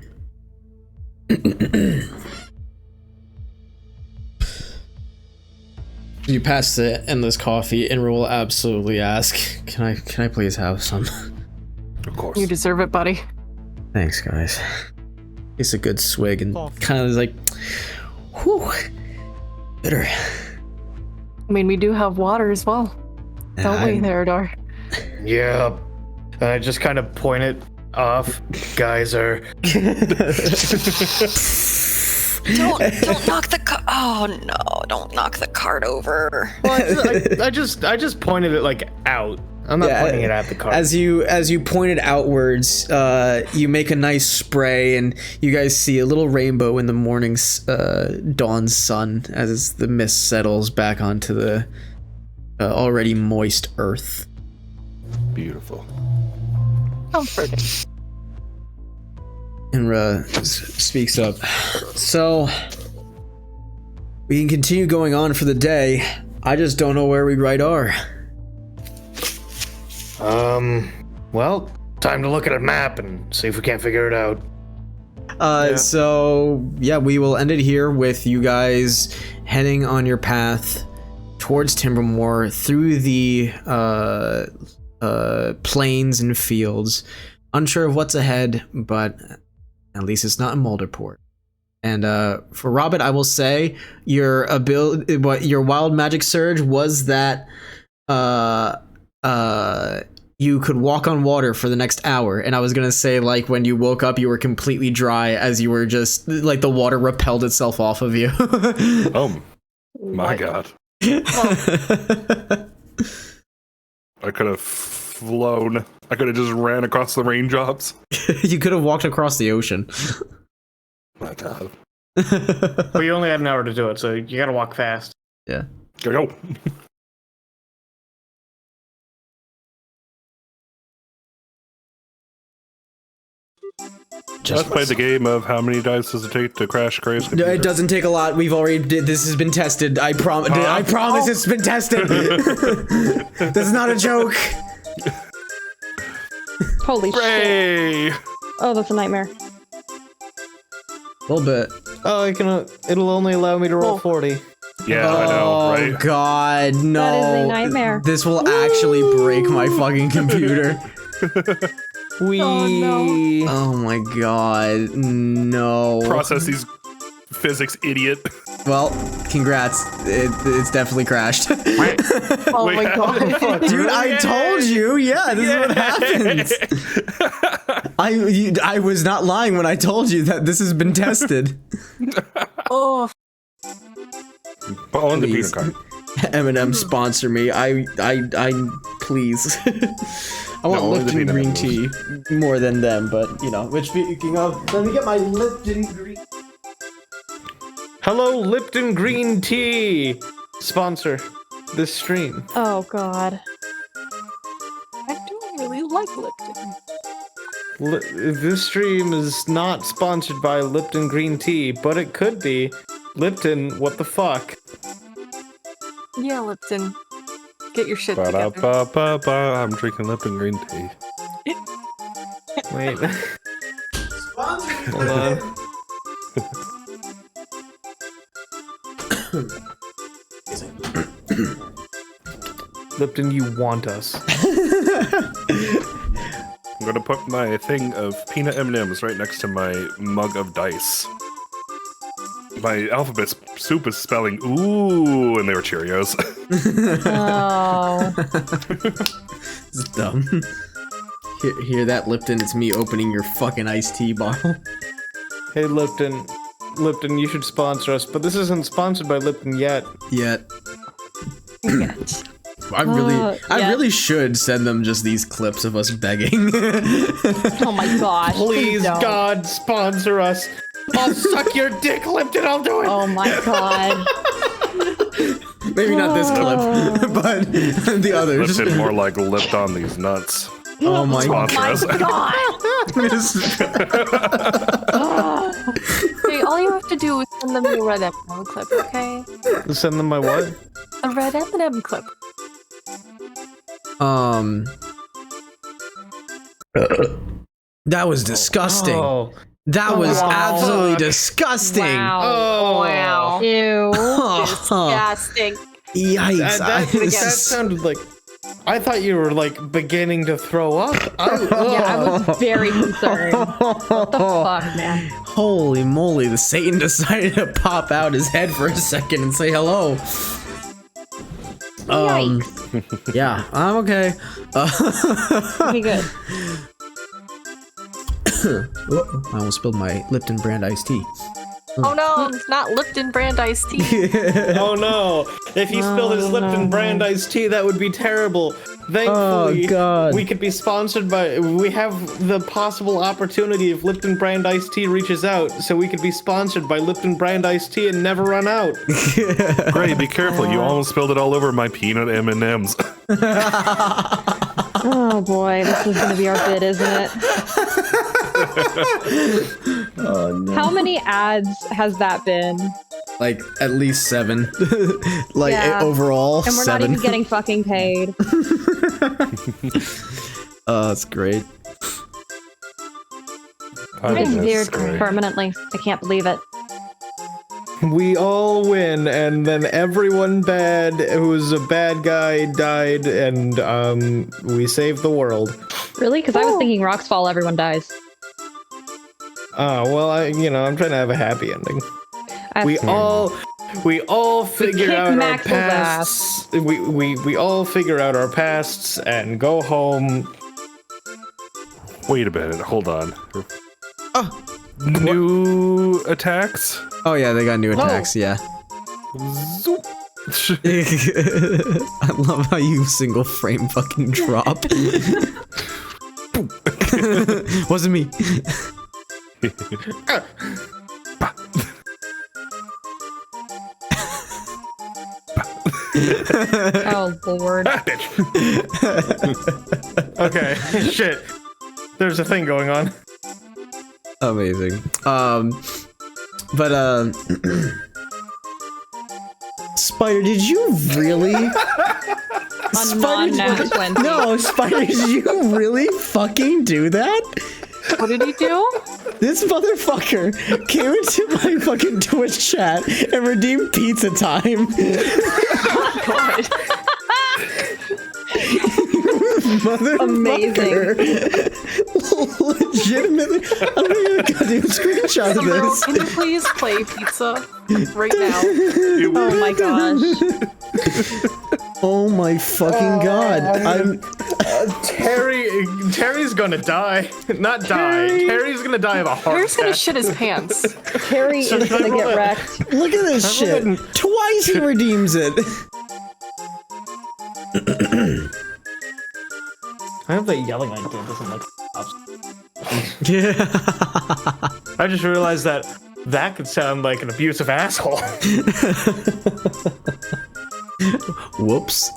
You pass the endless coffee, and will absolutely ask, "Can I please have some?" Of course. You deserve it, buddy. Thanks, guys. It's a good swig, and kind of like, whew, bitter. I mean, we do have water as well, don't we, Theodore? Yeah. And I just kind of point it off. Guys are. Don't knock the cart. Oh no! Don't knock the cart over. Well, I just pointed it like out. I'm not pointing it at the cart. As you pointed outwards, you make a nice spray, and you guys see a little rainbow in the morning's dawn sun as the mist settles back onto the already moist earth. Beautiful. Comforting. Innra speaks up. So, we can continue going on for the day. I just don't know where we right are. Well, time to look at a map and see if we can't figure it out. So, yeah, we will end it here with you guys heading on your path towards Timbermore through the plains and fields. Unsure of what's ahead, but at least it's not in Mulderport. And for Robert, I will say your wild magic surge was that you could walk on water for the next hour. And I was gonna say, like, when you woke up, you were completely dry, as you were just like the water repelled itself off of you. Oh my god! I could have flown. I could have just ran across the raindrops. You could have walked across the ocean. My god. But you only had an hour to do it, so you gotta walk fast. Yeah. Go. Just played the game of how many dice does it take to crash Gray's computer? It doesn't take a lot. We've already this has been tested. I promise it's been tested. This is not a joke. Holy shit. Ray! Oh, that's a nightmare. A little bit. Oh, it'll only allow me to roll 40. Yeah, I know, right? Oh god, no. That is a nightmare. This will actually break my fucking computer. Wee. Oh, no. Oh my god, no. Processes physics, idiot. Well, congrats. It's definitely crashed. Oh Wait, my how god. the fuck? Dude, I told you. Yeah, this is what happens. I was not lying when I told you that this has been tested. Oh, On the Please. computer card. M&M sponsor me. I please. I want No, only the Lipton peanut green M&Ms. tea more than them, but you know. Which speaking of, let me get my Lipton green. Hello, Lipton Green Tea! Sponsor this stream. Oh god. I do really like Lipton. This stream is not sponsored by Lipton Green Tea, but it could be. Lipton, what the fuck? Yeah, Lipton. Get your shit together. Ba-da-ba-ba-ba. I'm drinking Lipton green tea. Wait. Hold on. Lipton, you want us. I'm gonna put my thing of peanut M&Ms right next to my mug of dice. My alphabet soup is spelling ooh, and they were Cheerios. Oh. It's dumb. Hear that, Lipton? It's me opening your fucking iced tea bottle. Hey, Lipton. Lipton, you should sponsor us, but this isn't sponsored by Lipton yet. Yet. Yes. I yeah. really should send them just these clips of us begging. Oh my gosh. Please, don't. God, sponsor us. I'll suck your dick, Lipton, I'll do it. Oh my god. Maybe not this clip, but the others. Lipton more like lipped on these nuts. Oh my god. Sponsor us. Hey, all you have to do is send them a red M&M clip, okay? Send them my what? A red M&M clip. That was disgusting. Oh. That was wow. absolutely disgusting. Wow. Oh. Wow. Ew. Disgusting. Yikes. That sounded like... I thought you were, like, beginning to throw up. Yeah, I was very concerned. What the fuck, man? Holy moly, the Satan decided to pop out his head for a second and say hello. Yeah, I'm okay. Okay, good. I almost spilled my Lipton brand iced tea. Oh no, it's not Lipton brand iced tea. Oh no! If he spilled his Lipton brand iced tea, that would be terrible. Thankfully, God. we could be sponsored by. We have the possible opportunity if Lipton brand iced tea reaches out, so we could be sponsored by Lipton brand iced tea and never run out. Gray, be careful! You almost spilled it all over my peanut M&Ms. Oh boy, this is gonna be our bid, isn't it? Oh no. How many ads has that been? Like at least 7. Like Yeah. overall, And we're 7. not even getting fucking paid. Oh, that's great. I think It's that's veered great. permanently. I can't believe it. We all win, and then everyone bad who's a bad guy died, and we saved the world. Really? Because I was thinking rocks fall, everyone dies. Oh well, I'm trying to have a happy ending. We all figure kick out our Maxwell's pasts. We all figure out our pasts and go home. Wait a minute, hold on. Oh. New attacks? Oh yeah, they got new attacks. Yeah. Zoop. I love how you single frame fucking drop. Wasn't me. Oh lord. Okay, shit. There's a thing going on. Amazing. Spider, did you really? non-nat 20. No, Spider, did you really fucking do that? What did he do? This motherfucker came into my fucking Twitch chat and redeemed pizza time. God. Motherfucker. Legitimately. I'm gonna get a goddamn screenshot of Summerl, this. can you please play pizza right now? Oh my gosh. Oh my fucking god. Terry's gonna die. Not die. Terry's gonna die of a heart Harry's gonna attack. shit his pants. Terry is gonna get wrecked. Look at this shit. Twice he redeems it. I hope that yelling I did doesn't like stop. Yeah. I just realized that could sound like an abusive asshole. Whoops.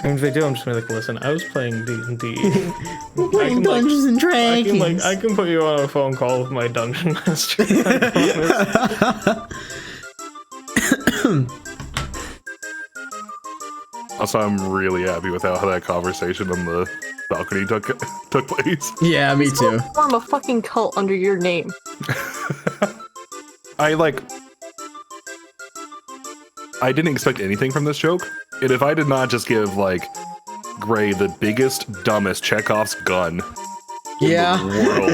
And if they do, I'm just gonna be like, listen, I was playing D&D. We're playing Dungeons and Dragons. I can put you on a phone call with my dungeon master. I promise. Also, I'm really happy with how that conversation on the balcony took place. Yeah, me too. Form a fucking cult under your name. I didn't expect anything from this joke, and if I did not just give Gray the biggest, dumbest Chekhov's gun in the world,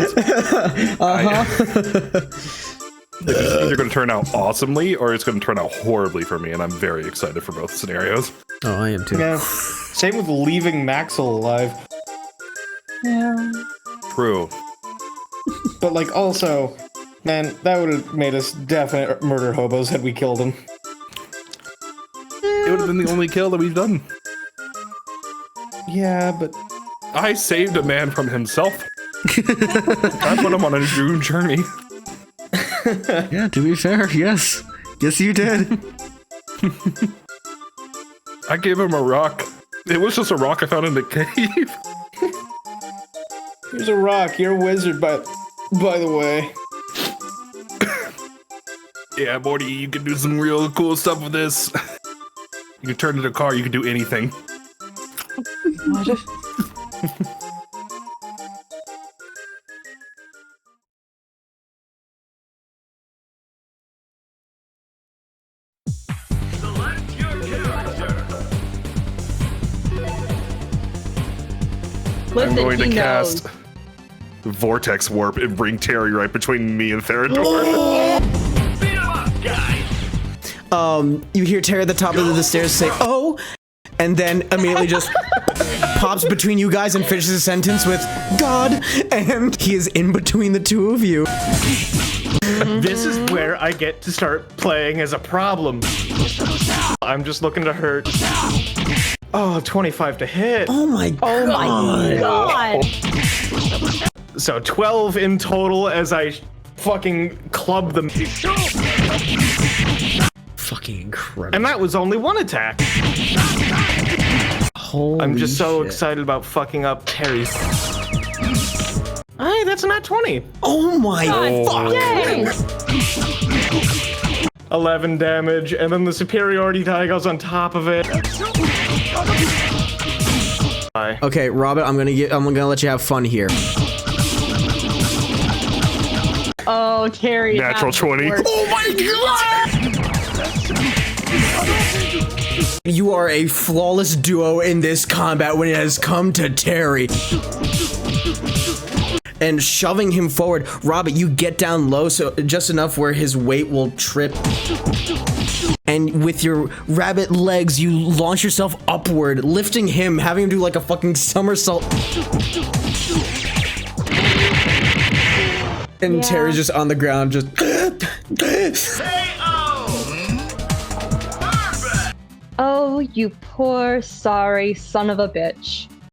it's either going to turn out awesomely or it's going to turn out horribly for me, and I'm very excited for both scenarios. Oh, I am too. Yeah. Same with leaving Maxwell alive. Yeah. True. But also, man, that would have made us definite murder hobos had we killed him. It would have been the only kill that we've done. Yeah, but I saved a man from himself. I put him on a new journey. Yeah, to be fair, yes. Yes, you did. I gave him a rock. It was just a rock I found in the cave. here's a rock. You're a wizard, by the way. Yeah, Morty, you can do some real cool stuff with this. You can turn it into a car, you can do anything. What if... Listen, I'm going to he cast knows. Vortex Warp and bring Terry right between me and Therador. You hear Terry at the top of the stairs say, "Oh," and then immediately just pops between you guys and finishes the sentence with "God," and he is in between the two of you. This is where I get to start playing as a problem. I'm just looking to hurt. Oh, 25 to hit. Oh my god. Oh my god. So 12 in total as I fucking club them. Fucking incredible. And that was only one attack. Holy I'm just so shit. excited about fucking up Terry's. Hey, that's not 20. Oh my fuck. Yay! 11 damage, and then the superiority die goes on top of it. Okay, Robert, I'm gonna let you have fun here. Oh, Terry. Natural 20. Oh my god! You are a flawless duo in this combat when it has come to Terry. And shoving him forward, Robert, you get down low, so just enough where his weight will trip. And with your rabbit legs, you launch yourself upward, lifting him, having him do like a fucking somersault. And Yeah. Terry's just on the ground, just. Oh, you poor, sorry son of a bitch.